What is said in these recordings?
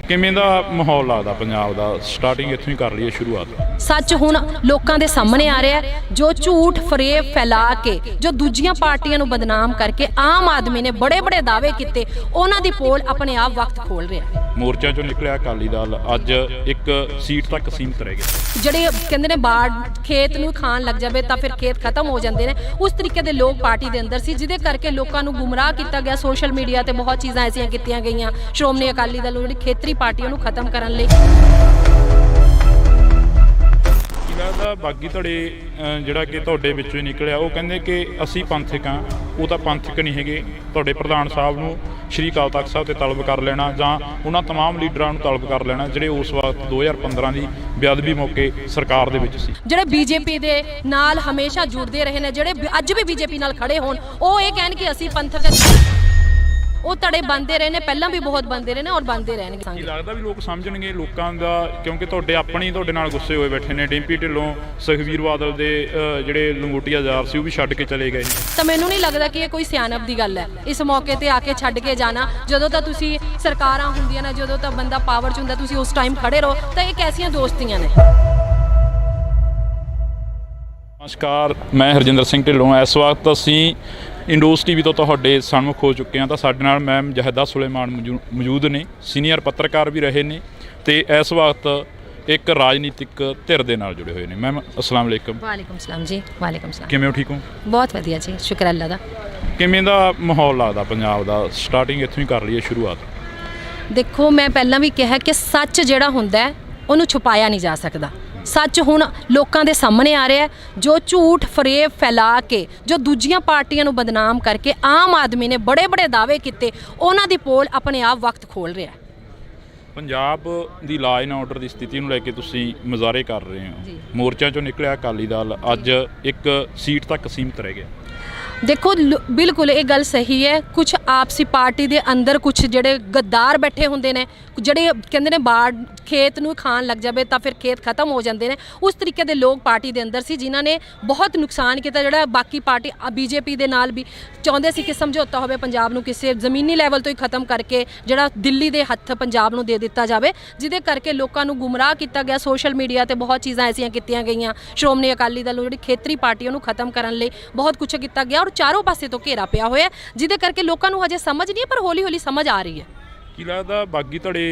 ਕਿਵੇਂ ਦਾ ਮਾਹੌਲ ਲੱਗਦਾ ਪੰਜਾਬ ਦਾ? ਸਟਾਰਟਿੰਗ ਇੱਥੋਂ ਹੀ ਕਰ ਲਈਏ ਸ਼ੁਰੂਆਤ। ਸੱਚ ਹੁਣ ਲੋਕਾਂ ਦੇ ਸਾਹਮਣੇ ਆ ਰਿਹਾ ਹੈ। ਜੋ ਝੂਠ ਫਰੇਬ ਫੈਲਾ ਕੇ ਜੋ ਦੂਜੀਆਂ ਪਾਰਟੀਆਂ ਨੂੰ ਬਦਨਾਮ ਕਰਕੇ ਆਮ ਆਦਮੀ ਨੇ ਬੜੇ ਬੜੇ ਦਾਅਵੇ ਕੀਤੇ, ਉਹਨਾਂ ਦੀ ਪੋਲ ਆਪਣੇ ਆਪ ਵਕਤ ਖੋਲ ਰਿਹਾ। ਮੋਰਚਾ ਚੋਂ ਨਿਕਲਿਆ ਅਕਾਲੀ ਦਲ ਅੱਜ ਇੱਕ ਸੀਟ ਤੱਕ ਸੀਮਤ ਰਹਿ ਗਿਆ। ਜਿਹੜੇ ਕਹਿੰਦੇ ਨੇ ਬਾੜ ਖੇਤ ਨੂੰ ਖਾਣ ਲੱਗ ਜਾਵੇ ਤਾਂ ਫਿਰ ਖੇਤ ਖਤਮ ਹੋ ਜਾਂਦੇ ਨੇ, ਉਸ ਤਰੀਕੇ ਦੇ ਲੋਕ ਪਾਰਟੀ ਦੇ ਅੰਦਰ ਸੀ, ਜਿਹਦੇ ਕਰਕੇ ਲੋਕਾਂ ਨੂੰ ਗੁੰਮਰਾਹ ਕੀਤਾ ਗਿਆ। ਸੋਸ਼ਲ ਮੀਡੀਆ ਤੇ ਬਹੁਤ ਚੀਜ਼ਾਂ ਐਸੀਆਂ ਕੀਤੀਆਂ ਗਈਆਂ ਸ਼੍ਰੋਮਣੀ ਅਕਾਲੀ ਦਲ ਜਿਹੜੀ ਖੇਤਰੀ ਪਾਰਟੀਆਂ ਨੂੰ ਖਤਮ ਕਰਨ ਲਈ। ਕੀ ਲੱਗਦਾ ਬਾਗੀ ਧੜੇ ਜਿਹੜਾ ਕਿ ਤੁਹਾਡੇ ਵਿੱਚੋਂ ਹੀ ਨਿਕਲਿਆ, ਉਹ ਕਹਿੰਦੇ ਕਿ ਅਸੀਂ ਪੰਥਕ ਹਾਂ, ਉਹ ਤਾਂ ਪੰਥਕ ਨਹੀਂ ਹੈਗੇ। ਤੁਹਾਡੇ ਪ੍ਰਧਾਨ ਸਾਹਿਬ ਨੂੰ ਸ਼੍ਰੀ ਅਕਾਲ ਤਖਤ ਸਾਹਿਬ ਤੇ ਤਲਬ ਕਰ ਲੈਣਾ ਜਾਂ ਉਹਨਾਂ ਤਮਾਮ ਲੀਡਰਾਂ ਨੂੰ ਤਲਬ ਕਰ ਲੈਣਾ ਜਿਹੜੇ ਉਸ ਵਕਤ 2015 ਦੀ ਬੇਅਦਬੀ ਮੌਕੇ ਸਰਕਾਰ ਦੇ ਵਿੱਚ ਸੀ, ਜਿਹੜੇ ਬੀਜੇਪੀ ਦੇ ਨਾਲ ਹਮੇਸ਼ਾ ਜੁੜਦੇ ਰਹੇ ਨੇ, ਜਿਹੜੇ ਅੱਜ ਵੀ ਬੀਜੇਪੀ ਨਾਲ ਖੜੇ ਹੋਣ, ਉਹ ਇਹ ਕਹਿਣ ਕਿ ਅਸੀਂ ਪੰਥਕ। ਉਹ ਧੜੇ ਬਣਦੇ ਰਹੇ ਨੇ, ਪਹਿਲਾਂ ਵੀ ਬਹੁਤ ਬਣਦੇ ਰਹੇ ਨੇ ਔਰ ਬਣਦੇ ਰਹਿਣਗੇ। ਕੀ ਲੱਗਦਾ ਵੀ ਲੋਕ ਸਮਝਣਗੇ ਲੋਕਾਂ ਦਾ? ਕਿਉਂਕਿ ਤੁਹਾਡੇ ਨਾਲ ਗੁੱਸੇ ਹੋਏ ਬੈਠੇ ਨੇ। ਡਿੰਪੀ ਢਿੱਲੋਂ, ਸੁਖਬੀਰ ਬਾਦਲ ਦੇ ਜਿਹੜੇ ਲੰਗੋਟੀਆ ਯਾਰ ਸੀ ਉਹ ਵੀ ਛੱਡ ਕੇ ਚਲੇ ਗਏ ਨੇ। ਤਾਂ ਮੈਨੂੰ ਨਹੀਂ ਲੱਗਦਾ ਕਿ ਇਹ ਕੋਈ ਸਿਆਣਪ ਦੀ ਗੱਲ ਹੈ ਇਸ ਮੌਕੇ ਤੇ ਆ ਕੇ ਛੱਡ ਕੇ ਜਾਣਾ। ਜਦੋਂ ਤਾਂ ਤੁਸੀਂ ਸਰਕਾਰਾਂ ਹੁੰਦੀਆਂ ਨੇ, ਜਦੋਂ ਤਾਂ ਬੰਦਾ ਪਾਵਰ 'ਚ ਹੁੰਦਾ, ਤੁਸੀਂ ਉਸ ਟਾਈਮ ਖੜੇ ਰਹੋ। ਤਾਂ ਇਹ ਕੈਸੀਆਂ ਦੋਸਤੀਆਂ ਨੇ? ਨਮਸਕਾਰ, ਮੈਂ ਹਰਜਿੰਦਰ ਸਿੰਘ ਢਿੱਲੋਂ। ਇਸ ਵਕਤ ਅਸੀਂ ਇੰਡੋਸ ਟੀਵੀ ਤੋਂ ਤੁਹਾਡੇ ਸਨਮੁਖ ਹੋ ਚੁੱਕੇ ਹਾਂ। ਤਾਂ ਸਾਡੇ ਨਾਲ ਮੈਮ ਜਹਦਾ ਸੁਲੇਮਾਨ ਮੌਜੂਦ ਨੇ, ਸੀਨੀਅਰ ਪੱਤਰਕਾਰ ਵੀ ਰਹੇ ਨੇ ਤੇ ਇਸ ਵਕਤ ਇੱਕ ਰਾਜਨੀਤਿਕ ਧਿਰ ਦੇ ਨਾਲ ਜੁੜੇ ਹੋਏ ਨੇ। ਮੈਮ ਅਸਲਾਮ ਵਾਲੇਕਮ। ਵਾਲੇਕਮ ਸਲਾਮ ਜੀ। ਵਾਲੇਕਮ ਸਲਾਮ। ਕਿਵੇਂ ਹੋ? ਠੀਕ ਹੋ? ਬਹੁਤ ਵਧੀਆ ਜੀ, ਸ਼ੁਕਰ ਅੱਲਾ ਦਾ। ਕਿਵੇਂ ਦਾ ਮਾਹੌਲ ਲੱਗਦਾ ਪੰਜਾਬ ਦਾ? ਸਟਾਰਟਿੰਗ ਇੱਥੋਂ ਹੀ ਕਰ ਲਈਏ ਸ਼ੁਰੂਆਤ। ਦੇਖੋ, ਮੈਂ ਪਹਿਲਾਂ ਵੀ ਕਿਹਾ ਕਿ ਸੱਚ ਜਿਹੜਾ ਹੁੰਦਾ ਉਹਨੂੰ ਛੁਪਾਇਆ ਨਹੀਂ ਜਾ ਸਕਦਾ। ਸੱਚ ਹੁਣ ਲੋਕਾਂ ਦੇ ਸਾਹਮਣੇ ਆ ਰਿਹਾ ਹੈ। ਜੋ ਝੂਠ ਫਰੇਬ ਫੈਲਾ ਕੇ ਜੋ ਦੂਜੀਆਂ ਪਾਰਟੀਆਂ ਨੂੰ ਬਦਨਾਮ ਕਰਕੇ ਆਮ ਆਦਮੀ ਨੇ ਬੜੇ ਬੜੇ ਦਾਅਵੇ ਕੀਤੇ, ਉਹਨਾਂ ਦੀ ਪੋਲ ਆਪਣੇ ਆਪ ਵਕਤ ਖੋਲ ਰਿਹਾ। ਪੰਜਾਬ ਦੀ ਲਾਅ ਐਂਡ ਆਰਡਰ ਦੀ ਸਥਿਤੀ ਨੂੰ ਲੈ ਕੇ ਤੁਸੀਂ ਮੁਜ਼ਾਹਰੇ ਕਰ ਰਹੇ ਹੋ। ਮੋਰਚਾ ਚੋਂ ਨਿਕਲਿਆ ਅਕਾਲੀ ਦਲ ਅੱਜ ਇੱਕ ਸੀਟ ਤੱਕ ਸੀਮਤ ਰਹਿ ਗਿਆ। ਦੇਖੋ, ਬਿਲਕੁਲ ਇਹ ਗੱਲ ਸਹੀ ਹੈ। ਕੁਝ ਆਪਸੀ ਪਾਰਟੀ ਦੇ ਅੰਦਰ ਕੁਝ ਜਿਹੜੇ ਗੱਦਾਰ ਬੈਠੇ ਹੁੰਦੇ ਨੇ, ਜਿਹੜੇ ਕਹਿੰਦੇ ਨੇ ਬਾੜ ਖੇਤ ਨੂੰ ਖਾਣ ਲੱਗ ਜਾਵੇ ਤਾਂ ਫਿਰ ਖੇਤ ਖਤਮ ਹੋ ਜਾਂਦੇ ਨੇ, ਉਸ ਤਰੀਕੇ ਦੇ ਲੋਕ ਪਾਰਟੀ ਦੇ ਅੰਦਰ ਸੀ, ਜਿਨ੍ਹਾਂ ਨੇ ਬਹੁਤ ਨੁਕਸਾਨ ਕੀਤਾ। ਜਿਹੜਾ ਬਾਕੀ ਪਾਰਟੀ ਬੀਜੇਪੀ ਦੇ ਨਾਲ ਵੀ ਚਾਹੁੰਦੇ ਸੀ ਕਿ ਸਮਝੌਤਾ ਹੋਵੇ, ਪੰਜਾਬ ਨੂੰ ਕਿਸੇ ਜ਼ਮੀਨੀ ਲੈਵਲ ਤੋਂ ਹੀ ਖਤਮ ਕਰਕੇ ਜਿਹੜਾ ਦਿੱਲੀ ਦੇ ਹੱਥ ਪੰਜਾਬ ਨੂੰ ਦੇ ਦਿੱਤਾ ਜਾਵੇ, ਜਿਹਦੇ ਕਰਕੇ ਲੋਕਾਂ ਨੂੰ ਗੁੰਮਰਾਹ ਕੀਤਾ ਗਿਆ। ਸੋਸ਼ਲ ਮੀਡੀਆ ਤੇ ਬਹੁਤ ਚੀਜ਼ਾਂ ਐਸੀਆਂ ਕੀਤੀਆਂ ਗਈਆਂ ਸ਼੍ਰੋਮਣੀ ਅਕਾਲੀ ਦਲ ਨੂੰ, ਜਿਹੜੀ ਖੇਤਰੀ ਪਾਰਟੀ ਉਹਨੂੰ ਖਤਮ ਕਰਨ ਲਈ ਬਹੁਤ ਕੁਝ ਕੀਤਾ ਗਿਆ ਔਰ ਚਾਰੋਂ ਪਾਸੇ ਤੋਂ ਘੇਰਾ ਪਿਆ ਹੋਇਆ, ਜਿਹਦੇ ਕਰਕੇ ਲੋਕਾਂ ਨੂੰ ਹਜੇ ਸਮਝ ਨਹੀਂ, ਪਰ ਹੌਲੀ ਹੌਲੀ ਸਮਝ ਆ ਰਹੀ ਹੈ। ਕੀ ਲੱਗਦਾ ਬਾਗੀ ਧੜੇ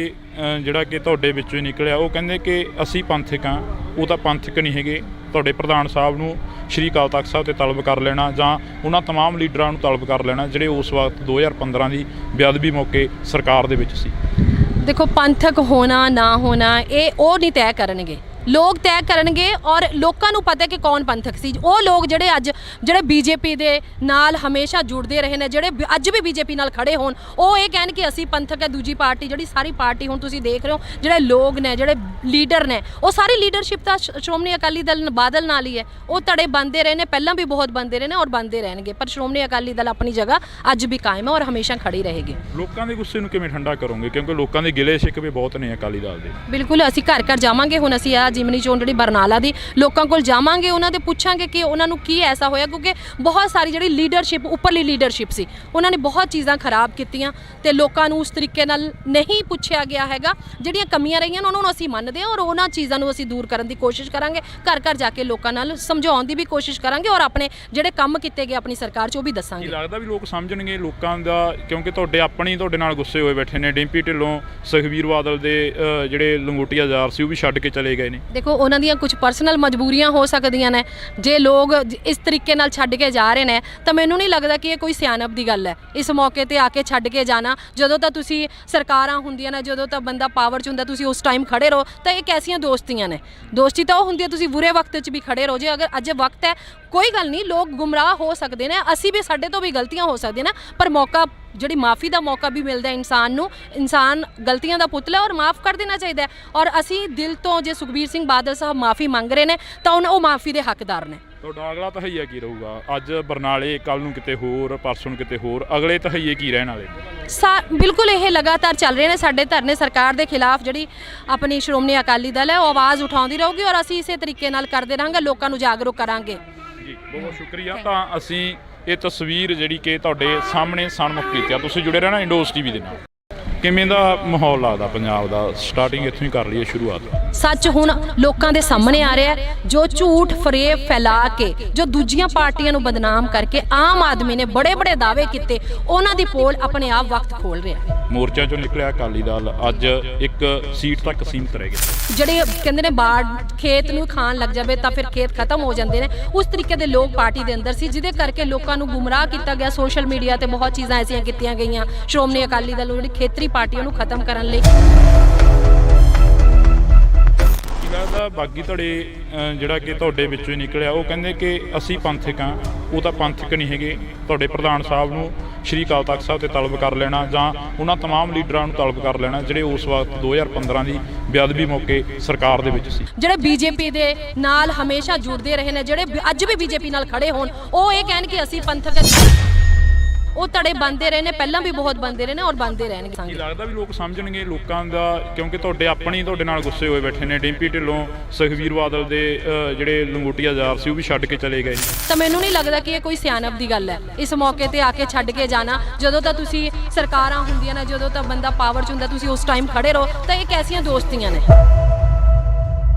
ਜਿਹੜਾ ਕਿ ਤੁਹਾਡੇ ਵਿੱਚੋਂ ਹੀ ਨਿਕਲਿਆ, ਉਹ ਕਹਿੰਦੇ ਕਿ ਅਸੀਂ ਪੰਥਕ ਹਾਂ, ਉਹ ਤਾਂ ਪੰਥਕ ਨਹੀਂ ਹੈਗੇ। ਤੁਹਾਡੇ ਪ੍ਰਧਾਨ ਸਾਹਿਬ ਨੂੰ ਸ਼੍ਰੀ ਅਕਾਲ ਤਖਤ ਸਾਹਿਬ ਤੇ ਤਲਬ ਕਰ ਲੈਣਾ ਜਾਂ ਉਹਨਾਂ ਤਮਾਮ ਲੀਡਰਾਂ ਨੂੰ ਤਲਬ ਕਰ ਲੈਣਾ ਜਿਹੜੇ ਉਸ ਵਕਤ 2015 ਦੀ ਬੇਅਦਬੀ ਮੌਕੇ ਸਰਕਾਰ ਦੇ ਵਿੱਚ ਸੀ। ਦੇਖੋ, ਪੰਥਕ ਹੋਣਾ ਨਾ ਹੋਣਾ ਇਹ ਉਹ ਨਹੀਂ ਤੈਅ ਕਰਨਗੇ, ਲੋਕ ਤੈਅ ਕਰਨਗੇ। ਔਰ ਲੋਕਾਂ ਨੂੰ ਪਤਾ ਕਿ ਕੌਣ ਪੰਥਕ ਸੀ। ਉਹ ਲੋਕ ਜਿਹੜੇ ਬੀਜੇਪੀ ਦੇ ਨਾਲ ਹਮੇਸ਼ਾ ਜੁੜਦੇ ਰਹੇ ਨੇ, ਜਿਹੜੇ ਅੱਜ ਵੀ ਬੀਜੇਪੀ ਨਾਲ ਖੜੇ ਹੋਣ, ਉਹ ਇਹ ਕਹਿਣ ਕਿ ਅਸੀਂ ਪੰਥਕ ਹੈ। ਦੂਜੀ ਪਾਰਟੀ ਜਿਹੜੀ ਸਾਰੀ ਪਾਰਟੀ ਹੁਣ ਤੁਸੀਂ ਦੇਖ ਰਹੇ ਹੋ, ਜਿਹੜੇ ਲੋਕ ਨੇ, ਜਿਹੜੇ ਲੀਡਰ ਨੇ, ਉਹ ਸਾਰੀ ਲੀਡਰਸ਼ਿਪ ਤਾਂ ਸ਼੍ਰੋਮਣੀ ਅਕਾਲੀ ਦਲ ਬਾਦਲ ਨਾਲ ਹੀ ਹੈ। ਉਹ ਧੜੇ ਬਣਦੇ ਰਹੇ ਨੇ, ਪਹਿਲਾਂ ਵੀ ਬਹੁਤ ਬਣਦੇ ਰਹੇ ਨੇ ਔਰ ਬਣਦੇ ਰਹਿਣਗੇ, ਪਰ ਸ਼੍ਰੋਮਣੀ ਅਕਾਲੀ ਦਲ ਆਪਣੀ ਜਗ੍ਹਾ ਅੱਜ ਵੀ ਕਾਇਮ ਹੈ ਔਰ ਹਮੇਸ਼ਾ ਖੜੀ ਰਹੇਗੀ। ਲੋਕਾਂ ਦੇ ਗੁੱਸੇ ਨੂੰ ਕਿਵੇਂ ਠੰਡਾ ਕਰੋਗੇ? ਕਿਉਂਕਿ ਲੋਕਾਂ ਦੇ ਗਿਲੇ ਸ਼ਿਕਵੇ ਬਹੁਤ ਨੇ ਅਕਾਲੀ ਦਲ ਦੇ। ਬਿਲਕੁਲ, ਅਸੀਂ ਘਰ ਘਰ ਜਾਵਾਂਗੇ। ਹੁਣ ਅਸੀਂ ਜਿਮਨੀ ਚੋਣ ਜਿਹੜੀ ਬਰਨਾਲਾ ਦੀ, ਲੋਕਾਂ ਕੋਲ ਜਾਵਾਂਗੇ, ਉਹਨਾਂ ਦੇ ਪੁੱਛਾਂਗੇ ਕਿ ਉਹਨਾਂ ਨੂੰ ਕੀ ਐਸਾ ਹੋਇਆ, ਕਿਉਂਕਿ ਬਹੁਤ ਸਾਰੀ ਜਿਹੜੀ ਲੀਡਰਸ਼ਿਪ, ਉੱਪਰਲੀ ਲੀਡਰਸ਼ਿਪ ਸੀ, ਉਹਨਾਂ ਨੇ ਬਹੁਤ ਚੀਜ਼ਾਂ ਖਰਾਬ ਕੀਤੀਆਂ ਤੇ ਲੋਕਾਂ ਨੂੰ ਉਸ ਤਰੀਕੇ ਨਾਲ ਨਹੀਂ ਪੁੱਛਿਆ ਗਿਆ ਹੈਗਾ। ਜਿਹੜੀਆਂ ਕਮੀਆਂ ਰਹੀਆਂ ਉਹਨਾਂ ਨੂੰ ਅਸੀਂ ਮੰਨਦੇ ਹਾਂ ਔਰ ਉਹਨਾਂ ਚੀਜ਼ਾਂ ਨੂੰ ਅਸੀਂ ਦੂਰ ਕਰਨ ਦੀ ਕੋਸ਼ਿਸ਼ ਕਰਾਂਗੇ। ਘਰ ਘਰ ਜਾ ਕੇ ਲੋਕਾਂ ਨਾਲ ਸਮਝਾਉਣ ਦੀ ਵੀ ਕੋਸ਼ਿਸ਼ ਕਰਾਂਗੇ ਔਰ ਆਪਣੇ ਜਿਹੜੇ ਕੰਮ ਕੀਤੇ ਗਏ ਆਪਣੀ ਸਰਕਾਰ 'ਚ ਉਹ ਵੀ ਦੱਸਾਂਗੇ। ਕੀ ਲੱਗਦਾ ਵੀ ਲੋਕ ਸਮਝਣਗੇ ਲੋਕਾਂ ਦਾ? ਕਿਉਂਕਿ ਤੁਹਾਡੇ ਨਾਲ ਗੁੱਸੇ ਹੋਏ ਬੈਠੇ ਨੇ। ਡਿੰਪੀ ਢਿੱਲੋਂ, ਸੁਖਬੀਰ ਬਾਦਲ ਦੇ ਜਿਹੜੇ ਲੰਗੋਟੀਆ ਯਾਰ ਸੀ ਉਹ ਵੀ ਛੱਡ ਕੇ ਚਲੇ ਗਏ ਨੇ। ਦੇਖੋ, ਉਹਨਾਂ ਦੀਆਂ ਕੁਝ ਪਰਸਨਲ ਮਜਬੂਰੀਆਂ ਹੋ ਸਕਦੀਆਂ ਨੇ। ਜੇ ਲੋਕ ਇਸ ਤਰੀਕੇ ਨਾਲ ਛੱਡ ਕੇ ਜਾ ਰਹੇ ਨੇ ਤਾਂ ਮੈਨੂੰ ਨਹੀਂ ਲੱਗਦਾ ਕਿ ਇਹ ਕੋਈ ਸਿਆਣਪ ਦੀ ਗੱਲ ਹੈ ਇਸ ਮੌਕੇ ਤੇ ਆ ਕੇ ਛੱਡ ਕੇ ਜਾਣਾ। ਜਦੋਂ ਤਾਂ ਤੁਸੀਂ ਸਰਕਾਰਾਂ ਹੁੰਦੀਆਂ ਨੇ, ਜਦੋਂ ਤਾਂ ਬੰਦਾ ਪਾਵਰ 'ਚ ਹੁੰਦਾ, ਤੁਸੀਂ ਉਸ ਟਾਈਮ ਖੜੇ ਰਹੋ। ਤਾਂ ਇਹ ਕੈਸੀਆਂ ਦੋਸਤੀਆਂ ਨੇ? ਦੋਸਤੀ ਤਾਂ ਉਹ ਹੁੰਦੀ ਹੈ ਤੁਸੀਂ ਬੁਰੇ ਵਕਤ 'ਚ ਵੀ ਖੜੇ ਰਹੋ। ਜੇ ਅਗਰ ਅੱਜ ਵਕਤ ਹੈ, ਕੋਈ ਗੱਲ ਨਹੀਂ, ਲੋਕ ਗੁੰਮਰਾਹ ਹੋ ਸਕਦੇ ਨੇ, ਅਸੀਂ ਵੀ, ਸਾਡੇ ਤੋਂ ਵੀ ਗਲਤੀਆਂ ਹੋ ਸਕਦੀਆਂ ਨੇ, ਪਰ ਮੌਕਾ, ਜਿਹੜੀ ਮਾफ़ੀ ਦਾ ਮੌਕਾ ਵੀ ਮਿਲਦਾ ਇਨਸਾਨ ਨੂੰ। ਇਨਸਾਨ ਗਲਤੀਆਂ ਦਾ ਪੁਤਲਾ ਔਰ ਮਾफ़ ਕਰ ਦੇਣਾ ਚਾਹੀਦਾ। ਔਰ ਅਸੀਂ ਦਿਲ ਤੋਂ, ਜੇ ਸੁਖਬੀਰ ਸਿੰਘ ਬਾਦਲ ਸਾਹਿਬ ਮਾफ़ੀ ਮੰਗ ਰਹੇ ਨੇ ਤਾਂ ਉਹ ਮਾफ़ੀ ਦੇ ਹੱਕਦਾਰ ਨੇ। ਤੁਹਾਡਾ ਅਗਲਾ ਤਹਈਆ ਕੀ ਰਹੂਗਾ? ਅੱਜ ਬਰਨਾਲੇ, ਕੱਲ ਨੂੰ ਕਿਤੇ ਹੋਰ, ਪਰਸੋਂ ਨੂੰ ਕਿਤੇ ਹੋਰ, ਅਗਲੇ ਤਹਈਏ ਕੀ ਰਹਿਣ ਵਾਲੇ? ਬਿਲਕੁਲ ਇਹ ਲਗਾਤਾਰ ਚੱਲ ਰਹੇ ਨੇ ਸਾਡੇ ਧਰਨੇ। ਸਰਕਾਰ ਦੇ ਖਿਲਾਫ ਜਿਹੜੀ ਆਪਣੀ ਸ਼੍ਰੋਮਣੀ ਅਕਾਲੀ ਦਲ ਹੈ ਉਹ ਆਵਾਜ਼ ਉਠਾਉਂਦੀ ਰਹੂਗੀ ਔਰ ਅਸੀਂ ਇਸੇ ਤਰੀਕੇ ਨਾਲ ਕਰਦੇ ਰਹਾਂਗੇ, ਲੋਕਾਂ ਨੂੰ ਜਾਗਰੂਕ ਕਰਾਂਗੇ। ਜੀ, ਬਹੁਤ ਸ਼ੁਕਰੀਆ। ਤਾਂ ਅਸੀਂ ਇਹ ਤਸਵੀਰ ਜਿਹੜੀ ਕਿ ਤੁਹਾਡੇ ਸਾਹਮਣੇ ਸਨਮੁਖ ਕੀਤੀ ਆ। ਤੁਸੀਂ ਜੁੜੇ ਰਹਿਣਾ ਇੰਡੋਸ ਟੀਵੀ ਦੇ ਨਾਲ। ਕਿਵੇਂ ਦਾ ਮਾਹੌਲ ਲੱਗਦਾ ਪੰਜਾਬ ਦਾ? ਸਟਾਰਟਿੰਗ ਇੱਥੋਂ ਹੀ ਕਰ ਲਈਏ ਸ਼ੁਰੂਆਤ। ਸੱਚ ਹੁਣ ਲੋਕਾਂ ਦੇ ਸਾਹਮਣੇ ਆ ਰਿਹਾ ਹੈ। ਜੋ ਝੂਠ ਫਰੇਬ ਫੈਲਾ ਕੇ, ਜੋ ਦੂਜੀਆਂ ਪਾਰਟੀਆਂ ਨੂੰ ਬਦਨਾਮ ਕਰਕੇ ਆਮ ਆਦਮੀ ਨੇ ਬੜੇ ਬੜੇ ਦਾਅਵੇ ਕੀਤੇ, ਉਹਨਾਂ ਦੀ ਪੋਲ ਆਪਣੇ ਆਪ ਵਕਤ ਖੋਲ ਰਿਹਾ ਹੈ। ਮੋਰਚਾ ਚੋਂ ਨਿਕਲਿਆ ਅਕਾਲੀ ਦਲ ਅੱਜ ਇੱਕ ਸੀਟ ਤੱਕ ਸੀਮਤ ਰਹਿ ਗਿਆ। ਜਿਹੜੇ ਕਹਿੰਦੇ ਨੇ ਬਾੜ ਖੇਤ ਨੂੰ ਖਾਣ ਲੱਗ ਜਾਵੇ ਤਾਂ ਫਿਰ ਖੇਤ ਖਤਮ ਹੋ ਜਾਂਦੇ ਨੇ, ਉਸ ਤਰੀਕੇ ਦੇ ਲੋਕ ਪਾਰਟੀ ਦੇ ਅੰਦਰ ਸੀ, ਜਿਹਦੇ ਕਰਕੇ ਲੋਕਾਂ ਨੂੰ ਗੁੰਮਰਾਹ ਕੀਤਾ ਗਿਆ। ਸੋਸ਼ਲ ਮੀਡੀਆ ਤੇ ਬਹੁਤ ਚੀਜ਼ਾਂ ਐਸੀਆਂ ਕੀਤੀਆਂ ਗਈਆਂ ਸ਼੍ਰੋਮਣੀ ਅਕਾਲੀ ਦਲ ਨੂੰ, ਜਿਹੜੀ ਖੇਤਰੀ ਪਾਰਟੀਆਂ ਨੂੰ ਖਤਮ ਕਰਨ ਲਈ। ਲੱਗਦਾ ਬਾਗੀ ਧੜੇ ਜਿਹੜਾ ਕਿ ਤੁਹਾਡੇ ਵਿੱਚੋਂ ਹੀ ਨਿਕਲਿਆ, ਉਹ ਕਹਿੰਦੇ ਕਿ ਅਸੀਂ ਪੰਥਕ ਹਾਂ। ਉਹ ਤਾਂ ਪੰਥਕ ਨਹੀਂ ਹੈਗੇ। ਤੁਹਾਡੇ ਪ੍ਰਧਾਨ ਸਾਹਿਬ ਨੂੰ ਸ਼੍ਰੀ ਅਕਾਲ ਤਖਤ ਸਾਹਿਬ ਤੇ ਤਲਬ ਕਰ ਲੈਣਾ ਜਾਂ ਉਹਨਾਂ ਤਮਾਮ ਲੀਡਰਾਂ ਨੂੰ ਤਲਬ ਕਰ ਲੈਣਾ ਜਿਹੜੇ ਉਸ ਵਕਤ 2015 ਦੀ ਬੇਅਦਬੀ ਮੌਕੇ ਸਰਕਾਰ ਦੇ ਵਿੱਚ ਸੀ। ਜਿਹੜੇ ਬੀਜੇਪੀ ਦੇ ਨਾਲ ਹਮੇਸ਼ਾ ਜੁੜਦੇ ਰਹੇ ਨੇ, ਜਿਹੜੇ ਅੱਜ ਵੀ ਬੀਜੇਪੀ ਨਾਲ ਖੜੇ ਹੋਣ, ਉਹ ਇਹ ਕਹਿਣ ਕਿ ਅਸੀਂ ਪੰਥਕ ਹਾਂ। ਉਹ ਧੜੇ ਬਣਦੇ ਰਹੇ ਨੇ, ਪਹਿਲਾਂ ਵੀ ਬਹੁਤ ਬਣਦੇ ਰਹੇ ਨੇ ਔਰ ਬਣਦੇ ਰਹਿਣਗੇ। ਕੀ ਲੱਗਦਾ ਵੀ ਲੋਕ ਸਮਝਣਗੇ ਲੋਕਾਂ ਦਾ? ਕਿਉਂਕਿ ਤੁਹਾਡੇ ਨਾਲ ਗੁੱਸੇ ਹੋਏ ਬੈਠੇ ਨੇ। ਡਿੰਪੀ ਢਿੱਲੋਂ, ਸੁਖਬੀਰ ਬਾਦਲ ਦੇ ਜਿਹੜੇ ਲੰਗੋਟੀਆ ਯਾਰ ਸੀ ਉਹ ਵੀ ਛੱਡ ਕੇ ਚਲੇ ਗਏ। ਤਾਂ ਮੈਨੂੰ ਨਹੀਂ ਲੱਗਦਾ ਕਿ ਇਹ ਕੋਈ ਸਿਆਣਪ ਦੀ ਗੱਲ ਹੈ ਇਸ ਮੌਕੇ ਤੇ ਆ ਕੇ ਛੱਡ ਕੇ ਜਾਣਾ। ਜਦੋਂ ਤਾਂ ਤੁਸੀਂ ਸਰਕਾਰਾਂ ਹੁੰਦੀਆਂ ਨੇ, ਜਦੋਂ ਤਾਂ ਬੰਦਾ ਪਾਵਰ 'ਚ ਹੁੰਦਾ, ਤੁਸੀਂ ਉਸ ਟਾਈਮ ਖੜੇ ਰਹੋ। ਤਾਂ ਇਹ ਕੈਸੀਆਂ ਦੋਸਤੀਆਂ ਨੇ?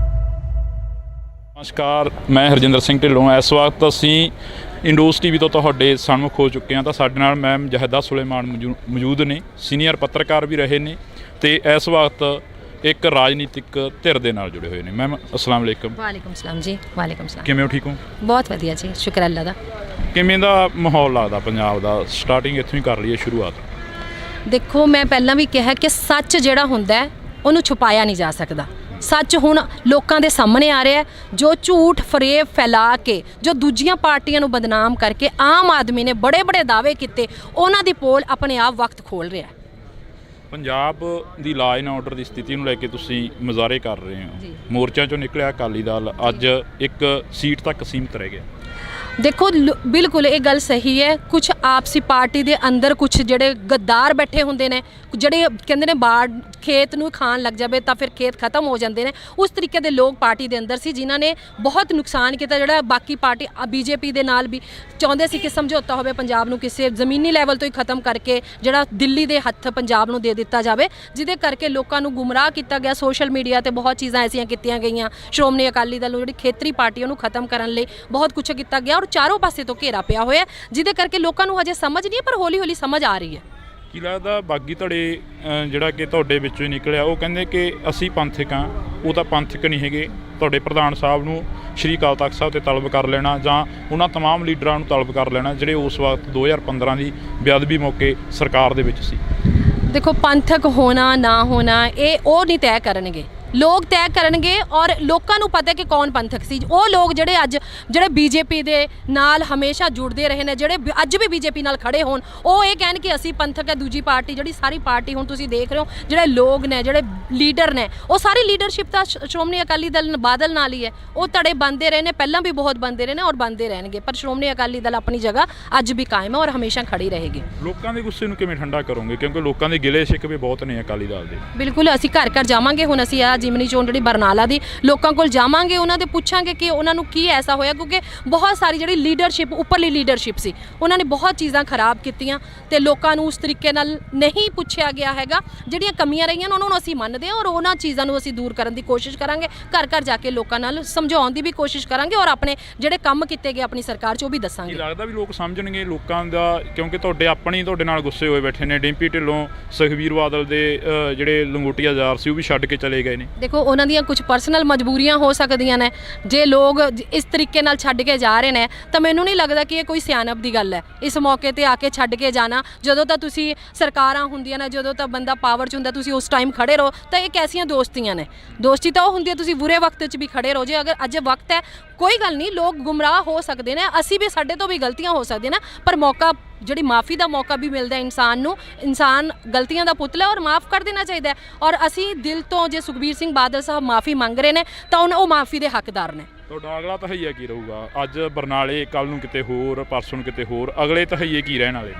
ਨਮਸਕਾਰ, ਮੈਂ ਹਰਜਿੰਦਰ ਸਿੰਘ ਢਿੱਲੋਂ। ਇਸ ਵਕਤ ਅਸੀਂ ਇੰਡੋਸ ਟੀਵੀ ਤੋਂ ਤੁਹਾਡੇ ਸਨਮੁਖ ਹੋ ਚੁੱਕੇ ਹਾਂ। ਤਾਂ ਸਾਡੇ ਨਾਲ ਮੈਮ ਜਹਦਾ ਸੁਲੇਮਾਨ ਮੌਜੂਦ ਨੇ, ਸੀਨੀਅਰ ਪੱਤਰਕਾਰ ਵੀ ਰਹੇ ਨੇ ਤੇ ਇਸ ਵਕਤ ਇੱਕ ਰਾਜਨੀਤਿਕ ਧਿਰ ਦੇ ਨਾਲ ਜੁੜੇ ਹੋਏ ਨੇ। ਮੈਮ ਅਸਲਾਮ ਵਾਲੇਕਮ। ਵਾਲੇਕਮ ਸਲਾਮ ਜੀ। ਵਾਲੇਕਮ ਸਲਾਮ। ਕਿਵੇਂ ਹੋ? ਠੀਕ ਹੋ? ਬਹੁਤ ਵਧੀਆ ਜੀ, ਸ਼ੁਕਰ ਅੱਲਾ ਦਾ। ਕਿਵੇਂ ਦਾ ਮਾਹੌਲ ਲੱਗਦਾ ਪੰਜਾਬ ਦਾ? ਸਟਾਰਟਿੰਗ ਇੱਥੋਂ ਹੀ ਕਰ ਲਈਏ ਸ਼ੁਰੂਆਤ। ਦੇਖੋ, ਮੈਂ ਪਹਿਲਾਂ ਵੀ ਕਿਹਾ ਕਿ ਸੱਚ ਜਿਹੜਾ ਹੁੰਦਾ ਹੈ ਉਹਨੂੰ ਛੁਪਾਇਆ ਨਹੀਂ ਜਾ ਸਕਦਾ। ਸੱਚ ਹੁਣ ਲੋਕਾਂ ਦੇ ਸਾਹਮਣੇ ਆ ਰਿਹਾ ਹੈ। ਜੋ ਝੂਠ ਫਰੇਬ ਫੈਲਾ ਕੇ, ਜੋ ਦੂਜੀਆਂ ਪਾਰਟੀਆਂ ਨੂੰ ਬਦਨਾਮ ਕਰਕੇ ਆਮ ਆਦਮੀ ਨੇ ਬੜੇ ਬੜੇ ਦਾਅਵੇ ਕੀਤੇ, ਉਹਨਾਂ ਦੀ ਪੋਲ ਆਪਣੇ ਆਪ ਵਕਤ ਖੋਲ ਰਿਹਾ ਹੈ। ਪੰਜਾਬ ਦੀ ਲਾਅ ਐਂਡ ਆਰਡਰ ਦੀ ਸਥਿਤੀ ਨੂੰ ਲੈ ਕੇ ਤੁਸੀਂ ਮੁਜ਼ਾਹਰੇ ਕਰ ਰਹੇ ਹੋ। ਮੋਰਚਾ ਚੋਂ ਨਿਕਲਿਆ ਅਕਾਲੀ ਦਲ ਅੱਜ ਇੱਕ ਸੀਟ ਤੱਕ ਸੀਮਤ ਰਹਿ ਗਿਆ। ਦੇਖੋ, ਬਿਲਕੁਲ ਇਹ ਗੱਲ ਸਹੀ ਹੈ। ਕੁਝ ਆਪਸੀ ਪਾਰਟੀ ਦੇ ਅੰਦਰ ਕੁਝ ਜਿਹੜੇ ਗੱਦਾਰ ਬੈਠੇ ਹੁੰਦੇ ਨੇ, ਜਿਹੜੇ ਕਹਿੰਦੇ ਨੇ ਬਾੜ ਖੇਤ ਨੂੰ ਖਾਣ ਲੱਗ ਜਾਵੇ ਤਾਂ ਫਿਰ ਖੇਤ ਖਤਮ ਹੋ ਜਾਂਦੇ ਨੇ, ਉਸ ਤਰੀਕੇ ਦੇ ਲੋਕ ਪਾਰਟੀ ਦੇ ਅੰਦਰ ਸੀ, ਜਿਨ੍ਹਾਂ ਨੇ ਬਹੁਤ ਨੁਕਸਾਨ ਕੀਤਾ। ਜਿਹੜਾ ਬਾਕੀ ਪਾਰਟੀ ਬੀਜੇਪੀ ਦੇ ਨਾਲ ਵੀ ਚਾਹੁੰਦੇ ਸੀ ਕਿ ਸਮਝੌਤਾ ਹੋਵੇ, ਪੰਜਾਬ ਨੂੰ ਕਿਸੇ ਜ਼ਮੀਨੀ ਲੈਵਲ ਤੋਂ ਹੀ ਖਤਮ ਕਰਕੇ ਜਿਹੜਾ ਦਿੱਲੀ ਦੇ ਹੱਥ ਪੰਜਾਬ ਨੂੰ ਦੇ ਦਿੱਤਾ ਜਾਵੇ, ਜਿਹਦੇ ਕਰਕੇ ਲੋਕਾਂ ਨੂੰ ਗੁੰਮਰਾਹ ਕੀਤਾ ਗਿਆ। ਸੋਸ਼ਲ ਮੀਡੀਆ ਤੇ ਬਹੁਤ ਚੀਜ਼ਾਂ ਐਸੀਆਂ ਕੀਤੀਆਂ ਗਈਆਂ ਸ਼੍ਰੋਮਣੀ ਅਕਾਲੀ ਦਲ ਨੂੰ, ਜਿਹੜੀ ਖੇਤਰੀ ਪਾਰਟੀਆਂ ਨੂੰ ਖਤਮ ਕਰਨ ਲਈ ਬਹੁਤ ਕੁਝ ਕੀਤਾ ਗਿਆ ਔਰ ਚਾਰੋਂ ਪਾਸੇ ਤੋਂ ਘੇਰਾ ਪਿਆ ਹੋਇਆ, ਜਿਹਦੇ ਕਰਕੇ ਲੋਕਾਂ ਨੂੰ ਹਜੇ ਸਮਝ ਨਹੀਂ ਹੈ, ਪਰ ਹੌਲੀ ਹੌਲੀ ਸਮਝ ਆ ਰਹੀ ਹੈ। ਕੀ ਲੱਗਦਾ ਬਾਗੀ ਧੜੇ ਜਿਹੜਾ ਕਿ ਤੁਹਾਡੇ ਵਿੱਚੋਂ ਹੀ ਨਿਕਲਿਆ, ਉਹ ਕਹਿੰਦੇ ਕਿ ਅਸੀਂ ਪੰਥਕ ਹਾਂ। ਉਹ ਤਾਂ ਪੰਥਕ ਨਹੀਂ ਹੈਗੇ। ਤੁਹਾਡੇ ਪ੍ਰਧਾਨ ਸਾਹਿਬ ਨੂੰ ਸ਼੍ਰੀ ਅਕਾਲ ਤਖਤ ਸਾਹਿਬ ਤੇ ਤਲਬ ਕਰ ਲੈਣਾ ਜਾਂ ਉਹਨਾਂ ਤਮਾਮ ਲੀਡਰਾਂ ਨੂੰ ਤਲਬ ਕਰ ਲੈਣਾ ਜਿਹੜੇ ਉਸ ਵਕਤ 2015 ਦੀ ਬੇਅਦਬੀ ਮੌਕੇ ਸਰਕਾਰ ਦੇ ਵਿੱਚ ਸੀ। ਦੇਖੋ, ਪੰਥਕ ਹੋਣਾ ਨਾ ਹੋਣਾ ਇਹ ਉਹ ਨਹੀਂ ਤੈਅ ਕਰਨਗੇ, ਲੋਕ ਤੈਅ ਕਰਨਗੇ। ਔਰ ਲੋਕਾਂ ਨੂੰ ਪਤਾ ਕਿ ਕੌਣ ਪੰਥਕ ਸੀ। ਉਹ ਲੋਕ ਜਿਹੜੇ ਬੀਜੇਪੀ ਦੇ ਨਾਲ ਹਮੇਸ਼ਾ ਜੁੜਦੇ ਰਹੇ ਨੇ, ਜਿਹੜੇ ਅੱਜ ਵੀ ਬੀਜੇਪੀ ਨਾਲ ਖੜੇ ਹੋਣ, ਉਹ ਇਹ ਕਹਿਣ ਕਿ ਅਸੀਂ ਪੰਥਕ ਹੈ। ਦੂਜੀ ਪਾਰਟੀ, ਜਿਹੜੀ ਸਾਰੀ ਪਾਰਟੀ ਹੁਣ ਤੁਸੀਂ ਦੇਖ ਰਹੇ ਹੋ, ਜਿਹੜੇ ਲੋਕ ਨੇ, ਜਿਹੜੇ ਲੀਡਰ ਨੇ, ਉਹ ਸਾਰੀ ਲੀਡਰਸ਼ਿਪ ਤਾਂ ਸ਼੍ਰੋਮਣੀ ਅਕਾਲੀ ਦਲ ਬਾਦਲ ਨਾਲ ਹੀ ਹੈ। ਉਹ ਧੜੇ ਬਣਦੇ ਰਹੇ ਨੇ, ਪਹਿਲਾਂ ਵੀ ਬਹੁਤ ਬਣਦੇ ਰਹੇ ਨੇ ਔਰ ਬਣਦੇ ਰਹਿਣਗੇ, ਪਰ ਸ਼੍ਰੋਮਣੀ ਅਕਾਲੀ ਦਲ ਆਪਣੀ ਜਗ੍ਹਾ ਅੱਜ ਵੀ ਕਾਇਮ ਹੈ ਔਰ ਹਮੇਸ਼ਾ ਖੜੀ ਰਹੇਗੀ। ਲੋਕਾਂ ਦੇ ਗੁੱਸੇ ਨੂੰ ਕਿਵੇਂ ਠੰਡਾ ਕਰੋਗੇ? ਕਿਉਂਕਿ ਲੋਕਾਂ ਦੇ ਗਿਲੇ ਸ਼ਿਕਵੇ ਬਹੁਤ ਨੇ ਅਕਾਲੀ ਦਲ ਦੇ। ਬਿਲਕੁਲ, ਅਸੀਂ ਘਰ ਘਰ ਜਾਵਾਂਗੇ। ਹੁਣ ਅਸੀਂ ਜਿਮਨੀ ਚੋਣ ਜਿਹੜੀ ਬਰਨਾਲਾ ਦੀ, ਲੋਕਾਂ ਕੋਲ ਜਾਵਾਂਗੇ, ਉਹਨਾਂ ਦੇ ਪੁੱਛਾਂਗੇ ਕਿ ਉਹਨਾਂ ਨੂੰ ਕੀ ਐਸਾ ਹੋਇਆ, ਕਿਉਂਕਿ ਬਹੁਤ ਸਾਰੀ ਜਿਹੜੀ ਲੀਡਰਸ਼ਿਪ, ਉੱਪਰਲੀ ਲੀਡਰਸ਼ਿਪ ਸੀ, ਉਹਨਾਂ ਨੇ ਬਹੁਤ ਚੀਜ਼ਾਂ ਖਰਾਬ ਕੀਤੀਆਂ ਤੇ ਲੋਕਾਂ ਨੂੰ ਉਸ ਤਰੀਕੇ ਨਾਲ ਨਹੀਂ ਪੁੱਛਿਆ ਗਿਆ ਹੈਗਾ। ਜਿਹੜੀਆਂ ਕਮੀਆਂ ਰਹੀਆਂ ਉਹਨਾਂ ਨੂੰ ਅਸੀਂ ਮੰਨਦੇ ਹਾਂ ਔਰ ਉਹਨਾਂ ਚੀਜ਼ਾਂ ਨੂੰ ਅਸੀਂ ਦੂਰ ਕਰਨ ਦੀ ਕੋਸ਼ਿਸ਼ ਕਰਾਂਗੇ। ਘਰ ਘਰ ਜਾ ਕੇ ਲੋਕਾਂ ਨਾਲ ਸਮਝਾਉਣ ਦੀ ਵੀ ਕੋਸ਼ਿਸ਼ ਕਰਾਂਗੇ ਔਰ ਆਪਣੇ ਜਿਹੜੇ ਕੰਮ ਕੀਤੇ ਗਏ ਆਪਣੀ ਸਰਕਾਰ 'ਚ ਉਹ ਵੀ ਦੱਸਾਂਗੇ। ਕੀ ਲੱਗਦਾ ਵੀ ਲੋਕ ਸਮਝਣਗੇ ਲੋਕਾਂ ਦਾ? ਕਿਉਂਕਿ ਤੁਹਾਡੇ ਨਾਲ ਗੁੱਸੇ ਹੋਏ ਬੈਠੇ ਨੇ। ਡਿੰਪੀ ਢਿੱਲੋਂ, ਸੁਖਬੀਰ ਬਾਦਲ ਦੇ ਜਿਹੜੇ ਲੰਗੋਟੀਆ ਯਾਰ ਸੀ ਉਹ ਵੀ ਛੱਡ ਕੇ ਚਲੇ ਗਏ ਨੇ। ਦੇਖੋ, ਉਹਨਾਂ ਦੀਆਂ ਕੁਝ ਪਰਸਨਲ ਮਜਬੂਰੀਆਂ ਹੋ ਸਕਦੀਆਂ ਨੇ। ਜੇ ਲੋਕ ਇਸ ਤਰੀਕੇ ਨਾਲ ਛੱਡ ਕੇ ਜਾ ਰਹੇ ਨੇ ਤਾਂ ਮੈਨੂੰ ਨਹੀਂ ਲੱਗਦਾ ਕਿ ਇਹ ਕੋਈ ਸਿਆਣਪ ਦੀ ਗੱਲ ਹੈ ਇਸ ਮੌਕੇ ਤੇ ਆ ਕੇ ਛੱਡ ਕੇ ਜਾਣਾ। ਜਦੋਂ ਤਾਂ ਤੁਸੀਂ ਸਰਕਾਰਾਂ ਹੁੰਦੀਆਂ ਨੇ, ਜਦੋਂ ਤਾਂ ਬੰਦਾ ਪਾਵਰ 'ਚ ਹੁੰਦਾ, ਤੁਸੀਂ ਉਸ ਟਾਈਮ ਖੜੇ ਰਹੋ। ਤਾਂ ਇਹ ਕੈਸੀਆਂ ਦੋਸਤੀਆਂ ਨੇ? ਦੋਸਤੀ ਤਾਂ ਉਹ ਹੁੰਦੀ ਹੈ ਤੁਸੀਂ ਬੁਰੇ ਵਕਤ 'ਚ ਵੀ ਖੜੇ ਰਹੋ। ਜੇ ਅਗਰ ਅੱਜ ਵਕਤ ਹੈ, ਕੋਈ ਗੱਲ ਨਹੀਂ, ਲੋਕ ਗੁੰਮਰਾਹ ਹੋ ਸਕਦੇ ਨੇ, ਅਸੀਂ ਵੀ, ਸਾਡੇ ਤੋਂ ਵੀ ਗਲਤੀਆਂ ਹੋ ਸਕਦੀਆਂ ਨੇ, ਪਰ ਮੌਕਾ, ਜਿਹੜੀ ਮਾफ़ੀ ਦਾ ਮੌਕਾ ਵੀ ਮਿਲਦਾ ਇਨਸਾਨ ਨੂੰ। ਇਨਸਾਨ ਗਲਤੀਆਂ ਦਾ ਪੁਤਲਾ ਔਰ ਮਾफ़ ਕਰ ਦੇਣਾ ਚਾਹੀਦਾ ਹੈ। ਔਰ ਅਸੀਂ ਦਿਲ ਤੋਂ, ਜੇ ਸੁਖਬੀਰ ਸਿੰਘ ਬਾਦਲ ਸਾਹਿਬ ਮਾफ़ੀ ਮੰਗ ਰਹੇ ਨੇ ਤਾਂ ਉਹ ਮਾफ़ੀ ਦੇ ਹੱਕਦਾਰ ਨੇ। ਤੁਹਾਡਾ ਅਗਲਾ ਤਹਈਆ ਕੀ ਰਹੂਗਾ? ਅੱਜ ਬਰਨਾਲੇ, ਕੱਲ ਨੂੰ ਕਿਤੇ ਹੋਰ, ਪਰਸੋਂ ਨੂੰ ਕਿਤੇ ਹੋਰ, ਅਗਲੇ ਤਹਈਏ ਕੀ ਰਹਿਣ ਵਾਲੇ?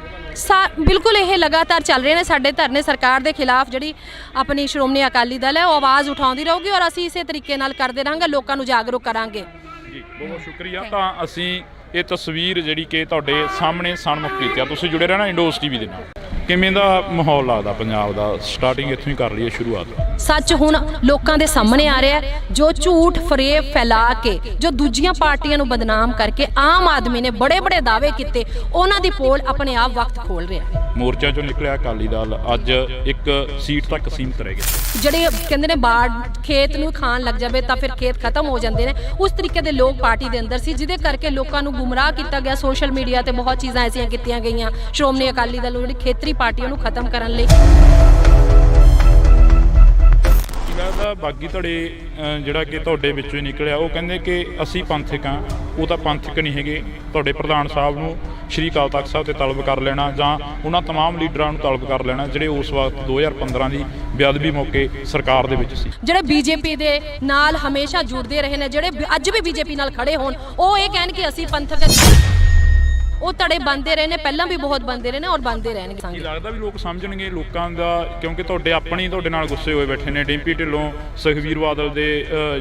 ਬਿਲਕੁਲ, ਇਹ ਲਗਾਤਾਰ ਚੱਲ ਰਹੇ ਨੇ ਸਾਡੇ ਧਰਨੇ ਸਰਕਾਰ ਦੇ ਖਿਲਾਫ। ਜਿਹੜੀ ਆਪਣੀ ਸ਼੍ਰੋਮਣੀ ਅਕਾਲੀ ਦਲ ਹੈ ਉਹ ਆਵਾਜ਼ ਉਠਾਉਂਦੀ ਰਹੂਗੀ ਔਰ ਅਸੀਂ ਇਸੇ ਤਰੀਕੇ ਨਾਲ ਕਰਦੇ ਰਹਾਂਗੇ, ਲੋਕਾਂ ਨੂੰ ਜਾਗਰੂਕ ਕਰਾਂਗੇ। ਜੀ, ਬਹੁਤ ਸ਼ੁਕਰੀਆ। ਤਾਂ ਅਸੀਂ ਇਹ ਤਸਵੀਰ ਜਿਹੜੀ ਕਿ ਤੁਹਾਡੇ ਸਾਹਮਣੇ ਸਨਮੁਖ ਕੀਤੀ ਆ। ਤੁਸੀਂ ਜੁੜੇ ਰਹਿਣਾ ਇੰਡੋਸ ਟੀਵੀ ਦੇ ਨਾਲ। ਕਿਵੇਂ ਦਾ ਮਾਹੌਲ ਲੱਗਦਾ ਪੰਜਾਬ ਦਾ? ਸਟਾਰਟਿੰਗ ਇੱਥੋਂ ਹੀ ਕਰ ਲਈਏ ਸ਼ੁਰੂਆਤ। ਸੱਚ ਹੁਣ ਲੋਕਾਂ ਦੇ ਸਾਹਮਣੇ ਆ ਰਿਹਾ ਹੈ। ਜੋ ਝੂਠ ਫਰੇਬ ਫੈਲਾ ਕੇ, ਜੋ ਦੂਜੀਆਂ ਪਾਰਟੀਆਂ ਨੂੰ ਬਦਨਾਮ ਕਰਕੇ ਆਮ ਆਦਮੀ ਨੇ ਬੜੇ ਬੜੇ ਦਾਅਵੇ ਕੀਤੇ, ਉਹਨਾਂ ਦੀ ਪੋਲ ਆਪਣੇ ਆਪ ਵਕਤ ਖੋਲ ਰਿਹਾ। ਮੋਰਚਾ ਚੋਂ ਨਿਕਲਿਆ ਅਕਾਲੀ ਦਲ ਅੱਜ ਇੱਕ ਸੀਟ ਤੱਕ ਸੀਮਤ ਰਹਿ ਗਿਆ। ਜਿਹੜੇ ਕਹਿੰਦੇ ਨੇ ਬਾੜ ਖੇਤ ਨੂੰ ਖਾਣ ਲੱਗ ਜਾਵੇ ਤਾਂ ਫਿਰ ਖੇਤ ਖਤਮ ਹੋ ਜਾਂਦੇ ਨੇ, ਉਸ ਤਰੀਕੇ ਦੇ ਲੋਕ ਪਾਰਟੀ ਦੇ ਅੰਦਰ ਸੀ, ਜਿਹਦੇ ਕਰਕੇ ਲੋਕਾਂ ਨੂੰ ਗੁੰਮਰਾਹ ਕੀਤਾ ਗਿਆ। ਸੋਸ਼ਲ ਮੀਡੀਆ ਤੇ ਬਹੁਤ ਚੀਜ਼ਾਂ ਐਸੀਆਂ ਕੀਤੀਆਂ ਗਈਆਂ ਸ਼੍ਰੋਮਣੀ ਅਕਾਲੀ ਦਲ ਜਿਹੜੀ ਖੇਤਰੀ ਪਾਰਟੀਆਂ ਨੂੰ ਖਤਮ ਕਰਨ ਲਈ। ਦਾ ਬਾਗੀ ਧੜੇ ਜਿਹੜਾ ਕਿ ਤੁਹਾਡੇ ਵਿੱਚੋਂ ਹੀ ਨਿਕਲਿਆ, ਉਹ ਕਹਿੰਦੇ ਕਿ ਅਸੀਂ ਪੰਥਕ ਹਾਂ। ਉਹ ਤਾਂ ਪੰਥਕ ਨਹੀਂ ਹੈਗੇ। ਤੁਹਾਡੇ ਪ੍ਰਧਾਨ ਸਾਹਿਬ ਨੂੰ ਸ਼੍ਰੀ ਅਕਾਲ ਤਖਤ ਸਾਹਿਬ ਤੇ ਤਲਬ ਕਰ ਲੈਣਾ ਜਾਂ ਉਹਨਾਂ ਤਮਾਮ ਲੀਡਰਾਂ ਨੂੰ ਤਲਬ ਕਰ ਲੈਣਾ ਜਿਹੜੇ ਉਸ ਵਕਤ 2015 ਦੀ ਬੇਅਦਬੀ ਮੌਕੇ ਸਰਕਾਰ ਦੇ ਵਿੱਚ ਸੀ। ਜਿਹੜੇ ਬੀਜੇਪੀ ਦੇ ਨਾਲ ਹਮੇਸ਼ਾ ਜੁੜਦੇ ਰਹੇ ਨੇ, ਜਿਹੜੇ ਅੱਜ ਵੀ ਬੀਜੇਪੀ ਨਾਲ ਖੜੇ ਹੋਣ, ਉਹ ਇਹ ਕਹਿਣ ਕਿ ਅਸੀਂ ਪੰਥਕ ਹਾਂ। ਉਹ ਧੜੇ ਬਣਦੇ ਰਹੇ ਨੇ, ਪਹਿਲਾਂ ਵੀ ਬਹੁਤ ਬਣਦੇ ਰਹੇ ਨੇ ਔਰ ਬਣਦੇ ਰਹਿਣਗੇ। ਕੀ ਲੱਗਦਾ ਵੀ ਲੋਕ ਸਮਝਣਗੇ ਲੋਕਾਂ ਦਾ? ਕਿਉਂਕਿ ਤੁਹਾਡੇ ਨਾਲ ਗੁੱਸੇ ਹੋਏ ਬੈਠੇ ਨੇ। ਡਿੰਪੀ ਢਿੱਲੋਂ, ਸੁਖਬੀਰ ਬਾਦਲ ਦੇ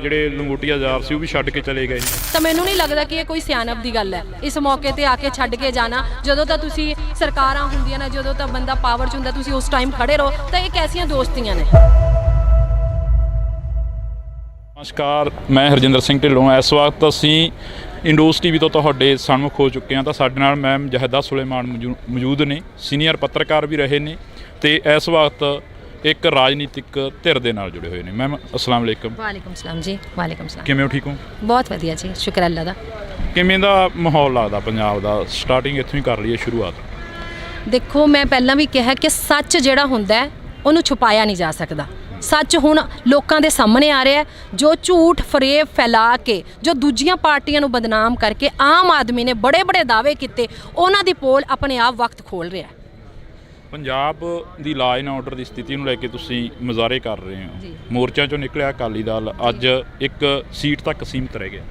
ਜਿਹੜੇ ਲੰਗੋਟੀਆ ਯਾਰ ਸੀ ਉਹ ਵੀ ਛੱਡ ਕੇ ਚਲੇ ਗਏ। ਤਾਂ ਮੈਨੂੰ ਨਹੀਂ ਲੱਗਦਾ ਕਿ ਇਹ ਕੋਈ ਸਿਆਣਪ ਦੀ ਗੱਲ ਹੈ ਇਸ ਮੌਕੇ ਤੇ ਆ ਕੇ ਛੱਡ ਕੇ ਜਾਣਾ। ਜਦੋਂ ਤਾਂ ਤੁਸੀਂ ਸਰਕਾਰਾਂ ਹੁੰਦੀਆਂ ਨੇ, ਜਦੋਂ ਤਾਂ ਬੰਦਾ ਪਾਵਰ 'ਚ ਹੁੰਦਾ, ਤੁਸੀਂ ਉਸ ਟਾਈਮ ਖੜੇ ਰਹੋ। ਤਾਂ ਇਹ ਕੈਸੀਆਂ ਦੋਸਤੀਆਂ ਨੇ? ਨਮਸਕਾਰ, ਮੈਂ ਹਰਜਿੰਦਰ ਸਿੰਘ ਢਿੱਲੋਂ। ਇਸ ਵਕਤ ਅਸੀਂ ਇੰਡੋਸ ਟੀਵੀ ਤੋਂ ਤੁਹਾਡੇ ਸਨਮੁਖ ਹੋ ਚੁੱਕੇ ਹਾਂ। ਤਾਂ ਸਾਡੇ ਨਾਲ ਮੈਮ ਜਹਦਾ ਸੁਲੇਮਾਨ ਮੌਜੂਦ ਨੇ, ਸੀਨੀਅਰ ਪੱਤਰਕਾਰ ਵੀ ਰਹੇ ਨੇ ਤੇ ਇਸ ਵਕਤ ਇੱਕ ਰਾਜਨੀਤਿਕ ਧਿਰ ਦੇ ਨਾਲ ਜੁੜੇ ਹੋਏ ਨੇ। ਮੈਮ ਅਸਲਾਮ ਵਾਲੇਕਮ। ਵਾਲੇਕਮ ਸਲਾਮ ਜੀ। ਵਾਲੇਕਮ ਸਲਾਮ। ਕਿਵੇਂ ਹੋ? ਠੀਕ ਹੋ? ਬਹੁਤ ਵਧੀਆ ਜੀ, ਸ਼ੁਕਰ ਅੱਲਾ ਦਾ। ਕਿਵੇਂ ਦਾ ਮਾਹੌਲ ਲੱਗਦਾ ਪੰਜਾਬ ਦਾ? ਸਟਾਰਟਿੰਗ ਇੱਥੋਂ ਹੀ ਕਰ ਲਈਏ ਸ਼ੁਰੂਆਤ। ਦੇਖੋ, ਮੈਂ ਪਹਿਲਾਂ ਵੀ ਕਿਹਾ ਕਿ ਸੱਚ ਜਿਹੜਾ ਹੁੰਦਾ ਹੈ ਉਹਨੂੰ ਛੁਪਾਇਆ ਨਹੀਂ ਜਾ ਸਕਦਾ। ਸੱਚ ਹੁਣ ਲੋਕਾਂ ਦੇ ਸਾਹਮਣੇ ਆ ਰਿਹਾ ਹੈ। ਜੋ ਝੂਠ ਫਰੇਬ ਫੈਲਾ ਕੇ, ਜੋ ਦੂਜੀਆਂ ਪਾਰਟੀਆਂ ਨੂੰ ਬਦਨਾਮ ਕਰਕੇ ਆਮ ਆਦਮੀ ਨੇ ਬੜੇ ਬੜੇ ਦਾਅਵੇ ਕੀਤੇ, ਉਹਨਾਂ ਦੀ ਪੋਲ ਆਪਣੇ ਆਪ ਵਕਤ ਖੋਲ ਰਿਹਾ। ਪੰਜਾਬ ਦੀ ਲਾਅ ਐਂਡ ਆਰਡਰ ਦੀ ਸਥਿਤੀ ਨੂੰ ਲੈ ਕੇ ਤੁਸੀਂ ਮੁਜ਼ਾਹਰੇ ਕਰ ਰਹੇ ਹੋ। ਮੋਰਚਾ ਚੋਂ ਨਿਕਲਿਆ ਅਕਾਲੀ ਦਲ ਅੱਜ ਇੱਕ ਸੀਟ ਤੱਕ ਸੀਮਤ ਰਹਿ ਗਿਆ।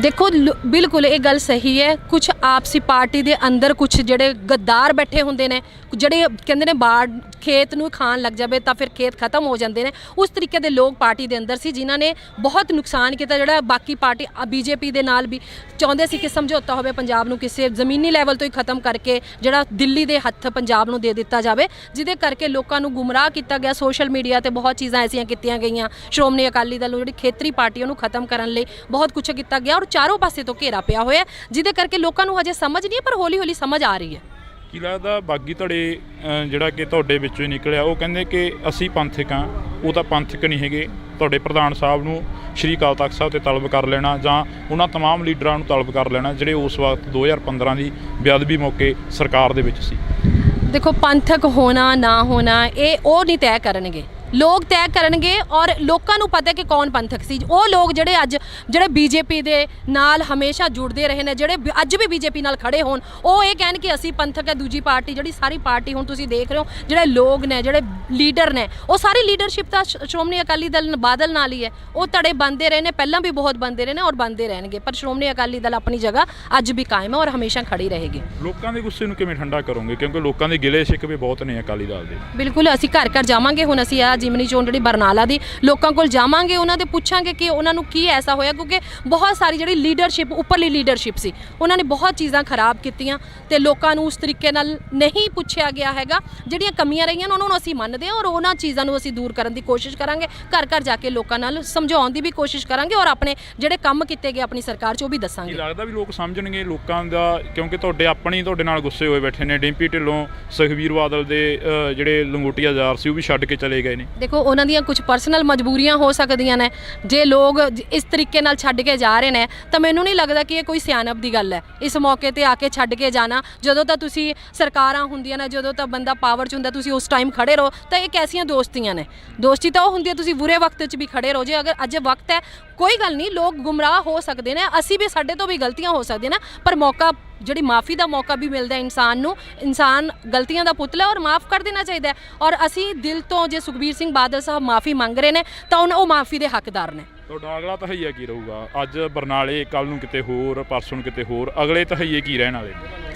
ਦੇਖੋ, ਬਿਲਕੁਲ ਇਹ ਗੱਲ ਸਹੀ ਹੈ। ਕੁਝ ਆਪਸੀ ਪਾਰਟੀ ਦੇ ਅੰਦਰ ਕੁਝ ਜਿਹੜੇ ਗੱਦਾਰ ਬੈਠੇ ਹੁੰਦੇ ਨੇ, ਜਿਹੜੇ ਕਹਿੰਦੇ ਨੇ ਬਾੜ ਖੇਤ ਨੂੰ ਖਾਣ ਲੱਗ ਜਾਵੇ ਤਾਂ ਫਿਰ ਖੇਤ ਖਤਮ ਹੋ ਜਾਂਦੇ ਨੇ, ਉਸ ਤਰੀਕੇ ਦੇ ਲੋਕ ਪਾਰਟੀ ਦੇ ਅੰਦਰ ਸੀ, ਜਿਨ੍ਹਾਂ ਨੇ ਬਹੁਤ ਨੁਕਸਾਨ ਕੀਤਾ। ਜਿਹੜਾ ਬਾਕੀ ਪਾਰਟੀ ਬੀਜੇਪੀ ਦੇ ਨਾਲ ਵੀ ਚਾਹੁੰਦੇ ਸੀ ਕਿ ਸਮਝੌਤਾ ਹੋਵੇ, ਪੰਜਾਬ ਨੂੰ ਕਿਸੇ ਜ਼ਮੀਨੀ ਲੈਵਲ ਤੋਂ ਹੀ ਖਤਮ ਕਰਕੇ ਜਿਹੜਾ ਦਿੱਲੀ ਦੇ ਹੱਥ ਪੰਜਾਬ ਨੂੰ ਦੇ ਦਿੱਤਾ ਜਾਵੇ, ਜਿਹਦੇ ਕਰਕੇ ਲੋਕਾਂ ਨੂੰ ਗੁੰਮਰਾਹ ਕੀਤਾ ਗਿਆ। ਸੋਸ਼ਲ ਮੀਡੀਆ ਤੇ ਬਹੁਤ ਚੀਜ਼ਾਂ ਐਸੀਆਂ ਕੀਤੀਆਂ ਗਈਆਂ ਸ਼੍ਰੋਮਣੀ ਅਕਾਲੀ ਦਲ ਜਿਹੜੀ ਖੇਤਰੀ ਪਾਰਟੀਆਂ ਨੂੰ ਖਤਮ ਕਰਨ ਲਈ ਬਹੁਤ ਕੁਝ ਕੀਤਾ ਗਿਆ ਔਰ ਚਾਰੋਂ ਪਾਸੇ ਤੋਂ ਘੇਰਾ ਪਿਆ ਹੋਇਆ, ਜਿਹਦੇ ਕਰਕੇ ਲੋਕਾਂ ਨੂੰ ਹਜੇ ਸਮਝ ਨਹੀਂ ਹੈ, ਪਰ ਹੌਲੀ ਹੌਲੀ ਸਮਝ ਆ ਰਹੀ ਹੈ। ਕੀ ਲੱਗਦਾ ਬਾਗੀ ਧੜੇ ਜਿਹੜਾ ਕਿ ਤੁਹਾਡੇ ਵਿੱਚੋਂ ਹੀ ਨਿਕਲਿਆ, ਉਹ ਕਹਿੰਦੇ ਕਿ ਅਸੀਂ ਪੰਥਕ ਹਾਂ। ਉਹ ਤਾਂ ਪੰਥਕ ਨਹੀਂ ਹੈਗੇ। ਤੁਹਾਡੇ ਪ੍ਰਧਾਨ ਸਾਹਿਬ ਨੂੰ ਸ਼੍ਰੀ ਅਕਾਲ ਤਖਤ ਸਾਹਿਬ ਤੇ ਤਲਬ ਕਰ ਲੈਣਾ ਜਾਂ ਉਹਨਾਂ ਤਮਾਮ ਲੀਡਰਾਂ ਨੂੰ ਤਲਬ ਕਰ ਲੈਣਾ ਜਿਹੜੇ ਉਸ ਵਕਤ 2015 ਦੀ ਬੇਅਦਬੀ ਮੌਕੇ ਸਰਕਾਰ ਦੇ ਵਿੱਚ ਸੀ। ਦੇਖੋ, ਪੰਥਕ ਹੋਣਾ ਨਾ ਹੋਣਾ ਇਹ ਉਹ ਨਹੀਂ ਤੈਅ ਕਰਨਗੇ, ਲੋਕ ਤੈਅ ਕਰਨਗੇ। ਔਰ ਲੋਕਾਂ ਨੂੰ ਪਤਾ ਕਿ ਕੌਣ ਪੰਥਕ ਸੀ। ਉਹ ਲੋਕ ਜਿਹੜੇ ਬੀਜੇਪੀ ਦੇ ਨਾਲ ਹਮੇਸ਼ਾ ਜੁੜਦੇ ਰਹੇ ਨੇ, ਜਿਹੜੇ ਅੱਜ ਵੀ ਬੀਜੇਪੀ ਨਾਲ ਖੜੇ ਹੋਣ, ਉਹ ਇਹ ਕਹਿਣ ਕਿ ਅਸੀਂ ਪੰਥਕ ਹੈ। ਦੂਜੀ ਪਾਰਟੀ ਜਿਹੜੀ ਸਾਰੀ ਪਾਰਟੀ ਹੁਣ ਤੁਸੀਂ ਦੇਖ ਰਹੇ ਹੋ, ਜਿਹੜੇ ਲੋਕ ਨੇ, ਜਿਹੜੇ ਲੀਡਰ ਨੇ, ਉਹ ਸਾਰੀ ਲੀਡਰਸ਼ਿਪ ਤਾਂ ਸ਼੍ਰੋਮਣੀ ਅਕਾਲੀ ਦਲ ਬਾਦਲ ਨਾਲ ਹੀ ਹੈ। ਉਹ ਧੜੇ ਬਣਦੇ ਰਹੇ ਨੇ, ਪਹਿਲਾਂ ਵੀ ਬਹੁਤ ਬਣਦੇ ਰਹੇ ਨੇ ਔਰ ਬਣਦੇ ਰਹਿਣਗੇ, ਪਰ ਸ਼੍ਰੋਮਣੀ ਅਕਾਲੀ ਦਲ ਆਪਣੀ ਜਗ੍ਹਾ ਅੱਜ ਵੀ ਕਾਇਮ ਹੈ ਔਰ ਹਮੇਸ਼ਾ ਖੜੀ ਰਹੇਗੀ। ਲੋਕਾਂ ਦੇ ਗੁੱਸੇ ਨੂੰ ਕਿਵੇਂ ਠੰਡਾ ਕਰੋਗੇ? ਕਿਉਂਕਿ ਲੋਕਾਂ ਦੇ ਗਿਲੇ ਸ਼ਿਕਵੇ ਬਹੁਤ ਨੇ ਅਕਾਲੀ ਦਲ ਦੇ। ਬਿਲਕੁਲ, ਅਸੀਂ ਘਰ ਘਰ ਜਾਵਾਂਗੇ। ਹੁਣ ਅਸੀਂ ਆ ਜਿਮਨੀ ਚੋਣ ਜਿਹੜੀ ਬਰਨਾਲਾ ਦੀ, ਲੋਕਾਂ ਕੋਲ ਜਾਵਾਂਗੇ, ਉਹਨਾਂ ਦੇ ਪੁੱਛਾਂਗੇ ਕਿ ਉਹਨਾਂ ਨੂੰ ਕੀ ਐਸਾ ਹੋਇਆ, ਕਿਉਂਕਿ ਬਹੁਤ ਸਾਰੀ ਜਿਹੜੀ ਲੀਡਰਸ਼ਿਪ, ਉੱਪਰਲੀ ਲੀਡਰਸ਼ਿਪ ਸੀ, ਉਹਨਾਂ ਨੇ ਬਹੁਤ ਚੀਜ਼ਾਂ ਖਰਾਬ ਕੀਤੀਆਂ ਤੇ ਲੋਕਾਂ ਨੂੰ ਉਸ ਤਰੀਕੇ ਨਾਲ ਨਹੀਂ ਪੁੱਛਿਆ ਗਿਆ ਹੈਗਾ। ਜਿਹੜੀਆਂ ਕਮੀਆਂ ਰਹੀਆਂ ਉਹਨਾਂ ਨੂੰ ਅਸੀਂ ਮੰਨਦੇ ਹਾਂ ਔਰ ਉਹਨਾਂ ਚੀਜ਼ਾਂ ਨੂੰ ਅਸੀਂ ਦੂਰ ਕਰਨ ਦੀ ਕੋਸ਼ਿਸ਼ ਕਰਾਂਗੇ। ਘਰ ਘਰ ਜਾ ਕੇ ਲੋਕਾਂ ਨਾਲ ਸਮਝਾਉਣ ਦੀ ਵੀ ਕੋਸ਼ਿਸ਼ ਕਰਾਂਗੇ ਔਰ ਆਪਣੇ ਜਿਹੜੇ ਕੰਮ ਕੀਤੇ ਗਏ ਆਪਣੀ ਸਰਕਾਰ 'ਚ ਉਹ ਵੀ ਦੱਸਾਂਗੇ। ਕੀ ਲੱਗਦਾ ਵੀ ਲੋਕ ਸਮਝਣਗੇ ਲੋਕਾਂ ਦਾ? ਕਿਉਂਕਿ ਤੁਹਾਡੇ ਨਾਲ ਗੁੱਸੇ ਹੋਏ ਬੈਠੇ ਨੇ। ਡਿੰਪੀ ਢਿੱਲੋਂ, ਸੁਖਬੀਰ ਬਾਦਲ ਦੇ ਜਿਹੜੇ ਲੰਗੋਟੀਆ ਯਾਰ ਸੀ ਉਹ ਵੀ ਛੱਡ ਕੇ ਚਲੇ ਗਏ ਨੇ। ਦੇਖੋ, ਉਹਨਾਂ ਦੀਆਂ ਕੁਝ ਪਰਸਨਲ ਮਜਬੂਰੀਆਂ ਹੋ ਸਕਦੀਆਂ ਨੇ। ਜੇ ਲੋਕ ਇਸ ਤਰੀਕੇ ਨਾਲ ਛੱਡ ਕੇ ਜਾ ਰਹੇ ਨੇ ਤਾਂ ਮੈਨੂੰ ਨਹੀਂ ਲੱਗਦਾ ਕਿ ਇਹ ਕੋਈ ਸਿਆਣਪ ਦੀ ਗੱਲ ਹੈ ਇਸ ਮੌਕੇ ਤੇ ਆ ਕੇ ਛੱਡ ਕੇ ਜਾਣਾ। ਜਦੋਂ ਤਾਂ ਤੁਸੀਂ ਸਰਕਾਰਾਂ ਹੁੰਦੀਆਂ ਨੇ, ਜਦੋਂ ਤਾਂ ਬੰਦਾ ਪਾਵਰ 'ਚ ਹੁੰਦਾ, ਤੁਸੀਂ ਉਸ ਟਾਈਮ ਖੜੇ ਰਹੋ। ਤਾਂ ਇਹ ਕੈਸੀਆਂ ਦੋਸਤੀਆਂ ਨੇ? ਦੋਸਤੀ ਤਾਂ ਉਹ ਹੁੰਦੀ ਹੈ ਤੁਸੀਂ ਬੁਰੇ ਵਕਤ 'ਚ ਵੀ ਖੜੇ ਰਹੋ। ਜੇ ਅਗਰ ਅੱਜ ਵਕਤ ਹੈ, ਕੋਈ ਗੱਲ ਨਹੀਂ, ਲੋਕ ਗੁੰਮਰਾਹ ਹੋ ਸਕਦੇ ਨੇ, ਅਸੀਂ ਵੀ, ਸਾਡੇ ਤੋਂ ਵੀ ਗਲਤੀਆਂ ਹੋ ਸਕਦੀਆਂ ਨੇ, ਪਰ ਮੌਕਾ, ਜਿਹੜੀ ਮਾफ़ੀ ਦਾ ਮੌਕਾ ਵੀ ਮਿਲਦਾ ਇਨਸਾਨ ਨੂੰ। ਇਨਸਾਨ ਗਲਤੀਆਂ ਦਾ ਪੁਤਲਾ ਔਰ ਮਾफ़ ਕਰ ਦੇਣਾ ਚਾਹੀਦਾ ਹੈ। ਔਰ ਅਸੀਂ ਦਿਲ ਤੋਂ, ਜੇ ਸੁਖਬੀਰ ਸਿੰਘ ਬਾਦਲ ਸਾਹਿਬ ਮਾफ़ੀ ਮੰਗ ਰਹੇ ਨੇ ਤਾਂ ਉਹ ਮਾफ़ੀ ਦੇ ਹੱਕਦਾਰ ਨੇ। ਤੁਹਾਡਾ ਅਗਲਾ ਤਹਈਆ ਕੀ ਰਹੂਗਾ? ਅੱਜ ਬਰਨਾਲੇ, ਕੱਲ੍ਹ ਨੂੰ ਕਿਤੇ ਹੋਰ, ਪਰਸੋਂ ਨੂੰ ਕਿਤੇ ਹੋਰ, ਅਗਲੇ ਤਹਈਏ ਕੀ ਰਹਿਣ ਵਾਲੇ?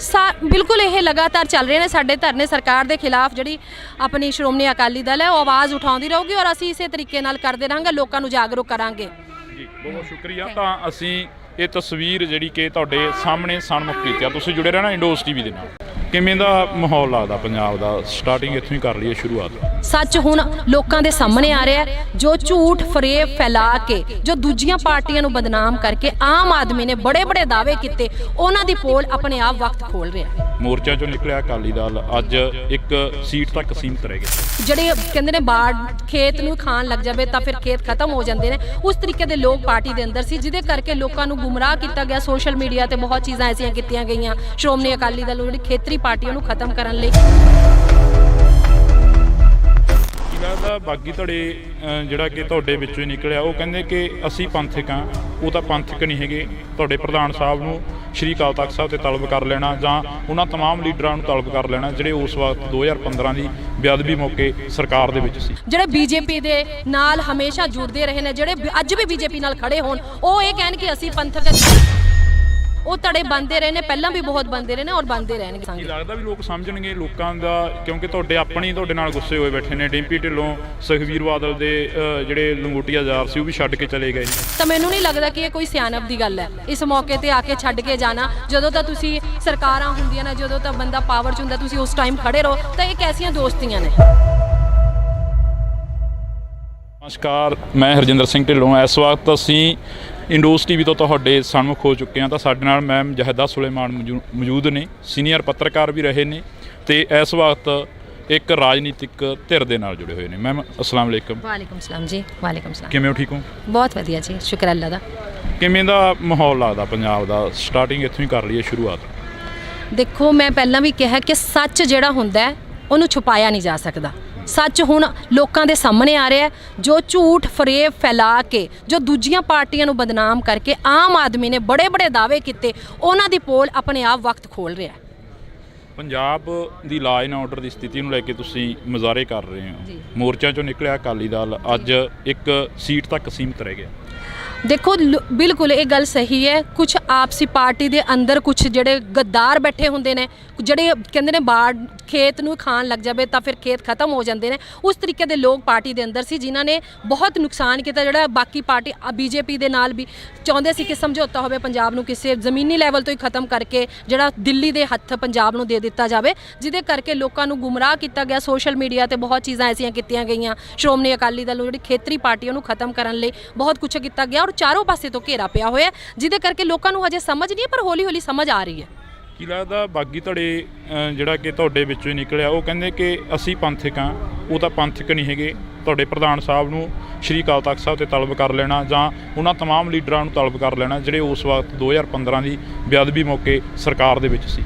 ਬਿਲਕੁਲ ਇਹ ਲਗਾਤਾਰ ਚੱਲ ਰਹੇ ਨੇ ਸਾਡੇ ਧਰਨੇ। ਸਰਕਾਰ ਦੇ ਖਿਲਾਫ ਜਿਹੜੀ ਆਪਣੀ ਸ਼੍ਰੋਮਣੀ ਅਕਾਲੀ ਦਲ ਹੈ ਉਹ ਆਵਾਜ਼ ਉਠਾਉਂਦੀ ਰਹੂਗੀ ਔਰ ਅਸੀਂ ਇਸੇ ਤਰੀਕੇ ਨਾਲ ਕਰਦੇ ਰਹਾਂਗੇ, ਲੋਕਾਂ ਨੂੰ ਜਾਗਰੂਕ ਕਰਾਂਗੇ। ਜੀ, ਬਹੁਤ ਸ਼ੁਕਰੀਆ। ਤਾਂ ਅਸੀਂ ਇਹ ਤਸਵੀਰ ਜਿਹੜੀ ਕਿ ਤੁਹਾਡੇ ਸਾਹਮਣੇ ਸਨਮੁਖ ਕੀਤੀ ਆ। ਤੁਸੀਂ ਜੁੜੇ ਰਹਿਣਾ ਇੰਡੋਸ ਟੀਵੀ ਦੇ ਨਾਲ। ਕਿਵੇਂ ਦਾ ਮਾਹੌਲ ਲੱਗਦਾ ਪੰਜਾਬ ਦਾ? ਸਟਾਰਟਿੰਗ ਇੱਥੋਂ ਹੀ ਕਰ ਲਈਏ ਸ਼ੁਰੂਆਤ। ਸੱਚ ਹੁਣ ਲੋਕਾਂ ਦੇ ਸਾਹਮਣੇ ਆ ਰਿਹਾ ਹੈ। ਜੋ ਝੂਠ ਫਰੇਬ ਫੈਲਾ ਕੇ, ਜੋ ਦੂਜੀਆਂ ਪਾਰਟੀਆਂ ਨੂੰ ਬਦਨਾਮ ਕਰਕੇ ਆਮ ਆਦਮੀ ਨੇ ਬੜੇ ਬੜੇ ਦਾਅਵੇ ਕੀਤੇ, ਉਹਨਾਂ ਦੀ ਪੋਲ ਆਪਣੇ ਆਪ ਵਕਤ ਖੋਲ ਰਿਹਾ ਹੈ। ਮੋਰਚਾ ਚੋਂ ਨਿਕਲਿਆ ਅਕਾਲੀ ਦਲ ਅੱਜ ਇੱਕ ਸੀਟ ਤੱਕ ਸੀਮਤ ਰਹਿ ਗਿਆ। ਜਿਹੜੇ ਕਹਿੰਦੇ ਨੇ ਬਾੜ ਖੇਤ ਨੂੰ ਖਾਣ ਲੱਗ ਜਾਵੇ ਤਾਂ ਫਿਰ ਖੇਤ ਖਤਮ ਹੋ ਜਾਂਦੇ ਨੇ, ਉਸ ਤਰੀਕੇ ਦੇ ਲੋਕ ਪਾਰਟੀ ਦੇ ਅੰਦਰ ਸੀ, ਜਿਹਦੇ ਕਰਕੇ ਲੋਕਾਂ ਨੂੰ ਗੁੰਮਰਾਹ ਕੀਤਾ ਗਿਆ। ਸੋਸ਼ਲ ਮੀਡੀਆ ਤੇ ਬਹੁਤ ਚੀਜ਼ਾਂ ਐਸੀਆਂ ਕੀਤੀਆਂ ਗਈਆਂ ਸ਼੍ਰੋਮਣੀ ਅਕਾਲੀ ਦਲ ਨੂੰ, ਜਿਹੜੀ ਖੇਤਰੀ ਪਾਰਟੀ ਉਹਨੂੰ ਖਤਮ ਕਰਨ ਲਈ। ਲੱਗਦਾ ਬਾਗੀ ਧੜੇ ਜਿਹੜਾ ਕਿ ਤੁਹਾਡੇ ਵਿੱਚੋਂ ਹੀ ਨਿਕਲਿਆ, ਉਹ ਕਹਿੰਦੇ ਕਿ ਅਸੀਂ ਪੰਥਕ ਹਾਂ। ਉਹ ਤਾਂ ਪੰਥਕ ਨਹੀਂ ਹੈਗੇ। ਤੁਹਾਡੇ ਪ੍ਰਧਾਨ ਸਾਹਿਬ ਨੂੰ ਸ਼੍ਰੀ ਅਕਾਲ ਤਖਤ ਸਾਹਿਬ ਤੇ ਤਲਬ ਕਰ ਲੈਣਾ ਜਾਂ ਉਹਨਾਂ ਤਮਾਮ ਲੀਡਰਾਂ ਨੂੰ ਤਲਬ ਕਰ ਲੈਣਾ ਜਿਹੜੇ ਉਸ ਵਕਤ 2015 ਦੀ ਬੇਅਦਬੀ ਮੌਕੇ ਸਰਕਾਰ ਦੇ ਵਿੱਚ ਸੀ। ਜਿਹੜੇ ਬੀਜੇਪੀ ਦੇ ਨਾਲ ਹਮੇਸ਼ਾ ਜੁੜਦੇ ਰਹੇ ਨੇ, ਜਿਹੜੇ ਅੱਜ ਵੀ ਬੀਜੇਪੀ ਨਾਲ ਖੜੇ ਹੋਣ, ਉਹ ਇਹ ਕਹਿਣ ਕਿ ਅਸੀਂ ਪੰਥਕ ਹਾਂ। ਉਹ ਧੜੇ ਬਣਦੇ ਰਹੇ ਨੇ, ਪਹਿਲਾਂ ਵੀ ਬਹੁਤ ਬਣਦੇ ਰਹੇ ਨੇ ਔਰ ਬਣਦੇ ਰਹਿਣਗੇ। ਕੀ ਲੱਗਦਾ ਵੀ ਲੋਕ ਸਮਝਣਗੇ ਲੋਕਾਂ ਦਾ? ਕਿਉਂਕਿ ਤੁਹਾਡੇ ਨਾਲ ਗੁੱਸੇ ਹੋਏ ਬੈਠੇ ਨੇ। ਡਿੰਪੀ ਢਿੱਲੋਂ, ਸੁਖਬੀਰ ਬਾਦਲ ਦੇ ਜਿਹੜੇ ਲੰਗੋਟੀਆ ਯਾਰ ਸੀ ਉਹ ਵੀ ਛੱਡ ਕੇ ਚਲੇ ਗਏ। ਤਾਂ ਮੈਨੂੰ ਨਹੀਂ ਲੱਗਦਾ ਕਿ ਇਹ ਕੋਈ ਸਿਆਣਪ ਦੀ ਗੱਲ ਹੈ ਇਸ ਮੌਕੇ ਤੇ ਆ ਕੇ ਛੱਡ ਕੇ ਜਾਣਾ। ਜਦੋਂ ਤਾਂ ਤੁਸੀਂ ਸਰਕਾਰਾਂ ਹੁੰਦੀਆਂ ਨੇ, ਜਦੋਂ ਤਾਂ ਬੰਦਾ ਪਾਵਰ 'ਚ ਹੁੰਦਾ, ਤੁਸੀਂ ਉਸ ਟਾਈਮ ਖੜੇ ਰਹੋ। ਤਾਂ ਇਹ ਕੈਸੀਆਂ ਦੋਸਤੀਆਂ ਨੇ? ਨਮਸਕਾਰ, ਮੈਂ ਹਰਜਿੰਦਰ ਸਿੰਘ ਢਿੱਲੋਂ। ਇਸ ਵਕਤ ਅਸੀਂ ਇੰਡੋਸ ਟੀਵੀ ਤੋਂ ਤੁਹਾਡੇ ਸਨਮੁਖ ਹੋ ਚੁੱਕੇ ਹਾਂ। ਤਾਂ ਸਾਡੇ ਨਾਲ ਮੈਮ ਜਹਦਾ ਸੁਲੇਮਾਨ ਮੌਜੂਦ ਨੇ, ਸੀਨੀਅਰ ਪੱਤਰਕਾਰ ਵੀ ਰਹੇ ਨੇ ਤੇ ਇਸ ਵਕਤ ਇੱਕ ਰਾਜਨੀਤਿਕ ਧਿਰ ਦੇ ਨਾਲ ਜੁੜੇ ਹੋਏ ਨੇ। ਮੈਮ ਅਸਲਾਮ ਵਾਲੇਕਮ। ਵਾਲੇਕਮ ਸਲਾਮ ਜੀ। ਵਾਲੇਕਮ ਸਲਾਮ। ਕਿਵੇਂ ਹੋ? ਠੀਕ ਹੋ? ਬਹੁਤ ਵਧੀਆ ਜੀ, ਸ਼ੁਕਰ ਅੱਲਾ ਦਾ। ਕਿਵੇਂ ਦਾ ਮਾਹੌਲ ਲੱਗਦਾ ਪੰਜਾਬ ਦਾ? ਸਟਾਰਟਿੰਗ ਇੱਥੋਂ ਹੀ ਕਰ ਲਈਏ ਸ਼ੁਰੂਆਤ। ਦੇਖੋ, ਮੈਂ ਪਹਿਲਾਂ ਵੀ ਕਿਹਾ ਕਿ ਸੱਚ ਜਿਹੜਾ ਹੁੰਦਾ ਹੈ ਉਹਨੂੰ ਛੁਪਾਇਆ ਨਹੀਂ ਜਾ ਸਕਦਾ। ਸੱਚ ਹੁਣ ਲੋਕਾਂ ਦੇ ਸਾਹਮਣੇ ਆ ਰਿਹਾ ਹੈ। ਜੋ ਝੂਠ ਫਰੇਬ ਫੈਲਾ ਕੇ, ਜੋ ਦੂਜੀਆਂ ਪਾਰਟੀਆਂ ਨੂੰ ਬਦਨਾਮ ਕਰਕੇ ਆਮ ਆਦਮੀ ਨੇ ਬੜੇ ਬੜੇ ਦਾਅਵੇ ਕੀਤੇ, ਉਹਨਾਂ ਦੀ ਪੋਲ ਆਪਣੇ ਆਪ ਵਕਤ ਖੋਲ ਰਿਹਾ ਹੈ। ਪੰਜਾਬ ਦੀ ਲਾਅ ਐਂਡ ਆਰਡਰ ਦੀ ਸਥਿਤੀ ਨੂੰ ਲੈ ਕੇ ਤੁਸੀਂ ਮੁਜ਼ਾਹਰੇ ਕਰ ਰਹੇ ਹੋ। ਮੋਰਚਾ ਚੋਂ ਨਿਕਲਿਆ ਅਕਾਲੀ ਦਲ ਅੱਜ ਇੱਕ ਸੀਟ ਤੱਕ ਸੀਮਤ ਰਹਿ ਗਿਆ। ਦੇਖੋ, ਬਿਲਕੁਲ ਇਹ ਗੱਲ ਸਹੀ ਹੈ। ਕੁਝ ਆਪਸੀ ਪਾਰਟੀ ਦੇ ਅੰਦਰ ਕੁਝ ਜਿਹੜੇ ਗੱਦਾਰ ਬੈਠੇ ਹੁੰਦੇ ਨੇ, ਜਿਹੜੇ ਕਹਿੰਦੇ ਨੇ ਬਾੜ ਖੇਤ ਨੂੰ ਖਾਣ ਲੱਗ ਜਾਵੇ ਤਾਂ ਫਿਰ ਖੇਤ ਖਤਮ ਹੋ ਜਾਂਦੇ ਨੇ, ਉਸ ਤਰੀਕੇ ਦੇ ਲੋਕ ਪਾਰਟੀ ਦੇ ਅੰਦਰ ਸੀ, ਜਿਨ੍ਹਾਂ ਨੇ ਬਹੁਤ ਨੁਕਸਾਨ ਕੀਤਾ। ਜਿਹੜਾ ਬਾਕੀ ਪਾਰਟੀ ਬੀਜੇਪੀ ਦੇ ਨਾਲ ਵੀ ਚਾਹੁੰਦੇ ਸੀ ਕਿ ਸਮਝੌਤਾ ਹੋਵੇ, ਪੰਜਾਬ ਨੂੰ ਕਿਸੇ ਜ਼ਮੀਨੀ ਲੈਵਲ ਤੋਂ ਹੀ ਖਤਮ ਕਰਕੇ ਜਿਹੜਾ ਦਿੱਲੀ ਦੇ ਹੱਥ ਪੰਜਾਬ ਨੂੰ ਦੇ ਦਿੱਤਾ ਜਾਵੇ, ਜਿਹਦੇ ਕਰਕੇ ਲੋਕਾਂ ਨੂੰ ਗੁੰਮਰਾਹ ਕੀਤਾ ਗਿਆ। ਸੋਸ਼ਲ ਮੀਡੀਆ ਤੇ ਬਹੁਤ ਚੀਜ਼ਾਂ ਐਸੀਆਂ ਕੀਤੀਆਂ ਗਈਆਂ ਸ਼੍ਰੋਮਣੀ ਅਕਾਲੀ ਦਲ ਨੂੰ, ਜਿਹੜੀ ਖੇਤਰੀ ਪਾਰਟੀ ਉਹਨੂੰ ਖਤਮ ਕਰਨ ਲਈ ਬਹੁਤ ਕੁਝ ਕੀਤਾ ਗਿਆ ਔਰ ਚਾਰੋਂ ਪਾਸੇ ਤੋਂ ਘੇਰਾ ਪਿਆ ਹੋਇਆ, ਜਿਹਦੇ ਕਰਕੇ ਲੋਕਾਂ ਨੂੰ ਹਜੇ ਸਮਝ ਨਹੀਂ ਹੈ, ਪਰ ਹੌਲੀ ਹੌਲੀ ਸਮਝ ਆ ਰਹੀ ਹੈ। ਕੀ ਲੱਗਦਾ ਬਾਗੀ ਧੜੇ ਜਿਹੜਾ ਕਿ ਤੁਹਾਡੇ ਵਿੱਚੋਂ ਹੀ ਨਿਕਲਿਆ, ਉਹ ਕਹਿੰਦੇ ਕਿ ਅਸੀਂ ਪੰਥਕ ਹਾਂ। ਉਹ ਤਾਂ ਪੰਥਕ ਨਹੀਂ ਹੈਗੇ। ਤੁਹਾਡੇ ਪ੍ਰਧਾਨ ਸਾਹਿਬ ਨੂੰ ਸ਼੍ਰੀ ਅਕਾਲ ਤਖਤ ਸਾਹਿਬ ਤੇ ਤਲਬ ਕਰ ਲੈਣਾ ਜਾਂ ਉਹਨਾਂ ਤਮਾਮ ਲੀਡਰਾਂ ਨੂੰ ਤਲਬ ਕਰ ਲੈਣਾ ਜਿਹੜੇ ਉਸ ਵਕਤ 2015 ਦੀ ਬੇਅਦਬੀ ਮੌਕੇ ਸਰਕਾਰ ਦੇ ਵਿੱਚ ਸੀ।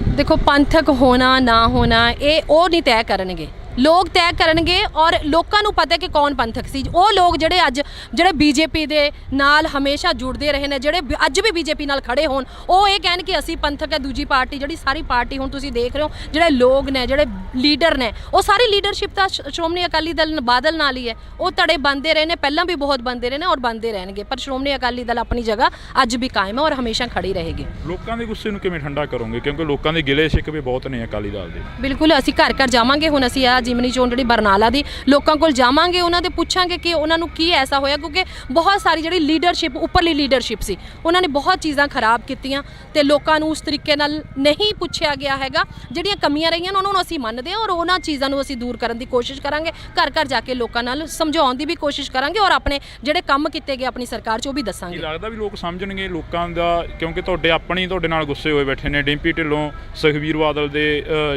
ਦੇਖੋ, ਪੰਥਕ ਹੋਣਾ ਨਾ ਹੋਣਾ ਇਹ ਉਹ ਨਹੀਂ ਤੈਅ ਕਰਨਗੇ, ਲੋਕ ਤੈਅ ਕਰਨਗੇ। ਔਰ ਲੋਕਾਂ ਨੂੰ ਪਤਾ ਕਿ ਕੌਣ ਪੰਥਕ ਸੀ। ਉਹ ਲੋਕ ਜਿਹੜੇ ਬੀਜੇਪੀ ਦੇ ਨਾਲ ਹਮੇਸ਼ਾ ਜੁੜਦੇ ਰਹੇ ਨੇ, ਜਿਹੜੇ ਅੱਜ ਵੀ ਬੀਜੇਪੀ ਨਾਲ ਖੜੇ ਹੋਣ, ਉਹ ਇਹ ਕਹਿਣ ਕਿ ਅਸੀਂ ਪੰਥਕ ਹੈ। ਦੂਜੀ ਪਾਰਟੀ, ਜਿਹੜੀ ਸਾਰੀ ਪਾਰਟੀ ਹੁਣ ਤੁਸੀਂ ਦੇਖ ਰਹੇ ਹੋ, ਜਿਹੜੇ ਲੋਕ ਨੇ, ਜਿਹੜੇ ਲੀਡਰ ਨੇ, ਉਹ ਸਾਰੀ ਲੀਡਰਸ਼ਿਪ ਤਾਂ ਸ਼੍ਰੋਮਣੀ ਅਕਾਲੀ ਦਲ ਬਾਦਲ ਨਾਲ ਹੀ ਹੈ। ਉਹ ਧੜੇ ਬਣਦੇ ਰਹੇ ਨੇ, ਪਹਿਲਾਂ ਵੀ ਬਹੁਤ ਬਣਦੇ ਰਹੇ ਨੇ ਔਰ ਬਣਦੇ ਰਹਿਣਗੇ, ਪਰ ਸ਼੍ਰੋਮਣੀ ਅਕਾਲੀ ਦਲ ਆਪਣੀ ਜਗ੍ਹਾ ਅੱਜ ਵੀ ਕਾਇਮ ਹੈ ਔਰ ਹਮੇਸ਼ਾ ਖੜੀ ਰਹੇਗੀ। ਲੋਕਾਂ ਦੇ ਗੁੱਸੇ ਨੂੰ ਕਿਵੇਂ ਠੰਡਾ ਕਰੋਗੇ? ਕਿਉਂਕਿ ਲੋਕਾਂ ਦੇ ਗਿਲੇ ਸ਼ਿਕਵੇ ਬਹੁਤ ਨੇ ਅਕਾਲੀ ਦਲ ਦੇ। ਬਿਲਕੁਲ, ਅਸੀਂ ਘਰ ਘਰ ਜਾਵਾਂਗੇ। ਹੁਣ ਅਸੀਂ ਆ ਜਿਮਨੀ ਚੋਣ ਜਿਹੜੀ ਬਰਨਾਲਾ ਦੀ, ਲੋਕਾਂ ਕੋਲ ਜਾਵਾਂਗੇ, ਉਹਨਾਂ ਦੇ ਪੁੱਛਾਂਗੇ ਕਿ ਉਹਨਾਂ ਨੂੰ ਕੀ ਐਸਾ ਹੋਇਆ, ਕਿਉਂਕਿ ਬਹੁਤ ਸਾਰੀ ਜਿਹੜੀ ਲੀਡਰਸ਼ਿਪ, ਉੱਪਰਲੀ ਲੀਡਰਸ਼ਿਪ ਸੀ, ਉਹਨਾਂ ਨੇ ਬਹੁਤ ਚੀਜ਼ਾਂ ਖਰਾਬ ਕੀਤੀਆਂ ਤੇ ਲੋਕਾਂ ਨੂੰ ਉਸ ਤਰੀਕੇ ਨਾਲ ਨਹੀਂ ਪੁੱਛਿਆ ਗਿਆ ਹੈਗਾ। ਜਿਹੜੀਆਂ ਕਮੀਆਂ ਰਹੀਆਂ ਉਹਨਾਂ ਨੂੰ ਅਸੀਂ ਮੰਨਦੇ ਹਾਂ ਔਰ ਉਹਨਾਂ ਚੀਜ਼ਾਂ ਨੂੰ ਅਸੀਂ ਦੂਰ ਕਰਨ ਦੀ ਕੋਸ਼ਿਸ਼ ਕਰਾਂਗੇ। ਘਰ ਘਰ ਜਾ ਕੇ ਲੋਕਾਂ ਨਾਲ ਸਮਝਾਉਣ ਦੀ ਵੀ ਕੋਸ਼ਿਸ਼ ਕਰਾਂਗੇ ਔਰ ਆਪਣੇ ਜਿਹੜੇ ਕੰਮ ਕੀਤੇ ਗਏ ਆਪਣੀ ਸਰਕਾਰ 'ਚ ਉਹ ਵੀ ਦੱਸਾਂਗੇ। ਕੀ ਲੱਗਦਾ ਵੀ ਲੋਕ ਸਮਝਣਗੇ ਲੋਕਾਂ ਦਾ? ਕਿਉਂਕਿ ਤੁਹਾਡੇ ਨਾਲ ਗੁੱਸੇ ਹੋਏ ਬੈਠੇ ਨੇ। ਡਿੰਪੀ ਢਿੱਲੋਂ, ਸੁਖਬੀਰ ਬਾਦਲ ਦੇ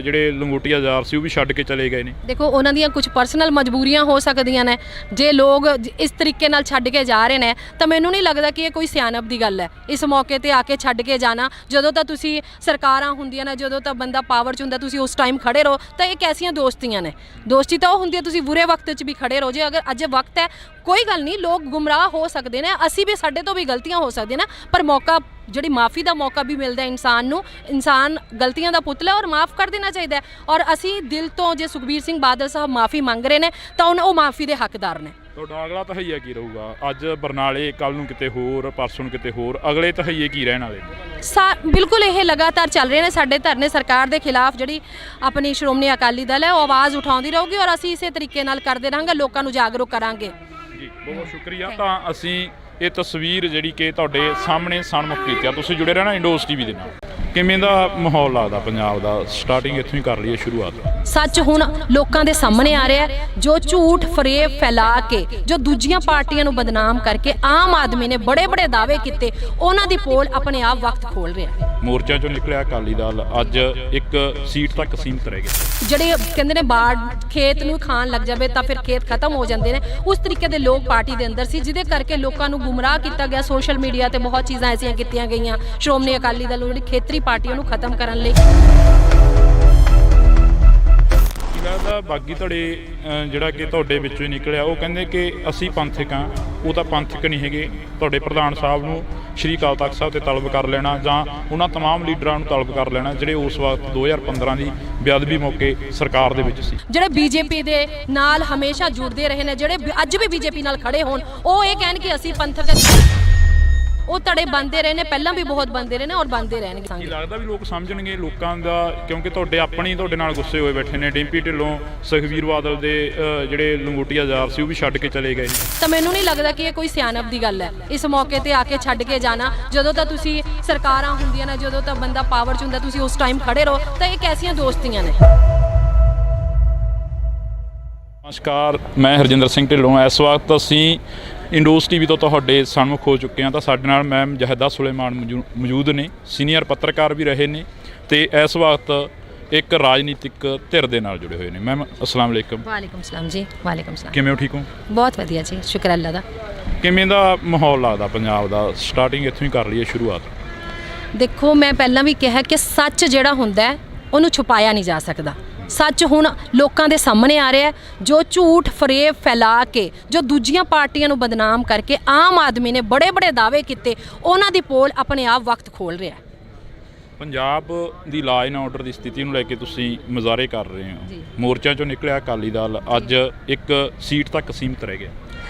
ਜਿਹੜੇ ਲੰਗੋਟੀਆ ਯਾਰ ਸੀ ਉਹ ਵੀ ਛੱਡ ਕੇ ਚਲੇ ਗਏ ਨੇ। ਦੇਖੋ, ਉਹਨਾਂ ਦੀਆਂ ਕੁਝ ਪਰਸਨਲ ਮਜਬੂਰੀਆਂ ਹੋ ਸਕਦੀਆਂ ਨੇ। ਜੇ ਲੋਕ ਇਸ ਤਰੀਕੇ ਨਾਲ ਛੱਡ ਕੇ ਜਾ ਰਹੇ ਨੇ ਤਾਂ ਮੈਨੂੰ ਨਹੀਂ ਲੱਗਦਾ ਕਿ ਇਹ ਕੋਈ ਸਿਆਣਪ ਦੀ ਗੱਲ ਹੈ ਇਸ ਮੌਕੇ ਤੇ ਆ ਕੇ ਛੱਡ ਕੇ ਜਾਣਾ। ਜਦੋਂ ਤਾਂ ਤੁਸੀਂ ਸਰਕਾਰਾਂ ਹੁੰਦੀਆਂ ਨੇ, ਜਦੋਂ ਤਾਂ ਬੰਦਾ ਪਾਵਰ 'ਚ ਹੁੰਦਾ, ਤੁਸੀਂ ਉਸ ਟਾਈਮ ਖੜੇ ਰਹੋ। ਤਾਂ ਇਹ ਕੈਸੀਆਂ ਦੋਸਤੀਆਂ ਨੇ? ਦੋਸਤੀ ਤਾਂ ਉਹ ਹੁੰਦੀ ਹੈ ਤੁਸੀਂ ਬੁਰੇ ਵਕਤ 'ਚ ਵੀ ਖੜੇ ਰਹੋ। ਜੇ ਅਗਰ ਅੱਜ ਵਕਤ ਹੈ, ਕੋਈ ਗੱਲ ਨਹੀਂ, ਲੋਕ ਗੁੰਮਰਾਹ ਹੋ ਸਕਦੇ ਨੇ, ਅਸੀਂ ਵੀ, ਸਾਡੇ ਤੋਂ ਵੀ ਗਲਤੀਆਂ ਹੋ ਸਕਦੀਆਂ ਨੇ, ਪਰ ਮੌਕਾ, ਜਿਹੜੀ ਮਾफ़ੀ ਦਾ ਮੌਕਾ ਵੀ ਮਿਲਦਾ ਇਨਸਾਨ ਨੂੰ। ਇਨਸਾਨ ਗਲਤੀਆਂ ਦਾ ਪੁਤਲਾ ਔਰ ਮਾफ़ ਕਰ ਦੇਣਾ ਚਾਹੀਦਾ ਹੈ। ਔਰ ਅਸੀਂ ਦਿਲ ਤੋਂ, ਜੇ ਸੁਖਬੀਰ ਸਿੰਘ ਬਾਦਲ ਸਾਹਿਬ ਮਾफ़ੀ ਮੰਗ ਰਹੇ ਨੇ ਤਾਂ ਉਹ ਮਾफ़ੀ ਦੇ ਹੱਕਦਾਰ ਨੇ। ਤੁਹਾਡਾ ਅਗਲਾ ਤਹਈਆ ਕੀ ਰਹੂਗਾ? ਅੱਜ ਬਰਨਾਲੇ, ਕੱਲ੍ਹ ਨੂੰ ਕਿਤੇ ਹੋਰ, ਪਰਸੋਂ ਨੂੰ ਕਿਤੇ ਹੋਰ, ਅਗਲੇ ਤਹਈਏ ਕੀ ਰਹਿਣ ਵਾਲੇ? ਬਿਲਕੁਲ ਇਹ ਲਗਾਤਾਰ ਚੱਲ ਰਹੇ ਨੇ ਸਾਡੇ ਧਰਨੇ ਸਰਕਾਰ ਦੇ ਖਿਲਾਫ। ਜਿਹੜੀ ਆਪਣੀ ਸ਼੍ਰੋਮਣੀ ਅਕਾਲੀ ਦਲ ਹੈ ਉਹ ਆਵਾਜ਼ ਉਠਾਉਂਦੀ ਰਹੂਗੀ ਔਰ ਅਸੀਂ ਇਸੇ ਤਰੀਕੇ ਨਾਲ ਕਰਦੇ ਰਹਾਂਗੇ, ਲੋਕਾਂ ਨੂੰ ਜਾਗਰੂਕ ਕਰਾਂਗੇ। ਜੀ, ਬਹੁਤ ਸ਼ੁਕਰੀਆ। ਤਾਂ ਅਸੀਂ ਇਹ ਤਸਵੀਰ ਜਿਹੜੀ ਕਿ ਤੁਹਾਡੇ ਸਾਹਮਣੇ ਸਨਮੁਖ ਕੀਤੀ ਆ। ਤੁਸੀਂ ਜੁੜੇ ਰਹਿਣਾ ਇੰਡੋਸ ਟੀਵੀ ਦੇ ਨਾਲ। ਕਿਵੇਂ ਦਾ ਮਾਹੌਲ ਲੱਗਦਾ ਪੰਜਾਬ ਦਾ? ਸਟਾਰਟਿੰਗ ਇੱਥੋਂ ਹੀ ਕਰ ਲਈਏ ਸ਼ੁਰੂਆਤ। ਸੱਚ ਹੁਣ ਲੋਕਾਂ ਦੇ ਸਾਹਮਣੇ ਆ ਰਿਹਾ ਹੈ। ਜੋ ਝੂਠ ਫਰੇਬ ਫੈਲਾ ਕੇ, ਜੋ ਦੂਜੀਆਂ ਪਾਰਟੀਆਂ ਨੂੰ ਬਦਨਾਮ ਕਰਕੇ ਆਮ ਆਦਮੀ ਨੇ ਬੜੇ ਬੜੇ ਦਾਅਵੇ ਕੀਤੇ, ਉਹਨਾਂ ਦੀ ਪੋਲ ਆਪਣੇ ਆਪ ਵਕਤ ਖੋਲ ਰਿਹਾ ਹੈ। ਮੋਰਚਾ ਚੋਂ ਨਿਕਲਿਆ ਅਕਾਲੀ ਦਲ ਅੱਜ ਇੱਕ ਸੀਟ ਤੱਕ ਸੀਮਤ ਰਹਿ ਗਿਆ। ਜਿਹੜੇ ਕਹਿੰਦੇ ਨੇ ਬਾੜ ਖੇਤ ਨੂੰ ਖਾਣ ਲੱਗ ਜਾਵੇ ਤਾਂ ਫਿਰ ਖੇਤ ਖਤਮ ਹੋ ਜਾਂਦੇ ਨੇ, ਉਸ ਤਰੀਕੇ ਦੇ ਲੋਕ ਪਾਰਟੀ ਦੇ ਅੰਦਰ ਸੀ, ਜਿਹਦੇ ਕਰਕੇ ਲੋਕਾਂ ਨੂੰ ਗੁੰਮਰਾਹ ਕੀਤਾ ਗਿਆ। ਸੋਸ਼ਲ ਮੀਡੀਆ ਤੇ ਬਹੁਤ ਚੀਜ਼ਾਂ ਐਸੀਆਂ ਕੀਤੀਆਂ ਗਈਆਂ ਸ਼੍ਰੋਮਣੀ ਅਕਾਲੀ ਦਲ ਨੂੰ, ਜਿਹੜੀ ਖੇਤਰੀ ਪਾਰਟੀ ਉਹਨੂੰ ਖਤਮ ਕਰਨ ਲਈ। ਕੀ ਲੱਗਦਾ ਬਾਗੀ ਧੜੇ ਜਿਹੜਾ ਕਿ ਤੁਹਾਡੇ ਵਿੱਚੋਂ ਹੀ ਨਿਕਲਿਆ, ਉਹ ਕਹਿੰਦੇ ਕਿ ਅਸੀਂ ਪੰਥਕ ਹਾਂ, ਉਹ ਤਾਂ ਪੰਥਕ ਨਹੀਂ ਹੈਗੇ। ਤੁਹਾਡੇ ਪ੍ਰਧਾਨ ਸਾਹਿਬ ਨੂੰ ਸ਼੍ਰੀ ਅਕਾਲ ਤਖਤ ਸਾਹਿਬ ਤੇ ਤਲਬ ਕਰ ਲੈਣਾ ਜਾਂ ਉਹਨਾਂ ਤਮਾਮ ਲੀਡਰਾਂ ਨੂੰ ਤਲਬ ਕਰ ਲੈਣਾ ਜਿਹੜੇ ਉਸ ਵਕਤ 2015 ਦੀ ਬੇਅਦਬੀ ਮੌਕੇ ਸਰਕਾਰ ਦੇ ਵਿੱਚ ਸੀ। ਜਿਹੜੇ ਬੀਜੇਪੀ ਦੇ ਨਾਲ ਹਮੇਸ਼ਾ ਜੁੜਦੇ ਰਹੇ ਨੇ, ਜਿਹੜੇ ਅੱਜ ਵੀ ਬੀਜੇਪੀ ਨਾਲ ਖੜੇ ਹੋਣ, ਉਹ ਇਹ ਕਹਿਣ ਕਿ ਅਸੀਂ ਪੰਥਕ ਉਹ ਧੜੇ ਬਣਦੇ ਰਹੇ ਨੇ, ਪਹਿਲਾਂ ਵੀ ਬਹੁਤ ਬਣਦੇ ਰਹੇ ਨੇ ਔਰ ਬਣਦੇ ਰਹਿਣਗੇ। ਕੀ ਲੱਗਦਾ ਵੀ ਲੋਕ ਸਮਝਣਗੇ ਲੋਕਾਂ ਦਾ? ਕਿਉਂਕਿ ਤੁਹਾਡੇ ਨਾਲ ਗੁੱਸੇ ਹੋਏ ਬੈਠੇ ਨੇ। ਡਿੰਪੀ ਢਿੱਲੋਂ, ਸੁਖਬੀਰ ਬਾਦਲ ਦੇ ਜਿਹੜੇ ਲੰਗੋਟੀਆ ਯਾਰ ਸੀ ਉਹ ਵੀ ਛੱਡ ਕੇ ਚਲੇ ਗਏ। ਤਾਂ ਮੈਨੂੰ ਨਹੀਂ ਲੱਗਦਾ ਕਿ ਇਹ ਕੋਈ ਸਿਆਣਪ ਦੀ ਗੱਲ ਹੈ ਇਸ ਮੌਕੇ ਤੇ ਆ ਕੇ ਛੱਡ ਕੇ ਜਾਣਾ। ਜਦੋਂ ਤਾਂ ਤੁਸੀਂ ਸਰਕਾਰਾਂ ਹੁੰਦੀਆਂ ਨੇ, ਜਦੋਂ ਤਾਂ ਬੰਦਾ ਪਾਵਰ 'ਚ ਹੁੰਦਾ, ਤੁਸੀਂ ਉਸ ਟਾਈਮ ਖੜੇ ਰਹੋ। ਤਾਂ ਇਹ ਕੈਸੀਆਂ ਦੋਸਤੀਆਂ ਨੇ? ਨਮਸਕਾਰ, ਮੈਂ ਹਰਜਿੰਦਰ ਸਿੰਘ ਢਿੱਲੋਂ। ਇਸ ਵਕਤ ਅਸੀਂ ਇੰਡੋਸ ਟੀਵੀ ਤੋਂ ਤੁਹਾਡੇ ਸਨਮੁਖ ਹੋ ਚੁੱਕੇ ਹਾਂ। ਤਾਂ ਸਾਡੇ ਨਾਲ ਮੈਮ ਜਹਦਾ ਸੁਲੇਮਾਨ ਮੌਜੂਦ ਨੇ, ਸੀਨੀਅਰ ਪੱਤਰਕਾਰ ਵੀ ਰਹੇ ਨੇ ਤੇ ਇਸ ਵਕਤ ਇੱਕ ਰਾਜਨੀਤਿਕ ਧਿਰ ਦੇ ਨਾਲ ਜੁੜੇ ਹੋਏ ਨੇ। ਮੈਮ ਅਸਲਾਮ ਵਾਲੇਕਮ। ਵਾਲੇਕਮ ਸਲਾਮ ਜੀ। ਵਾਲੇਕਮ ਸਲਾਮ। ਕਿਵੇਂ ਹੋ? ਠੀਕ ਹੋ? ਬਹੁਤ ਵਧੀਆ ਜੀ, ਸ਼ੁਕਰ ਅੱਲਾ ਦਾ। ਕਿਵੇਂ ਦਾ ਮਾਹੌਲ ਲੱਗਦਾ ਪੰਜਾਬ ਦਾ? ਸਟਾਰਟਿੰਗ ਇੱਥੋਂ ਹੀ ਕਰ ਲਈਏ ਸ਼ੁਰੂਆਤ। ਦੇਖੋ, ਮੈਂ ਪਹਿਲਾਂ ਵੀ ਕਿਹਾ ਕਿ ਸੱਚ ਜਿਹੜਾ ਹੁੰਦਾ ਹੈ ਉਹਨੂੰ ਛੁਪਾਇਆ ਨਹੀਂ ਜਾ ਸਕਦਾ। ਸੱਚ ਹੁਣ ਲੋਕਾਂ ਦੇ ਸਾਹਮਣੇ ਆ ਰਿਹਾ ਹੈ। ਜੋ ਝੂਠ ਫਰੇਬ ਫੈਲਾ ਕੇ, ਜੋ ਦੂਜੀਆਂ ਪਾਰਟੀਆਂ ਨੂੰ ਬਦਨਾਮ ਕਰਕੇ ਆਮ ਆਦਮੀ ਨੇ ਬੜੇ ਬੜੇ ਦਾਅਵੇ ਕੀਤੇ, ਉਹਨਾਂ ਦੀ ਪੋਲ ਆਪਣੇ ਆਪ ਵਕਤ ਖੋਲ ਰਿਹਾ ਹੈ। ਪੰਜਾਬ ਦੀ ਲਾਅ ਐਂਡ ਆਰਡਰ ਦੀ ਸਥਿਤੀ ਨੂੰ ਲੈ ਕੇ ਤੁਸੀਂ ਮੁਜ਼ਾਹਰੇ ਕਰ ਰਹੇ ਹੋ। ਜੀ। ਮੋਰਚਾ ਚੋਂ ਨਿਕਲਿਆ ਅਕਾਲੀ ਦਲ ਅੱਜ ਇੱਕ ਸੀਟ ਤੱਕ ਸੀਮਤ ਰਹਿ ਗਿਆ।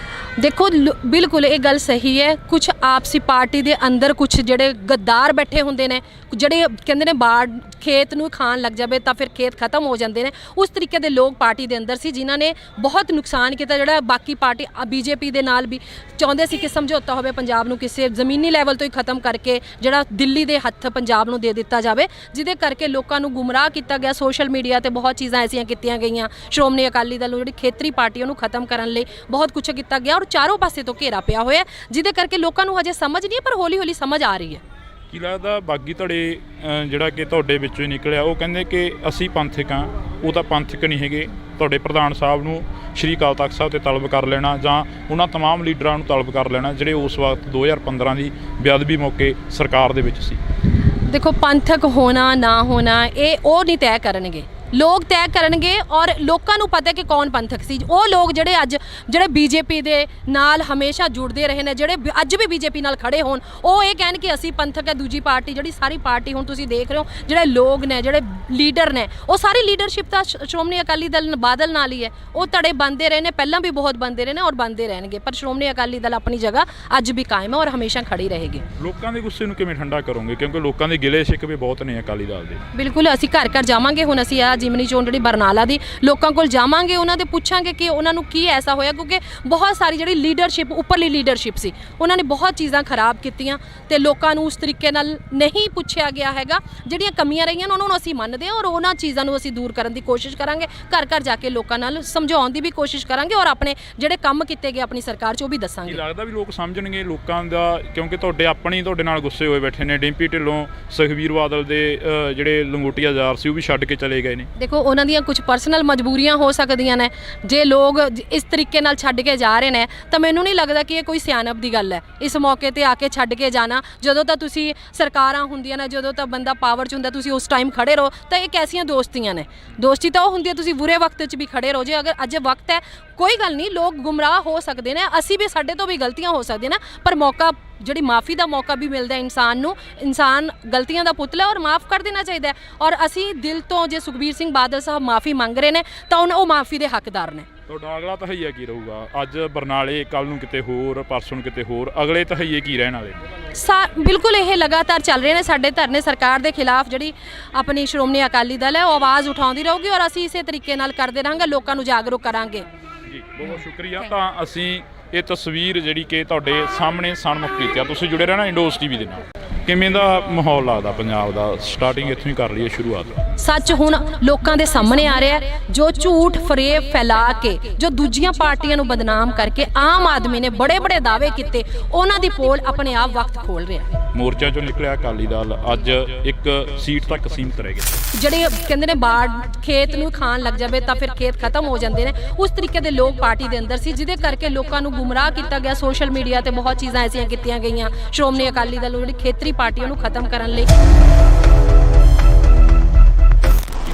ਦੇਖੋ, ਬਿਲਕੁਲ ਇਹ ਗੱਲ ਸਹੀ ਹੈ। ਕੁਝ ਆਪਸੀ ਪਾਰਟੀ ਦੇ ਅੰਦਰ ਕੁਝ ਜਿਹੜੇ ਗੱਦਾਰ ਬੈਠੇ ਹੁੰਦੇ ਨੇ, ਜਿਹੜੇ ਕਹਿੰਦੇ ਨੇ ਬਾੜ ਖੇਤ ਨੂੰ ਖਾਣ ਲੱਗ ਜਾਵੇ ਤਾਂ ਫਿਰ ਖੇਤ ਖਤਮ ਹੋ ਜਾਂਦੇ ਨੇ, ਉਸ ਤਰੀਕੇ ਦੇ ਲੋਕ ਪਾਰਟੀ ਦੇ ਅੰਦਰ ਸੀ, ਜਿਨ੍ਹਾਂ ਨੇ ਬਹੁਤ ਨੁਕਸਾਨ ਕੀਤਾ। ਜਿਹੜਾ ਬਾਕੀ ਪਾਰਟੀ ਬੀਜੇਪੀ ਦੇ ਨਾਲ ਵੀ ਚਾਹੁੰਦੇ ਸੀ ਕਿ ਸਮਝੌਤਾ ਹੋਵੇ, ਪੰਜਾਬ ਨੂੰ ਕਿਸੇ ਜ਼ਮੀਨੀ ਲੈਵਲ ਤੋਂ ਹੀ ਖਤਮ ਕਰਕੇ ਜਿਹੜਾ ਦਿੱਲੀ ਦੇ ਹੱਥ ਪੰਜਾਬ ਨੂੰ ਦੇ ਦਿੱਤਾ ਜਾਵੇ, ਜਿਹਦੇ ਕਰਕੇ ਲੋਕਾਂ ਨੂੰ ਗੁੰਮਰਾਹ ਕੀਤਾ ਗਿਆ। ਸੋਸ਼ਲ ਮੀਡੀਆ ਤੇ ਬਹੁਤ ਚੀਜ਼ਾਂ ਐਸੀਆਂ ਕੀਤੀਆਂ ਗਈਆਂ ਸ਼੍ਰੋਮਣੀ ਅਕਾਲੀ ਦਲ ਨੂੰ, ਜਿਹੜੀ ਖੇਤਰੀ ਪਾਰਟੀ ਉਹਨੂੰ ਖਤਮ ਕਰਨ ਲਈ ਬਹੁਤ ਕੁਝ ਕੀਤਾ ਗਿਆ ਔਰ ਚਾਰੋਂ ਪਾਸੇ ਤੋਂ ਘੇਰਾ ਪਿਆ ਹੋਇਆ, ਜਿਹਦੇ ਕਰਕੇ ਲੋਕਾਂ ਨੂੰ ਹਜੇ ਸਮਝ ਨਹੀਂ ਹੈ, ਪਰ ਹੌਲੀ ਹੌਲੀ ਸਮਝ ਆ ਰਹੀ ਹੈ। ਕੀ ਲੱਗਦਾ ਬਾਗੀ ਧੜੇ ਜਿਹੜਾ ਕਿ ਤੁਹਾਡੇ ਵਿੱਚੋਂ ਹੀ ਨਿਕਲਿਆ, ਉਹ ਕਹਿੰਦੇ ਕਿ ਅਸੀਂ ਪੰਥਕ ਹਾਂ, ਉਹ ਤਾਂ ਪੰਥਕ ਨਹੀਂ ਹੈਗੇ। ਤੁਹਾਡੇ ਪ੍ਰਧਾਨ ਸਾਹਿਬ ਨੂੰ ਸ਼੍ਰੀ ਅਕਾਲ ਤਖਤ ਸਾਹਿਬ ਤੇ ਤਲਬ ਕਰ ਲੈਣਾ ਜਾਂ ਉਹਨਾਂ ਤਮਾਮ ਲੀਡਰਾਂ ਨੂੰ ਤਲਬ ਕਰ ਲੈਣਾ ਜਿਹੜੇ ਉਸ ਵਕਤ 2015 ਦੀ ਬੇਅਦਬੀ ਮੌਕੇ ਸਰਕਾਰ ਦੇ ਵਿੱਚ ਸੀ। ਦੇਖੋ, ਪੰਥਕ ਹੋਣਾ ਨਾ ਹੋਣਾ ਇਹ ਉਹ ਨਹੀਂ ਤੈਅ ਕਰਨਗੇ, ਲੋਕ ਤੈਅ ਕਰਨਗੇ। ਔਰ ਲੋਕਾਂ ਨੂੰ ਪਤਾ ਕਿ ਕੌਣ ਪੰਥਕ ਸੀ। ਉਹ ਲੋਕ ਜਿਹੜੇ ਬੀਜੇਪੀ ਦੇ ਨਾਲ ਹਮੇਸ਼ਾ ਜੁੜਦੇ ਰਹੇ ਨੇ, ਜਿਹੜੇ ਅੱਜ ਵੀ ਬੀਜੇਪੀ ਨਾਲ ਖੜੇ ਹੋਣ, ਉਹ ਇਹ ਕਹਿਣ ਕਿ ਅਸੀਂ ਪੰਥਕ ਹੈ। ਦੂਜੀ ਪਾਰਟੀ, ਜਿਹੜੀ ਸਾਰੀ ਪਾਰਟੀ ਹੁਣ ਤੁਸੀਂ ਦੇਖ ਰਹੇ ਹੋ, ਜਿਹੜੇ ਲੋਕ ਨੇ, ਜਿਹੜੇ ਲੀਡਰ ਨੇ, ਉਹ ਸਾਰੀ ਲੀਡਰਸ਼ਿਪ ਤਾਂ ਸ਼੍ਰੋਮਣੀ ਅਕਾਲੀ ਦਲ ਬਾਦਲ ਨਾਲ ਹੀ ਹੈ। ਉਹ ਧੜੇ ਬਣਦੇ ਰਹੇ ਨੇ, ਪਹਿਲਾਂ ਵੀ ਬਹੁਤ ਬਣਦੇ ਰਹੇ ਨੇ ਔਰ ਬਣਦੇ ਰਹਿਣਗੇ, ਪਰ ਸ਼੍ਰੋਮਣੀ ਅਕਾਲੀ ਦਲ ਆਪਣੀ ਜਗ੍ਹਾ ਅੱਜ ਵੀ ਕਾਇਮ ਹੈ ਔਰ ਹਮੇਸ਼ਾ ਖੜੀ ਰਹੇਗੀ। ਲੋਕਾਂ ਦੇ ਗੁੱਸੇ ਨੂੰ ਕਿਵੇਂ ਠੰਡਾ ਕਰੋਗੇ? ਕਿਉਂਕਿ ਲੋਕਾਂ ਦੇ ਗਿਲੇ ਸ਼ਿਕਵੇ ਬਹੁਤ ਨੇ ਅਕਾਲੀ ਦਲ ਦੇ। ਬਿਲਕੁਲ, ਅਸੀਂ ਘਰ ਘਰ ਜਾਵਾਂਗੇ। ਹੁਣ ਅਸੀਂ ਆ ਜਿਮਨੀ ਚੋਣ ਜਿਹੜੀ ਬਰਨਾਲਾ ਦੀ, ਲੋਕਾਂ ਕੋਲ ਜਾਵਾਂਗੇ, ਉਹਨਾਂ ਦੇ ਪੁੱਛਾਂਗੇ ਕਿ ਉਹਨਾਂ ਨੂੰ ਕੀ ਐਸਾ ਹੋਇਆ, ਕਿਉਂਕਿ ਬਹੁਤ ਸਾਰੀ ਜਿਹੜੀ ਲੀਡਰਸ਼ਿਪ, ਉੱਪਰਲੀ ਲੀਡਰਸ਼ਿਪ ਸੀ, ਉਹਨਾਂ ਨੇ ਬਹੁਤ ਚੀਜ਼ਾਂ ਖਰਾਬ ਕੀਤੀਆਂ ਤੇ ਲੋਕਾਂ ਨੂੰ ਉਸ ਤਰੀਕੇ ਨਾਲ ਨਹੀਂ ਪੁੱਛਿਆ ਗਿਆ ਹੈਗਾ। ਜਿਹੜੀਆਂ ਕਮੀਆਂ ਰਹੀਆਂ ਉਹਨਾਂ ਨੂੰ ਅਸੀਂ ਮੰਨਦੇ ਹਾਂ ਔਰ ਉਹਨਾਂ ਚੀਜ਼ਾਂ ਨੂੰ ਅਸੀਂ ਦੂਰ ਕਰਨ ਦੀ ਕੋਸ਼ਿਸ਼ ਕਰਾਂਗੇ। ਘਰ ਘਰ ਜਾ ਕੇ ਲੋਕਾਂ ਨਾਲ ਸਮਝਾਉਣ ਦੀ ਵੀ ਕੋਸ਼ਿਸ਼ ਕਰਾਂਗੇ ਔਰ ਆਪਣੇ ਜਿਹੜੇ ਕੰਮ ਕੀਤੇ ਗਏ ਆਪਣੀ ਸਰਕਾਰ 'ਚ ਉਹ ਵੀ ਦੱਸਾਂਗੇ। ਕੀ ਲੱਗਦਾ ਵੀ ਲੋਕ ਸਮਝਣਗੇ ਲੋਕਾਂ ਦਾ? ਕਿਉਂਕਿ ਤੁਹਾਡੇ ਨਾਲ ਗੁੱਸੇ ਹੋਏ ਬੈਠੇ ਨੇ। ਡਿੰਪੀ ਢਿੱਲੋਂ, ਸੁਖਬੀਰ ਬਾਦਲ ਦੇ ਜਿਹੜੇ ਲੰਗੋਟੀਆ ਯਾਰ ਸੀ ਉਹ ਵੀ ਛੱਡ ਕੇ ਚਲੇ ਗਏ ਨੇ। ਦੇਖੋ, ਉਹਨਾਂ ਦੀਆਂ ਕੁਝ ਪਰਸਨਲ ਮਜਬੂਰੀਆਂ ਹੋ ਸਕਦੀਆਂ ਨੇ। ਜੇ ਲੋਕ ਇਸ ਤਰੀਕੇ ਨਾਲ ਛੱਡ ਕੇ ਜਾ ਰਹੇ ਨੇ ਤਾਂ ਮੈਨੂੰ ਨਹੀਂ ਲੱਗਦਾ ਕਿ ਇਹ ਕੋਈ ਸਿਆਣਪ ਦੀ ਗੱਲ ਹੈ ਇਸ ਮੌਕੇ ਤੇ ਆ ਕੇ ਛੱਡ ਕੇ ਜਾਣਾ। ਜਦੋਂ ਤਾਂ ਤੁਸੀਂ ਸਰਕਾਰਾਂ ਹੁੰਦੀਆਂ ਨੇ, ਜਦੋਂ ਤਾਂ ਬੰਦਾ ਪਾਵਰ 'ਚ ਹੁੰਦਾ, ਤੁਸੀਂ ਉਸ ਟਾਈਮ ਖੜੇ ਰਹੋ। ਤਾਂ ਇਹ ਕੈਸੀਆਂ ਦੋਸਤੀਆਂ ਨੇ? ਦੋਸਤੀ ਤਾਂ ਉਹ ਹੁੰਦੀ ਹੈ ਤੁਸੀਂ ਬੁਰੇ ਵਕਤ 'ਚ ਵੀ ਖੜੇ ਰਹੋ। ਜੇ ਅਗਰ ਅੱਜ ਵਕਤ ਹੈ, ਕੋਈ ਗੱਲ ਨਹੀਂ, ਲੋਕ ਗੁੰਮਰਾਹ ਹੋ ਸਕਦੇ ਨੇ, ਅਸੀਂ ਵੀ, ਸਾਡੇ ਤੋਂ ਵੀ ਗਲਤੀਆਂ ਹੋ ਸਕਦੀਆਂ ਨੇ, ਪਰ ਮੌਕਾ, ਜਿਹੜੀ ਮਾफ़ੀ ਦਾ ਮੌਕਾ ਵੀ ਮਿਲਦਾ ਇਨਸਾਨ ਨੂੰ। ਇਨਸਾਨ ਗਲਤੀਆਂ ਦਾ ਪੁਤਲਾ ਔਰ ਮਾफ़ ਕਰ ਦੇਣਾ ਚਾਹੀਦਾ ਹੈ। ਔਰ ਅਸੀਂ ਦਿਲ ਤੋਂ, ਜੇ ਸੁਖਬੀਰ ਸਿੰਘ ਬਾਦਲ ਸਾਹਿਬ ਮਾफ़ੀ ਮੰਗ ਰਹੇ ਨੇ ਤਾਂ ਉਹ ਮਾफ़ੀ ਦੇ ਹੱਕਦਾਰ ਨੇ। ਤੁਹਾਡਾ ਅਗਲਾ ਤਹਈਆ ਕੀ ਰਹੂਗਾ? ਅੱਜ ਬਰਨਾਲੇ, ਕੱਲ੍ਹ ਨੂੰ ਕਿਤੇ ਹੋਰ, ਪਰਸੋਂ ਨੂੰ ਕਿਤੇ ਹੋਰ, ਅਗਲੇ ਤਹਈਏ ਕੀ ਰਹਿਣ ਵਾਲੇ? ਬਿਲਕੁਲ ਇਹ ਲਗਾਤਾਰ ਚੱਲ ਰਹੇ ਨੇ ਸਾਡੇ ਧਰਨੇ। ਸਰਕਾਰ ਦੇ ਖਿਲਾਫ ਜਿਹੜੀ ਆਪਣੀ ਸ਼੍ਰੋਮਣੀ ਅਕਾਲੀ ਦਲ ਹੈ ਉਹ ਆਵਾਜ਼ ਉਠਾਉਂਦੀ ਰਹੂਗੀ ਔਰ ਅਸੀਂ ਇਸੇ ਤਰੀਕੇ ਨਾਲ ਕਰਦੇ ਰਹਾਂਗੇ, ਲੋਕਾਂ ਨੂੰ ਜਾਗਰੂਕ ਕਰਾਂਗੇ। ਜੀ, ਬਹੁਤ ਸ਼ੁਕਰੀਆ। ਤਾਂ ਅਸੀਂ ਇਹ ਤਸਵੀਰ ਜਿਹੜੀ ਕਿ ਤੁਹਾਡੇ ਸਾਹਮਣੇ ਸਨਮੁਖ ਕੀਤੀ ਆ। ਤੁਸੀਂ ਜੁੜੇ ਰਹਿਣਾ ਇੰਡੋਸ ਟੀਵੀ ਦੇ ਨਾਲ। ਕਿਵੇਂ ਦਾ ਮਾਹੌਲ ਲੱਗਦਾ ਪੰਜਾਬ ਦਾ? ਸਟਾਰਟਿੰਗ ਇੱਥੋਂ ਹੀ ਕਰ ਲਈਏ ਸ਼ੁਰੂਆਤ। ਸੱਚ ਹੁਣ ਲੋਕਾਂ ਦੇ ਸਾਹਮਣੇ ਆ ਰਿਹਾ ਹੈ। ਜੋ ਝੂਠ ਫਰੇਬ ਫੈਲਾ ਕੇ, ਜੋ ਦੂਜੀਆਂ ਪਾਰਟੀਆਂ ਨੂੰ ਬਦਨਾਮ ਕਰਕੇ ਆਮ ਆਦਮੀ ਨੇ ਬੜੇ ਬੜੇ ਦਾਅਵੇ ਕੀਤੇ, ਉਹਨਾਂ ਦੀ ਪੋਲ ਆਪਣੇ ਆਪ ਵਕਤ ਖੋਲ ਰਿਹਾ ਹੈ। ਮੋਰਚਾ ਚੋਂ ਨਿਕਲਿਆ ਅਕਾਲੀ ਦਲ ਅੱਜ ਇੱਕ ਸੀਟ ਤੱਕ ਸੀਮਤ ਰਹਿ ਗਿਆ। ਜਿਹੜੇ ਕਹਿੰਦੇ ਨੇ ਬਾੜ ਖੇਤ ਨੂੰ ਖਾਣ ਲੱਗ ਜਾਵੇ ਤਾਂ ਫਿਰ ਖੇਤ ਖਤਮ ਹੋ ਜਾਂਦੇ ਨੇ, ਉਸ ਤਰੀਕੇ ਦੇ ਲੋਕ ਪਾਰਟੀ ਦੇ ਅੰਦਰ ਸੀ, ਜਿਹਦੇ ਕਰਕੇ ਲੋਕਾਂ ਨੂੰ ਗੁੰਮਰਾਹ ਕੀਤਾ ਗਿਆ। ਸੋਸ਼ਲ ਮੀਡੀਆ ਤੇ ਬਹੁਤ ਚੀਜ਼ਾਂ ਐਸੀਆਂ ਕੀਤੀਆਂ ਗਈਆਂ ਸ਼੍ਰੋਮਣੀ ਅਕਾਲੀ ਦਲ ਜਿਹੜੀ ਖੇਤਰੀ ਪਾਰਟੀ ਉਹਨੂੰ ਖਤਮ ਕਰਨ ਲਈ।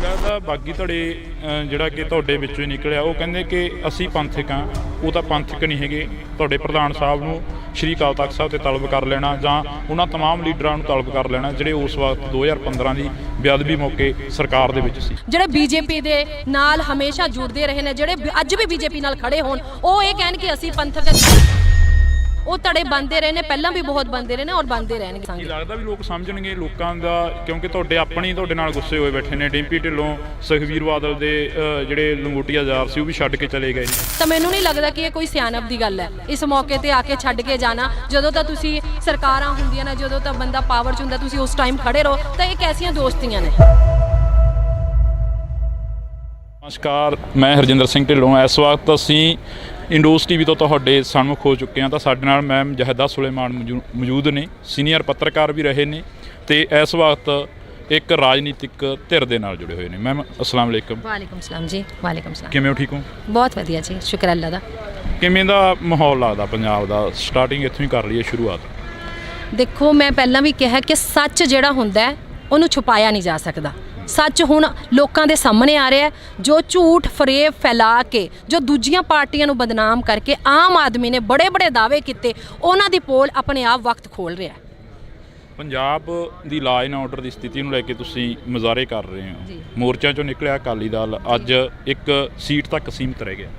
ਲੱਗਦਾ ਬਾਗੀ ਧੜੇ ਜਿਹੜਾ ਕਿ ਤੁਹਾਡੇ ਵਿੱਚੋਂ ਹੀ ਨਿਕਲਿਆ, ਉਹ ਕਹਿੰਦੇ ਕਿ ਅਸੀਂ ਪੰਥਕ ਹਾਂ। ਉਹ ਤਾਂ ਪੰਥਕ ਨਹੀਂ ਹੈਗੇ। ਤੁਹਾਡੇ ਪ੍ਰਧਾਨ ਸਾਹਿਬ ਨੂੰ ਸ਼੍ਰੀ ਅਕਾਲ ਤਖਤ ਸਾਹਿਬ ਤੇ ਤਲਬ ਕਰ ਲੈਣਾ ਜਾਂ ਉਹਨਾਂ ਤਮਾਮ ਲੀਡਰਾਂ ਨੂੰ ਤਲਬ ਕਰ ਲੈਣਾ ਜਿਹੜੇ ਉਸ ਵਕਤ 2015 ਦੀ ਬੇਅਦਬੀ ਮੌਕੇ ਸਰਕਾਰ ਦੇ ਵਿੱਚ ਸੀ। ਜਿਹੜੇ ਬੀਜੇਪੀ ਦੇ ਨਾਲ ਹਮੇਸ਼ਾ ਜੁੜਦੇ ਰਹੇ ਨੇ, ਜਿਹੜੇ ਅੱਜ ਵੀ ਬੀਜੇਪੀ ਨਾਲ ਖੜੇ ਹੋਣ, ਉਹ ਇਹ ਕਹਿਣ ਕਿ ਅਸੀਂ ਪੰਥਕ ਉਹ ਧੜੇ ਬਣਦੇ ਰਹੇ ਨੇ, ਪਹਿਲਾਂ ਵੀ ਬਹੁਤ ਬਣਦੇ ਰਹੇ ਨੇ ਔਰ ਬਣਦੇ ਰਹਿਣਗੇ। ਲੱਗਦਾ ਵੀ ਲੋਕ ਸਮਝਣਗੇ ਲੋਕਾਂ ਦਾ, ਕਿਉਂਕਿ ਤੁਹਾਡੇ ਨਾਲ ਗੁੱਸੇ ਹੋਏ ਬੈਠੇ ਨੇ। ਡਿੰਪੀ ਢਿੱਲੋਂ, ਸੁਖਬੀਰ ਬਾਦਲ ਦੇ ਜਿਹੜੇ ਲੰਗੋਟੀਆ ਯਾਰ ਸੀ ਉਹ ਵੀ ਛੱਡ ਕੇ ਚਲੇ ਗਏ। ਤਾਂ ਮੈਨੂੰ ਨਹੀਂ ਲੱਗਦਾ ਕਿ ਇਹ ਕੋਈ ਸਿਆਣਪ ਦੀ ਗੱਲ ਹੈ ਇਸ ਮੌਕੇ ਤੇ ਆ ਕੇ ਛੱਡ ਕੇ ਜਾਣਾ। ਜਦੋਂ ਤਾਂ ਤੁਸੀਂ ਸਰਕਾਰਾਂ ਹੁੰਦੀਆਂ ਨੇ, ਜਦੋਂ ਤਾਂ ਬੰਦਾ ਪਾਵਰ 'ਚ ਹੁੰਦਾ, ਤੁਸੀਂ ਉਸ ਟਾਈਮ ਖੜੇ ਰਹੋ। ਤਾਂ ਇਹ ਕੈਸੀਆਂ ਦੋਸਤੀਆਂ ਨੇ? ਨਮਸਕਾਰ, ਮੈਂ ਹਰਜਿੰਦਰ ਸਿੰਘ ਢਿੱਲੋਂ। ਇਸ ਵਕਤ ਅਸੀਂ ਇੰਡੋਸ ਟੀਵੀ ਤੋਂ ਤੁਹਾਡੇ ਸਾਹਮਣੇ ਹੋ ਚੁੱਕੇ ਹਾਂ। ਤਾਂ ਸਾਡੇ ਨਾਲ ਮੈਮ ਜਹਦਾ ਸੁਲੇਮਾਨ ਮੌਜੂਦ ਨੇ, ਸੀਨੀਅਰ ਪੱਤਰਕਾਰ ਵੀ ਰਹੇ ਨੇ ਤੇ ਇਸ ਵਕਤ ਇੱਕ ਰਾਜਨੀਤਿਕ ਧਿਰ ਦੇ ਨਾਲ ਜੁੜੇ ਹੋਏ ਨੇ। ਮੈਮ ਅਸਲਾਮ ਵਾਲੇਕਮ। ਵਾਲੇਕਮ ਸਲਾਮ ਜੀ। ਵਾਲੇਕਮ ਸਲਾਮ। ਕਿਵੇਂ ਹੋ? ਠੀਕ ਹੋ? ਬਹੁਤ ਵਧੀਆ ਜੀ, ਸ਼ੁਕਰ ਅੱਲਾ ਦਾ। ਕਿਵੇਂ ਦਾ ਮਾਹੌਲ ਲੱਗਦਾ ਪੰਜਾਬ ਦਾ? ਸਟਾਰਟਿੰਗ ਇੱਥੋਂ ਹੀ ਕਰ ਲਈਏ ਸ਼ੁਰੂਆਤ। ਦੇਖੋ, ਮੈਂ ਪਹਿਲਾਂ ਵੀ ਕਿਹਾ ਕਿ ਸੱਚ ਜਿਹੜਾ ਹੁੰਦਾ ਉਹਨੂੰ ਛੁਪਾਇਆ ਨਹੀਂ ਜਾ ਸਕਦਾ। ਸੱਚ ਹੁਣ ਲੋਕਾਂ ਦੇ ਸਾਹਮਣੇ ਆ ਰਿਹਾ ਹੈ। ਜੋ ਝੂਠ ਫਰੇਬ ਫੈਲਾ ਕੇ, ਜੋ ਦੂਜੀਆਂ ਪਾਰਟੀਆਂ ਨੂੰ ਬਦਨਾਮ ਕਰਕੇ ਆਮ ਆਦਮੀ ਨੇ ਬੜੇ ਬੜੇ ਦਾਅਵੇ ਕੀਤੇ, ਉਹਨਾਂ ਦੀ ਪੋਲ ਆਪਣੇ ਆਪ ਵਕਤ ਖੋਲ ਰਿਹਾ ਹੈ। ਪੰਜਾਬ ਦੀ ਲਾਅ ਐਂਡ ਆਰਡਰ ਦੀ ਸਥਿਤੀ ਨੂੰ ਲੈ ਕੇ ਤੁਸੀਂ ਮੁਜ਼ਾਹਰੇ ਕਰ ਰਹੇ ਹੋ। ਮੋਰਚਾ ਚੋਂ ਨਿਕਲਿਆ ਅਕਾਲੀ ਦਲ ਅੱਜ ਇੱਕ ਸੀਟ ਤੱਕ ਸੀਮਤ ਰਹਿ ਗਿਆ।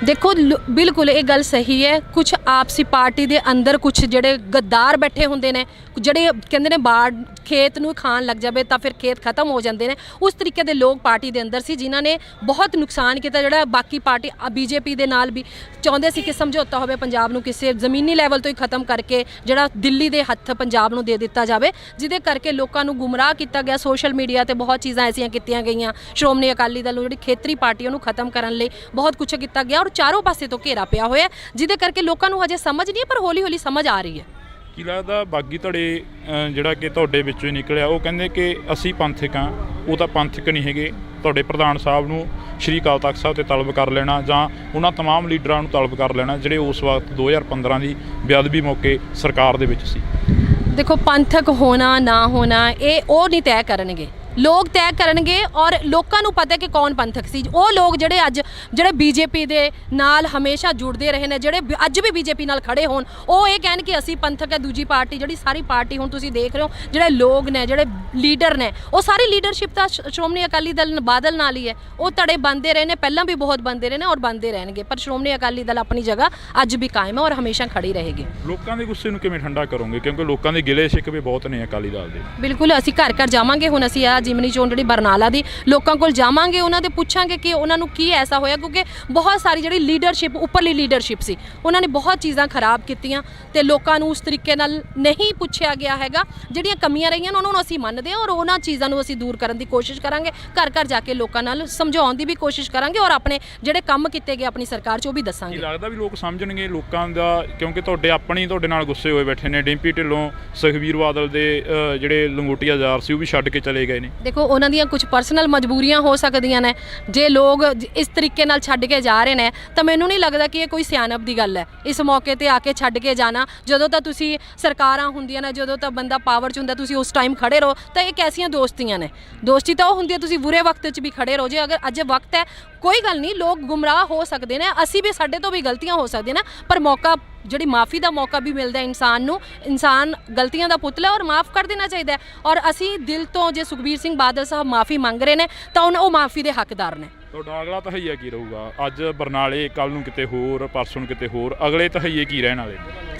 ਦੇਖੋ, ਬਿਲਕੁਲ ਇਹ ਗੱਲ ਸਹੀ ਹੈ। ਕੁਝ ਆਪਸੀ ਪਾਰਟੀ ਦੇ ਅੰਦਰ ਕੁਝ ਜਿਹੜੇ ਗੱਦਾਰ ਬੈਠੇ ਹੁੰਦੇ ਨੇ, ਜਿਹੜੇ ਕਹਿੰਦੇ ਨੇ ਬਾੜ ਖੇਤ ਨੂੰ ਖਾਣ ਲੱਗ ਜਾਵੇ ਤਾਂ ਫਿਰ ਖੇਤ ਖਤਮ ਹੋ ਜਾਂਦੇ ਨੇ, ਉਸ ਤਰੀਕੇ ਦੇ ਲੋਕ ਪਾਰਟੀ ਦੇ ਅੰਦਰ ਸੀ, ਜਿਨ੍ਹਾਂ ਨੇ ਬਹੁਤ ਨੁਕਸਾਨ ਕੀਤਾ। ਜਿਹੜਾ ਬਾਕੀ ਪਾਰਟੀ ਬੀਜੇਪੀ ਦੇ ਨਾਲ ਵੀ ਚਾਹੁੰਦੇ ਸੀ ਕਿ ਸਮਝੌਤਾ ਹੋਵੇ, ਪੰਜਾਬ ਨੂੰ ਕਿਸੇ ਜ਼ਮੀਨੀ ਲੈਵਲ ਤੋਂ ਹੀ ਖਤਮ ਕਰਕੇ ਜਿਹੜਾ ਦਿੱਲੀ ਦੇ ਹੱਥ ਪੰਜਾਬ ਨੂੰ ਦੇ ਦਿੱਤਾ ਜਾਵੇ, ਜਿਹਦੇ ਕਰਕੇ ਲੋਕਾਂ ਨੂੰ ਗੁੰਮਰਾਹ ਕੀਤਾ ਗਿਆ। ਸੋਸ਼ਲ ਮੀਡੀਆ ਤੇ ਬਹੁਤ ਚੀਜ਼ਾਂ ਐਸੀਆਂ ਕੀਤੀਆਂ ਗਈਆਂ ਸ਼੍ਰੋਮਣੀ ਅਕਾਲੀ ਦਲ ਜਿਹੜੀ ਖੇਤਰੀ ਪਾਰਟੀ ਉਹਨੂੰ ਖਤਮ ਕਰਨ ਲਈ ਬਹੁਤ ਕੁਝ ਕੀਤਾ ਗਿਆ ਔਰ ਚਾਰੋਂ ਪਾਸੇ ਤੋਂ ਘੇਰਾ ਪਿਆ ਹੋਇਆ, ਜਿਹਦੇ ਕਰਕੇ ਲੋਕਾਂ ਨੂੰ ਹਜੇ ਸਮਝ ਨਹੀਂ, ਪਰ ਹੌਲੀ ਹੌਲੀ ਸਮਝ ਆ ਰਹੀ ਹੈ। ਕੀ ਲੱਗਦਾ ਬਾਗੀ ਧੜੇ ਜਿਹੜਾ ਕਿ ਤੁਹਾਡੇ ਵਿੱਚੋਂ ਹੀ ਨਿਕਲਿਆ, ਉਹ ਕਹਿੰਦੇ ਕਿ ਅਸੀਂ ਪੰਥਕ ਹਾਂ। ਉਹ ਤਾਂ ਪੰਥਕ ਨਹੀਂ ਹੈਗੇ। ਤੁਹਾਡੇ ਪ੍ਰਧਾਨ ਸਾਹਿਬ ਨੂੰ ਸ਼੍ਰੀ ਅਕਾਲ ਤਖਤ ਸਾਹਿਬ ਤੇ ਤਲਬ ਕਰ ਲੈਣਾ ਜਾਂ ਉਹਨਾਂ ਤਮਾਮ ਲੀਡਰਾਂ ਨੂੰ ਤਲਬ ਕਰ ਲੈਣਾ ਜਿਹੜੇ ਉਸ ਵਕਤ 2015 ਦੀ ਬੇਅਦਬੀ ਮੌਕੇ ਸਰਕਾਰ ਦੇ ਵਿੱਚ ਸੀ। ਦੇਖੋ, ਪੰਥਕ ਹੋਣਾ ਨਾ ਹੋਣਾ ਇਹ ਉਹ ਨਹੀਂ ਤੈਅ ਕਰਨਗੇ, ਲੋਕ ਤੈਅ ਕਰਨਗੇ। ਔਰ ਲੋਕਾਂ ਨੂੰ ਪਤਾ ਕਿ ਕੌਣ ਪੰਥਕ ਸੀ। ਉਹ ਲੋਕ ਜਿਹੜੇ ਬੀਜੇਪੀ ਦੇ ਨਾਲ ਹਮੇਸ਼ਾ ਜੁੜਦੇ ਰਹੇ ਨੇ, ਜਿਹੜੇ ਅੱਜ ਵੀ ਬੀਜੇਪੀ ਨਾਲ ਖੜੇ ਹੋਣ, ਉਹ ਇਹ ਕਹਿਣ ਕਿ ਅਸੀਂ ਪੰਥਕ ਹੈ। ਦੂਜੀ ਪਾਰਟੀ ਜਿਹੜੀ ਸਾਰੀ ਪਾਰਟੀ ਹੁਣ ਤੁਸੀਂ ਦੇਖ ਰਹੇ ਹੋ, ਜਿਹੜੇ ਲੋਕ ਨੇ, ਜਿਹੜੇ ਲੀਡਰ ਨੇ, ਉਹ ਸਾਰੀ ਲੀਡਰਸ਼ਿਪ ਤਾਂ ਸ਼੍ਰੋਮਣੀ ਅਕਾਲੀ ਦਲ ਬਾਦਲ ਨਾਲ ਹੀ ਹੈ। ਉਹ ਧੜੇ ਬਣਦੇ ਰਹੇ ਨੇ, ਪਹਿਲਾਂ ਵੀ ਬਹੁਤ ਬਣਦੇ ਰਹੇ ਨੇ ਔਰ ਬਣਦੇ ਰਹਿਣਗੇ, ਪਰ ਸ਼੍ਰੋਮਣੀ ਅਕਾਲੀ ਦਲ ਆਪਣੀ ਜਗ੍ਹਾ ਅੱਜ ਵੀ ਕਾਇਮ ਹੈ ਔਰ ਹਮੇਸ਼ਾ ਖੜੀ ਰਹੇਗੀ। ਲੋਕਾਂ ਦੇ ਗੁੱਸੇ ਨੂੰ ਕਿਵੇਂ ਠੰਡਾ ਕਰੋਗੇ? ਕਿਉਂਕਿ ਲੋਕਾਂ ਦੇ ਗਿਲੇ ਸ਼ਿਕਵੇ ਬਹੁਤ ਨੇ ਅਕਾਲੀ ਦਲ ਦੇ। ਬਿਲਕੁਲ, ਅਸੀਂ ਘਰ ਘਰ ਜਾਵਾਂਗੇ। ਹੁਣ ਅਸੀਂ ਜਿਮਨੀ ਚੋਣ ਜਿਹੜੀ ਬਰਨਾਲਾ ਦੀ, ਲੋਕਾਂ ਕੋਲ ਜਾਵਾਂਗੇ, ਉਹਨਾਂ ਦੇ ਪੁੱਛਾਂਗੇ ਕਿ ਉਹਨਾਂ ਨੂੰ ਕੀ ਐਸਾ ਹੋਇਆ, ਕਿਉਂਕਿ ਬਹੁਤ ਸਾਰੀ ਜਿਹੜੀ ਲੀਡਰਸ਼ਿਪ, ਉੱਪਰਲੀ ਲੀਡਰਸ਼ਿਪ ਸੀ, ਉਹਨਾਂ ਨੇ ਬਹੁਤ ਚੀਜ਼ਾਂ ਖਰਾਬ ਕੀਤੀਆਂ ਤੇ ਲੋਕਾਂ ਨੂੰ ਉਸ ਤਰੀਕੇ ਨਾਲ ਨਹੀਂ ਪੁੱਛਿਆ ਗਿਆ ਹੈਗਾ। ਜਿਹੜੀਆਂ ਕਮੀਆਂ ਰਹੀਆਂ ਉਹਨਾਂ ਨੂੰ ਅਸੀਂ ਮੰਨਦੇ ਹਾਂ ਔਰ ਉਹਨਾਂ ਚੀਜ਼ਾਂ ਨੂੰ ਅਸੀਂ ਦੂਰ ਕਰਨ ਦੀ ਕੋਸ਼ਿਸ਼ ਕਰਾਂਗੇ। ਘਰ ਘਰ ਜਾ ਕੇ ਲੋਕਾਂ ਨਾਲ ਸਮਝਾਉਣ ਦੀ ਵੀ ਕੋਸ਼ਿਸ਼ ਕਰਾਂਗੇ ਔਰ ਆਪਣੇ ਜਿਹੜੇ ਕੰਮ ਕੀਤੇ ਗਏ ਆਪਣੀ ਸਰਕਾਰ 'ਚ ਉਹ ਵੀ ਦੱਸਾਂਗੇ। ਲੱਗਦਾ ਵੀ ਲੋਕ ਸਮਝਣਗੇ ਲੋਕਾਂ ਦਾ, ਕਿਉਂਕਿ ਤੁਹਾਡੇ ਨਾਲ ਗੁੱਸੇ ਹੋਏ ਬੈਠੇ ਨੇ। ਡਿੰਪੀ ਢਿੱਲੋਂ, ਸੁਖਬੀਰ ਬਾਦਲ ਦੇ ਜਿਹੜੇ ਲੰਗੋਟੀਆ ਯਾਰ ਸੀ ਉਹ ਵੀ ਛੱਡ ਕੇ ਚਲੇ ਗਏ ਨੇ। ਦੇਖੋ, ਉਹਨਾਂ ਦੀਆਂ ਕੁਝ ਪਰਸਨਲ ਮਜਬੂਰੀਆਂ ਹੋ ਸਕਦੀਆਂ ਨੇ। ਜੇ ਲੋਕ ਇਸ ਤਰੀਕੇ ਨਾਲ ਛੱਡ ਕੇ ਜਾ ਰਹੇ ਨੇ ਤਾਂ ਮੈਨੂੰ ਨਹੀਂ ਲੱਗਦਾ ਕਿ ਇਹ ਕੋਈ ਸਿਆਣਪ ਦੀ ਗੱਲ ਹੈ ਇਸ ਮੌਕੇ ਤੇ ਆ ਕੇ ਛੱਡ ਕੇ ਜਾਣਾ। ਜਦੋਂ ਤਾਂ ਤੁਸੀਂ ਸਰਕਾਰਾਂ ਹੁੰਦੀਆਂ ਨੇ, ਜਦੋਂ ਤਾਂ ਬੰਦਾ ਪਾਵਰ 'ਚ ਹੁੰਦਾ, ਤੁਸੀਂ ਉਸ ਟਾਈਮ ਖੜੇ ਰਹੋ। ਤਾਂ ਇਹ ਕੈਸੀਆਂ ਦੋਸਤੀਆਂ ਨੇ? ਦੋਸਤੀ ਤਾਂ ਉਹ ਹੁੰਦੀ ਹੈ ਤੁਸੀਂ ਬੁਰੇ ਵਕਤ 'ਚ ਵੀ ਖੜੇ ਰਹੋ। ਜੇ ਅਗਰ ਅੱਜ ਵਕਤ ਹੈ, ਕੋਈ ਗੱਲ ਨਹੀਂ, ਲੋਕ ਗੁੰਮਰਾਹ ਹੋ ਸਕਦੇ ਨੇ, ਅਸੀਂ ਵੀ, ਸਾਡੇ ਤੋਂ ਵੀ ਗਲਤੀਆਂ ਹੋ ਸਕਦੀਆਂ ਨੇ, ਪਰ ਮੌਕਾ, ਜਿਹੜੀ ਮਾफ़ੀ ਦਾ ਮੌਕਾ ਵੀ ਮਿਲਦਾ ਇਨਸਾਨ ਨੂੰ। ਇਨਸਾਨ ਗਲਤੀਆਂ ਦਾ ਪੁਤਲਾ ਔਰ ਮਾफ़ ਕਰ ਦੇਣਾ ਚਾਹੀਦਾ। ਔਰ ਅਸੀਂ ਦਿਲ ਤੋਂ, ਜੇ ਸੁਖਬੀਰ ਸਿੰਘ ਬਾਦਲ ਸਾਹਿਬ ਮਾफ़ੀ ਮੰਗ ਰਹੇ ਨੇ ਤਾਂ ਉਹ ਮਾफ़ੀ ਦੇ ਹੱਕਦਾਰ ਨੇ। ਤੁਹਾਡਾ ਅਗਲਾ ਤਹਈਆ ਕੀ ਰਹੂਗਾ? ਅੱਜ ਬਰਨਾਲੇ, ਕੱਲ ਨੂੰ ਕਿਤੇ ਹੋਰ, ਪਰਸੋਂ ਨੂੰ ਕਿਤੇ ਹੋਰ, ਅਗਲੇ ਤਹਈਏ ਕੀ ਰਹਿਣ ਵਾਲੇ?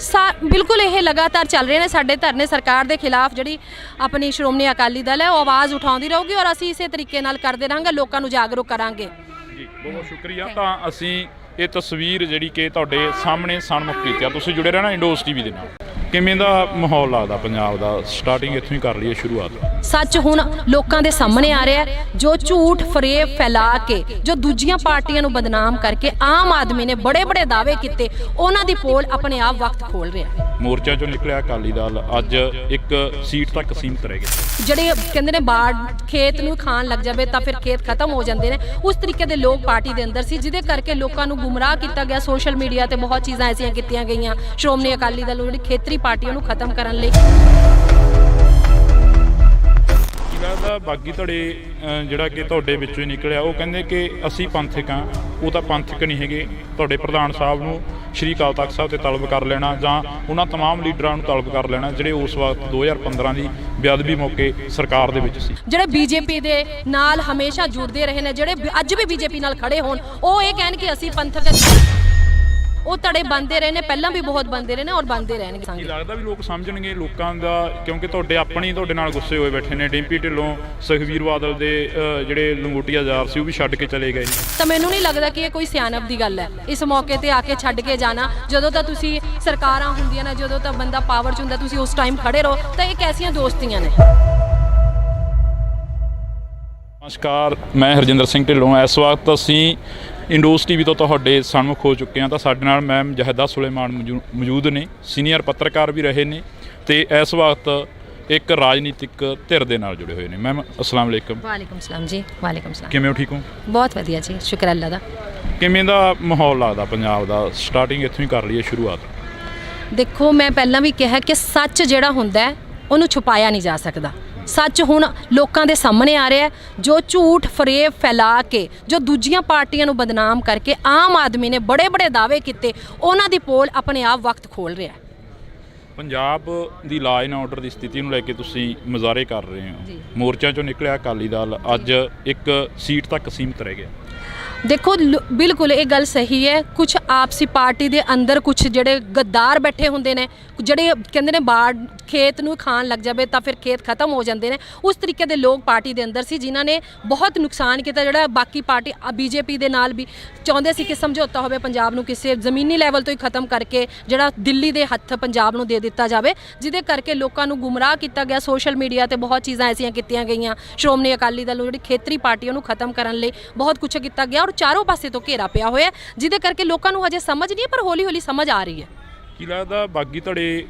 ਬਿਲਕੁਲ ਇਹ ਲਗਾਤਾਰ ਚੱਲ ਰਹੇ ਨੇ ਸਾਡੇ ਧਰਨੇ। ਸਰਕਾਰ ਦੇ ਖਿਲਾਫ ਜਿਹੜੀ ਆਪਣੀ ਸ਼੍ਰੋਮਣੀ ਅਕਾਲੀ ਦਲ ਹੈ ਉਹ ਆਵਾਜ਼ ਉਠਾਉਂਦੀ ਰਹੂਗੀ ਔਰ ਅਸੀਂ ਇਸੇ ਤਰੀਕੇ ਨਾਲ ਕਰਦੇ ਰਹਾਂਗੇ, ਲੋਕਾਂ ਨੂੰ ਜਾਗਰੂਕ ਕਰਾਂਗੇ। ਜੀ, ਬਹੁਤ ਸ਼ੁਕਰੀਆ। ਤਾਂ ਅਸੀਂ ਇਹ ਤਸਵੀਰ ਜਿਹੜੀ ਕਿ ਤੁਹਾਡੇ ਸਾਹਮਣੇ ਸਨਮੁਖ ਕੀਤੀ ਆ। ਤੁਸੀਂ ਜੁੜੇ ਰਹਿਣਾ ਇੰਡੋਸ ਟੀਵੀ ਦੇ ਨਾਲ। ਕਿਵੇਂ ਦਾ ਮਾਹੌਲ ਲੱਗਦਾ ਪੰਜਾਬ ਦਾ? ਸਟਾਰਟਿੰਗ ਇੱਥੋਂ ਹੀ ਕਰ ਲਈਏ ਸ਼ੁਰੂਆਤ। ਸੱਚ ਹੁਣ ਲੋਕਾਂ ਦੇ ਸਾਹਮਣੇ ਆ ਰਿਹਾ ਹੈ। ਜੋ ਝੂਠ ਫਰੇਬ ਫੈਲਾ ਕੇ, ਜੋ ਦੂਜੀਆਂ ਪਾਰਟੀਆਂ ਨੂੰ ਬਦਨਾਮ ਕਰਕੇ ਆਮ ਆਦਮੀ ਨੇ ਬੜੇ ਬੜੇ ਦਾਅਵੇ ਕੀਤੇ, ਉਹਨਾਂ ਦੀ ਪੋਲ ਆਪਣੇ ਆਪ ਵਕਤ ਖੋਲ ਰਿਹਾ ਹੈ। ਮੋਰਚਾ ਚੋਂ ਨਿਕਲਿਆ ਅਕਾਲੀ ਦਲ ਅੱਜ ਇੱਕ ਸੀਟ ਤੱਕ ਸੀਮਤ ਰਹਿ ਗਿਆ। ਜਿਹੜੇ ਕਹਿੰਦੇ ਨੇ ਬਾੜ ਖੇਤ ਨੂੰ ਖਾਣ ਲੱਗ ਜਾਵੇ ਤਾਂ ਫਿਰ ਖੇਤ ਖਤਮ ਹੋ ਜਾਂਦੇ ਨੇ, ਉਸ ਤਰੀਕੇ ਦੇ ਲੋਕ ਪਾਰਟੀ ਦੇ ਅੰਦਰ ਸੀ, ਜਿਹਦੇ ਕਰਕੇ ਲੋਕਾਂ ਨੂੰ ਗੁੰਮਰਾਹ ਕੀਤਾ ਗਿਆ। ਸੋਸ਼ਲ ਮੀਡੀਆ ਤੇ ਬਹੁਤ ਚੀਜ਼ਾਂ ਐਸੀਆਂ ਕੀਤੀਆਂ ਗਈਆਂ ਸ਼੍ਰੋਮਣੀ ਅਕਾਲੀ ਦਲ ਜਿਹੜੀ ਖੇਤਰੀ ਪਾਰਟੀ ਉਹਨੂੰ ਖਤਮ ਕਰਨ ਲਈ। ਕੀ ਲੱਗਦਾ ਬਾਗੀ ਧੜੇ ਜਿਹੜਾ ਕਿ ਤੁਹਾਡੇ ਵਿੱਚੋਂ ਹੀ ਨਿਕਲਿਆ, ਉਹ ਕਹਿੰਦੇ ਕਿ ਅਸੀਂ ਪੰਥਕ ਹਾਂ, ਉਹ ਤਾਂ ਪੰਥਕ ਨਹੀਂ ਹੈਗੇ। ਤੁਹਾਡੇ ਪ੍ਰਧਾਨ ਸਾਹਿਬ ਨੂੰ ਸ਼੍ਰੀ ਅਕਾਲ ਤਖਤ ਸਾਹਿਬ ਤੇ ਤਲਬ ਕਰ ਲੈਣਾ ਜਾਂ ਉਹਨਾਂ ਤਮਾਮ ਲੀਡਰਾਂ ਨੂੰ ਤਲਬ ਕਰ ਲੈਣਾ ਜਿਹੜੇ ਉਸ ਵਕਤ 2015 ਦੀ ਬੇਅਦਬੀ ਮੌਕੇ ਸਰਕਾਰ ਦੇ ਵਿੱਚ ਸੀ। ਜਿਹੜੇ ਬੀਜੇਪੀ ਦੇ ਨਾਲ ਹਮੇਸ਼ਾ ਜੁੜਦੇ ਰਹੇ ਨੇ, ਜਿਹੜੇ ਅੱਜ ਵੀ ਬੀਜੇਪੀ ਨਾਲ ਖੜੇ ਹੋਣ, ਉਹ ਇਹ ਕਹਿਣ ਕਿ ਅਸੀਂ ਪੰਥਕ ਉਹ ਧੜੇ ਬਣਦੇ ਰਹੇ ਨੇ, ਪਹਿਲਾਂ ਵੀ ਬਹੁਤ ਬਣਦੇ ਰਹੇ ਨੇ ਔਰ ਬਣਦੇ ਰਹਿਣਗੇ। ਕੀ ਲੱਗਦਾ ਵੀ ਲੋਕ ਸਮਝਣਗੇ ਲੋਕਾਂ ਦਾ? ਕਿਉਂਕਿ ਤੁਹਾਡੇ ਨਾਲ ਗੁੱਸੇ ਹੋਏ ਬੈਠੇ ਨੇ। ਡਿੰਪੀ ਢਿੱਲੋਂ, ਸੁਖਬੀਰ ਬਾਦਲ ਦੇ ਜਿਹੜੇ ਲੰਗੋਟੀਆ ਯਾਰ ਸੀ ਉਹ ਵੀ ਛੱਡ ਕੇ ਚਲੇ ਗਏ ਨੇ। ਤਾਂ ਮੈਨੂੰ ਨਹੀਂ ਲੱਗਦਾ ਕਿ ਇਹ ਕੋਈ ਸਿਆਣਪ ਦੀ ਗੱਲ ਹੈ ਇਸ ਮੌਕੇ ਤੇ ਆ ਕੇ ਛੱਡ ਕੇ ਜਾਣਾ। ਜਦੋਂ ਤਾਂ ਤੁਸੀਂ ਸਰਕਾਰਾਂ ਹੁੰਦੀਆਂ ਨੇ, ਜਦੋਂ ਤਾਂ ਬੰਦਾ ਪਾਵਰ 'ਚ ਹੁੰਦਾ, ਤੁਸੀਂ ਉਸ ਟਾਈਮ ਖੜੇ ਰਹੋ। ਤਾਂ ਇਹ ਕੈਸੀਆਂ ਦੋਸਤੀਆਂ ਨੇ? ਨਮਸਕਾਰ, ਮੈਂ ਹਰਜਿੰਦਰ ਸਿੰਘ ਢਿੱਲੋਂ। ਇਸ ਵਕਤ ਅਸੀਂ ਇੰਡੋਸ ਟੀਵੀ ਤੋਂ ਤੁਹਾਡੇ ਸਨਮੁਖ ਹੋ ਚੁੱਕੇ ਹਾਂ। ਤਾਂ ਸਾਡੇ ਨਾਲ ਮੈਮ ਜਹਦਾ ਸੁਲੇਮਾਨ ਮੌਜੂਦ ਨੇ, ਸੀਨੀਅਰ ਪੱਤਰਕਾਰ ਵੀ ਰਹੇ ਨੇ ਤੇ ਇਸ ਵਕਤ ਇੱਕ ਰਾਜਨੀਤਿਕ ਧਿਰ ਦੇ ਨਾਲ ਜੁੜੇ ਹੋਏ ਨੇ। ਮੈਮ ਅਸਲਾਮ ਵਾਲੇਕਮ। ਵਾਲੇਕਮ ਸਲਾਮ ਜੀ। ਵਾਲੇਕਮ ਸਲਾਮ। ਕਿਵੇਂ ਹੋ? ਠੀਕ ਹੋ? ਬਹੁਤ ਵਧੀਆ ਜੀ, ਸ਼ੁਕਰ ਅੱਲਾ ਦਾ। ਕਿਵੇਂ ਦਾ ਮਾਹੌਲ ਲੱਗਦਾ ਪੰਜਾਬ ਦਾ? ਸਟਾਰਟਿੰਗ ਇੱਥੋਂ ਹੀ ਕਰ ਲਈਏ ਸ਼ੁਰੂਆਤ। ਦੇਖੋ, ਮੈਂ ਪਹਿਲਾਂ ਵੀ ਕਿਹਾ ਕਿ ਸੱਚ ਜਿਹੜਾ ਹੁੰਦਾ ਹੈ ਉਹਨੂੰ ਛੁਪਾਇਆ ਨਹੀਂ ਜਾ ਸਕਦਾ। ਸੱਚ ਹੁਣ ਲੋਕਾਂ ਦੇ ਸਾਹਮਣੇ ਆ ਰਿਹਾ ਹੈ। ਜੋ ਝੂਠ ਫਰੇਬ ਫੈਲਾ ਕੇ, ਜੋ ਦੂਜੀਆਂ ਪਾਰਟੀਆਂ ਨੂੰ ਬਦਨਾਮ ਕਰਕੇ ਆਮ ਆਦਮੀ ਨੇ ਬੜੇ ਬੜੇ ਦਾਅਵੇ ਕੀਤੇ, ਉਹਨਾਂ ਦੀ ਪੋਲ ਆਪਣੇ ਆਪ ਵਕਤ ਖੋਲ ਰਿਹਾ ਹੈ। ਪੰਜਾਬ ਦੀ ਲਾਅ ਐਂਡ ਆਰਡਰ ਦੀ ਸਥਿਤੀ ਨੂੰ ਲੈ ਕੇ ਤੁਸੀਂ ਮੁਜ਼ਾਹਰੇ ਕਰ ਰਹੇ ਹੋ। ਜੀ। ਮੋਰਚਾ ਚੋਂ ਨਿਕਲਿਆ ਅਕਾਲੀ ਦਲ ਅੱਜ ਇੱਕ ਸੀਟ ਤੱਕ ਸੀਮਤ ਰਹਿ ਗਿਆ। ਦੇਖੋ, ਬਿਲਕੁਲ ਇਹ ਗੱਲ ਸਹੀ ਹੈ। ਕੁਝ ਆਪਸੀ ਪਾਰਟੀ ਦੇ ਅੰਦਰ ਕੁਝ ਜਿਹੜੇ ਗੱਦਾਰ ਬੈਠੇ ਹੁੰਦੇ ਨੇ, ਜਿਹੜੇ ਕਹਿੰਦੇ ਨੇ ਬਾੜ ਖੇਤ ਨੂੰ ਖਾਣ ਲੱਗ ਜਾਵੇ ਤਾਂ ਫਿਰ ਖੇਤ ਖਤਮ ਹੋ ਜਾਂਦੇ ਨੇ, ਉਸ ਤਰੀਕੇ ਦੇ ਲੋਕ ਪਾਰਟੀ ਦੇ ਅੰਦਰ ਸੀ, ਜਿਨ੍ਹਾਂ ਨੇ ਬਹੁਤ ਨੁਕਸਾਨ ਕੀਤਾ। ਜਿਹੜਾ ਬਾਕੀ ਪਾਰਟੀ ਬੀਜੇਪੀ ਦੇ ਨਾਲ ਵੀ ਚਾਹੁੰਦੇ ਸੀ ਕਿ ਸਮਝੌਤਾ ਹੋਵੇ, ਪੰਜਾਬ ਨੂੰ ਕਿਸੇ ਜ਼ਮੀਨੀ ਲੈਵਲ ਤੋਂ ਹੀ ਖਤਮ ਕਰਕੇ ਜਿਹੜਾ ਦਿੱਲੀ ਦੇ ਹੱਥ ਪੰਜਾਬ ਨੂੰ ਦੇ ਦਿੱਤਾ ਜਾਵੇ, ਜਿਹਦੇ ਕਰਕੇ ਲੋਕਾਂ ਨੂੰ ਗੁੰਮਰਾਹ ਕੀਤਾ ਗਿਆ। ਸੋਸ਼ਲ ਮੀਡੀਆ ਤੇ ਬਹੁਤ ਚੀਜ਼ਾਂ ਐਸੀਆਂ ਕੀਤੀਆਂ ਗਈਆਂ ਸ਼੍ਰੋਮਣੀ ਅਕਾਲੀ ਦਲ ਨੂੰ ਜਿਹੜੀ ਖੇਤਰੀ ਪਾਰਟੀ ਉਹਨੂੰ ਖਤਮ ਕਰਨ ਲਈ ਬਹੁਤ ਕੁਝ ਕੀਤਾ ਗਿਆ ਔਰ ਚਾਰੋਂ ਪਾਸੇ ਤੋਂ ਘੇਰਾ ਪਿਆ ਹੋਇਆ, ਜਿਹਦੇ ਕਰਕੇ ਲੋਕਾਂ ਨੂੰ ਹਜੇ ਸਮਝ ਨਹੀਂ, ਪਰ ਹੌਲੀ ਹੌਲੀ ਸਮਝ ਆ ਰਹੀ ਹੈ। ਕੀ ਲੱਗਦਾ ਬਾਗੀ ਧੜੇ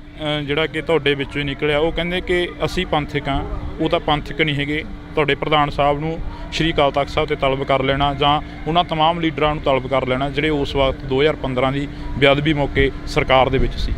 ਜਿਹੜਾ ਕਿ ਤੁਹਾਡੇ ਵਿੱਚੋਂ ਹੀ ਨਿਕਲਿਆ, ਉਹ ਕਹਿੰਦੇ ਕਿ ਅਸੀਂ ਪੰਥਕ ਹਾਂ, ਉਹ ਤਾਂ ਪੰਥਕ ਨਹੀਂ ਹੈਗੇ। ਤੁਹਾਡੇ ਪ੍ਰਧਾਨ ਸਾਹਿਬ ਨੂੰ ਸ਼੍ਰੀ ਅਕਾਲ ਤਖਤ ਸਾਹਿਬ ਤੇ ਤਲਬ ਕਰ ਲੈਣਾ ਜਾਂ ਉਹਨਾਂ ਤਮਾਮ ਲੀਡਰਾਂ ਨੂੰ ਤਲਬ ਕਰ ਲੈਣਾ ਜਿਹੜੇ ਉਸ ਵਕਤ 2015 ਦੀ ਬੇਅਦਬੀ ਮੌਕੇ ਸਰਕਾਰ ਦੇ ਵਿੱਚ ਸੀ।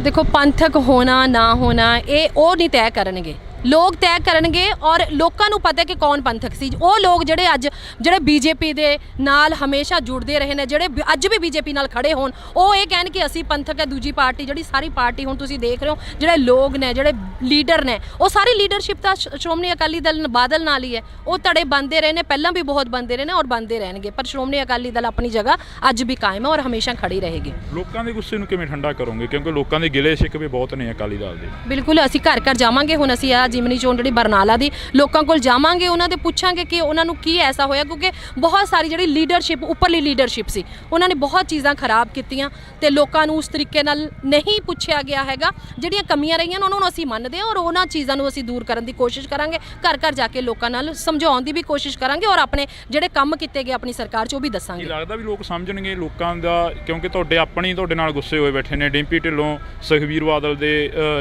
ਦੇਖੋ, ਪੰਥਕ ਹੋਣਾ ਨਾ ਹੋਣਾ ਇਹ ਉਹ ਨਹੀਂ ਤੈਅ ਕਰਨਗੇ, ਲੋਕ ਤੈਅ ਕਰਨਗੇ। ਔਰ ਲੋਕਾਂ ਨੂੰ ਪਤਾ ਕਿ ਕੌਣ ਪੰਥਕ ਸੀ। ਉਹ ਲੋਕ ਜਿਹੜੇ ਬੀਜੇਪੀ ਦੇ ਨਾਲ ਹਮੇਸ਼ਾ ਜੁੜਦੇ ਰਹੇ ਨੇ, ਜਿਹੜੇ ਅੱਜ ਵੀ ਬੀਜੇਪੀ ਨਾਲ ਖੜੇ ਹੋਣ, ਉਹ ਇਹ ਕਹਿਣ ਕਿ ਅਸੀਂ ਪੰਥਕ ਹੈ। ਦੂਜੀ ਪਾਰਟੀ ਜਿਹੜੀ ਸਾਰੀ ਪਾਰਟੀ ਹੁਣ ਤੁਸੀਂ ਦੇਖ ਰਹੇ ਹੋ, ਜਿਹੜੇ ਲੋਕ ਨੇ, ਜਿਹੜੇ ਲੀਡਰ ਨੇ, ਉਹ ਸਾਰੀ ਲੀਡਰਸ਼ਿਪ ਤਾਂ ਸ਼੍ਰੋਮਣੀ ਅਕਾਲੀ ਦਲ ਬਾਦਲ ਨਾਲ ਹੀ ਹੈ। ਉਹ ਧੜੇ ਬਣਦੇ ਰਹੇ ਨੇ, ਪਹਿਲਾਂ ਵੀ ਬਹੁਤ ਬਣਦੇ ਰਹੇ ਨੇ ਔਰ ਬਣਦੇ ਰਹਿਣਗੇ, ਪਰ ਸ਼੍ਰੋਮਣੀ ਅਕਾਲੀ ਦਲ ਆਪਣੀ ਜਗ੍ਹਾ ਅੱਜ ਵੀ ਕਾਇਮ ਹੈ ਔਰ ਹਮੇਸ਼ਾ ਖੜੀ ਰਹੇਗੀ। ਲੋਕਾਂ ਦੇ ਗੁੱਸੇ ਨੂੰ ਕਿਵੇਂ ਠੰਡਾ ਕਰੋਗੇ? ਕਿਉਂਕਿ ਲੋਕਾਂ ਦੇ ਗਿਲੇ ਸ਼ਿਕਵੇ ਬਹੁਤ ਨੇ ਅਕਾਲੀ ਦਲ ਦੇ। ਬਿਲਕੁਲ, ਅਸੀਂ ਘਰ ਘਰ ਜਾਵਾਂਗੇ। ਹੁਣ ਅਸੀਂ ਜਿਮਨੀ ਚੋਣ ਜਿਹੜੀ ਬਰਨਾਲਾ ਦੀ, ਲੋਕਾਂ ਕੋਲ ਜਾਵਾਂਗੇ, ਉਹਨਾਂ ਦੇ ਪੁੱਛਾਂਗੇ ਕਿ ਉਹਨਾਂ ਨੂੰ ਕੀ ਐਸਾ ਹੋਇਆ, ਕਿਉਂਕਿ ਬਹੁਤ ਸਾਰੀ ਜਿਹੜੀ ਲੀਡਰਸ਼ਿਪ, ਉੱਪਰਲੀ ਲੀਡਰਸ਼ਿਪ ਸੀ, ਉਹਨਾਂ ਨੇ ਬਹੁਤ ਚੀਜ਼ਾਂ ਖਰਾਬ ਕੀਤੀਆਂ ਤੇ ਲੋਕਾਂ ਨੂੰ ਉਸ ਤਰੀਕੇ ਨਾਲ ਨਹੀਂ ਪੁੱਛਿਆ ਗਿਆ ਹੈਗਾ। ਜਿਹੜੀਆਂ ਕਮੀਆਂ ਰਹੀਆਂ ਉਹਨਾਂ ਨੂੰ ਅਸੀਂ ਮੰਨਦੇ ਹਾਂ ਔਰ ਉਹਨਾਂ ਚੀਜ਼ਾਂ ਨੂੰ ਅਸੀਂ ਦੂਰ ਕਰਨ ਦੀ ਕੋਸ਼ਿਸ਼ ਕਰਾਂਗੇ। ਘਰ ਘਰ ਜਾ ਕੇ ਲੋਕਾਂ ਨਾਲ ਸਮਝਾਉਣ ਦੀ ਵੀ ਕੋਸ਼ਿਸ਼ ਕਰਾਂਗੇ ਔਰ ਆਪਣੇ ਜਿਹੜੇ ਕੰਮ ਕੀਤੇ ਗਏ ਆਪਣੀ ਸਰਕਾਰ 'ਚ ਉਹ ਵੀ ਦੱਸਾਂਗੇ। ਕੀ ਲੱਗਦਾ ਵੀ ਲੋਕ ਸਮਝਣਗੇ ਲੋਕਾਂ ਦਾ? ਕਿਉਂਕਿ ਤੁਹਾਡੇ ਨਾਲ ਗੁੱਸੇ ਹੋਏ ਬੈਠੇ ਨੇ। ਡਿੰਪੀ ਢਿੱਲੋਂ, ਸੁਖਬੀਰ ਬਾਦਲ ਦੇ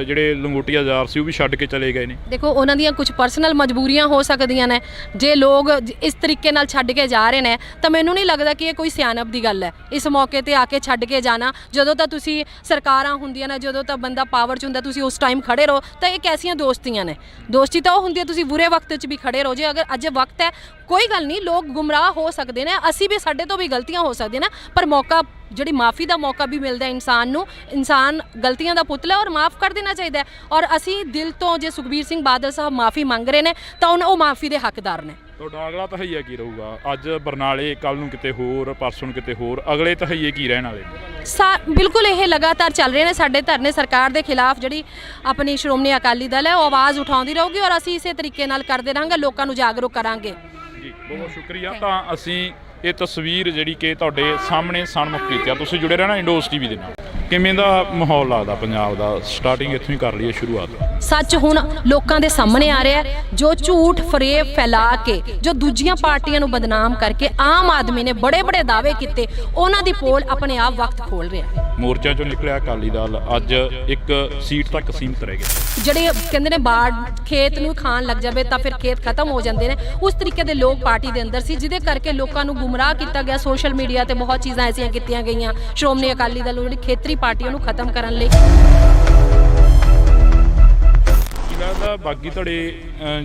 ਜਿਹੜੇ ਲੰਗੋਟੀਆ ਯਾਰ ਸੀ ਉਹ ਵੀ ਛੱਡ ਕੇ ਚਲੇ ਗਏ ਨੇ। ਦੇਖੋ, ਉਹਨਾਂ ਦੀਆਂ ਕੁਝ ਪਰਸਨਲ ਮਜਬੂਰੀਆਂ ਹੋ ਸਕਦੀਆਂ ਨੇ। ਜੇ ਲੋਕ ਇਸ ਤਰੀਕੇ ਨਾਲ ਛੱਡ ਕੇ ਜਾ ਰਹੇ ਨੇ ਤਾਂ ਮੈਨੂੰ ਨਹੀਂ ਲੱਗਦਾ ਕਿ ਇਹ ਕੋਈ ਸਿਆਣਪ ਦੀ ਗੱਲ ਹੈ ਇਸ ਮੌਕੇ ਤੇ ਆ ਕੇ ਛੱਡ ਕੇ ਜਾਣਾ। ਜਦੋਂ ਤਾਂ ਤੁਸੀਂ ਸਰਕਾਰਾਂ ਹੁੰਦੀਆਂ ਨੇ, ਜਦੋਂ ਤਾਂ ਬੰਦਾ ਪਾਵਰ 'ਚ ਹੁੰਦਾ, ਤੁਸੀਂ ਉਸ ਟਾਈਮ ਖੜੇ ਰਹੋ। ਤਾਂ ਇਹ ਕੈਸੀਆਂ ਦੋਸਤੀਆਂ ਨੇ? ਦੋਸਤੀ ਤਾਂ ਉਹ ਹੁੰਦੀ ਹੈ ਤੁਸੀਂ ਬੁਰੇ ਵਕਤ 'ਚ ਵੀ ਖੜੇ ਰਹੋ। ਜੇ ਅਗਰ ਅੱਜ ਵਕਤ ਹੈ, ਕੋਈ ਗੱਲ ਨਹੀਂ, ਲੋਕ ਗੁੰਮਰਾਹ ਹੋ ਸਕਦੇ ਨੇ, ਅਸੀਂ ਵੀ, ਸਾਡੇ ਤੋਂ ਵੀ ਗਲਤੀਆਂ ਹੋ ਸਕਦੀਆਂ ਨੇ, ਪਰ ਮੌਕਾ, ਜਿਹੜੀ ਮਾफ़ੀ ਦਾ ਮੌਕਾ ਵੀ ਮਿਲਦਾ ਇਨਸਾਨ ਨੂੰ। ਇਨਸਾਨ ਗਲਤੀਆਂ ਦਾ ਪੁਤਲਾ ਔਰ ਮਾफ़ ਕਰ ਦੇਣਾ ਚਾਹੀਦਾ ਹੈ। ਔਰ ਅਸੀਂ ਦਿਲ ਤੋਂ, ਜੇ ਸੁਖਬੀਰ ਸਿੰਘ ਬਾਦਲ ਸਾਹਿਬ ਮਾफ़ੀ ਮੰਗ ਰਹੇ ਨੇ ਤਾਂ ਉਹ ਮਾफ़ੀ ਦੇ ਹੱਕਦਾਰ ਨੇ। ਤੁਹਾਡਾ ਅਗਲਾ ਤਹਈਆ ਕੀ ਰਹੂਗਾ? ਅੱਜ ਬਰਨਾਲੇ, ਕੱਲ ਨੂੰ ਕਿਤੇ ਹੋਰ, ਪਰਸੋਂ ਨੂੰ ਕਿਤੇ ਹੋਰ, ਅਗਲੇ ਤਹਈਏ ਕੀ ਰਹਿਣ ਵਾਲੇ? ਬਿਲਕੁਲ ਇਹ ਲਗਾਤਾਰ ਚੱਲ ਰਹੇ ਨੇ ਸਾਡੇ ਧਰਨੇ। ਸਰਕਾਰ ਦੇ ਖਿਲਾਫ ਜਿਹੜੀ ਆਪਣੀ ਸ਼੍ਰੋਮਣੀ ਅਕਾਲੀ ਦਲ ਹੈ ਉਹ ਆਵਾਜ਼ ਉਠਾਉਂਦੀ ਰਹੂਗੀ ਔਰ ਅਸੀਂ ਇਸੇ ਤਰੀਕੇ ਨਾਲ ਕਰਦੇ ਰਹਾਂਗੇ, ਲੋਕਾਂ ਨੂੰ ਜਾਗਰੂਕ ਕਰਾਂਗੇ। ਜੀ, ਬਹੁਤ ਸ਼ੁਕਰੀਆ। ਤਾਂ ਅਸੀਂ ਇਹ ਤਸਵੀਰ ਜਿਹੜੀ ਕਿ ਤੁਹਾਡੇ ਸਾਹਮਣੇ ਸਨਮੁਖ ਕੀਤੀ ਆ। ਤੁਸੀਂ ਜੁੜੇ ਰਹਿਣਾ ਇੰਡੋਸ ਟੀਵੀ ਦੇ ਨਾਲ। ਕਿਵੇਂ ਦਾ ਮਾਹੌਲ ਲੱਗਦਾ ਪੰਜਾਬ ਦਾ? ਸਟਾਰਟਿੰਗ ਇੱਥੋਂ ਹੀ ਕਰ ਲਈਏ ਸ਼ੁਰੂਆਤ। ਸੱਚ ਹੁਣ ਲੋਕਾਂ ਦੇ ਸਾਹਮਣੇ ਆ ਰਿਹਾ ਹੈ। ਜੋ ਝੂਠ ਫਰੇਬ ਫੈਲਾ ਕੇ, ਜੋ ਦੂਜੀਆਂ ਪਾਰਟੀਆਂ ਨੂੰ ਬਦਨਾਮ ਕਰਕੇ ਆਮ ਆਦਮੀ ਨੇ ਬੜੇ ਬੜੇ ਦਾਅਵੇ ਕੀਤੇ, ਉਹਨਾਂ ਦੀ ਪੋਲ ਆਪਣੇ ਆਪ ਵਕਤ ਖੋਲ ਰਿਹਾ ਹੈ। ਮੋਰਚਾ ਚੋਂ ਨਿਕਲਿਆ ਅਕਾਲੀ ਦਲ ਅੱਜ ਇੱਕ ਸੀਟ ਤੱਕ ਸੀਮਤ ਰਹਿ ਗਿਆ। ਜਿਹੜੇ ਕਹਿੰਦੇ ਨੇ ਬਾੜ ਖੇਤ ਨੂੰ ਖਾਣ ਲੱਗ ਜਾਵੇ ਤਾਂ ਫਿਰ ਖੇਤ ਖਤਮ ਹੋ ਜਾਂਦੇ ਨੇ, ਉਸ ਤਰੀਕੇ ਦੇ ਲੋਕ ਪਾਰਟੀ ਦੇ ਅੰਦਰ ਸੀ, ਜਿਹਦੇ ਕਰਕੇ ਲੋਕਾਂ ਨੂੰ ਗੁੰਮਰਾਹ ਕੀਤਾ ਗਿਆ। ਸੋਸ਼ਲ ਮੀਡੀਆ ਤੇ ਬਹੁਤ ਚੀਜ਼ਾਂ ਐਸੀਆਂ ਕੀਤੀਆਂ ਗਈਆਂ ਸ਼੍ਰੋਮਣੀ ਅਕਾਲੀ ਦਲ ਨੂੰ, ਜਿਹੜੀ ਖੇਤਰੀ ਪਾਰਟੀਆਂ ਨੂੰ ਖਤਮ ਕਰਨ ਲਈ। ਲੱਗਦਾ ਬਾਗੀ ਧੜੇ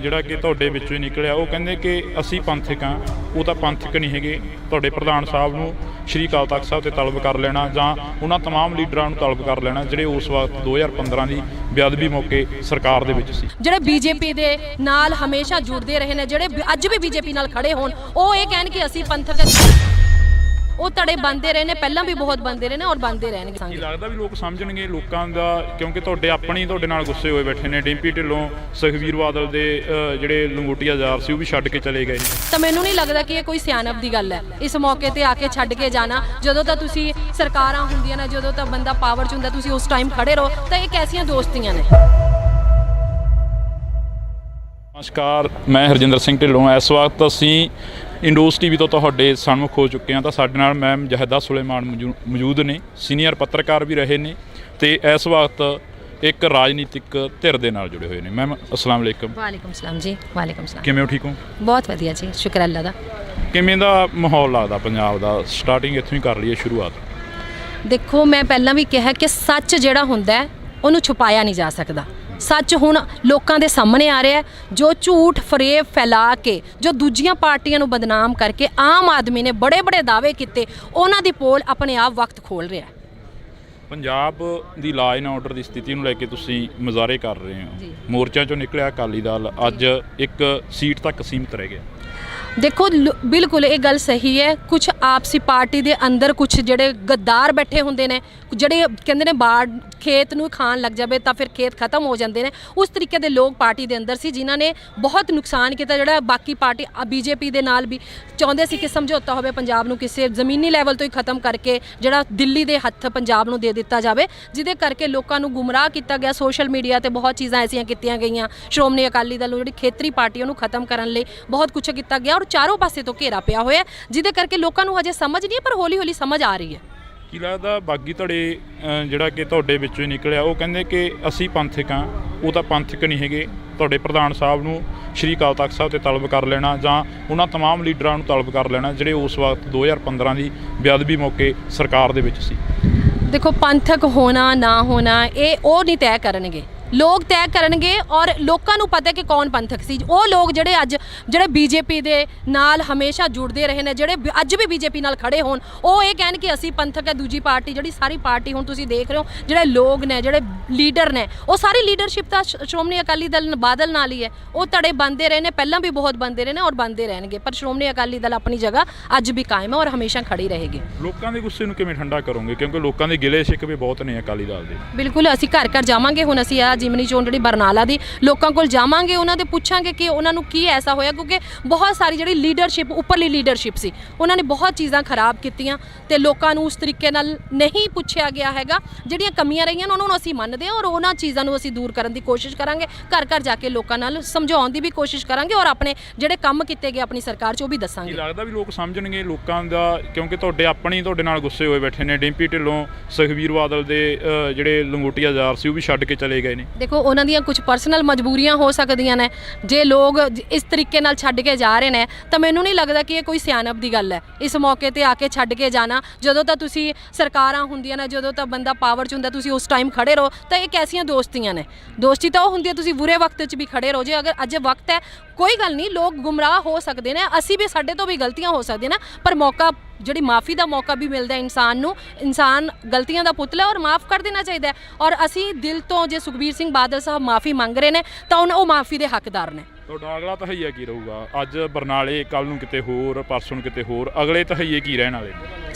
ਜਿਹੜਾ ਕਿ ਤੁਹਾਡੇ ਵਿੱਚੋਂ ਹੀ ਨਿਕਲਿਆ, ਉਹ ਕਹਿੰਦੇ ਕਿ ਅਸੀਂ ਪੰਥਕ ਹਾਂ। ਉਹ ਤਾਂ ਪੰਥਕ ਨਹੀਂ ਹੈਗੇ। ਤੁਹਾਡੇ ਪ੍ਰਧਾਨ ਸਾਹਿਬ ਨੂੰ ਸ਼੍ਰੀ ਅਕਾਲ ਤਖਤ ਸਾਹਿਬ ਤੇ ਤਲਬ ਕਰ ਲੈਣਾ ਜਾਂ ਉਹਨਾਂ ਤਮਾਮ ਲੀਡਰਾਂ ਨੂੰ ਤਲਬ ਕਰ ਲੈਣਾ ਜਿਹੜੇ ਉਸ ਵਕਤ 2015 ਦੀ ਬੇਅਦਬੀ ਮੌਕੇ ਸਰਕਾਰ ਦੇ ਵਿੱਚ ਸੀ। ਜਿਹੜੇ ਬੀਜੇਪੀ ਦੇ ਨਾਲ ਹਮੇਸ਼ਾ ਜੁੜਦੇ ਰਹੇ ਨੇ, ਜਿਹੜੇ ਅੱਜ ਵੀ ਬੀਜੇਪੀ ਨਾਲ ਖੜੇ ਹੋਣ, ਉਹ ਇਹ ਕਹਿਣ ਕਿ ਅਸੀਂ ਪੰਥਕ, ਉਹ ਧੜੇ ਬਣਦੇ ਰਹੇ ਨੇ, ਪਹਿਲਾਂ ਵੀ ਬਹੁਤ ਬਣਦੇ ਰਹੇ ਨੇ ਔਰ ਬਣਦੇ ਰਹਿਣਗੇ। ਕੀ ਲੱਗਦਾ ਵੀ ਲੋਕ ਸਮਝਣਗੇ ਲੋਕਾਂ ਦਾ? ਕਿਉਂਕਿ ਤੁਹਾਡੇ ਨਾਲ ਗੁੱਸੇ ਹੋਏ ਬੈਠੇ ਨੇ। ਡਿੰਪੀ ਢਿੱਲੋਂ, ਸੁਖਬੀਰ ਬਾਦਲ ਦੇ ਜਿਹੜੇ ਲੰਗੋਟੀਆ ਯਾਰ ਸੀ ਉਹ ਵੀ ਛੱਡ ਕੇ ਚਲੇ ਗਏ। ਤਾਂ ਮੈਨੂੰ ਨਹੀਂ ਲੱਗਦਾ ਕਿ ਇਹ ਕੋਈ ਸਿਆਣਪ ਦੀ ਗੱਲ ਹੈ ਇਸ ਮੌਕੇ ਤੇ ਆ ਕੇ ਛੱਡ ਕੇ ਜਾਣਾ। ਜਦੋਂ ਤਾਂ ਤੁਸੀਂ ਸਰਕਾਰਾਂ ਹੁੰਦੀਆਂ ਨੇ, ਜਦੋਂ ਤਾਂ ਬੰਦਾ ਪਾਵਰ 'ਚ ਹੁੰਦਾ, ਤੁਸੀਂ ਉਸ ਟਾਈਮ ਖੜੇ ਰਹੋ। ਤਾਂ ਇਹ ਕੈਸੀਆਂ ਦੋਸਤੀਆਂ ਨੇ? ਨਮਸਕਾਰ, ਮੈਂ ਹਰਜਿੰਦਰ ਸਿੰਘ ਢਿੱਲੋਂ। ਇਸ ਵਕਤ ਅਸੀਂ ਇੰਡੋਸ ਟੀਵੀ ਤੋਂ ਤੁਹਾਡੇ ਸਨਮੁਖ ਹੋ ਚੁੱਕੇ ਹਾਂ। ਤਾਂ ਸਾਡੇ ਨਾਲ ਮੈਮ ਜਹਿਦਾ ਸੁਲੇਮਾਨ ਮੌਜੂਦ ਨੇ, ਸੀਨੀਅਰ ਪੱਤਰਕਾਰ ਵੀ ਰਹੇ ਨੇ ਤੇ ਇਸ ਵਕਤ ਇੱਕ ਰਾਜਨੀਤਿਕ ਧਿਰ ਦੇ ਨਾਲ ਜੁੜੇ ਹੋਏ ਨੇ। ਮੈਮ ਅਸਲਾਮ ਵਾਲੇਕਮ। ਵਾਲੇਕਮ ਸਲਾਮ ਜੀ। ਵਾਲੇਕਮ ਸਲਾਮ। ਕਿਵੇਂ ਹੋ? ਠੀਕ ਹੋ? ਬਹੁਤ ਵਧੀਆ ਜੀ, ਸ਼ੁਕਰ ਅੱਲਾ ਦਾ। ਕਿਵੇਂ ਦਾ ਮਾਹੌਲ ਲੱਗਦਾ ਪੰਜਾਬ ਦਾ? ਸਟਾਰਟਿੰਗ ਇੱਥੋਂ ਹੀ ਕਰ ਲਈਏ ਸ਼ੁਰੂਆਤ। ਦੇਖੋ, ਮੈਂ ਪਹਿਲਾਂ ਵੀ ਕਿਹਾ ਕਿ ਸੱਚ ਜਿਹੜਾ ਹੁੰਦਾ ਹੈ ਉਹਨੂੰ ਛੁਪਾਇਆ ਨਹੀਂ ਜਾ ਸਕਦਾ। ਸੱਚ ਹੁਣ ਲੋਕਾਂ ਦੇ ਸਾਹਮਣੇ ਆ ਰਿਹਾ ਹੈ। ਜੋ ਝੂਠ ਫਰੇਬ ਫੈਲਾ ਕੇ, ਜੋ ਦੂਜੀਆਂ ਪਾਰਟੀਆਂ ਨੂੰ ਬਦਨਾਮ ਕਰਕੇ ਆਮ ਆਦਮੀ ਨੇ ਬੜੇ ਬੜੇ ਦਾਅਵੇ ਕੀਤੇ, ਉਹਨਾਂ ਦੀ ਪੋਲ ਆਪਣੇ ਆਪ ਵਕਤ ਖੋਲ ਰਿਹਾ ਹੈ। ਪੰਜਾਬ ਦੀ ਲਾਅ ਐਂਡ ਆਰਡਰ ਦੀ ਸਥਿਤੀ ਨੂੰ ਲੈ ਕੇ ਤੁਸੀਂ ਮੁਜ਼ਾਹਰੇ ਕਰ ਰਹੇ ਹੋ। ਮੋਰਚਾ ਚੋਂ ਨਿਕਲਿਆ ਅਕਾਲੀ ਦਲ ਅੱਜ ਇੱਕ ਸੀਟ ਤੱਕ ਸੀਮਤ ਰਹਿ ਗਿਆ। ਦੇਖੋ, ਬਿਲਕੁਲ ਇਹ ਗੱਲ ਸਹੀ ਹੈ। ਕੁਝ ਆਪਸੀ ਪਾਰਟੀ ਦੇ ਅੰਦਰ ਕੁਝ ਜਿਹੜੇ ਗੱਦਾਰ ਬੈਠੇ ਹੁੰਦੇ ਨੇ, ਜਿਹੜੇ ਕਹਿੰਦੇ ਨੇ ਬਾੜ ਖੇਤ ਨੂੰ ਖਾਣ ਲੱਗ ਜਾਵੇ ਤਾਂ ਫਿਰ ਖੇਤ ਖਤਮ ਹੋ ਜਾਂਦੇ ਨੇ, ਉਸ ਤਰੀਕੇ ਦੇ ਲੋਕ ਪਾਰਟੀ ਦੇ ਅੰਦਰ ਸੀ, ਜਿਨ੍ਹਾਂ ਨੇ ਬਹੁਤ ਨੁਕਸਾਨ ਕੀਤਾ। ਜਿਹੜਾ ਬਾਕੀ ਪਾਰਟੀ ਬੀਜੇਪੀ ਦੇ ਨਾਲ ਵੀ ਚਾਹੁੰਦੇ ਸੀ ਕਿ ਸਮਝੌਤਾ ਹੋਵੇ, ਪੰਜਾਬ ਨੂੰ ਕਿਸੇ ਜ਼ਮੀਨੀ ਲੈਵਲ ਤੋਂ ਹੀ ਖਤਮ ਕਰਕੇ ਜਿਹੜਾ ਦਿੱਲੀ ਦੇ ਹੱਥ ਪੰਜਾਬ ਨੂੰ ਦੇ ਦਿੱਤਾ ਜਾਵੇ, ਜਿਹਦੇ ਕਰਕੇ ਲੋਕਾਂ ਨੂੰ ਗੁੰਮਰਾਹ ਕੀਤਾ ਗਿਆ। ਸੋਸ਼ਲ ਮੀਡੀਆ ਤੇ ਬਹੁਤ ਚੀਜ਼ਾਂ ਐਸੀਆਂ ਕੀਤੀਆਂ ਗਈਆਂ ਸ਼੍ਰੋਮਣੀ ਅਕਾਲੀ ਦਲ ਨੂੰ, ਜਿਹੜੀ ਖੇਤਰੀ ਪਾਰਟੀਆਂ ਨੂੰ ਖਤਮ ਕਰਨ ਲਈ ਬਹੁਤ ਕੁਝ ਕੀਤਾ ਗਿਆ ਔਰ ਚਾਰੋਂ ਪਾਸੇ ਤੋਂ ਘੇਰਾ ਪਿਆ ਹੋਇਆ, ਜਿਹਦੇ ਕਰਕੇ ਲੋਕਾਂ ਨੂੰ ਹਜੇ ਸਮਝ ਨਹੀਂ, ਪਰ ਹੌਲੀ ਹੌਲੀ ਸਮਝ ਆ ਰਹੀ ਹੈ। ਕੀ ਲੱਗਦਾ ਬਾਗੀ ਧੜੇ ਜਿਹੜਾ ਕਿ ਤੁਹਾਡੇ ਵਿੱਚੋਂ ਹੀ ਨਿਕਲਿਆ, ਉਹ ਕਹਿੰਦੇ ਕਿ ਅਸੀਂ ਪੰਥਕ ਹਾਂ। ਉਹ ਤਾਂ ਪੰਥਕ ਨਹੀਂ ਹੈਗੇ। ਤੁਹਾਡੇ ਪ੍ਰਧਾਨ ਸਾਹਿਬ ਨੂੰ ਸ਼੍ਰੀ ਅਕਾਲ ਤਖਤ ਸਾਹਿਬ ਤੇ ਤਲਬ ਕਰ ਲੈਣਾ ਜਾਂ ਉਹਨਾਂ ਤਮਾਮ ਲੀਡਰਾਂ ਨੂੰ ਤਲਬ ਕਰ ਲੈਣਾ ਜਿਹੜੇ ਉਸ ਵਕਤ 2015 ਦੀ ਬੇਅਦਬੀ ਮੌਕੇ ਸਰਕਾਰ ਦੇ ਵਿੱਚ ਸੀ। ਦੇਖੋ, ਪੰਥਕ ਹੋਣਾ ਨਾ ਹੋਣਾ ਇਹ ਉਹ ਨਹੀਂ ਤੈਅ ਕਰਨਗੇ, ਲੋਕ ਤੈਅ ਕਰਨਗੇ। ਔਰ ਲੋਕਾਂ ਨੂੰ ਪਤਾ ਕਿ ਕੌਣ ਪੰਥਕ ਸੀ। ਉਹ ਲੋਕ ਜਿਹੜੇ ਬੀਜੇਪੀ ਦੇ ਨਾਲ ਹਮੇਸ਼ਾ ਜੁੜਦੇ ਰਹੇ ਨੇ, ਜਿਹੜੇ ਅੱਜ ਵੀ ਬੀਜੇਪੀ ਨਾਲ ਖੜੇ ਹੋਣ, ਉਹ ਇਹ ਕਹਿਣ ਕਿ ਅਸੀਂ ਪੰਥਕ ਹੈ। ਦੂਜੀ ਪਾਰਟੀ, ਜਿਹੜੀ ਸਾਰੀ ਪਾਰਟੀ ਹੁਣ ਤੁਸੀਂ ਦੇਖ ਰਹੇ ਹੋ, ਜਿਹੜੇ ਲੋਕ ਨੇ, ਜਿਹੜੇ ਲੀਡਰ ਨੇ, ਉਹ ਸਾਰੀ ਲੀਡਰਸ਼ਿਪ ਤਾਂ ਸ਼੍ਰੋਮਣੀ ਅਕਾਲੀ ਦਲ ਬਾਦਲ ਨਾਲ ਹੀ ਹੈ। ਉਹ ਧੜੇ ਬਣਦੇ ਰਹੇ ਨੇ, ਪਹਿਲਾਂ ਵੀ ਬਹੁਤ ਬਣਦੇ ਰਹੇ ਨੇ ਔਰ ਬਣਦੇ ਰਹਿਣਗੇ, ਪਰ ਸ਼੍ਰੋਮਣੀ ਅਕਾਲੀ ਦਲ ਆਪਣੀ ਜਗ੍ਹਾ ਅੱਜ ਵੀ ਕਾਇਮ ਹੈ ਔਰ ਹਮੇਸ਼ਾ ਖੜੀ ਰਹੇਗੀ। ਲੋਕਾਂ ਦੇ ਗੁੱਸੇ ਨੂੰ ਕਿਵੇਂ ਠੰਡਾ ਕਰੋਗੇ? ਕਿਉਂਕਿ ਲੋਕਾਂ ਦੇ ਗਿਲੇ ਸ਼ਿਕਵੇ ਬਹੁਤ ਨੇ ਅਕਾਲੀ ਦਲ ਦੇ। ਬਿਲਕੁਲ, ਅਸੀਂ ਘਰ ਘਰ ਜਾਵਾਂਗੇ। ਹੁਣ ਅਸੀਂ ਆ ਜਿਮਨੀ ਚੋਣ ਜਿਹੜੀ ਬਰਨਾਲਾ ਦੀ, ਲੋਕਾਂ ਕੋਲ ਜਾਵਾਂਗੇ, ਉਹਨਾਂ ਦੇ ਪੁੱਛਾਂਗੇ ਕਿ ਉਹਨਾਂ ਨੂੰ ਕੀ ਐਸਾ ਹੋਇਆ, ਕਿਉਂਕਿ ਬਹੁਤ ਸਾਰੀ ਜਿਹੜੀ ਲੀਡਰਸ਼ਿਪ, ਉੱਪਰਲੀ ਲੀਡਰਸ਼ਿਪ ਸੀ, ਉਹਨਾਂ ਨੇ ਬਹੁਤ ਚੀਜ਼ਾਂ ਖਰਾਬ ਕੀਤੀਆਂ ਤੇ ਲੋਕਾਂ ਨੂੰ ਉਸ ਤਰੀਕੇ ਨਾਲ ਨਹੀਂ ਪੁੱਛਿਆ ਗਿਆ ਹੈਗਾ। ਜਿਹੜੀਆਂ ਕਮੀਆਂ ਰਹੀਆਂ ਉਹਨਾਂ ਨੂੰ ਅਸੀਂ ਮੰਨਦੇ ਹਾਂ ਔਰ ਉਹਨਾਂ ਚੀਜ਼ਾਂ ਨੂੰ ਅਸੀਂ ਦੂਰ ਕਰਨ ਦੀ ਕੋਸ਼ਿਸ਼ ਕਰਾਂਗੇ। ਘਰ ਘਰ ਜਾ ਕੇ ਲੋਕਾਂ ਨਾਲ ਸਮਝਾਉਣ ਦੀ ਵੀ ਕੋਸ਼ਿਸ਼ ਕਰਾਂਗੇ ਔਰ ਆਪਣੇ ਜਿਹੜੇ ਕੰਮ ਕੀਤੇ ਗਏ ਆਪਣੀ ਸਰਕਾਰ 'ਚ ਉਹ ਵੀ ਦੱਸਾਂਗੇ। ਕੀ ਲੱਗਦਾ ਵੀ ਲੋਕ ਸਮਝਣਗੇ ਲੋਕਾਂ ਦਾ? ਕਿਉਂਕਿ ਤੁਹਾਡੇ ਨਾਲ ਗੁੱਸੇ ਹੋਏ ਬੈਠੇ ਨੇ। ਡਿੰਪੀ ਢਿੱਲੋਂ, ਸੁਖਬੀਰ ਬਾਦਲ ਦੇ ਜਿਹੜੇ ਲੰਗੋਟੀਆ ਯਾਰ ਸੀ ਉਹ ਵੀ ਛੱਡ ਕੇ ਚਲੇ ਗਏ ਨੇ। ਦੇਖੋ, ਉਹਨਾਂ ਦੀਆਂ ਕੁਝ ਪਰਸਨਲ ਮਜਬੂਰੀਆਂ ਹੋ ਸਕਦੀਆਂ ਨੇ। ਜੇ ਲੋਕ ਇਸ ਤਰੀਕੇ ਨਾਲ ਛੱਡ ਕੇ ਜਾ ਰਹੇ ਨੇ ਤਾਂ ਮੈਨੂੰ ਨਹੀਂ ਲੱਗਦਾ ਕਿ ਇਹ ਕੋਈ ਸਿਆਣਪ ਦੀ ਗੱਲ ਹੈ ਇਸ ਮੌਕੇ ਤੇ ਆ ਕੇ ਛੱਡ ਕੇ ਜਾਣਾ। ਜਦੋਂ ਤਾਂ ਤੁਸੀਂ ਸਰਕਾਰਾਂ ਹੁੰਦੀਆਂ ਨੇ, ਜਦੋਂ ਤਾਂ ਬੰਦਾ ਪਾਵਰ 'ਚ ਹੁੰਦਾ, ਤੁਸੀਂ ਉਸ ਟਾਈਮ ਖੜੇ ਰਹੋ। ਤਾਂ ਇਹ ਕੈਸੀਆਂ ਦੋਸਤੀਆਂ ਨੇ? ਦੋਸਤੀ ਤਾਂ ਉਹ ਹੁੰਦੀ ਹੈ ਤੁਸੀਂ ਬੁਰੇ ਵਕਤ 'ਚ ਵੀ ਖੜੇ ਰਹੋ। ਜੇ ਅਗਰ ਅੱਜ ਵਕਤ ਹੈ, ਕੋਈ ਗੱਲ ਨਹੀਂ, ਲੋਕ ਗੁੰਮਰਾਹ ਹੋ ਸਕਦੇ ਨੇ, ਅਸੀਂ ਵੀ, ਸਾਡੇ ਤੋਂ ਵੀ ਗਲਤੀਆਂ ਹੋ ਸਕਦੀਆਂ ਨੇ, ਪਰ ਮੌਕਾ, ਜਿਹੜੀ ਮਾफ़ੀ ਦਾ ਮੌਕਾ ਵੀ ਮਿਲਦਾ ਇਨਸਾਨ ਨੂੰ। ਇਨਸਾਨ ਗਲਤੀਆਂ ਦਾ ਪੁਤਲਾ ਔਰ ਮਾफ़ ਕਰ ਦੇਣਾ ਚਾਹੀਦਾ ਹੈ। ਔਰ ਅਸੀਂ ਦਿਲ ਤੋਂ, ਜੇ ਸੁਖਬੀਰ ਸਿੰਘ ਬਾਦਲ ਸਾਹਿਬ ਮਾफ़ੀ ਮੰਗ ਰਹੇ ਨੇ ਤਾਂ ਉਹ ਮਾफ़ੀ ਦੇ ਹੱਕਦਾਰ ਨੇ। ਤੁਹਾਡਾ ਅਗਲਾ ਤਹਈਆ ਕੀ ਰਹੂਗਾ? ਅੱਜ ਬਰਨਾਲੇ, ਕੱਲ੍ਹ ਨੂੰ ਕਿਤੇ ਹੋਰ, ਪਰਸੋਂ ਨੂੰ ਕਿਤੇ ਹੋਰ, ਅਗਲੇ ਤਹਈਏ ਕੀ ਰਹਿਣ ਵਾਲੇ?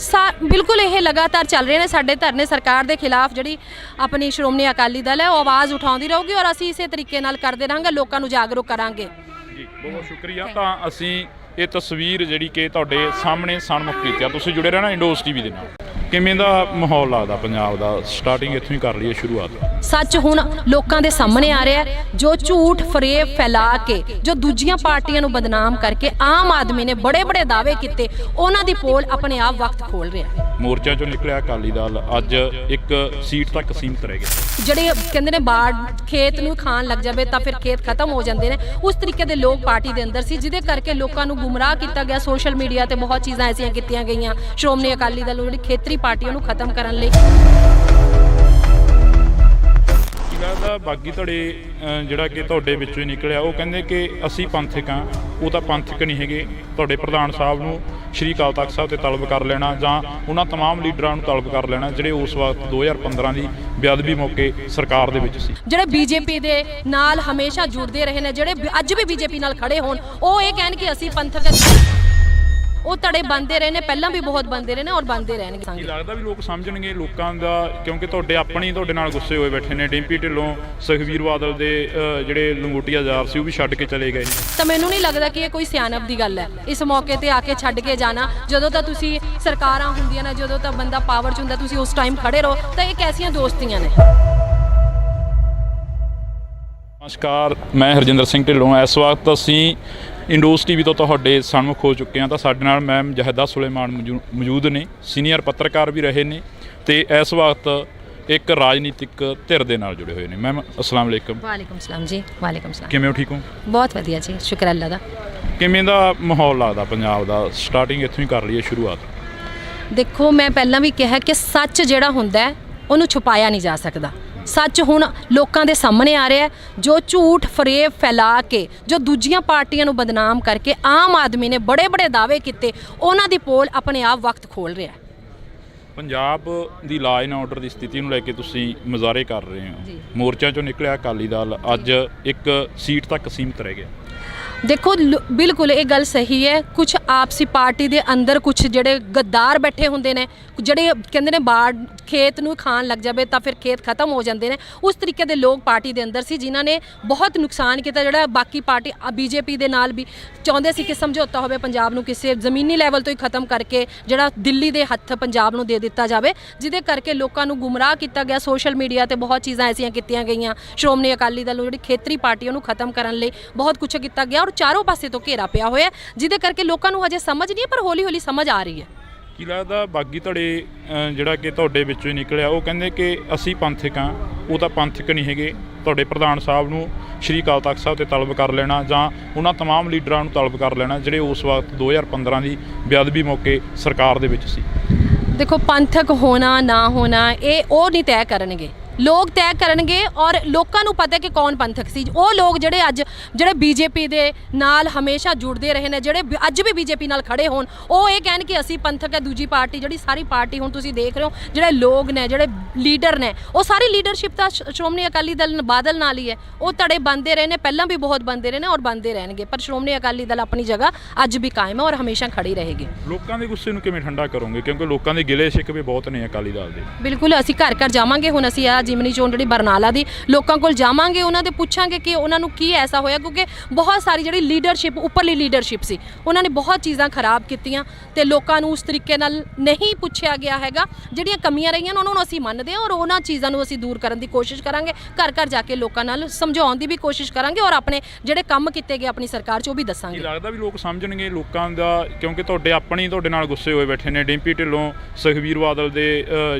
ਬਿਲਕੁਲ ਇਹ ਲਗਾਤਾਰ ਚੱਲ ਰਹੇ ਨੇ ਸਾਡੇ ਧਰਨੇ ਸਰਕਾਰ ਦੇ ਖਿਲਾਫ। ਜਿਹੜੀ ਆਪਣੀ ਸ਼੍ਰੋਮਣੀ ਅਕਾਲੀ ਦਲ ਹੈ ਉਹ ਆਵਾਜ਼ ਉਠਾਉਂਦੀ ਰਹੂਗੀ ਔਰ ਅਸੀਂ ਇਸੇ ਤਰੀਕੇ ਨਾਲ ਕਰਦੇ ਰਹਾਂਗੇ, ਲੋਕਾਂ ਨੂੰ ਜਾਗਰੂਕ ਕਰਾਂਗੇ। ਜੀ, ਬਹੁਤ ਸ਼ੁਕਰੀਆ। ਤਾਂ ਅਸੀਂ ਇਹ ਤਸਵੀਰ ਜਿਹੜੀ ਕਿ ਤੁਹਾਡੇ ਸਾਹਮਣੇ ਸਨਮੁਖ ਕੀਤੀ ਆ। ਤੁਸੀਂ ਜੁੜੇ ਰਹਿਣਾ ਇੰਡੋਸ ਟੀਵੀ ਦੇ ਨਾਲ। ਕਿਵੇਂ ਦਾ ਮਾਹੌਲ ਲੱਗਦਾ ਪੰਜਾਬ ਦਾ? ਸਟਾਰਟਿੰਗ ਇੱਥੋਂ ਹੀ ਕਰ ਲਈਏ ਸ਼ੁਰੂਆਤ। ਸੱਚ ਹੁਣ ਲੋਕਾਂ ਦੇ ਸਾਹਮਣੇ ਆ ਰਿਹਾ ਹੈ। ਜੋ ਝੂਠ ਫਰੇਬ ਫੈਲਾ ਕੇ, ਜੋ ਦੂਜੀਆਂ ਪਾਰਟੀਆਂ ਨੂੰ ਬਦਨਾਮ ਕਰਕੇ ਆਮ ਆਦਮੀ ਨੇ ਬੜੇ ਬੜੇ ਦਾਅਵੇ ਕੀਤੇ, ਉਹਨਾਂ ਦੀ ਪੋਲ ਆਪਣੇ ਆਪ ਵਕਤ ਖੋਲ ਰਿਹਾ ਹੈ। ਮੋਰਚਾ ਚੋਂ ਨਿਕਲਿਆ ਅਕਾਲੀ ਦਲ ਅੱਜ ਇੱਕ ਸੀਟ ਤੱਕ ਸੀਮਤ ਰਹਿ ਗਿਆ। ਜਿਹੜੇ ਕਹਿੰਦੇ ਨੇ ਬਾੜ ਖੇਤ ਨੂੰ ਖਾਣ ਲੱਗ ਜਾਵੇ ਤਾਂ ਫਿਰ ਖੇਤ ਖਤਮ ਹੋ ਜਾਂਦੇ ਨੇ, ਉਸ ਤਰੀਕੇ ਦੇ ਲੋਕ ਪਾਰਟੀ ਦੇ ਅੰਦਰ ਸੀ, ਜਿਹਦੇ ਕਰਕੇ ਲੋਕਾਂ ਨੂੰ ਗੁੰਮਰਾਹ ਕੀਤਾ ਗਿਆ। ਸੋਸ਼ਲ ਮੀਡੀਆ ਤੇ ਬਹੁਤ ਚੀਜ਼ਾਂ ਐਸੀਆਂ ਕੀਤੀਆਂ ਗਈਆਂ ਸ਼੍ਰੋਮਣੀ ਅਕਾਲੀ ਦਲ ਨੂੰ, ਜਿਹੜੀ ਖੇਤਰੀ ਪਾਰਟੀਆਂ ਨੂੰ ਖਤਮ ਕਰਨ ਲਈ। ਲੱਗਦਾ ਬਾਗੀ ਧੜੇ ਜਿਹੜਾ ਕਿ ਤੁਹਾਡੇ ਵਿੱਚੋਂ ਹੀ ਨਿਕਲਿਆ, ਉਹ ਕਹਿੰਦੇ ਕਿ ਅਸੀਂ ਪੰਥਕ ਹਾਂ। ਉਹ ਤਾਂ ਪੰਥਕ ਨਹੀਂ ਹੈਗੇ। ਤੁਹਾਡੇ ਪ੍ਰਧਾਨ ਸਾਹਿਬ ਨੂੰ ਸ਼੍ਰੀ ਅਕਾਲ ਤਖਤ ਸਾਹਿਬ ਤੇ ਤਲਬ ਕਰ ਲੈਣਾ ਜਾਂ ਉਹਨਾਂ ਤਮਾਮ ਲੀਡਰਾਂ ਨੂੰ ਤਲਬ ਕਰ ਲੈਣਾ ਜਿਹੜੇ ਉਸ ਵਕਤ 2015 ਦੀ ਬੇਅਦਬੀ ਮੌਕੇ ਸਰਕਾਰ ਦੇ ਵਿੱਚ ਸੀ। ਜਿਹੜੇ ਬੀਜੇਪੀ ਦੇ ਨਾਲ ਹਮੇਸ਼ਾ ਜੁੜਦੇ ਰਹੇ ਨੇ, ਜਿਹੜੇ ਅੱਜ ਵੀ ਬੀਜੇਪੀ ਨਾਲ ਖੜੇ ਹੋਣ, ਉਹ ਇਹ ਕਹਿਣ ਕਿ ਅਸੀਂ ਪੰਥਕ, ਉਹ ਧੜੇ ਬਣਦੇ ਰਹੇ ਨੇ, ਪਹਿਲਾਂ ਵੀ ਬਹੁਤ ਬਣਦੇ ਰਹੇ ਨੇ ਔਰ ਬਣਦੇ ਰਹਿਣਗੇ। ਕੀ ਲੱਗਦਾ ਵੀ ਲੋਕ ਸਮਝਣਗੇ ਲੋਕਾਂ ਦਾ? ਕਿਉਂਕਿ ਤੁਹਾਡੇ ਨਾਲ ਗੁੱਸੇ ਹੋਏ ਬੈਠੇ ਨੇ। ਡਿੰਪੀ ਢਿੱਲੋਂ, ਸੁਖਬੀਰ ਬਾਦਲ ਦੇ ਜਿਹੜੇ ਲੰਗੋਟੀਆ ਯਾਰ ਸੀ ਉਹ ਵੀ ਛੱਡ ਕੇ ਚਲੇ ਗਏ। ਤਾਂ ਮੈਨੂੰ ਨਹੀਂ ਲੱਗਦਾ ਕਿ ਇਹ ਕੋਈ ਸਿਆਣਪ ਦੀ ਗੱਲ ਹੈ ਇਸ ਮੌਕੇ ਤੇ ਆ ਕੇ ਛੱਡ ਕੇ ਜਾਣਾ। ਜਦੋਂ ਤਾਂ ਤੁਸੀਂ ਸਰਕਾਰਾਂ ਹੁੰਦੀਆਂ ਨੇ, ਜਦੋਂ ਤਾਂ ਬੰਦਾ ਪਾਵਰ 'ਚ ਹੁੰਦਾ, ਤੁਸੀਂ ਉਸ ਟਾਈਮ ਖੜੇ ਰਹੋ। ਤਾਂ ਇਹ ਕੈਸੀਆਂ ਦੋਸਤੀਆਂ ਨੇ? ਨਮਸਕਾਰ, ਮੈਂ ਹਰਜਿੰਦਰ ਸਿੰਘ ਢਿੱਲੋਂ। ਇਸ ਵਕਤ ਅਸੀਂ ਇੰਡੋਸ ਟੀਵੀ ਤੋਂ ਤੁਹਾਡੇ ਸਨਮੁਖ ਹੋ ਚੁੱਕੇ ਹਾਂ। ਤਾਂ ਸਾਡੇ ਨਾਲ ਮੈਮ ਜਹਦਾ ਸੁਲੇਮਾਨ ਮੌਜੂਦ ਨੇ, ਸੀਨੀਅਰ ਪੱਤਰਕਾਰ ਵੀ ਰਹੇ ਨੇ ਤੇ ਇਸ ਵਕਤ ਇੱਕ ਰਾਜਨੀਤਿਕ ਧਿਰ ਦੇ ਨਾਲ ਜੁੜੇ ਹੋਏ ਨੇ। ਮੈਮ ਅਸਲਾਮ ਵਾਲੇਕਮ। ਵਾਲੇਕਮ ਸਲਾਮ ਜੀ। ਵਾਲੇਕਮ ਸਲਾਮ। ਕਿਵੇਂ ਹੋ? ਠੀਕ ਹੋ? ਬਹੁਤ ਵਧੀਆ ਜੀ, ਸ਼ੁਕਰ ਅੱਲਾ ਦਾ। ਕਿਵੇਂ ਦਾ ਮਾਹੌਲ ਲੱਗਦਾ ਪੰਜਾਬ ਦਾ? ਸਟਾਰਟਿੰਗ ਇੱਥੋਂ ਹੀ ਕਰ ਲਈਏ ਸ਼ੁਰੂਆਤ। ਦੇਖੋ, ਮੈਂ ਪਹਿਲਾਂ ਵੀ ਕਿਹਾ ਕਿ ਸੱਚ ਜਿਹੜਾ ਹੁੰਦਾ ਹੈ ਉਹਨੂੰ ਛੁਪਾਇਆ ਨਹੀਂ ਜਾ ਸਕਦਾ। ਸੱਚ ਹੁਣ ਲੋਕਾਂ ਦੇ ਸਾਹਮਣੇ ਆ ਰਿਹਾ ਹੈ। ਜੋ ਝੂਠ ਫਰੇਬ ਫੈਲਾ ਕੇ, ਜੋ ਦੂਜੀਆਂ ਪਾਰਟੀਆਂ ਨੂੰ ਬਦਨਾਮ ਕਰਕੇ ਆਮ ਆਦਮੀ ਨੇ ਬੜੇ ਬੜੇ ਦਾਅਵੇ ਕੀਤੇ, ਉਹਨਾਂ ਦੀ ਪੋਲ ਆਪਣੇ ਆਪ ਵਕਤ ਖੋਲ ਰਿਹਾ ਹੈ। ਪੰਜਾਬ ਦੀ ਲਾਅ ਐਂਡ ਆਰਡਰ ਦੀ ਸਥਿਤੀ ਨੂੰ ਲੈ ਕੇ ਤੁਸੀਂ ਮੁਜ਼ਾਹਰੇ ਕਰ ਰਹੇ ਹੋ। ਮੋਰਚਾ ਚੋਂ ਨਿਕਲਿਆ ਅਕਾਲੀ ਦਲ ਅੱਜ ਇੱਕ ਸੀਟ ਤੱਕ ਸੀਮਤ ਰਹਿ ਗਿਆ। ਦੇਖੋ, ਬਿਲਕੁਲ ਇਹ ਗੱਲ ਸਹੀ ਹੈ। ਕੁਝ ਆਪਸੀ ਪਾਰਟੀ ਦੇ ਅੰਦਰ ਕੁਝ ਜਿਹੜੇ ਗੱਦਾਰ ਬੈਠੇ ਹੁੰਦੇ ਨੇ, ਜਿਹੜੇ ਕਹਿੰਦੇ ਨੇ ਬਾੜ ਖੇਤ ਨੂੰ ਖਾਣ ਲੱਗ ਜਾਵੇ ਤਾਂ ਫਿਰ ਖੇਤ ਖਤਮ ਹੋ ਜਾਂਦੇ ਨੇ, ਉਸ ਤਰੀਕੇ ਦੇ ਲੋਕ ਪਾਰਟੀ ਦੇ ਅੰਦਰ ਸੀ, ਜਿਨ੍ਹਾਂ ਨੇ ਬਹੁਤ ਨੁਕਸਾਨ ਕੀਤਾ। ਜਿਹੜਾ ਬਾਕੀ ਪਾਰਟੀ ਬੀਜੇਪੀ ਦੇ ਨਾਲ ਵੀ ਚਾਹੁੰਦੇ ਸੀ ਕਿ ਸਮਝੌਤਾ ਹੋਵੇ, ਪੰਜਾਬ ਨੂੰ ਕਿਸੇ ਜ਼ਮੀਨੀ ਲੈਵਲ ਤੋਂ ਹੀ ਖਤਮ ਕਰਕੇ ਜਿਹੜਾ ਦਿੱਲੀ ਦੇ ਹੱਥ ਪੰਜਾਬ ਨੂੰ ਦੇ ਦਿੱਤਾ ਜਾਵੇ, ਜਿਹਦੇ ਕਰਕੇ ਲੋਕਾਂ ਨੂੰ ਗੁੰਮਰਾਹ ਕੀਤਾ ਗਿਆ। ਸੋਸ਼ਲ ਮੀਡੀਆ ਤੇ ਬਹੁਤ ਚੀਜ਼ਾਂ ਐਸੀਆਂ ਕੀਤੀਆਂ ਗਈਆਂ ਸ਼੍ਰੋਮਣੀ ਅਕਾਲੀ ਦਲ ਨੂੰ, ਜਿਹੜੀ ਖੇਤਰੀ ਪਾਰਟੀਆਂ ਨੂੰ ਖਤਮ ਕਰਨ ਲਈ ਬਹੁਤ ਕੁਝ ਕੀਤਾ ਗਿਆ ਔਰ ਚਾਰੋਂ ਪਾਸੇ ਤੋਂ ਘੇਰਾ ਪਿਆ ਹੋਇਆ, ਜਿਹਦੇ ਕਰਕੇ ਲੋਕਾਂ ਨੂੰ ਹਜੇ ਸਮਝ ਨਹੀਂ ਹੈ, ਪਰ ਹੌਲੀ ਹੌਲੀ ਸਮਝ ਆ ਰਹੀ ਹੈ। ਕੀ ਲੱਗਦਾ ਬਾਗੀ ਧੜੇ ਜਿਹੜਾ ਕਿ ਤੁਹਾਡੇ ਵਿੱਚੋਂ ਹੀ ਨਿਕਲਿਆ, ਉਹ ਕਹਿੰਦੇ ਕਿ ਅਸੀਂ ਪੰਥਕ ਹਾਂ। ਉਹ ਤਾਂ ਪੰਥਕ ਨਹੀਂ ਹੈਗੇ। ਤੁਹਾਡੇ ਪ੍ਰਧਾਨ ਸਾਹਿਬ ਨੂੰ ਸ਼੍ਰੀ ਅਕਾਲ ਤਖਤ ਸਾਹਿਬ ਤੇ ਤਲਬ ਕਰ ਲੈਣਾ ਜਾਂ ਉਹਨਾਂ ਤਮਾਮ ਲੀਡਰਾਂ ਨੂੰ ਤਲਬ ਕਰ ਲੈਣਾ ਜਿਹੜੇ ਉਸ ਵਕਤ 2015 ਦੀ ਬੇਅਦਬੀ ਮੌਕੇ ਸਰਕਾਰ ਦੇ ਵਿੱਚ ਸੀ। ਦੇਖੋ, ਪੰਥਕ ਹੋਣਾ ਨਾ ਹੋਣਾ ਇਹ ਉਹ ਨਹੀਂ ਤੈਅ ਕਰਨਗੇ, ਲੋਕ ਤੈਅ ਕਰਨਗੇ। ਔਰ ਲੋਕਾਂ ਨੂੰ ਪਤਾ ਕਿ ਕੌਣ ਪੰਥਕ ਸੀ। ਉਹ ਲੋਕ ਜਿਹੜੇ ਬੀਜੇਪੀ ਦੇ ਨਾਲ ਹਮੇਸ਼ਾ ਜੁੜਦੇ ਰਹੇ ਨੇ, ਜਿਹੜੇ ਅੱਜ ਵੀ ਬੀਜੇਪੀ ਨਾਲ ਖੜੇ ਹੋਣ, ਉਹ ਇਹ ਕਹਿਣ ਕਿ ਅਸੀਂ ਪੰਥਕ ਹੈ। ਦੂਜੀ ਪਾਰਟੀ, ਜਿਹੜੀ ਸਾਰੀ ਪਾਰਟੀ ਹੁਣ ਤੁਸੀਂ ਦੇਖ ਰਹੇ ਹੋ, ਜਿਹੜੇ ਲੋਕ ਨੇ, ਜਿਹੜੇ ਲੀਡਰ ਨੇ, ਉਹ ਸਾਰੀ ਲੀਡਰਸ਼ਿਪ ਤਾਂ ਸ਼੍ਰੋਮਣੀ ਅਕਾਲੀ ਦਲ ਬਾਦਲ ਨਾਲ ਹੀ ਹੈ। ਉਹ ਧੜੇ ਬਣਦੇ ਰਹੇ ਨੇ, ਪਹਿਲਾਂ ਵੀ ਬਹੁਤ ਬਣਦੇ ਰਹੇ ਨੇ ਔਰ ਬਣਦੇ ਰਹਿਣਗੇ, ਪਰ ਸ਼੍ਰੋਮਣੀ ਅਕਾਲੀ ਦਲ ਆਪਣੀ ਜਗ੍ਹਾ ਅੱਜ ਵੀ ਕਾਇਮ ਹੈ ਔਰ ਹਮੇਸ਼ਾ ਖੜੀ ਰਹੇਗੀ। ਲੋਕਾਂ ਦੇ ਗੁੱਸੇ ਨੂੰ ਕਿਵੇਂ ਠੰਡਾ ਕਰੋਗੇ? ਕਿਉਂਕਿ ਲੋਕਾਂ ਦੇ ਗਿਲੇ ਸ਼ਿਕਵੇ ਬਹੁਤ ਨੇ ਅਕਾਲੀ ਦਲ ਦੇ। ਬਿਲਕੁਲ, ਅਸੀਂ ਘਰ ਘਰ ਜਾਵਾਂਗੇ। ਹੁਣ ਅਸੀਂ ਆ ਜਿਮਨੀ ਚੋਣ ਜਿਹੜੀ ਬਰਨਾਲਾ ਦੀ, ਲੋਕਾਂ ਕੋਲ ਜਾਵਾਂਗੇ, ਉਹਨਾਂ ਦੇ ਪੁੱਛਾਂਗੇ ਕਿ ਉਹਨਾਂ ਨੂੰ ਕੀ ਐਸਾ ਹੋਇਆ, ਕਿਉਂਕਿ ਬਹੁਤ ਸਾਰੀ ਜਿਹੜੀ ਲੀਡਰਸ਼ਿਪ, ਉੱਪਰਲੀ ਲੀਡਰਸ਼ਿਪ ਸੀ, ਉਹਨਾਂ ਨੇ ਬਹੁਤ ਚੀਜ਼ਾਂ ਖਰਾਬ ਕੀਤੀਆਂ ਤੇ ਲੋਕਾਂ ਨੂੰ ਉਸ ਤਰੀਕੇ ਨਾਲ ਨਹੀਂ ਪੁੱਛਿਆ ਗਿਆ ਹੈਗਾ। ਜਿਹੜੀਆਂ ਕਮੀਆਂ ਰਹੀਆਂ ਉਹਨਾਂ ਨੂੰ ਅਸੀਂ ਮੰਨਦੇ ਹਾਂ ਔਰ ਉਹਨਾਂ ਚੀਜ਼ਾਂ ਨੂੰ ਅਸੀਂ ਦੂਰ ਕਰਨ ਦੀ ਕੋਸ਼ਿਸ਼ ਕਰਾਂਗੇ। ਘਰ ਘਰ ਜਾ ਕੇ ਲੋਕਾਂ ਨਾਲ ਸਮਝਾਉਣ ਦੀ ਵੀ ਕੋਸ਼ਿਸ਼ ਕਰਾਂਗੇ ਔਰ ਆਪਣੇ ਜਿਹੜੇ ਕੰਮ ਕੀਤੇ ਗਏ ਆਪਣੀ ਸਰਕਾਰ 'ਚ ਉਹ ਵੀ ਦੱਸਾਂਗੇ। ਕੀ ਲੱਗਦਾ ਵੀ ਲੋਕ ਸਮਝਣਗੇ ਲੋਕਾਂ ਦਾ? ਕਿਉਂਕਿ ਤੁਹਾਡੇ ਨਾਲ ਗੁੱਸੇ ਹੋਏ ਬੈਠੇ ਨੇ। ਡਿੰਪੀ ਢਿੱਲੋਂ, ਸੁਖਬੀਰ ਬਾਦਲ ਦੇ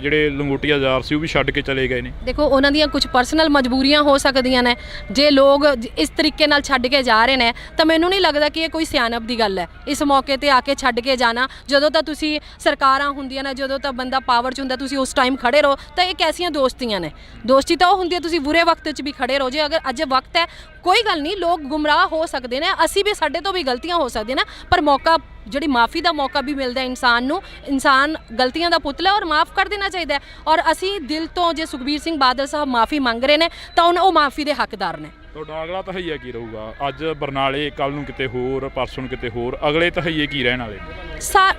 ਜਿਹੜੇ ਲੰਗੋਟੀਆ ਯਾਰ ਸੀ ਉਹ ਵੀ ਛੱਡ ਕੇ ਚਲੇ ਗਏ ਨੇ। ਦੇਖੋ, ਉਹਨਾਂ ਦੀਆਂ ਕੁਝ ਪਰਸਨਲ ਮਜਬੂਰੀਆਂ ਹੋ ਸਕਦੀਆਂ ਨੇ। ਜੇ ਲੋਕ ਇਸ ਤਰੀਕੇ ਨਾਲ ਛੱਡ ਕੇ ਜਾ ਰਹੇ ਨੇ ਤਾਂ ਮੈਨੂੰ ਨਹੀਂ ਲੱਗਦਾ ਕਿ ਇਹ ਕੋਈ ਸਿਆਣਪ ਦੀ ਗੱਲ ਹੈ ਇਸ ਮੌਕੇ ਤੇ ਆ ਕੇ ਛੱਡ ਕੇ ਜਾਣਾ। ਜਦੋਂ ਤਾਂ ਤੁਸੀਂ ਸਰਕਾਰਾਂ ਹੁੰਦੀਆਂ ਨੇ, ਜਦੋਂ ਤਾਂ ਬੰਦਾ ਪਾਵਰ 'ਚ ਹੁੰਦਾ, ਤੁਸੀਂ ਉਸ ਟਾਈਮ ਖੜੇ ਰਹੋ। ਤਾਂ ਇਹ ਕੈਸੀਆਂ ਦੋਸਤੀਆਂ ਨੇ? ਦੋਸਤੀ ਤਾਂ ਉਹ ਹੁੰਦੀ ਹੈ ਤੁਸੀਂ ਬੁਰੇ ਵਕਤ 'ਚ ਵੀ ਖੜੇ ਰਹੋ। ਜੇ ਅਗਰ ਅੱਜ ਵਕਤ ਹੈ, ਕੋਈ ਗੱਲ ਨਹੀਂ, ਲੋਕ ਗੁੰਮਰਾਹ ਹੋ ਸਕਦੇ ਨੇ, ਅਸੀਂ ਵੀ, ਸਾਡੇ ਤੋਂ ਵੀ ਗਲਤੀਆਂ ਹੋ ਸਕਦੀਆਂ ਨੇ, ਪਰ ਮੌਕਾ, ਜਿਹੜੀ ਮਾफ़ੀ ਦਾ ਮੌਕਾ ਵੀ ਮਿਲਦਾ ਇਨਸਾਨ ਨੂੰ। ਇਨਸਾਨ ਗਲਤੀਆਂ ਦਾ ਪੁਤਲਾ ਔਰ ਮਾफ़ ਕਰ ਦੇਣਾ ਚਾਹੀਦਾ ਹੈ। ਔਰ ਅਸੀਂ ਦਿਲ ਤੋਂ, ਜੇ ਸੁਖਬੀਰ ਸਿੰਘ ਬਾਦਲ ਸਾਹਿਬ ਮਾफ़ੀ ਮੰਗ ਰਹੇ ਨੇ ਤਾਂ ਉਹ ਮਾफ़ੀ ਦੇ ਹੱਕਦਾਰ ਨੇ। ਤੁਹਾਡਾ ਅਗਲਾ ਤਹਈਆ ਕੀ ਰਹੂਗਾ? ਅੱਜ ਬਰਨਾਲੇ, ਕੱਲ ਨੂੰ ਕਿਤੇ ਹੋਰ, ਪਰਸੋਂ ਨੂੰ ਕਿਤੇ ਹੋਰ, ਅਗਲੇ ਤਹਈਏ ਕੀ ਰਹਿਣ ਵਾਲੇ?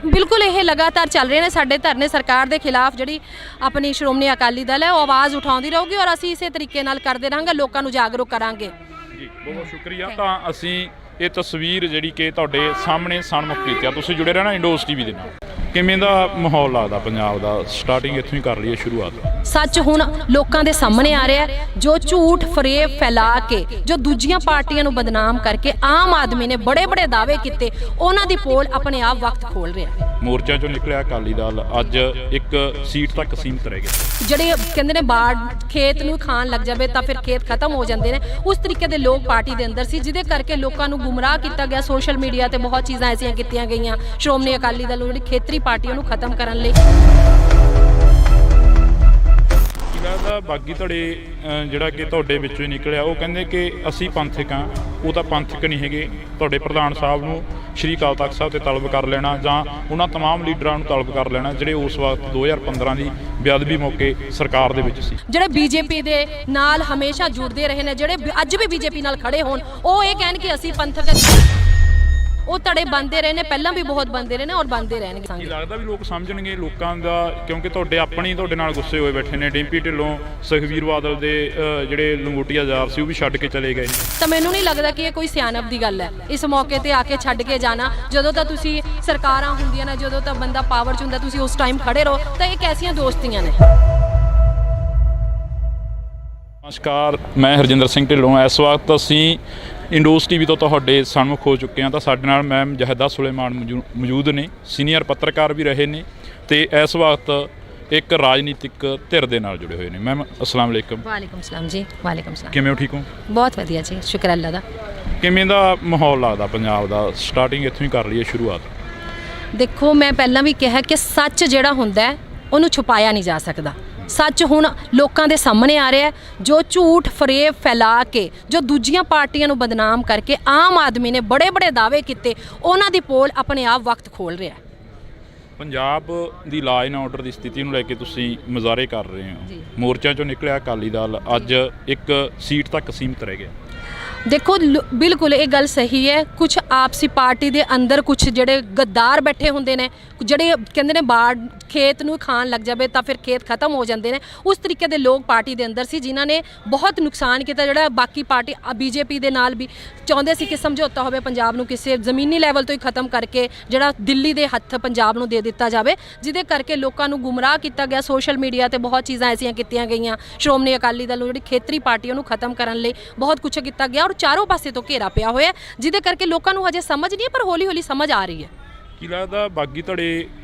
ਬਿਲਕੁਲ ਇਹ ਲਗਾਤਾਰ ਚੱਲ ਰਹੇ ਨੇ ਸਾਡੇ ਧਰਨੇ। ਸਰਕਾਰ ਦੇ ਖਿਲਾਫ ਜਿਹੜੀ ਆਪਣੀ ਸ਼੍ਰੋਮਣੀ ਅਕਾਲੀ ਦਲ ਹੈ ਉਹ ਆਵਾਜ਼ ਉਠਾਉਂਦੀ ਰਹੂਗੀ ਔਰ ਅਸੀਂ ਇਸੇ ਤਰੀਕੇ ਨਾਲ ਕਰਦੇ ਰਹਾਂਗੇ, ਲੋਕਾਂ ਨੂੰ ਜਾਗਰੂਕ ਕਰਾਂਗੇ। ਜੀ, ਬਹੁਤ ਸ਼ੁਕਰੀਆ। ਤਾਂ ਅਸੀਂ ਇਹ ਤਸਵੀਰ ਜਿਹੜੀ ਕਿ ਤੁਹਾਡੇ ਸਾਹਮਣੇ ਸਨਮੁਖ ਕੀਤੀ ਆ। ਤੁਸੀਂ ਜੁੜੇ ਰਹਿਣਾ ਇੰਡੋਸ ਟੀਵੀ ਦੇ ਨਾਲ। ਕਿਵੇਂ ਦਾ ਮਾਹੌਲ ਲੱਗਦਾ ਪੰਜਾਬ ਦਾ? ਸਟਾਰਟਿੰਗ ਇੱਥੋਂ ਹੀ ਕਰ ਲਈਏ ਸ਼ੁਰੂਆਤ। ਸੱਚ ਹੁਣ ਲੋਕਾਂ ਦੇ ਸਾਹਮਣੇ ਆ ਰਿਹਾ ਹੈ। ਜੋ ਝੂਠ ਫਰੇਬ ਫੈਲਾ ਕੇ, ਜੋ ਦੂਜੀਆਂ ਪਾਰਟੀਆਂ ਨੂੰ ਬਦਨਾਮ ਕਰਕੇ ਆਮ ਆਦਮੀ ਨੇ ਬੜੇ ਬੜੇ ਦਾਅਵੇ ਕੀਤੇ, ਉਹਨਾਂ ਦੀ ਪੋਲ ਆਪਣੇ ਆਪ ਵਕਤ ਖੋਲ ਰਿਹਾ ਹੈ। ਮੋਰਚਾ ਚੋਂ ਨਿਕਲਿਆ ਅਕਾਲੀ ਦਲ ਅੱਜ ਇੱਕ ਸੀਟ ਤੱਕ ਸੀਮਤ ਰਹਿ ਗਿਆ। ਜਿਹੜੇ ਕਹਿੰਦੇ ਨੇ ਬਾੜ ਖੇਤ ਨੂੰ ਖਾਣ ਲੱਗ ਜਾਵੇ ਤਾਂ ਫਿਰ ਖੇਤ ਖਤਮ ਹੋ ਜਾਂਦੇ ਨੇ, ਉਸ ਤਰੀਕੇ ਦੇ ਲੋਕ ਪਾਰਟੀ ਦੇ ਅੰਦਰ ਸੀ, ਜਿਹਦੇ ਕਰਕੇ ਲੋਕਾਂ ਨੂੰ ਗੁੰਮਰਾਹ ਕੀਤਾ ਗਿਆ। ਸੋਸ਼ਲ ਮੀਡੀਆ ਤੇ ਬਹੁਤ ਚੀਜ਼ਾਂ ਐਸੀਆਂ ਕੀਤੀਆਂ ਗਈਆਂ ਸ਼੍ਰੋਮਣੀ ਅਕਾਲੀ ਦਲ ਜਿਹੜੀ ਖੇਤਰੀ ਪਾਰਟੀ ਉਹਨੂੰ ਖਤਮ ਕਰਨ ਲਈ। ਲੱਗਦਾ ਬਾਗੀ ਧੜੇ ਜਿਹੜਾ ਕਿ ਤੁਹਾਡੇ ਵਿੱਚੋਂ ਹੀ ਨਿਕਲਿਆ, ਉਹ ਕਹਿੰਦੇ ਕਿ ਅਸੀਂ ਪੰਥਕ ਹਾਂ। ਉਹ ਤਾਂ ਪੰਥਕ ਨਹੀਂ ਹੈਗੇ। ਤੁਹਾਡੇ ਪ੍ਰਧਾਨ ਸਾਹਿਬ ਨੂੰ ਸ਼੍ਰੀ ਅਕਾਲ ਤਖਤ ਸਾਹਿਬ ਤੇ ਤਲਬ ਕਰ ਲੈਣਾ ਜਾਂ ਉਹਨਾਂ ਤਮਾਮ ਲੀਡਰਾਂ ਨੂੰ ਤਲਬ ਕਰ ਲੈਣਾ ਜਿਹੜੇ ਉਸ ਵਕਤ 2015 ਦੀ ਬੇਅਦਬੀ ਮੌਕੇ ਸਰਕਾਰ ਦੇ ਵਿੱਚ ਸੀ। ਜਿਹੜੇ ਬੀਜੇਪੀ ਦੇ ਨਾਲ ਹਮੇਸ਼ਾ ਜੁੜਦੇ ਰਹੇ ਨੇ, ਜਿਹੜੇ ਅੱਜ ਵੀ ਬੀਜੇਪੀ ਨਾਲ ਖੜੇ ਹੋਣ, ਉਹ ਇਹ ਕਹਿਣ ਕਿ ਅਸੀਂ ਪੰਥਕ ਹਾਂ। ਉਹ ਧੜੇ ਬਣਦੇ ਰਹੇ ਨੇ, ਪਹਿਲਾਂ ਵੀ ਬਹੁਤ ਬਣਦੇ ਰਹੇ ਨੇ ਔਰ ਬਣਦੇ ਰਹਿਣਗੇ। ਕੀ ਲੱਗਦਾ ਵੀ ਲੋਕ ਸਮਝਣਗੇ ਲੋਕਾਂ ਦਾ? ਕਿਉਂਕਿ ਤੁਹਾਡੇ ਨਾਲ ਗੁੱਸੇ ਹੋਏ ਬੈਠੇ ਨੇ। ਡਿੰਪੀ ਢਿੱਲੋਂ, ਸੁਖਬੀਰ ਬਾਦਲ ਦੇ ਜਿਹੜੇ ਲੰਗੋਟੀਆ ਯਾਰ ਸੀ ਉਹ ਵੀ ਛੱਡ ਕੇ ਚਲੇ ਗਏ। ਤਾਂ ਮੈਨੂੰ ਨਹੀਂ ਲੱਗਦਾ ਕਿ ਇਹ ਕੋਈ ਸਿਆਣਪ ਦੀ ਗੱਲ ਹੈ ਇਸ ਮੌਕੇ ਤੇ ਆ ਕੇ ਛੱਡ ਕੇ ਜਾਣਾ। ਜਦੋਂ ਤਾਂ ਤੁਸੀਂ ਸਰਕਾਰਾਂ ਹੁੰਦੀਆਂ ਨੇ, ਜਦੋਂ ਤਾਂ ਬੰਦਾ ਪਾਵਰ 'ਚ ਹੁੰਦਾ, ਤੁਸੀਂ ਉਸ ਟਾਈਮ ਖੜੇ ਰਹੋ। ਤਾਂ ਇਹ ਕੈਸੀਆਂ ਦੋਸਤੀਆਂ ਨੇ? ਨਮਸਕਾਰ, ਮੈਂ ਹਰਜਿੰਦਰ ਸਿੰਘ ਢਿੱਲੋਂ। ਇਸ ਵਕਤ ਅਸੀਂ ਇੰਡੋਜ਼ ਟੀਵੀ ਤੋਂ ਤੁਹਾਡੇ ਸਨਮੁਖ ਹੋ ਚੁੱਕੇ ਹਾਂ। ਤਾਂ ਸਾਡੇ ਨਾਲ ਮੈਮ ਜਹਦਾ ਸੁਲੇਮਾਨ ਮੌਜੂਦ ਨੇ, ਸੀਨੀਅਰ ਪੱਤਰਕਾਰ ਵੀ ਰਹੇ ਨੇ ਤੇ ਇਸ ਵਕਤ ਇੱਕ ਰਾਜਨੀਤਿਕ ਧਿਰ ਦੇ ਨਾਲ ਜੁੜੇ ਹੋਏ ਨੇ। ਮੈਮ ਅਸਲਾਮ ਵਾਲੇਕਮ। ਵਾਲੇਕਮ ਸਲਾਮ ਜੀ। ਵਾਲੇਕਮ ਸਲਾਮ। ਕਿਵੇਂ ਹੋ? ਠੀਕ ਹੋ? ਬਹੁਤ ਵਧੀਆ ਜੀ, ਸ਼ੁਕਰ ਅੱਲਾ ਦਾ। ਕਿਵੇਂ ਦਾ ਮਾਹੌਲ ਲੱਗਦਾ ਪੰਜਾਬ ਦਾ? ਸਟਾਰਟਿੰਗ ਇੱਥੋਂ ਹੀ ਕਰ ਲਈਏ ਸ਼ੁਰੂਆਤ। ਦੇਖੋ, ਮੈਂ ਪਹਿਲਾਂ ਵੀ ਕਿਹਾ ਕਿ ਸੱਚ ਜਿਹੜਾ ਹੁੰਦਾ ਹੈ ਉਹਨੂੰ ਛੁਪਾਇਆ ਨਹੀਂ ਜਾ ਸਕਦਾ। ਸੱਚ ਹੁਣ ਲੋਕਾਂ ਦੇ ਸਾਹਮਣੇ ਆ ਰਿਹਾ ਹੈ। ਜੋ ਝੂਠ ਫਰੇਬ ਫੈਲਾ ਕੇ, ਜੋ ਦੂਜੀਆਂ ਪਾਰਟੀਆਂ ਨੂੰ ਬਦਨਾਮ ਕਰਕੇ ਆਮ ਆਦਮੀ ਨੇ ਬੜੇ ਬੜੇ ਦਾਅਵੇ ਕੀਤੇ, ਉਹਨਾਂ ਦੀ ਪੋਲ ਆਪਣੇ ਆਪ ਵਕਤ ਖੋਲ ਰਿਹਾ ਹੈ। ਪੰਜਾਬ ਦੀ ਲਾਅ ਐਂਡ ਆਰਡਰ ਦੀ ਸਥਿਤੀ ਨੂੰ ਲੈ ਕੇ ਤੁਸੀਂ ਮੁਜ਼ਾਹਰੇ ਕਰ ਰਹੇ ਹੋ। ਮੋਰਚਾ ਚੋਂ ਨਿਕਲਿਆ ਅਕਾਲੀ ਦਲ ਅੱਜ ਇੱਕ ਸੀਟ ਤੱਕ ਸੀਮਤ ਰਹਿ ਗਿਆ। ਦੇਖੋ, ਬਿਲਕੁਲ ਇਹ ਗੱਲ ਸਹੀ ਹੈ। ਕੁਝ ਆਪਸੀ ਪਾਰਟੀ ਦੇ ਅੰਦਰ ਕੁਝ ਜਿਹੜੇ ਗੱਦਾਰ ਬੈਠੇ ਹੁੰਦੇ ਨੇ, ਜਿਹੜੇ ਕਹਿੰਦੇ ਨੇ ਬਾੜ ਖੇਤ ਨੂੰ ਖਾਣ ਲੱਗ ਜਾਵੇ ਤਾਂ ਫਿਰ ਖੇਤ ਖਤਮ ਹੋ ਜਾਂਦੇ ਨੇ, ਉਸ ਤਰੀਕੇ ਦੇ ਲੋਕ ਪਾਰਟੀ ਦੇ ਅੰਦਰ ਸੀ, ਜਿਨ੍ਹਾਂ ਨੇ ਬਹੁਤ ਨੁਕਸਾਨ ਕੀਤਾ। ਜਿਹੜਾ ਬਾਕੀ ਪਾਰਟੀ ਬੀਜੇਪੀ ਦੇ ਨਾਲ ਵੀ ਚਾਹੁੰਦੇ ਸੀ ਕਿ ਸਮਝੌਤਾ ਹੋਵੇ, ਪੰਜਾਬ ਨੂੰ ਕਿਸੇ ਜ਼ਮੀਨੀ ਲੈਵਲ ਤੋਂ ਹੀ ਖਤਮ ਕਰਕੇ ਜਿਹੜਾ ਦਿੱਲੀ ਦੇ ਹੱਥ ਪੰਜਾਬ ਨੂੰ ਦੇ ਦਿੱਤਾ ਜਾਵੇ, ਜਿਹਦੇ ਕਰਕੇ ਲੋਕਾਂ ਨੂੰ ਗੁੰਮਰਾਹ ਕੀਤਾ ਗਿਆ। ਸੋਸ਼ਲ ਮੀਡੀਆ ਤੇ ਬਹੁਤ ਚੀਜ਼ਾਂ ਐਸੀਆਂ ਕੀਤੀਆਂ ਗਈਆਂ ਸ਼੍ਰੋਮਣੀ ਅਕਾਲੀ ਦਲ ਜਿਹੜੀ ਖੇਤਰੀ ਪਾਰਟੀ ਉਹਨੂੰ ਖਤਮ ਕਰਨ ਲਈ ਬਹੁਤ ਕੁਝ ਕੀਤਾ ਗਿਆ ਔਰ ਚਾਰੋਂ ਪਾਸੇ ਤੋਂ ਘੇਰਾ ਪਿਆ ਹੋਇਆ, ਜਿਹਦੇ ਕਰਕੇ ਲੋਕਾਂ ਨੂੰ ਹਜੇ ਸਮਝ ਨਹੀਂ ਹੈ, ਪਰ ਹੌਲੀ ਹੌਲੀ ਸਮਝ ਆ ਰਹੀ ਹੈ। ਕੀ ਲੱਗਦਾ ਬਾਗੀ ਧੜੇ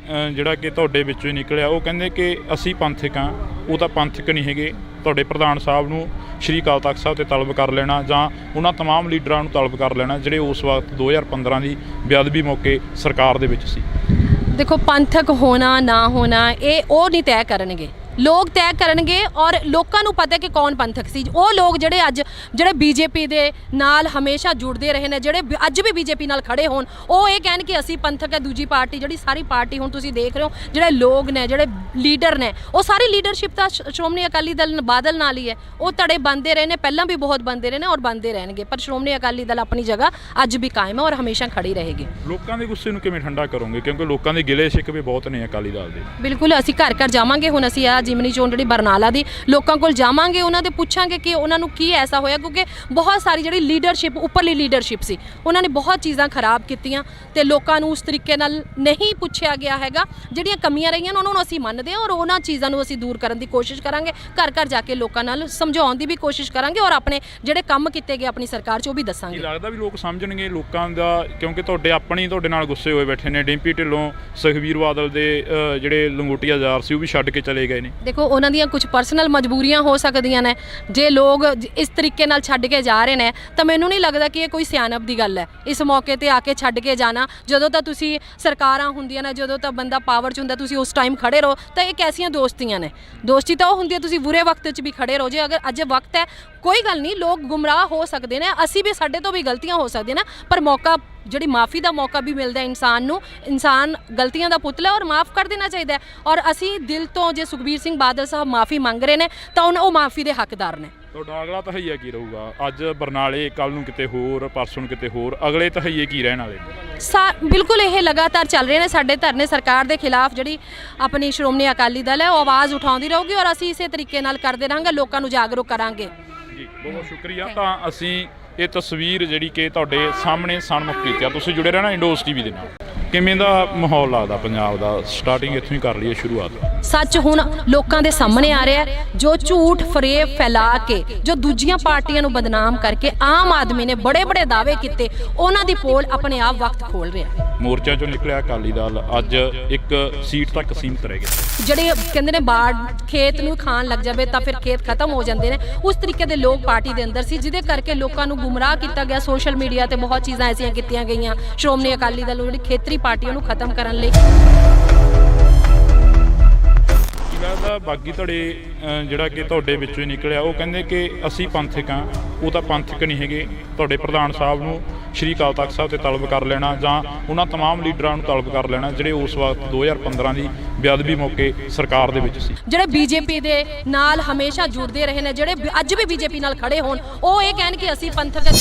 ਜਿਹੜਾ ਕਿ ਤੁਹਾਡੇ ਵਿੱਚੋਂ ਹੀ ਨਿਕਲਿਆ, ਉਹ ਕਹਿੰਦੇ ਕਿ ਅਸੀਂ ਪੰਥਕ ਹਾਂ। ਉਹ ਤਾਂ ਪੰਥਕ ਨਹੀਂ ਹੈਗੇ। ਤੁਹਾਡੇ ਪ੍ਰਧਾਨ ਸਾਹਿਬ ਨੂੰ ਸ਼੍ਰੀ ਅਕਾਲ ਤਖਤ ਸਾਹਿਬ ਤੇ ਤਲਬ ਕਰ ਲੈਣਾ ਜਾਂ ਉਹਨਾਂ ਤਮਾਮ ਲੀਡਰਾਂ ਨੂੰ ਤਲਬ ਕਰ ਲੈਣਾ ਜਿਹੜੇ ਉਸ ਵਕਤ 2015 ਦੀ ਬੇਅਦਬੀ ਮੌਕੇ ਸਰਕਾਰ ਦੇ ਵਿੱਚ ਸੀ। ਦੇਖੋ, ਪੰਥਕ ਹੋਣਾ ਨਾ ਹੋਣਾ ਇਹ ਉਹ ਨਹੀਂ ਤੈਅ ਕਰਨਗੇ, ਲੋਕ ਤੈਅ ਕਰਨਗੇ। ਔਰ ਲੋਕਾਂ ਨੂੰ ਪਤਾ ਕਿ ਕੌਣ ਪੰਥਕ ਸੀ। ਉਹ ਲੋਕ ਜਿਹੜੇ ਬੀਜੇਪੀ ਦੇ ਨਾਲ ਹਮੇਸ਼ਾ ਜੁੜਦੇ ਰਹੇ ਨੇ, ਜਿਹੜੇ ਅੱਜ ਵੀ ਬੀਜੇਪੀ ਨਾਲ ਖੜੇ ਹੋਣ, ਉਹ ਇਹ ਕਹਿਣ ਕਿ ਅਸੀਂ ਪੰਥਕ ਹੈ। ਦੂਜੀ ਪਾਰਟੀ ਜਿਹੜੀ ਸਾਰੀ ਪਾਰਟੀ ਹੁਣ ਤੁਸੀਂ ਦੇਖ ਰਹੇ ਹੋ, ਜਿਹੜੇ ਲੋਕ ਨੇ, ਜਿਹੜੇ ਲੀਡਰ ਨੇ, ਉਹ ਸਾਰੀ ਲੀਡਰਸ਼ਿਪ ਤਾਂ ਸ਼੍ਰੋਮਣੀ ਅਕਾਲੀ ਦਲ ਬਾਦਲ ਨਾਲ ਹੀ ਹੈ। ਉਹ ਧੜੇ ਬਣਦੇ ਰਹੇ ਨੇ, ਪਹਿਲਾਂ ਵੀ ਬਹੁਤ ਬਣਦੇ ਰਹੇ ਨੇ ਔਰ ਬਣਦੇ ਰਹਿਣਗੇ, ਪਰ ਸ਼੍ਰੋਮਣੀ ਅਕਾਲੀ ਦਲ ਆਪਣੀ ਜਗ੍ਹਾ ਅੱਜ ਵੀ ਕਾਇਮ ਹੈ ਔਰ ਹਮੇਸ਼ਾ ਖੜੀ ਰਹੇਗੀ। ਲੋਕਾਂ ਦੇ ਗੁੱਸੇ ਨੂੰ ਕਿਵੇਂ ਠੰਡਾ ਕਰੋਗੇ? ਕਿਉਂਕਿ ਲੋਕਾਂ ਦੇ ਗਿਲੇ ਸ਼ਿਕਵੇ ਬਹੁਤ ਨੇ ਅਕਾਲੀ ਦਲ ਦੇ। ਬਿਲਕੁਲ, ਅਸੀਂ ਘਰ ਘਰ ਜਾਵਾਂਗੇ। ਹੁਣ ਅਸੀਂ ਜਿਮਨੀ ਚੋਣ ਜਿਹੜੀ ਬਰਨਾਲਾ ਦੀ, ਲੋਕਾਂ ਕੋਲ ਜਾਵਾਂਗੇ, ਉਹਨਾਂ ਦੇ ਪੁੱਛਾਂਗੇ ਕਿ ਉਹਨਾਂ ਨੂੰ ਕੀ ਐਸਾ ਹੋਇਆ, ਕਿਉਂਕਿ ਬਹੁਤ ਸਾਰੀ ਜਿਹੜੀ ਲੀਡਰਸ਼ਿਪ, ਉੱਪਰਲੀ ਲੀਡਰਸ਼ਿਪ ਸੀ, ਉਹਨਾਂ ਨੇ ਬਹੁਤ ਚੀਜ਼ਾਂ ਖਰਾਬ ਕੀਤੀਆਂ ਤੇ ਲੋਕਾਂ ਨੂੰ ਉਸ ਤਰੀਕੇ ਨਾਲ ਨਹੀਂ ਪੁੱਛਿਆ ਗਿਆ ਹੈਗਾ। ਜਿਹੜੀਆਂ ਕਮੀਆਂ ਰਹੀਆਂ ਉਹਨਾਂ ਨੂੰ ਅਸੀਂ ਮੰਨਦੇ ਹਾਂ ਔਰ ਉਹਨਾਂ ਚੀਜ਼ਾਂ ਨੂੰ ਅਸੀਂ ਦੂਰ ਕਰਨ ਦੀ ਕੋਸ਼ਿਸ਼ ਕਰਾਂਗੇ। ਘਰ ਘਰ ਜਾ ਕੇ ਲੋਕਾਂ ਨਾਲ ਸਮਝਾਉਣ ਦੀ ਵੀ ਕੋਸ਼ਿਸ਼ ਕਰਾਂਗੇ ਔਰ ਆਪਣੇ ਜਿਹੜੇ ਕੰਮ ਕੀਤੇ ਗਏ ਆਪਣੀ ਸਰਕਾਰ 'ਚ ਉਹ ਵੀ ਦੱਸਾਂਗੇ। ਲੱਗਦਾ ਵੀ ਲੋਕ ਸਮਝਣਗੇ ਲੋਕਾਂ ਦਾ? ਕਿਉਂਕਿ ਤੁਹਾਡੇ ਨਾਲ ਗੁੱਸੇ ਹੋਏ ਬੈਠੇ ਨੇ। ਡਿੰਪੀ ਢਿੱਲੋਂ, ਸੁਖਬੀਰ ਬਾਦਲ ਦੇ ਜਿਹੜੇ ਲੰਗੋਟੀਆ ਯਾਰ ਸੀ ਉਹ ਵੀ ਛੱਡ ਕੇ ਚਲੇ ਗਏ ਨੇ। ਦੇਖੋ, ਉਹਨਾਂ ਦੀਆਂ ਕੁਝ ਪਰਸਨਲ ਮਜਬੂਰੀਆਂ ਹੋ ਸਕਦੀਆਂ ਨੇ। ਜੇ ਲੋਕ ਇਸ ਤਰੀਕੇ ਨਾਲ ਛੱਡ ਕੇ ਜਾ ਰਹੇ ਨੇ ਤਾਂ ਮੈਨੂੰ ਨਹੀਂ ਲੱਗਦਾ ਕਿ ਇਹ ਕੋਈ ਸਿਆਣਪ ਦੀ ਗੱਲ ਹੈ ਇਸ ਮੌਕੇ ਤੇ ਆ ਕੇ ਛੱਡ ਕੇ ਜਾਣਾ। ਜਦੋਂ ਤਾਂ ਤੁਸੀਂ ਸਰਕਾਰਾਂ ਹੁੰਦੀਆਂ ਨੇ, ਜਦੋਂ ਤਾਂ ਬੰਦਾ ਪਾਵਰ 'ਚ ਹੁੰਦਾ, ਤੁਸੀਂ ਉਸ ਟਾਈਮ ਖੜੇ ਰਹੋ। ਤਾਂ ਇਹ ਕੈਸੀਆਂ ਦੋਸਤੀਆਂ ਨੇ? ਦੋਸਤੀ ਤਾਂ ਉਹ ਹੁੰਦੀ ਹੈ ਤੁਸੀਂ ਬੁਰੇ ਵਕਤ 'ਚ ਵੀ ਖੜੇ ਰਹੋ। ਜੇ ਅਗਰ ਅੱਜ ਵਕਤ ਹੈ, ਕੋਈ ਗੱਲ ਨਹੀਂ, ਲੋਕ ਗੁੰਮਰਾਹ ਹੋ ਸਕਦੇ ਨੇ, ਅਸੀਂ ਵੀ, ਸਾਡੇ ਤੋਂ ਵੀ ਗਲਤੀਆਂ ਹੋ ਸਕਦੀਆਂ ਨੇ, ਪਰ ਮੌਕਾ, ਜਿਹੜੀ ਮਾफ़ੀ ਦਾ ਮੌਕਾ ਵੀ ਮਿਲਦਾ ਇਨਸਾਨ ਨੂੰ। ਇਨਸਾਨ ਗਲਤੀਆਂ ਦਾ ਪੁਤਲਾ ਔਰ ਮਾफ़ ਕਰ ਦੇਣਾ ਚਾਹੀਦਾ ਹੈ। ਔਰ ਅਸੀਂ ਦਿਲ ਤੋਂ, ਜੇ ਸੁਖਬੀਰ ਸਿੰਘ ਬਾਦਲ ਸਾਹਿਬ ਮਾफ़ੀ ਮੰਗ ਰਹੇ ਨੇ ਤਾਂ ਉਹ ਮਾफ़ੀ ਦੇ ਹੱਕਦਾਰ ਨੇ। ਤੁਹਾਡਾ ਅਗਲਾ ਤਹਈਆ ਕੀ ਰਹੂਗਾ? ਅੱਜ ਬਰਨਾਲੇ, ਕੱਲ੍ਹ ਨੂੰ ਕਿਤੇ ਹੋਰ, ਪਰਸੋਂ ਨੂੰ ਕਿਤੇ ਹੋਰ, ਅਗਲੇ ਤਹਈਏ ਕੀ ਰਹਿਣ ਵਾਲੇ? ਬਿਲਕੁਲ ਇਹ ਲਗਾਤਾਰ ਚੱਲ ਰਹੇ ਨੇ ਸਾਡੇ ਧਰਨੇ। ਸਰਕਾਰ ਦੇ ਖਿਲਾਫ ਜਿਹੜੀ ਆਪਣੀ ਸ਼੍ਰੋਮਣੀ ਅਕਾਲੀ ਦਲ ਹੈ ਉਹ ਆਵਾਜ਼ ਉਠਾਉਂਦੀ ਰਹੂਗੀ ਔਰ ਅਸੀਂ ਇਸੇ ਤਰੀਕੇ ਨਾਲ ਕਰਦੇ ਰਹਾਂਗੇ, ਲੋਕਾਂ ਨੂੰ ਜਾਗਰੂਕ ਕਰਾਂਗੇ। ਜੀ, ਬਹੁਤ ਸ਼ੁਕਰੀਆ। ਤਾਂ ਅਸੀਂ ਇਹ ਤਸਵੀਰ ਜਿਹੜੀ ਕਿ ਤੁਹਾਡੇ ਸਾਹਮਣੇ ਸਨਮੁਖ ਕੀਤੀ ਆ। ਤੁਸੀਂ ਜੁੜੇ ਰਹਿਣਾ ਇੰਡੋਜ਼ ਟੀਵੀ ਦੇ ਨਾਲ। ਕਿਵੇਂ ਦਾ ਮਾਹੌਲ ਲੱਗਦਾ ਪੰਜਾਬ ਦਾ? ਸਟਾਰਟਿੰਗ ਇੱਥੋਂ ਹੀ ਕਰ ਲਈਏ ਸ਼ੁਰੂਆਤ। ਸੱਚ ਹੁਣ ਲੋਕਾਂ ਦੇ ਸਾਹਮਣੇ ਆ ਰਿਹਾ ਹੈ। ਜੋ ਝੂਠ ਫਰੇਬ ਫੈਲਾ ਕੇ, ਜੋ ਦੂਜੀਆਂ ਪਾਰਟੀਆਂ ਨੂੰ ਬਦਨਾਮ ਕਰਕੇ ਆਮ ਆਦਮੀ ਨੇ ਬੜੇ ਬੜੇ ਦਾਅਵੇ ਕੀਤੇ, ਉਹਨਾਂ ਦੀ ਪੋਲ ਆਪਣੇ ਆਪ ਵਕਤ ਖੋਲ ਰਿਹਾ। ਮੋਰਚਾ ਚੋਂ ਨਿਕਲਿਆ ਅਕਾਲੀ ਦਲ ਅੱਜ ਇੱਕ ਸੀਟ ਤੱਕ ਸੀਮਤ ਰਹਿ ਗਿਆ। ਜਿਹੜੇ ਕਹਿੰਦੇ ਨੇ ਬਾੜ ਖੇਤ ਨੂੰ ਖਾਣ ਲੱਗ ਜਾਵੇ ਤਾਂ ਫਿਰ ਖੇਤ ਖਤਮ ਹੋ ਜਾਂਦੇ ਨੇ, ਉਸ ਤਰੀਕੇ ਦੇ ਲੋਕ ਪਾਰਟੀ ਦੇ ਅੰਦਰ ਸੀ, ਜਿਹਦੇ ਕਰਕੇ ਲੋਕਾਂ ਨੂੰ ਗੁੰਮਰਾਹ ਕੀਤਾ ਗਿਆ। ਸੋਸ਼ਲ ਮੀਡੀਆ ਤੇ ਬਹੁਤ ਚੀਜ਼ਾਂ ਐਸੀਆਂ ਕੀਤੀਆਂ ਗਈਆਂ ਸ਼੍ਰੋਮਣੀ ਅਕਾਲੀ ਦਲ ਜਿਹੜੀ ਖੇਤਰੀ ਪਾਰਟੀ ਉਹਨੂੰ ਖਤਮ ਕਰਨ ਲਈ। ਕੀ ਲੱਗਦਾ ਬਾਗੀ ਧੜੇ ਜਿਹੜਾ ਕਿ ਤੁਹਾਡੇ ਵਿੱਚੋਂ ਹੀ ਨਿਕਲਿਆ, ਉਹ ਕਹਿੰਦੇ ਕਿ ਅਸੀਂ ਪੰਥਕ ਹਾਂ, ਉਹ ਤਾਂ ਪੰਥਕ ਨਹੀਂ ਹੈਗੇ। ਤੁਹਾਡੇ ਪ੍ਰਧਾਨ ਸਾਹਿਬ ਨੂੰ ਸ਼੍ਰੀ ਅਕਾਲ ਤਖਤ ਸਾਹਿਬ ਤੇ ਤਲਬ ਕਰ ਲੈਣਾ ਜਾਂ ਉਹਨਾਂ तमाम ਲੀਡਰਾਂ ਨੂੰ ਤਲਬ ਕਰ ਲੈਣਾ ਜਿਹੜੇ ਉਸ ਵਕਤ 2015 ਦੀ ਬੇਅਦਬੀ ਮੌਕੇ ਸਰਕਾਰ ਦੇ ਵਿੱਚ ਸੀ। ਜਿਹੜੇ ਬੀਜੇਪੀ ਦੇ ਨਾਲ ਹਮੇਸ਼ਾ ਜੁੜਦੇ ਰਹੇ ਨੇ, ਜਿਹੜੇ ਅੱਜ ਵੀ ਬੀਜੇਪੀ ਨਾਲ ਖੜੇ ਹੋਣ, ਉਹ ਇਹ ਕਹਿਣ ਕਿ ਅਸੀਂ ਪੰਥਕ,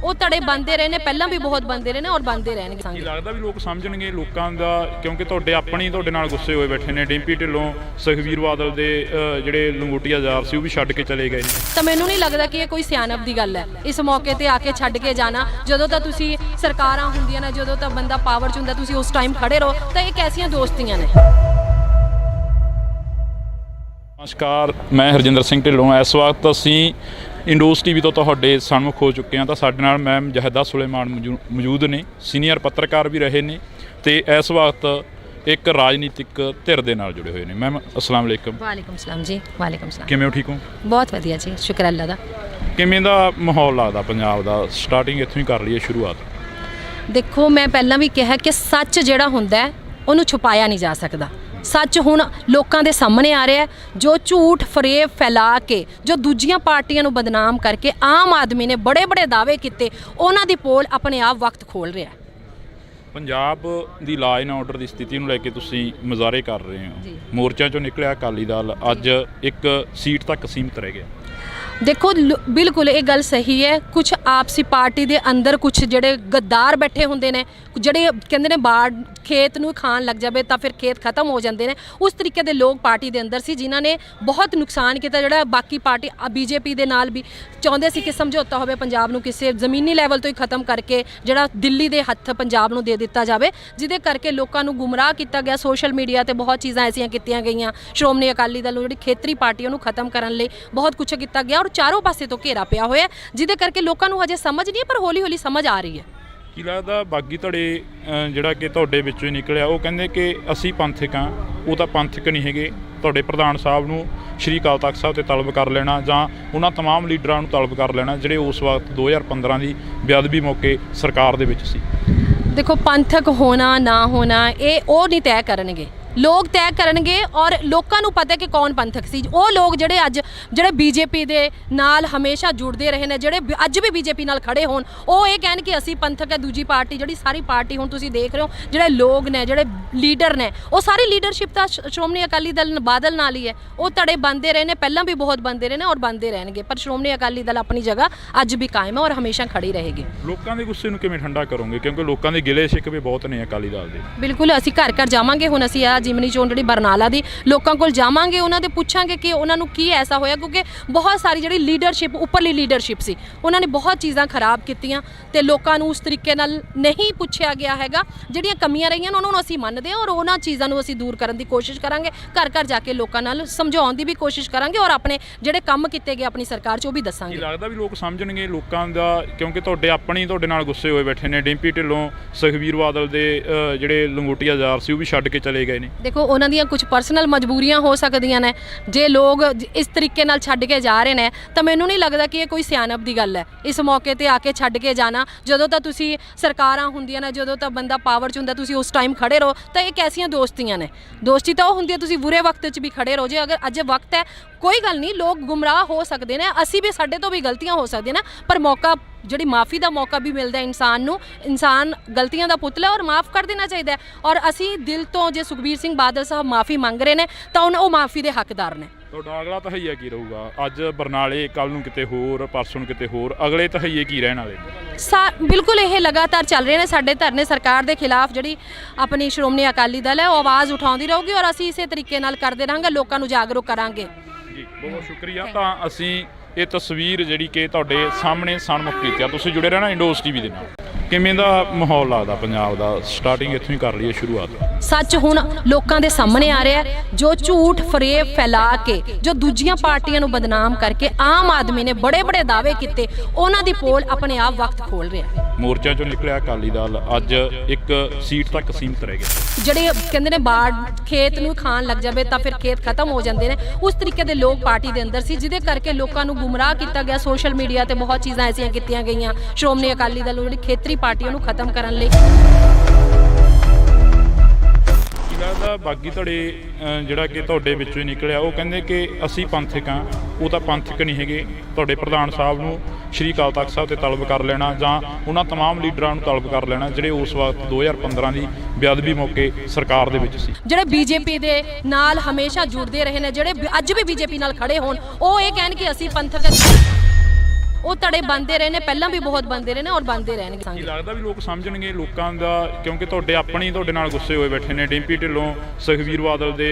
ਉਹ ਧੜੇ ਬਣਦੇ ਰਹੇ ਨੇ, ਪਹਿਲਾਂ ਵੀ ਬਹੁਤ ਬਣਦੇ ਰਹੇ ਨੇ ਔਰ ਬਣਦੇ ਰਹਿਣਗੇ। ਕੀ ਲੱਗਦਾ ਵੀ ਲੋਕ ਸਮਝਣਗੇ ਲੋਕਾਂ ਦਾ? ਕਿਉਂਕਿ ਤੁਹਾਡੇ ਨਾਲ ਗੁੱਸੇ ਹੋਏ ਬੈਠੇ ਨੇ। ਡਿੰਪੀ ਢਿੱਲੋਂ, ਸੁਖਬੀਰ ਬਾਦਲ ਦੇ ਜਿਹੜੇ ਲੰਗੋਟੀਆ ਯਾਰ ਸੀ ਉਹ ਵੀ ਛੱਡ ਕੇ ਚਲੇ ਗਏ ਨੇ। ਤਾਂ ਮੈਨੂੰ ਨਹੀਂ ਲੱਗਦਾ ਕਿ ਇਹ ਕੋਈ ਸਿਆਣਪ ਦੀ ਗੱਲ ਹੈ ਇਸ ਮੌਕੇ ਤੇ ਆ ਕੇ ਛੱਡ ਕੇ ਜਾਣਾ। ਜਦੋਂ ਤਾਂ ਤੁਸੀਂ ਸਰਕਾਰਾਂ ਹੁੰਦੀਆਂ ਨੇ, ਜਦੋਂ ਤਾਂ ਬੰਦਾ ਪਾਵਰ 'ਚ ਹੁੰਦਾ, ਤੁਸੀਂ ਉਸ ਟਾਈਮ ਖੜੇ ਰਹੋ। ਤਾਂ ਇਹ ਕੈਸੀਆਂ ਦੋਸਤੀਆਂ ਨੇ? ਨਮਸਕਾਰ, ਮੈਂ ਹਰਜਿੰਦਰ ਸਿੰਘ ਢਿੱਲੋਂ। ਇਸ ਵਕਤ ਅਸੀਂ ਇੰਡੋਸ ਟੀਵੀ ਤੋਂ ਤੁਹਾਡੇ ਸਨਮੁਖ ਹੋ ਚੁੱਕੇ ਹਾਂ। ਤਾਂ ਸਾਡੇ ਨਾਲ ਮੈਮ ਜਹਿਦਾ ਸੁਲੇਮਾਨ ਮੌਜੂਦ ਨੇ, ਸੀਨੀਅਰ ਪੱਤਰਕਾਰ ਵੀ ਰਹੇ ਨੇ ਤੇ ਇਸ ਵਕਤ ਇੱਕ ਰਾਜਨੀਤਿਕ ਧਿਰ ਦੇ ਨਾਲ ਜੁੜੇ ਹੋਏ ਨੇ। ਮੈਮ ਅਸਲਾਮ ਅਲੈਕਮ। ਵਾਲੇਕੁਮ ਸਲਾਮ ਜੀ। ਵਾਲੇਕੁਮ ਸਲਾਮ। ਕਿਵੇਂ ਹੋ? ਠੀਕ ਹੋ? ਬਹੁਤ ਵਧੀਆ ਜੀ, ਸ਼ੁਕਰ ਅੱਲਾ ਦਾ। ਕਿਵੇਂ ਦਾ ਮਾਹੌਲ ਲੱਗਦਾ ਪੰਜਾਬ ਦਾ? ਸਟਾਰਟਿੰਗ ਇੱਥੋਂ ਹੀ ਕਰ ਲਈਏ ਸ਼ੁਰੂਆਤ। ਦੇਖੋ, ਮੈਂ ਪਹਿਲਾਂ ਵੀ ਕਿਹਾ ਕਿ ਸੱਚ ਜਿਹੜਾ ਹੁੰਦਾ ਹੈ ਉਹਨੂੰ ਛੁਪਾਇਆ ਨਹੀਂ ਜਾ ਸਕਦਾ। ਸੱਚ ਹੁਣ ਲੋਕਾਂ ਦੇ ਸਾਹਮਣੇ ਆ ਰਿਹਾ ਹੈ। ਜੋ ਝੂਠ ਫਰੇਬ ਫੈਲਾ ਕੇ, ਜੋ ਦੂਜੀਆਂ ਪਾਰਟੀਆਂ ਨੂੰ ਬਦਨਾਮ ਕਰਕੇ ਆਮ ਆਦਮੀ ਨੇ ਬੜੇ ਬੜੇ ਦਾਅਵੇ ਕੀਤੇ, ਉਹਨਾਂ ਦੀ ਪੋਲ ਆਪਣੇ ਆਪ ਵਕਤ ਖੋਲ ਰਿਹਾ। ਪੰਜਾਬ ਦੀ ਲਾਅ ਐਂਡ ਆਰਡਰ ਦੀ ਸਥਿਤੀ ਨੂੰ ਲੈ ਕੇ ਤੁਸੀਂ ਮੁਜ਼ਾਹਰੇ ਕਰ ਰਹੇ ਹੋ। ਮੋਰਚਾ ਚੋਂ ਨਿਕਲਿਆ ਅਕਾਲੀ ਦਲ ਅੱਜ ਇੱਕ ਸੀਟ ਤੱਕ ਸੀਮਤ ਰਹਿ ਗਿਆ। ਦੇਖੋ, ਬਿਲਕੁਲ ਇਹ ਗੱਲ ਸਹੀ ਹੈ। ਕੁਝ ਆਪਸੀ ਪਾਰਟੀ ਦੇ ਅੰਦਰ ਕੁਝ ਜਿਹੜੇ ਗੱਦਾਰ ਬੈਠੇ ਹੁੰਦੇ ਨੇ, ਜਿਹੜੇ ਕਹਿੰਦੇ ਨੇ ਬਾੜ ਖੇਤ ਨੂੰ ਖਾਣ ਲੱਗ ਜਾਵੇ ਤਾਂ ਫਿਰ ਖੇਤ ਖਤਮ ਹੋ ਜਾਂਦੇ ਨੇ, ਉਸ ਤਰੀਕੇ ਦੇ ਲੋਕ ਪਾਰਟੀ ਦੇ ਅੰਦਰ ਸੀ, ਜਿਨ੍ਹਾਂ ਨੇ ਬਹੁਤ ਨੁਕਸਾਨ ਕੀਤਾ। ਜਿਹੜਾ ਬਾਕੀ ਪਾਰਟੀ ਬੀਜੇਪੀ ਦੇ ਨਾਲ ਵੀ ਚਾਹੁੰਦੇ ਸੀ ਕਿ ਸਮਝੌਤਾ ਹੋਵੇ, ਪੰਜਾਬ ਨੂੰ ਕਿਸੇ ਜ਼ਮੀਨੀ ਲੈਵਲ ਤੋਂ ਹੀ ਖਤਮ ਕਰਕੇ ਜਿਹੜਾ ਦਿੱਲੀ ਦੇ ਹੱਥ ਪੰਜਾਬ ਨੂੰ ਦੇ ਦਿੱਤਾ ਜਾਵੇ, ਜਿਹਦੇ ਕਰਕੇ ਲੋਕਾਂ ਨੂੰ ਗੁੰਮਰਾਹ ਕੀਤਾ ਗਿਆ। ਸੋਸ਼ਲ ਮੀਡੀਆ ਤੇ ਬਹੁਤ ਚੀਜ਼ਾਂ ਐਸੀਆਂ ਕੀਤੀਆਂ ਗਈਆਂ ਸ਼੍ਰੋਮਣੀ ਅਕਾਲੀ ਦਲ ਜਿਹੜੀ ਖੇਤਰੀ ਪਾਰਟੀ ਉਹਨੂੰ ਖਤਮ ਕਰਨ ਲਈ ਬਹੁਤ ਕੁਝ ਕੀਤਾ ਗਿਆ ਔਰ ਚਾਰੋਂ ਪਾਸੇ ਤੋਂ ਘੇਰਾ ਪਿਆ ਹੋਇਆ, ਜਿਹਦੇ ਕਰਕੇ ਲੋਕਾਂ ਨੂੰ ਹਜੇ ਸਮਝ ਨਹੀਂ, ਪਰ ਹੌਲੀ ਹੌਲੀ ਸਮਝ ਆ ਰਹੀ ਹੈ। ਕੀ ਲੱਗਦਾ ਬਾਗੀ ਧੜੇ ਜਿਹੜਾ ਕਿ ਤੁਹਾਡੇ ਵਿੱਚੋਂ ਹੀ ਨਿਕਲਿਆ, ਉਹ ਕਹਿੰਦੇ ਕਿ ਅਸੀਂ ਪੰਥਕ ਹਾਂ, ਉਹ ਤਾਂ ਪੰਥਕ ਨਹੀਂ ਹੈਗੇ। ਤੁਹਾਡੇ ਪ੍ਰਧਾਨ ਸਾਹਿਬ ਨੂੰ ਸ਼੍ਰੀ ਅਕਾਲ ਤਖਤ ਸਾਹਿਬ ਤੇ ਤਲਬ ਕਰ ਲੈਣਾ ਜਾਂ ਉਹਨਾਂ तमाम ਲੀਡਰਾਂ ਨੂੰ ਤਲਬ ਕਰ ਲੈਣਾ ਜਿਹੜੇ ਉਸ ਵਕਤ 2015 ਦੀ ਬੇਅਦਬੀ ਮੌਕੇ ਸਰਕਾਰ ਦੇ ਵਿੱਚ ਸੀ। ਦੇਖੋ, ਪੰਥਕ ਹੋਣਾ ਨਾ ਹੋਣਾ ਇਹ ਉਹ ਨਹੀਂ ਤੈਅ ਕਰਨਗੇ, ਲੋਕ ਤੈਅ ਕਰਨਗੇ। ਔਰ ਲੋਕਾਂ ਨੂੰ ਪਤਾ ਕਿ ਕੌਣ ਪੰਥਕ ਸੀ। ਉਹ ਲੋਕ ਜਿਹੜੇ ਬੀਜੇਪੀ ਦੇ ਨਾਲ ਹਮੇਸ਼ਾ ਜੁੜਦੇ ਰਹੇ ਨੇ, ਜਿਹੜੇ ਅੱਜ ਵੀ ਬੀਜੇਪੀ ਨਾਲ ਖੜੇ ਹੋਣ, ਉਹ ਇਹ ਕਹਿਣ ਕਿ ਅਸੀਂ ਪੰਥਕ ਹੈ। ਦੂਜੀ ਪਾਰਟੀ ਜਿਹੜੀ ਸਾਰੀ ਪਾਰਟੀ ਹੁਣ ਤੁਸੀਂ ਦੇਖ ਰਹੇ ਹੋ, ਜਿਹੜੇ ਲੋਕ ਨੇ, ਜਿਹੜੇ ਲੀਡਰ ਨੇ, ਉਹ ਸਾਰੀ ਲੀਡਰਸ਼ਿਪ ਤਾਂ ਸ਼੍ਰੋਮਣੀ ਅਕਾਲੀ ਦਲ ਬਾਦਲ ਨਾਲ ਹੀ ਹੈ। ਉਹ ਧੜੇ ਬਣਦੇ ਰਹੇ ਨੇ, ਪਹਿਲਾਂ ਵੀ ਬਹੁਤ ਬਣਦੇ ਰਹੇ ਨੇ ਔਰ ਬਣਦੇ ਰਹਿਣਗੇ, ਪਰ ਸ਼੍ਰੋਮਣੀ ਅਕਾਲੀ ਦਲ ਆਪਣੀ ਜਗ੍ਹਾ ਅੱਜ ਵੀ ਕਾਇਮ ਹੈ ਔਰ ਹਮੇਸ਼ਾ ਖੜੀ ਰਹੇਗੀ। ਲੋਕਾਂ ਦੇ ਗੁੱਸੇ ਨੂੰ ਕਿਵੇਂ ਠੰਡਾ ਕਰੋਗੇ? ਕਿਉਂਕਿ ਲੋਕਾਂ ਦੇ ਗਿਲੇ ਸ਼ਿਕਵੇ ਬਹੁਤ ਨੇ ਅਕਾਲੀ ਦਲ ਦੇ। ਬਿਲਕੁਲ, ਅਸੀਂ ਘਰ ਘਰ ਜਾਵਾਂਗੇ। ਹੁਣ ਅਸੀਂ ਜਿਮਨੀ ਚੋਣ ਜਿਹੜੀ ਬਰਨਾਲਾ ਦੀ, ਲੋਕਾਂ ਕੋਲ ਜਾਵਾਂਗੇ, ਉਹਨਾਂ ਦੇ ਪੁੱਛਾਂਗੇ ਕਿ ਉਹਨਾਂ ਨੂੰ ਕੀ ਐਸਾ ਹੋਇਆ, ਕਿਉਂਕਿ ਬਹੁਤ ਸਾਰੀ ਜਿਹੜੀ ਲੀਡਰਸ਼ਿਪ, ਉੱਪਰਲੀ ਲੀਡਰਸ਼ਿਪ ਸੀ, ਉਹਨਾਂ ਨੇ ਬਹੁਤ ਚੀਜ਼ਾਂ ਖਰਾਬ ਕੀਤੀਆਂ ਤੇ ਲੋਕਾਂ ਨੂੰ ਉਸ ਤਰੀਕੇ ਨਾਲ ਨਹੀਂ ਪੁੱਛਿਆ ਗਿਆ ਹੈਗਾ। ਜਿਹੜੀਆਂ ਕਮੀਆਂ ਰਹੀਆਂ ਉਹਨਾਂ ਨੂੰ ਅਸੀਂ ਮੰਨਦੇ ਹਾਂ ਔਰ ਉਹਨਾਂ ਚੀਜ਼ਾਂ ਨੂੰ ਅਸੀਂ ਦੂਰ ਕਰਨ ਦੀ ਕੋਸ਼ਿਸ਼ ਕਰਾਂਗੇ। ਘਰ ਘਰ ਜਾ ਕੇ ਲੋਕਾਂ ਨਾਲ ਸਮਝਾਉਣ ਦੀ ਵੀ ਕੋਸ਼ਿਸ਼ ਕਰਾਂਗੇ ਔਰ ਆਪਣੇ ਜਿਹੜੇ ਕੰਮ ਕੀਤੇ ਗਏ ਆਪਣੀ ਸਰਕਾਰ 'ਚ ਉਹ ਵੀ ਦੱਸਾਂਗੇ। ਲੱਗਦਾ ਵੀ ਲੋਕ ਸਮਝਣਗੇ ਲੋਕਾਂ ਦਾ? ਕਿਉਂਕਿ ਤੁਹਾਡੇ ਨਾਲ ਗੁੱਸੇ ਹੋਏ ਬੈਠੇ ਨੇ। ਡਿੰਪੀ ਢਿੱਲੋਂ, ਸੁਖਬੀਰ ਬਾਦਲ ਦੇ ਜਿਹੜੇ ਲੰਗੋਟੀਆ ਯਾਰ ਸੀ ਉਹ ਵੀ ਛੱਡ ਕੇ ਚਲੇ ਗਏ ਨੇ। ਦੇਖੋ, ਉਹਨਾਂ ਦੀਆਂ ਕੁਝ ਪਰਸਨਲ ਮਜਬੂਰੀਆਂ ਹੋ ਸਕਦੀਆਂ ਨੇ। ਜੇ ਲੋਕ ਇਸ ਤਰੀਕੇ ਨਾਲ ਛੱਡ ਕੇ ਜਾ ਰਹੇ ਨੇ ਤਾਂ ਮੈਨੂੰ ਨਹੀਂ ਲੱਗਦਾ ਕਿ ਇਹ ਕੋਈ ਸਿਆਣਪ ਦੀ ਗੱਲ ਹੈ ਇਸ ਮੌਕੇ ਤੇ ਆ ਕੇ ਛੱਡ ਕੇ ਜਾਣਾ। ਜਦੋਂ ਤਾਂ ਤੁਸੀਂ ਸਰਕਾਰਾਂ ਹੁੰਦੀਆਂ ਨੇ, ਜਦੋਂ ਤਾਂ ਬੰਦਾ ਪਾਵਰ 'ਚ ਹੁੰਦਾ, ਤੁਸੀਂ ਉਸ ਟਾਈਮ ਖੜੇ ਰਹੋ। ਤਾਂ ਇਹ ਕੈਸੀਆਂ ਦੋਸਤੀਆਂ ਨੇ? ਦੋਸਤੀ ਤਾਂ ਉਹ ਹੁੰਦੀ ਹੈ ਤੁਸੀਂ ਬੁਰੇ ਵਕਤ 'ਚ ਵੀ ਖੜੇ ਰਹੋ। ਜੇ ਅਗਰ ਅੱਜ ਵਕਤ ਹੈ, ਕੋਈ ਗੱਲ ਨਹੀਂ, ਲੋਕ ਗੁੰਮਰਾਹ ਹੋ ਸਕਦੇ ਨੇ, ਅਸੀਂ ਵੀ, ਸਾਡੇ ਤੋਂ ਵੀ ਗਲਤੀਆਂ ਹੋ ਸਕਦੀਆਂ ਨੇ, ਪਰ ਮੌਕਾ, ਜਿਹੜੀ ਮਾफ़ੀ ਦਾ ਮੌਕਾ ਵੀ ਮਿਲਦਾ ਇਨਸਾਨ ਨੂੰ। ਇਨਸਾਨ ਗਲਤੀਆਂ ਦਾ ਪੁਤਲਾ ਔਰ ਮਾफ़ ਕਰ ਦੇਣਾ ਚਾਹੀਦਾ ਹੈ। ਔਰ ਅਸੀਂ ਦਿਲ ਤੋਂ, ਜੇ ਸੁਖਬੀਰ ਸਿੰਘ ਬਾਦਲ ਸਾਹਿਬ ਮਾफ़ੀ ਮੰਗ ਰਹੇ ਨੇ ਤਾਂ ਉਹ ਮਾफ़ੀ ਦੇ ਹੱਕਦਾਰ ਨੇ। ਤੁਹਾਡਾ ਅਗਲਾ ਤਹਈਆ ਕੀ ਰਹੂਗਾ? ਅੱਜ ਬਰਨਾਲੇ, ਕੱਲ੍ਹ ਨੂੰ ਕਿਤੇ ਹੋਰ, ਪਰਸੋਂ ਨੂੰ ਕਿਤੇ ਹੋਰ, ਅਗਲੇ ਤਹਈਏ ਕੀ ਰਹਿਣ ਵਾਲੇ? ਬਿਲਕੁਲ ਇਹ ਲਗਾਤਾਰ ਚੱਲ ਰਹੇ ਨੇ ਸਾਡੇ ਧਰਨੇ। ਸਰਕਾਰ ਦੇ ਖਿਲਾਫ ਜਿਹੜੀ ਆਪਣੀ ਸ਼੍ਰੋਮਣੀ ਅਕਾਲੀ ਦਲ ਹੈ ਉਹ ਆਵਾਜ਼ ਉਠਾਉਂਦੀ ਰਹੂਗੀ ਔਰ ਅਸੀਂ ਇਸੇ ਤਰੀਕੇ ਨਾਲ ਕਰਦੇ ਰਹਾਂਗੇ, ਲੋਕਾਂ ਨੂੰ ਜਾਗਰੂਕ ਕਰਾਂਗੇ। ਜੀ, ਬਹੁਤ ਸ਼ੁਕਰੀਆ। ਤਾਂ ਅਸੀਂ ਇਹ ਤਸਵੀਰ ਜਿਹੜੀ ਕਿ ਤੁਹਾਡੇ ਸਾਹਮਣੇ ਸਨਮੁਖ ਕੀਤੀ ਆ। ਤੁਸੀਂ ਜੁੜੇ ਰਹਿਣਾ ਇੰਡੋਸ ਟੀਵੀ ਦੇ ਨਾਲ। ਕਿਵੇਂ ਦਾ ਮਾਹੌਲ ਲੱਗਦਾ ਪੰਜਾਬ ਦਾ? ਸਟਾਰਟਿੰਗ ਇੱਥੋਂ ਹੀ ਕਰ ਲਈਏ ਸ਼ੁਰੂਆਤ। ਸੱਚ ਹੁਣ ਲੋਕਾਂ ਦੇ ਸਾਹਮਣੇ ਆ ਰਿਹਾ ਹੈ। ਜੋ ਝੂਠ ਫਰੇਬ ਫੈਲਾ ਕੇ, ਜੋ ਦੂਜੀਆਂ ਪਾਰਟੀਆਂ ਨੂੰ ਬਦਨਾਮ ਕਰਕੇ ਆਮ ਆਦਮੀ ਨੇ ਬੜੇ ਬੜੇ ਦਾਅਵੇ ਕੀਤੇ, ਉਹਨਾਂ ਦੀ ਪੋਲ ਆਪਣੇ ਆਪ ਵਕਤ ਖੋਲ ਰਿਹਾ ਹੈ। ਮੋਰਚਾ ਚੋਂ ਨਿਕਲਿਆ ਅਕਾਲੀ ਦਲ ਅੱਜ ਇੱਕ ਸੀਟ ਤੱਕ ਸੀਮਤ ਰਹਿ ਗਿਆ। ਜਿਹੜੇ ਕਹਿੰਦੇ ਨੇ ਬਾੜ ਖੇਤ ਨੂੰ ਖਾਣ ਲੱਗ ਜਾਵੇ ਤਾਂ ਫਿਰ ਖੇਤ ਖਤਮ ਹੋ ਜਾਂਦੇ ਨੇ, ਉਸ ਤਰੀਕੇ ਦੇ ਲੋਕ ਪਾਰਟੀ ਦੇ ਅੰਦਰ ਸੀ, ਜਿਹਦੇ ਕਰਕੇ ਲੋਕਾਂ ਨੂੰ ਗੁੰਮਰਾਹ ਕੀਤਾ ਗਿਆ। ਸੋਸ਼ਲ ਮੀਡੀਆ ਤੇ ਬਹੁਤ ਚੀਜ਼ਾਂ ਐਸੀਆਂ ਕੀਤੀਆਂ ਗਈਆਂ ਸ਼੍ਰੋਮਣੀ ਅਕਾਲੀ ਦਲ ਜਿਹੜੀ ਖੇਤਰੀ ਪਾਰਟੀ ਉਹਨੂੰ ਖਤਮ ਕਰਨ ਲਈ। ਕੀ ਲੱਗਦਾ ਬਾਗੀ ਧੜੇ ਜਿਹੜਾ ਕਿ ਤੁਹਾਡੇ ਵਿੱਚੋਂ ਹੀ ਨਿਕਲਿਆ, ਉਹ ਕਹਿੰਦੇ ਕਿ ਅਸੀਂ ਪੰਥਕ ਹਾਂ, ਉਹ ਤਾਂ ਪੰਥਕ ਨਹੀਂ ਹੈਗੇ। ਤੁਹਾਡੇ ਪ੍ਰਧਾਨ ਸਾਹਿਬ ਨੂੰ ਸ਼੍ਰੀ ਅਕਾਲ ਤਖਤ ਸਾਹਿਬ ਤੇ ਤਲਬ ਕਰ ਲੈਣਾ ਜਾਂ ਉਹਨਾਂ ਤਮਾਮ ਲੀਡਰਾਂ ਨੂੰ ਤਲਬ ਕਰ ਲੈਣਾ ਜਿਹੜੇ ਉਸ ਵਕਤ 2015 ਦੀ ਬੇਅਦਬੀ ਮੌਕੇ ਸਰਕਾਰ ਦੇ ਵਿੱਚ ਸੀ। ਜਿਹੜੇ ਬੀਜੇਪੀ ਦੇ ਨਾਲ ਹਮੇਸ਼ਾ ਜੁੜਦੇ ਰਹੇ ਨੇ, ਜਿਹੜੇ ਅੱਜ ਵੀ ਬੀਜੇਪੀ ਨਾਲ ਖੜੇ ਹੋਣ, ਉਹ ਇਹ ਕਹਿਣ ਕਿ ਅਸੀਂ ਪੰਥਕ, ਉਹ ਧੜੇ ਬਣਦੇ ਰਹੇ ਨੇ, ਪਹਿਲਾਂ ਵੀ ਬਹੁਤ ਬਣਦੇ ਰਹੇ ਨੇ ਔਰ ਬਣਦੇ ਰਹਿਣਗੇ। ਕੀ ਲੱਗਦਾ ਵੀ ਲੋਕ ਸਮਝਣਗੇ ਲੋਕਾਂ ਦਾ? ਕਿਉਂਕਿ ਤੁਹਾਡੇ ਨਾਲ ਗੁੱਸੇ ਹੋਏ ਬੈਠੇ ਨੇ। ਡਿੰਪੀ ਢਿੱਲੋਂ, ਸੁਖਬੀਰ ਬਾਦਲ ਦੇ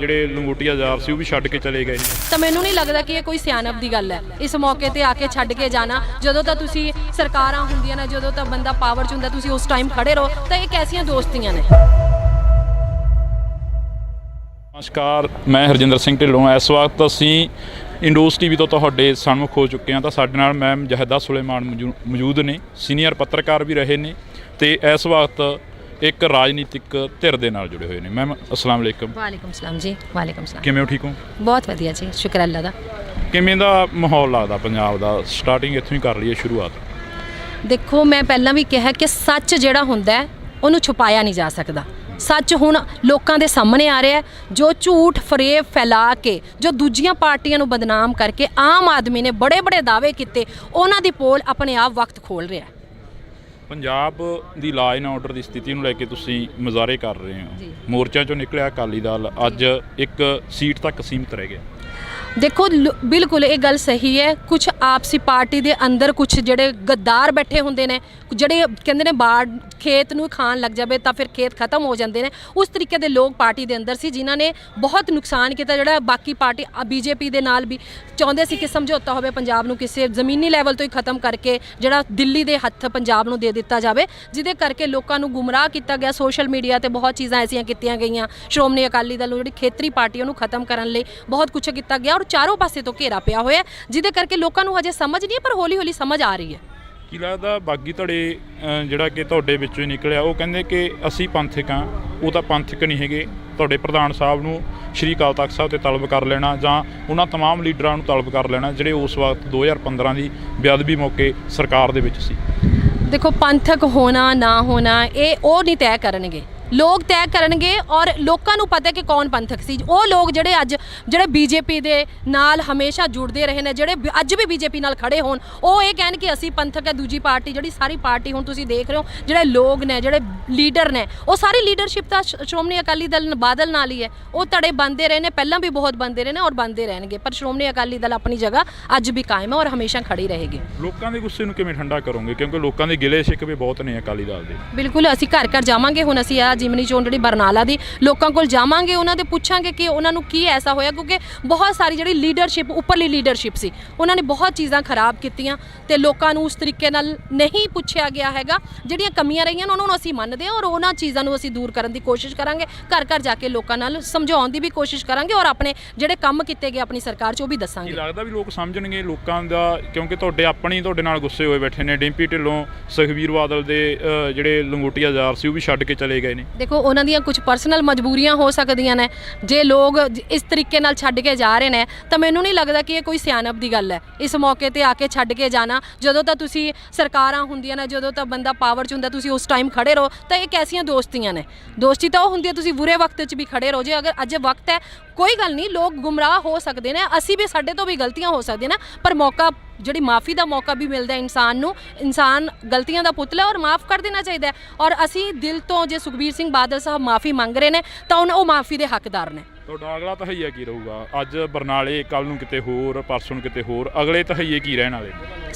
ਜਿਹੜੇ ਲੰਗੋਟੀਆ ਯਾਰ ਸੀ ਉਹ ਵੀ ਛੱਡ ਕੇ ਚਲੇ ਗਏ। ਤਾਂ ਮੈਨੂੰ ਨਹੀਂ ਲੱਗਦਾ ਕਿ ਇਹ ਕੋਈ ਸਿਆਣਪ ਦੀ ਗੱਲ ਹੈ ਇਸ ਮੌਕੇ ਤੇ ਆ ਕੇ ਛੱਡ ਕੇ ਜਾਣਾ। ਜਦੋਂ ਤਾਂ ਤੁਸੀਂ ਸਰਕਾਰਾਂ ਹੁੰਦੀਆਂ ਨੇ, ਜਦੋਂ ਤਾਂ ਬੰਦਾ ਪਾਵਰ 'ਚ ਹੁੰਦਾ, ਤੁਸੀਂ ਉਸ ਟਾਈਮ ਖੜੇ ਰਹੋ। ਤਾਂ ਇਹ ਕੈਸੀਆਂ ਦੋਸਤੀਆਂ ਨੇ? ਨਮਸਕਾਰ, ਮੈਂ ਹਰਜਿੰਦਰ ਸਿੰਘ ਢਿੱਲੋਂ। ਇਸ ਵਕਤ ਅਸੀਂ ਇੰਡੋਸ ਟੀਵੀ ਤੋਂ ਤੁਹਾਡੇ ਸਨਮੁਖ ਹੋ ਚੁੱਕੇ ਹਾਂ। ਤਾਂ ਸਾਡੇ ਨਾਲ ਮੈਮ ਜਹਿਦਾ ਸੁਲੇਮਾਨ ਮੌਜੂਦ ਨੇ, ਸੀਨੀਅਰ ਪੱਤਰਕਾਰ ਵੀ ਰਹੇ ਨੇ ਤੇ ਇਸ ਵਕਤ ਇੱਕ ਰਾਜਨੀਤਿਕ ਧਿਰ ਦੇ ਨਾਲ ਜੁੜੇ ਹੋਏ ਨੇ। ਮੈਮ ਅਸਲਾਮ ਵਾਲੇਕਮ। ਵਾਲੇਕਮ ਸਲਾਮ ਜੀ। ਵਾਲੇਕਮ ਸਲਾਮ। ਕਿਵੇਂ ਹੋ? ਠੀਕ ਹੋ? ਬਹੁਤ ਵਧੀਆ ਜੀ, ਸ਼ੁਕਰ ਅੱਲਾ ਦਾ। ਕਿਵੇਂ ਦਾ ਮਾਹੌਲ ਲੱਗਦਾ ਪੰਜਾਬ ਦਾ? ਸਟਾਰਟਿੰਗ ਇੱਥੋਂ ਹੀ ਕਰ ਲਈਏ ਸ਼ੁਰੂਆਤ। ਦੇਖੋ, ਮੈਂ ਪਹਿਲਾਂ ਵੀ ਕਿਹਾ ਕਿ ਸੱਚ ਜਿਹੜਾ ਹੁੰਦਾ ਹੈ ਉਹਨੂੰ ਛੁਪਾਇਆ ਨਹੀਂ ਜਾ ਸਕਦਾ। ਸੱਚ ਹੁਣ ਲੋਕਾਂ ਦੇ ਸਾਹਮਣੇ ਆ ਰਿਹਾ ਹੈ। ਜੋ ਝੂਠ ਫਰੇਬ ਫੈਲਾ ਕੇ, ਜੋ ਦੂਜੀਆਂ ਪਾਰਟੀਆਂ ਨੂੰ ਬਦਨਾਮ ਕਰਕੇ ਆਮ ਆਦਮੀ ਨੇ ਬੜੇ ਬੜੇ ਦਾਅਵੇ ਕੀਤੇ, ਉਹਨਾਂ ਦੀ ਪੋਲ ਆਪਣੇ ਆਪ ਵਕਤ ਖੋਲ ਰਿਹਾ ਹੈ। ਪੰਜਾਬ ਦੀ ਲਾਅ ਐਂਡ ਆਰਡਰ ਦੀ ਸਥਿਤੀ ਨੂੰ ਲੈ ਕੇ ਤੁਸੀਂ ਮੁਜ਼ਾਹਰੇ ਕਰ ਰਹੇ ਹੋ। ਮੋਰਚਾ ਚੋਂ ਨਿਕਲਿਆ ਅਕਾਲੀ ਦਲ ਅੱਜ ਇੱਕ ਸੀਟ ਤੱਕ ਸੀਮਤ ਰਹਿ ਗਿਆ। ਦੇਖੋ, ਬਿਲਕੁਲ ਇਹ ਗੱਲ ਸਹੀ ਹੈ। ਕੁਝ ਆਪਸੀ ਪਾਰਟੀ ਦੇ ਅੰਦਰ ਕੁਝ ਜਿਹੜੇ ਗੱਦਾਰ ਬੈਠੇ ਹੁੰਦੇ ਨੇ, ਜਿਹੜੇ ਕਹਿੰਦੇ ਨੇ ਬਾੜ ਖੇਤ ਨੂੰ ਖਾਣ ਲੱਗ ਜਾਵੇ ਤਾਂ ਫਿਰ ਖੇਤ ਖਤਮ ਹੋ ਜਾਂਦੇ ਨੇ, ਉਸ ਤਰੀਕੇ ਦੇ ਲੋਕ ਪਾਰਟੀ ਦੇ ਅੰਦਰ ਸੀ, ਜਿਨ੍ਹਾਂ ਨੇ ਬਹੁਤ ਨੁਕਸਾਨ ਕੀਤਾ। ਜਿਹੜਾ ਬਾਕੀ ਪਾਰਟੀ ਬੀਜੇਪੀ ਦੇ ਨਾਲ ਵੀ ਚਾਹੁੰਦੇ ਸੀ ਕਿ ਸਮਝੌਤਾ ਹੋਵੇ, ਪੰਜਾਬ ਨੂੰ ਕਿਸੇ ਜ਼ਮੀਨੀ ਲੈਵਲ ਤੋਂ ਹੀ ਖਤਮ ਕਰਕੇ ਜਿਹੜਾ ਦਿੱਲੀ ਦੇ ਹੱਥ ਪੰਜਾਬ ਨੂੰ ਦੇ ਦਿੱਤਾ ਜਾਵੇ, ਜਿਹਦੇ ਕਰਕੇ ਲੋਕਾਂ ਨੂੰ ਗੁੰਮਰਾਹ ਕੀਤਾ ਗਿਆ। ਸੋਸ਼ਲ ਮੀਡੀਆ ਤੇ ਬਹੁਤ ਚੀਜ਼ਾਂ ਐਸੀਆਂ ਕੀਤੀਆਂ ਗਈਆਂ ਸ਼੍ਰੋਮਣੀ ਅਕਾਲੀ ਦਲ ਨੂੰ ਜਿਹੜੀ ਖੇਤਰੀ ਪਾਰਟੀ ਉਹਨੂੰ ਖਤਮ ਕਰਨ ਲਈ ਬਹੁਤ ਕੁਝ ਕੀਤਾ ਗਿਆ ਔਰ ਚਾਰੋਂ ਪਾਸੇ ਤੋਂ ਘੇਰਾ ਪਿਆ ਹੋਇਆ, ਜਿਹਦੇ ਕਰਕੇ ਲੋਕਾਂ ਨੂੰ ਹਜੇ ਸਮਝ ਨਹੀਂ ਹੈ, ਪਰ ਹੌਲੀ ਹੌਲੀ ਸਮਝ ਆ ਰਹੀ ਹੈ। ਕੀ ਲੱਗਦਾ ਬਾਗੀ ਧੜੇ ਜਿਹੜਾ ਕਿ ਤੁਹਾਡੇ ਵਿੱਚੋਂ ਹੀ ਨਿਕਲਿਆ, ਉਹ ਕਹਿੰਦੇ ਕਿ ਅਸੀਂ ਪੰਥਕ ਹਾਂ, ਉਹ ਤਾਂ ਪੰਥਕ ਨਹੀਂ ਹੈਗੇ। ਤੁਹਾਡੇ ਪ੍ਰਧਾਨ ਸਾਹਿਬ ਨੂੰ ਸ਼੍ਰੀ ਅਕਾਲ ਤਖਤ ਸਾਹਿਬ ਤੇ ਤਲਬ ਕਰ ਲੈਣਾ ਜਾਂ ਉਹਨਾਂ ਤਮਾਮ ਲੀਡਰਾਂ ਨੂੰ ਤਲਬ ਕਰ ਲੈਣਾ ਜਿਹੜੇ ਉਸ ਵਕਤ 2015 ਦੀ ਬੇਅਦਬੀ ਮੌਕੇ ਸਰਕਾਰ ਦੇ ਵਿੱਚ ਸੀ। ਦੇਖੋ, ਪੰਥਕ ਹੋਣਾ ਨਾ ਹੋਣਾ ਇਹ ਉਹ ਨਹੀਂ ਤੈਅ ਕਰਨਗੇ, ਲੋਕ ਤੈਅ ਕਰਨਗੇ। ਔਰ ਲੋਕਾਂ ਨੂੰ ਪਤਾ ਕਿ ਕੌਣ ਪੰਥਕ ਸੀ। ਉਹ ਲੋਕ ਜਿਹੜੇ ਬੀਜੇਪੀ ਦੇ ਨਾਲ ਹਮੇਸ਼ਾ ਜੁੜਦੇ ਰਹੇ ਨੇ, ਜਿਹੜੇ ਅੱਜ ਵੀ ਬੀਜੇਪੀ ਨਾਲ ਖੜੇ ਹੋਣ, ਉਹ ਇਹ ਕਹਿਣ ਕਿ ਅਸੀਂ ਪੰਥਕ ਹੈ। ਦੂਜੀ ਪਾਰਟੀ ਜਿਹੜੀ ਸਾਰੀ ਪਾਰਟੀ ਹੁਣ ਤੁਸੀਂ ਦੇਖ ਰਹੇ ਹੋ, ਜਿਹੜੇ ਲੋਕ ਨੇ, ਜਿਹੜੇ ਲੀਡਰ ਨੇ, ਉਹ ਸਾਰੀ ਲੀਡਰਸ਼ਿਪ ਤਾਂ ਸ਼੍ਰੋਮਣੀ ਅਕਾਲੀ ਦਲ ਬਾਦਲ ਨਾਲ ਹੀ ਹੈ। ਉਹ ਧੜੇ ਬਣਦੇ ਰਹੇ ਨੇ, ਪਹਿਲਾਂ ਵੀ ਬਹੁਤ ਬਣਦੇ ਰਹੇ ਨੇ ਔਰ ਬਣਦੇ ਰਹਿਣਗੇ, ਪਰ ਸ਼੍ਰੋਮਣੀ ਅਕਾਲੀ ਦਲ ਆਪਣੀ ਜਗ੍ਹਾ ਅੱਜ ਵੀ ਕਾਇਮ ਹੈ ਔਰ ਹਮੇਸ਼ਾ ਖੜੀ ਰਹੇਗੀ। ਲੋਕਾਂ ਦੇ ਗੁੱਸੇ ਨੂੰ ਕਿਵੇਂ ਠੰਡਾ ਕਰੋਗੇ? ਕਿਉਂਕਿ ਲੋਕਾਂ ਦੇ ਗਿਲੇ ਸ਼ਿਕਵੇ ਬਹੁਤ ਨੇ ਅਕਾਲੀ ਦਲ ਦੇ। ਬਿਲਕੁਲ, ਅਸੀਂ ਘਰ ਘਰ ਜਾਵਾਂਗੇ। ਹੁਣ ਅਸੀਂ ਜਿਮਨੀ ਚੋਣ ਜਿਹੜੀ ਬਰਨਾਲਾ ਦੀ, ਲੋਕਾਂ ਕੋਲ ਜਾਵਾਂਗੇ, ਉਹਨਾਂ ਦੇ ਪੁੱਛਾਂਗੇ ਕਿ ਉਹਨਾਂ ਨੂੰ ਕੀ ਐਸਾ ਹੋਇਆ, ਕਿਉਂਕਿ ਬਹੁਤ ਸਾਰੀ ਜਿਹੜੀ ਲੀਡਰਸ਼ਿਪ, ਉੱਪਰਲੀ ਲੀਡਰਸ਼ਿਪ ਸੀ, ਉਹਨਾਂ ਨੇ ਬਹੁਤ ਚੀਜ਼ਾਂ ਖਰਾਬ ਕੀਤੀਆਂ ਤੇ ਲੋਕਾਂ ਨੂੰ ਉਸ ਤਰੀਕੇ ਨਾਲ ਨਹੀਂ ਪੁੱਛਿਆ ਗਿਆ ਹੈਗਾ। ਜਿਹੜੀਆਂ ਕਮੀਆਂ ਰਹੀਆਂ ਉਹਨਾਂ ਨੂੰ ਅਸੀਂ ਮੰਨਦੇ ਹਾਂ ਔਰ ਉਹਨਾਂ ਚੀਜ਼ਾਂ ਨੂੰ ਅਸੀਂ ਦੂਰ ਕਰਨ ਦੀ ਕੋਸ਼ਿਸ਼ ਕਰਾਂਗੇ। ਘਰ ਘਰ ਜਾ ਕੇ ਲੋਕਾਂ ਨਾਲ ਸਮਝਾਉਣ ਦੀ ਵੀ ਕੋਸ਼ਿਸ਼ ਕਰਾਂਗੇ ਔਰ ਆਪਣੇ ਜਿਹੜੇ ਕੰਮ ਕੀਤੇ ਗਏ ਆਪਣੀ ਸਰਕਾਰ 'ਚ ਉਹ ਵੀ ਦੱਸਾਂਗੇ। ਲੱਗਦਾ ਵੀ ਲੋਕ ਸਮਝਣਗੇ ਲੋਕਾਂ ਦਾ? ਕਿਉਂਕਿ ਤੁਹਾਡੇ ਨਾਲ ਗੁੱਸੇ ਹੋਏ ਬੈਠੇ ਨੇ। ਡਿੰਪੀ ਢਿੱਲੋਂ, ਸੁਖਬੀਰ ਬਾਦਲ ਦੇ ਜਿਹੜੇ ਲੰਗੋਟੀਆ ਯਾਰ ਸੀ ਉਹ ਵੀ ਛੱਡ ਕੇ ਚਲੇ ਗਏ ਨੇ। ਦੇਖੋ, ਉਹਨਾਂ ਦੀਆਂ ਕੁਝ ਪਰਸਨਲ ਮਜਬੂਰੀਆਂ ਹੋ ਸਕਦੀਆਂ ਨੇ। ਜੇ ਲੋਕ ਇਸ ਤਰੀਕੇ ਨਾਲ ਛੱਡ ਕੇ ਜਾ ਰਹੇ ਨੇ ਤਾਂ ਮੈਨੂੰ ਨਹੀਂ ਲੱਗਦਾ ਕਿ ਇਹ ਕੋਈ ਸਿਆਣਪ ਦੀ ਗੱਲ ਹੈ ਇਸ ਮੌਕੇ ਤੇ ਆ ਕੇ ਛੱਡ ਕੇ ਜਾਣਾ। ਜਦੋਂ ਤਾਂ ਤੁਸੀਂ ਸਰਕਾਰਾਂ ਹੁੰਦੀਆਂ ਨੇ, ਜਦੋਂ ਤਾਂ ਬੰਦਾ ਪਾਵਰ 'ਚ ਹੁੰਦਾ, ਤੁਸੀਂ ਉਸ ਟਾਈਮ ਖੜੇ ਰਹੋ। ਤਾਂ ਇਹ ਕੈਸੀਆਂ ਦੋਸਤੀਆਂ ਨੇ? ਦੋਸਤੀ ਤਾਂ ਉਹ ਹੁੰਦੀ ਹੈ ਤੁਸੀਂ ਬੁਰੇ ਵਕਤ 'ਚ ਵੀ ਖੜੇ ਰਹੋ। ਜੇ ਅਗਰ ਅੱਜ ਵਕਤ ਹੈ, ਕੋਈ ਗੱਲ ਨਹੀਂ, ਲੋਕ ਗੁੰਮਰਾਹ ਹੋ ਸਕਦੇ ਨੇ, ਅਸੀਂ ਵੀ, ਸਾਡੇ ਤੋਂ ਵੀ ਗਲਤੀਆਂ ਹੋ ਸਕਦੀਆਂ ਨੇ, ਪਰ ਮੌਕਾ, ਜਿਹੜੀ ਮਾफ़ੀ ਦਾ ਮੌਕਾ ਵੀ ਮਿਲਦਾ ਇਨਸਾਨ ਨੂੰ। ਇਨਸਾਨ ਗਲਤੀਆਂ ਦਾ ਪੁਤਲਾ ਔਰ ਮਾफ़ ਕਰ ਦੇਣਾ ਚਾਹੀਦਾ। ਔਰ ਅਸੀਂ ਦਿਲ ਤੋਂ, ਜੇ ਸੁਖਬੀਰ ਸਿੰਘ ਬਾਦਲ ਸਾਹਿਬ ਮਾफ़ੀ ਮੰਗ ਰਹੇ ਨੇ ਤਾਂ ਉਹ ਮਾफ़ੀ ਦੇ ਹੱਕਦਾਰ ਨੇ। ਤੁਹਾਡਾ ਅਗਲਾ ਤਹਈਆ ਕੀ ਰਹੂਗਾ? ਅੱਜ ਬਰਨਾਲੇ, ਕੱਲ ਨੂੰ ਕਿਤੇ ਹੋਰ, ਪਰਸੋਂ ਨੂੰ ਕਿਤੇ ਹੋਰ, ਅਗਲੇ ਤਹਈਏ ਕੀ ਰਹਿਣ ਵਾਲੇ?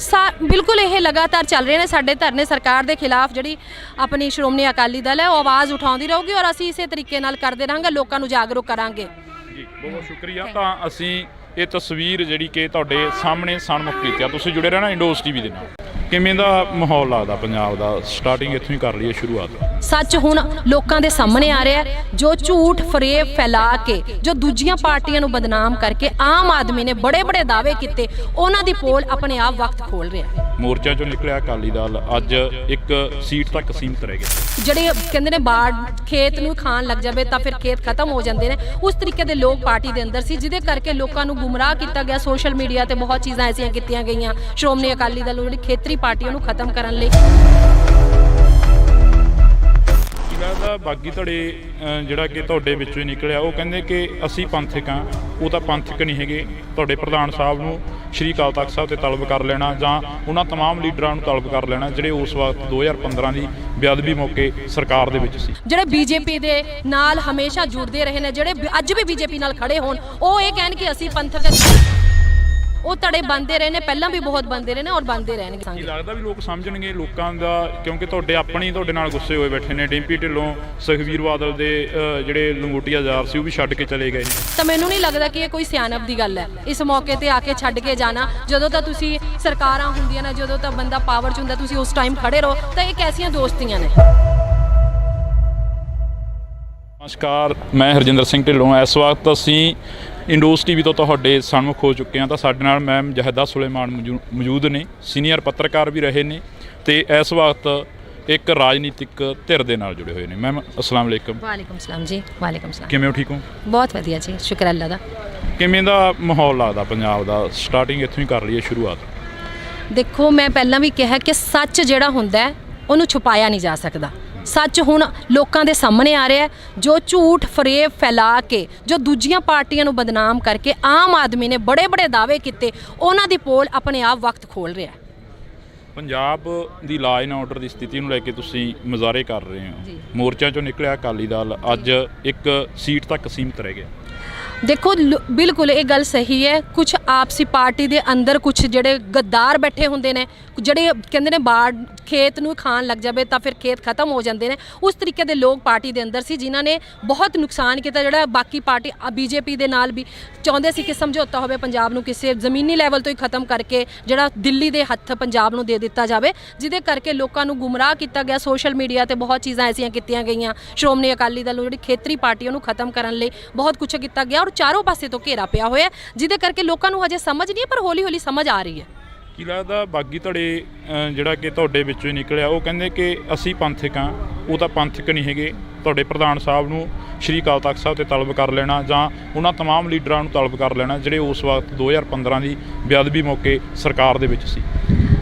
ਬਿਲਕੁਲ ਇਹ ਲਗਾਤਾਰ ਚੱਲ ਰਹੇ ਨੇ ਸਾਡੇ ਧਰਨੇ। ਸਰਕਾਰ ਦੇ ਖਿਲਾਫ ਜਿਹੜੀ ਆਪਣੀ ਸ਼੍ਰੋਮਣੀ ਅਕਾਲੀ ਦਲ ਹੈ ਉਹ ਆਵਾਜ਼ ਉਠਾਉਂਦੀ ਰਹੂਗੀ ਔਰ ਅਸੀਂ ਇਸੇ ਤਰੀਕੇ ਨਾਲ ਕਰਦੇ ਰਹਾਂਗੇ, ਲੋਕਾਂ ਨੂੰ ਜਾਗਰੂਕ ਕਰਾਂਗੇ। ਜੀ, ਬਹੁਤ ਸ਼ੁਕਰੀਆ। ਤਾਂ ਅਸੀਂ ਇਹ ਤਸਵੀਰ ਜਿਹੜੀ ਕਿ ਤੁਹਾਡੇ ਸਾਹਮਣੇ ਸਨਮੁਖ ਕੀਤੀ ਆ। ਤੁਸੀਂ ਜੁੜੇ ਰਹਿਣਾ ਇੰਡੋਸ ਟੀਵੀ ਦੇ ਨਾਲ। ਕਿਵੇਂ ਦਾ ਮਾਹੌਲ ਲੱਗਦਾ ਪੰਜਾਬ ਦਾ? ਸਟਾਰਟਿੰਗ ਇੱਥੋਂ ਹੀ ਕਰ ਲਈਏ ਸ਼ੁਰੂਆਤ। ਸੱਚ ਹੁਣ ਲੋਕਾਂ ਦੇ ਸਾਹਮਣੇ ਆ ਰਿਹਾ ਹੈ। ਜੋ ਝੂਠ ਫਰੇਬ ਫੈਲਾ ਕੇ, ਜੋ ਦੂਜੀਆਂ ਪਾਰਟੀਆਂ ਨੂੰ ਬਦਨਾਮ ਕਰਕੇ ਆਮ ਆਦਮੀ ਨੇ ਬੜੇ ਬੜੇ ਦਾਅਵੇ ਕੀਤੇ, ਉਹਨਾਂ ਦੀ ਪੋਲ ਆਪਣੇ ਆਪ ਵਕਤ ਖੋਲ ਰਿਹਾ ਹੈ। ਮੋਰਚਾ ਚੋਂ ਨਿਕਲਿਆ ਅਕਾਲੀ ਦਲ ਅੱਜ ਇੱਕ ਸੀਟ ਤੱਕ ਸੀਮਤ ਰਹਿ ਗਿਆ। ਜਿਹੜੇ ਕਹਿੰਦੇ ਨੇ ਬਾੜ ਖੇਤ ਨੂੰ ਖਾਣ ਲੱਗ ਜਾਵੇ ਤਾਂ ਫਿਰ ਖੇਤ ਖਤਮ ਹੋ ਜਾਂਦੇ ਨੇ, ਉਸ ਤਰੀਕੇ ਦੇ ਲੋਕ ਪਾਰਟੀ ਦੇ ਅੰਦਰ ਸੀ, ਜਿਹਦੇ ਕਰਕੇ ਲੋਕਾਂ ਨੂੰ ਗੁੰਮਰਾਹ ਕੀਤਾ ਗਿਆ। ਸੋਸ਼ਲ ਮੀਡੀਆ ਤੇ ਬਹੁਤ ਚੀਜ਼ਾਂ ਐਸੀਆਂ ਕੀਤੀਆਂ ਗਈਆਂ ਸ਼੍ਰੋਮਣੀ ਅਕਾਲੀ ਦਲ ਨੂੰ, ਜਿਹੜੀ ਖੇਤਰੀ ਪਾਰਟੀਆਂ ਨੂੰ ਖਤਮ ਕਰਨ ਲਈ। ਲੱਗਦਾ ਬਾਗੀ ਧੜੇ ਜਿਹੜਾ ਕਿ ਤੁਹਾਡੇ ਵਿੱਚੋਂ ਹੀ ਨਿਕਲਿਆ, ਉਹ ਕਹਿੰਦੇ ਕਿ ਅਸੀਂ ਪੰਥਕ ਹਾਂ। ਉਹ ਤਾਂ ਪੰਥਕ ਨਹੀਂ ਹੈਗੇ। ਤੁਹਾਡੇ ਪ੍ਰਧਾਨ ਸਾਹਿਬ ਨੂੰ ਸ਼੍ਰੀ ਅਕਾਲ ਤਖਤ ਸਾਹਿਬ ਤੇ ਤਲਬ ਕਰ ਲੈਣਾ ਜਾਂ ਉਹਨਾਂ ਤਮਾਮ ਲੀਡਰਾਂ ਨੂੰ ਤਲਬ ਕਰ ਲੈਣਾ ਜਿਹੜੇ ਉਸ ਵਕਤ 2015 ਦੀ ਬੇਅਦਬੀ ਮੌਕੇ ਸਰਕਾਰ ਦੇ ਵਿੱਚ ਸੀ। ਜਿਹੜੇ ਬੀਜੇਪੀ ਦੇ ਨਾਲ ਹਮੇਸ਼ਾ ਜੁੜਦੇ ਰਹੇ ਨੇ, ਜਿਹੜੇ ਅੱਜ ਵੀ ਬੀਜੇਪੀ ਨਾਲ ਖੜੇ ਹੋਣ, ਉਹ ਇਹ ਕਹਿਣ ਕਿ ਅਸੀਂ ਪੰਥਕ ਹਾਂ। ਉਹ ਧੜੇ ਬਣਦੇ ਰਹੇ ਨੇ, ਪਹਿਲਾਂ ਵੀ ਬਹੁਤ ਬਣਦੇ ਰਹੇ ਨੇ ਔਰ ਬਣਦੇ ਰਹਿਣਗੇ। ਕੀ ਲੱਗਦਾ ਵੀ ਲੋਕ ਸਮਝਣਗੇ ਲੋਕਾਂ ਦਾ? ਕਿਉਂਕਿ ਤੁਹਾਡੇ ਨਾਲ ਗੁੱਸੇ ਹੋਏ ਬੈਠੇ ਨੇ। ਡਿੰਪੀ ਢਿੱਲੋਂ, ਸੁਖਬੀਰ ਬਾਦਲ ਦੇ ਜਿਹੜੇ ਲੰਗੋਟੀਆ ਯਾਰ ਸੀ ਉਹ ਵੀ ਛੱਡ ਕੇ ਚਲੇ ਗਏ ਨੇ। ਤਾਂ ਮੈਨੂੰ ਨਹੀਂ ਲੱਗਦਾ ਕਿ ਇਹ ਕੋਈ ਸਿਆਣਪ ਦੀ ਗੱਲ ਹੈ ਇਸ ਮੌਕੇ ਤੇ ਆ ਕੇ ਛੱਡ ਕੇ ਜਾਣਾ। ਜਦੋਂ ਤਾਂ ਤੁਸੀਂ ਸਰਕਾਰਾਂ ਹੁੰਦੀਆਂ ਨੇ, ਜਦੋਂ ਤਾਂ ਬੰਦਾ ਪਾਵਰ 'ਚ ਹੁੰਦਾ, ਤੁਸੀਂ ਉਸ ਟਾਈਮ ਖੜੇ ਰਹੋ। ਤਾਂ ਇਹ ਕੈਸੀਆਂ ਦੋਸਤੀਆਂ ਨੇ? ਨਮਸਕਾਰ, ਮੈਂ ਹਰਜਿੰਦਰ ਸਿੰਘ ਢਿੱਲੋਂ। ਇਸ ਵਕਤ ਅਸੀਂ ਇੰਡੋਸ ਟੀਵੀ ਤੋਂ ਤੁਹਾਡੇ ਸਨਮੁਖ ਹੋ ਚੁੱਕੇ ਹਾਂ। ਤਾਂ ਸਾਡੇ ਨਾਲ ਮੈਮ ਜਹਦਾ ਸੁਲੇਮਾਨ ਮੌਜੂਦ ਨੇ, ਸੀਨੀਅਰ ਪੱਤਰਕਾਰ ਵੀ ਰਹੇ ਨੇ ਤੇ ਇਸ ਵਕਤ ਇੱਕ ਰਾਜਨੀਤਿਕ ਧਿਰ ਦੇ ਨਾਲ ਜੁੜੇ ਹੋਏ ਨੇ। ਮੈਮ ਅਸਲਾਮ ਵਾਲੇਕਮ। ਵਾਲੇਕਮ ਸਲਾਮ ਜੀ। ਵਾਲੇਕਮ ਸਲਾਮ। ਕਿਵੇਂ ਹੋ? ਠੀਕ ਹੋ? ਬਹੁਤ ਵਧੀਆ ਜੀ, ਸ਼ੁਕਰ ਅੱਲਾ ਦਾ। ਕਿਵੇਂ ਦਾ ਮਾਹੌਲ ਲੱਗਦਾ ਪੰਜਾਬ ਦਾ? ਸਟਾਰਟਿੰਗ ਇੱਥੋਂ ਹੀ ਕਰ ਲਈਏ ਸ਼ੁਰੂਆਤ। ਦੇਖੋ, ਮੈਂ ਪਹਿਲਾਂ ਵੀ ਕਿਹਾ ਕਿ ਸੱਚ ਜਿਹੜਾ ਹੁੰਦਾ ਹੈ ਉਹਨੂੰ ਛੁਪਾਇਆ ਨਹੀਂ ਜਾ ਸਕਦਾ। ਸੱਚ ਹੁਣ ਲੋਕਾਂ ਦੇ ਸਾਹਮਣੇ ਆ ਰਿਹਾ ਹੈ। ਜੋ ਝੂਠ ਫਰੇਬ ਫੈਲਾ ਕੇ, ਜੋ ਦੂਜੀਆਂ ਪਾਰਟੀਆਂ ਨੂੰ ਬਦਨਾਮ ਕਰਕੇ ਆਮ ਆਦਮੀ ਨੇ ਬੜੇ ਬੜੇ ਦਾਅਵੇ ਕੀਤੇ, ਉਹਨਾਂ ਦੀ ਪੋਲ ਆਪਣੇ ਆਪ ਵਕਤ ਖੋਲ ਰਿਹਾ ਹੈ। ਪੰਜਾਬ ਦੀ ਲਾਅ ਐਂਡ ਆਰਡਰ ਦੀ ਸਥਿਤੀ ਨੂੰ ਲੈ ਕੇ ਤੁਸੀਂ ਮੁਜ਼ਾਹਰੇ ਕਰ ਰਹੇ ਹੋ। ਮੋਰਚਾ ਚੋਂ ਨਿਕਲਿਆ ਅਕਾਲੀ ਦਲ ਅੱਜ ਇੱਕ ਸੀਟ ਤੱਕ ਸੀਮਤ ਰਹਿ ਗਿਆ। ਦੇਖੋ, ਬਿਲਕੁਲ ਇਹ ਗੱਲ ਸਹੀ ਹੈ। ਕੁਝ ਆਪਸੀ ਪਾਰਟੀ ਦੇ ਅੰਦਰ ਕੁਝ ਜਿਹੜੇ ਗੱਦਾਰ ਬੈਠੇ ਹੁੰਦੇ ਨੇ, ਜਿਹੜੇ ਕਹਿੰਦੇ ਨੇ ਬਾੜ ਖੇਤ ਨੂੰ ਖਾਣ ਲੱਗ ਜਾਵੇ ਤਾਂ ਫਿਰ ਖੇਤ ਖਤਮ ਹੋ ਜਾਂਦੇ ਨੇ, ਉਸ ਤਰੀਕੇ ਦੇ ਲੋਕ ਪਾਰਟੀ ਦੇ ਅੰਦਰ ਸੀ, ਜਿਨ੍ਹਾਂ ਨੇ ਬਹੁਤ ਨੁਕਸਾਨ ਕੀਤਾ। ਜਿਹੜਾ ਬਾਕੀ ਪਾਰਟੀ ਬੀਜੇਪੀ ਦੇ ਨਾਲ ਵੀ ਚਾਹੁੰਦੇ ਸੀ ਕਿ ਸਮਝੌਤਾ ਹੋਵੇ, ਪੰਜਾਬ ਨੂੰ ਕਿਸੇ ਜ਼ਮੀਨੀ ਲੈਵਲ ਤੋਂ ਹੀ ਖਤਮ ਕਰਕੇ ਜਿਹੜਾ ਦਿੱਲੀ ਦੇ ਹੱਥ ਪੰਜਾਬ ਨੂੰ ਦੇ ਦਿੱਤਾ ਜਾਵੇ, ਜਿਹਦੇ ਕਰਕੇ ਲੋਕਾਂ ਨੂੰ ਗੁੰਮਰਾਹ ਕੀਤਾ ਗਿਆ। ਸੋਸ਼ਲ ਮੀਡੀਆ ਤੇ ਬਹੁਤ ਚੀਜ਼ਾਂ ਐਸੀਆਂ ਕੀਤੀਆਂ ਗਈਆਂ ਸ਼੍ਰੋਮਣੀ ਅਕਾਲੀ ਦਲ ਨੂੰ, ਜਿਹੜੀ ਖੇਤਰੀ ਪਾਰਟੀ ਉਹਨੂੰ ਖਤਮ ਕਰਨ ਲਈ ਬਹੁਤ ਕੁਝ ਕੀਤਾ ਗਿਆ ਔਰ ਚਾਰੋਂ ਪਾਸੇ ਤੋਂ ਘੇਰਾ ਪਿਆ ਹੋਇਆ, ਜਿਹਦੇ ਕਰਕੇ ਲੋਕਾਂ ਨੂੰ ਹਜੇ ਸਮਝ ਨਹੀਂ, ਪਰ ਹੌਲੀ ਹੌਲੀ ਸਮਝ ਆ ਰਹੀ ਹੈ। ਕੀ ਲੱਗਦਾ ਬਾਗੀ ਧੜੇ ਜਿਹੜਾ ਕਿ ਤੁਹਾਡੇ ਵਿੱਚੋਂ ਹੀ ਨਿਕਲਿਆ, ਉਹ ਕਹਿੰਦੇ ਕਿ ਅਸੀਂ ਪੰਥਕ ਹਾਂ। ਉਹ ਤਾਂ ਪੰਥਕ ਨਹੀਂ ਹੈਗੇ। ਤੁਹਾਡੇ ਪ੍ਰਧਾਨ ਸਾਹਿਬ ਨੂੰ ਸ਼੍ਰੀ ਅਕਾਲ ਤਖਤ ਸਾਹਿਬ ਤੇ ਤਲਬ ਕਰ ਲੈਣਾ ਜਾਂ ਉਹਨਾਂ ਤਮਾਮ ਲੀਡਰਾਂ ਨੂੰ ਤਲਬ ਕਰ ਲੈਣਾ ਜਿਹੜੇ ਉਸ ਵਕਤ 2015 ਦੀ ਬੇਅਦਬੀ ਮੌਕੇ ਸਰਕਾਰ ਦੇ ਵਿੱਚ ਸੀ।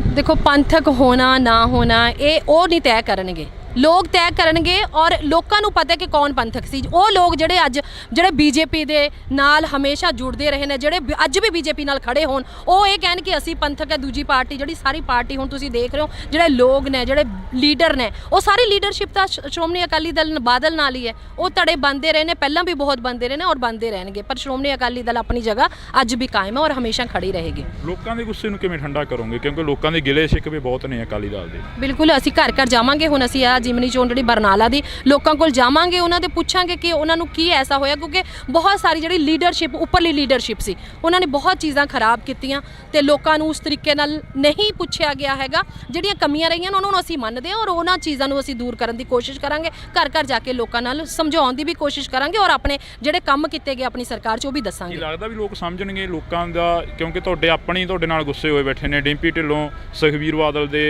ਦੇਖੋ, ਪੰਥਕ ਹੋਣਾ ਨਾ ਹੋਣਾ ਇਹ ਉਹ ਨਹੀਂ ਤੈਅ ਕਰਨਗੇ, ਲੋਕ ਤੈਅ ਕਰਨਗੇ। ਔਰ ਲੋਕਾਂ ਨੂੰ ਪਤਾ ਕਿ ਕੌਣ ਪੰਥਕ ਸੀ। ਉਹ ਲੋਕ ਜਿਹੜੇ ਬੀਜੇਪੀ ਦੇ ਨਾਲ ਹਮੇਸ਼ਾ ਜੁੜਦੇ ਰਹੇ ਨੇ, ਜਿਹੜੇ ਅੱਜ ਵੀ ਬੀਜੇਪੀ ਨਾਲ ਖੜੇ ਹੋਣ, ਉਹ ਇਹ ਕਹਿਣ ਕਿ ਅਸੀਂ ਪੰਥਕ ਹੈ। ਦੂਜੀ ਪਾਰਟੀ, ਜਿਹੜੀ ਸਾਰੀ ਪਾਰਟੀ ਹੁਣ ਤੁਸੀਂ ਦੇਖ ਰਹੇ ਹੋ, ਜਿਹੜੇ ਲੋਕ ਨੇ, ਜਿਹੜੇ ਲੀਡਰ ਨੇ, ਉਹ ਸਾਰੀ ਲੀਡਰਸ਼ਿਪ ਤਾਂ ਸ਼੍ਰੋਮਣੀ ਅਕਾਲੀ ਦਲ ਬਾਦਲ ਨਾਲ ਹੀ ਹੈ। ਉਹ ਧੜੇ ਬਣਦੇ ਰਹੇ ਨੇ, ਪਹਿਲਾਂ ਵੀ ਬਹੁਤ ਬਣਦੇ ਰਹੇ ਨੇ ਔਰ ਬਣਦੇ ਰਹਿਣਗੇ, ਪਰ ਸ਼੍ਰੋਮਣੀ ਅਕਾਲੀ ਦਲ ਆਪਣੀ ਜਗ੍ਹਾ ਅੱਜ ਵੀ ਕਾਇਮ ਹੈ ਔਰ ਹਮੇਸ਼ਾ ਖੜੀ ਰਹੇਗੀ। ਲੋਕਾਂ ਦੇ ਗੁੱਸੇ ਨੂੰ ਕਿਵੇਂ ਠੰਡਾ ਕਰੋਗੇ? ਕਿਉਂਕਿ ਲੋਕਾਂ ਦੇ ਗਿਲੇ ਸ਼ਿਕਵੇ ਬਹੁਤ ਨੇ ਅਕਾਲੀ ਦਲ ਦੇ। ਬਿਲਕੁਲ, ਅਸੀਂ ਘਰ ਘਰ ਜਾਵਾਂਗੇ। ਹੁਣ ਅਸੀਂ ਜਿਮਨੀ ਚੋਣ ਜਿਹੜੀ ਬਰਨਾਲਾ ਦੀ, ਲੋਕਾਂ ਕੋਲ ਜਾਵਾਂਗੇ, ਉਹਨਾਂ ਦੇ ਪੁੱਛਾਂਗੇ ਕਿ ਉਹਨਾਂ ਨੂੰ ਕੀ ਐਸਾ ਹੋਇਆ, ਕਿਉਂਕਿ ਬਹੁਤ ਸਾਰੀ ਜਿਹੜੀ ਲੀਡਰਸ਼ਿਪ, ਉੱਪਰਲੀ ਲੀਡਰਸ਼ਿਪ ਸੀ, ਉਹਨਾਂ ਨੇ ਬਹੁਤ ਚੀਜ਼ਾਂ ਖਰਾਬ ਕੀਤੀਆਂ ਤੇ ਲੋਕਾਂ ਨੂੰ ਉਸ ਤਰੀਕੇ ਨਾਲ ਨਹੀਂ ਪੁੱਛਿਆ ਗਿਆ ਹੈਗਾ। ਜਿਹੜੀਆਂ ਕਮੀਆਂ ਰਹੀਆਂ ਉਹਨਾਂ ਨੂੰ ਅਸੀਂ ਮੰਨਦੇ ਹਾਂ ਔਰ ਉਹਨਾਂ ਚੀਜ਼ਾਂ ਨੂੰ ਅਸੀਂ ਦੂਰ ਕਰਨ ਦੀ ਕੋਸ਼ਿਸ਼ ਕਰਾਂਗੇ। ਘਰ ਘਰ ਜਾ ਕੇ ਲੋਕਾਂ ਨਾਲ ਸਮਝਾਉਣ ਦੀ ਵੀ ਕੋਸ਼ਿਸ਼ ਕਰਾਂਗੇ ਔਰ ਆਪਣੇ ਜਿਹੜੇ ਕੰਮ ਕੀਤੇ ਗਏ ਆਪਣੀ ਸਰਕਾਰ 'ਚ ਉਹ ਵੀ ਦੱਸਾਂਗੇ। ਕੀ ਲੱਗਦਾ ਵੀ ਲੋਕ ਸਮਝਣਗੇ ਲੋਕਾਂ ਦਾ? ਕਿਉਂਕਿ ਤੁਹਾਡੇ ਨਾਲ ਗੁੱਸੇ ਹੋਏ ਬੈਠੇ ਨੇ। ਡਿੰਪੀ ਢਿੱਲੋਂ, ਸੁਖਬੀਰ ਬਾਦਲ ਦੇ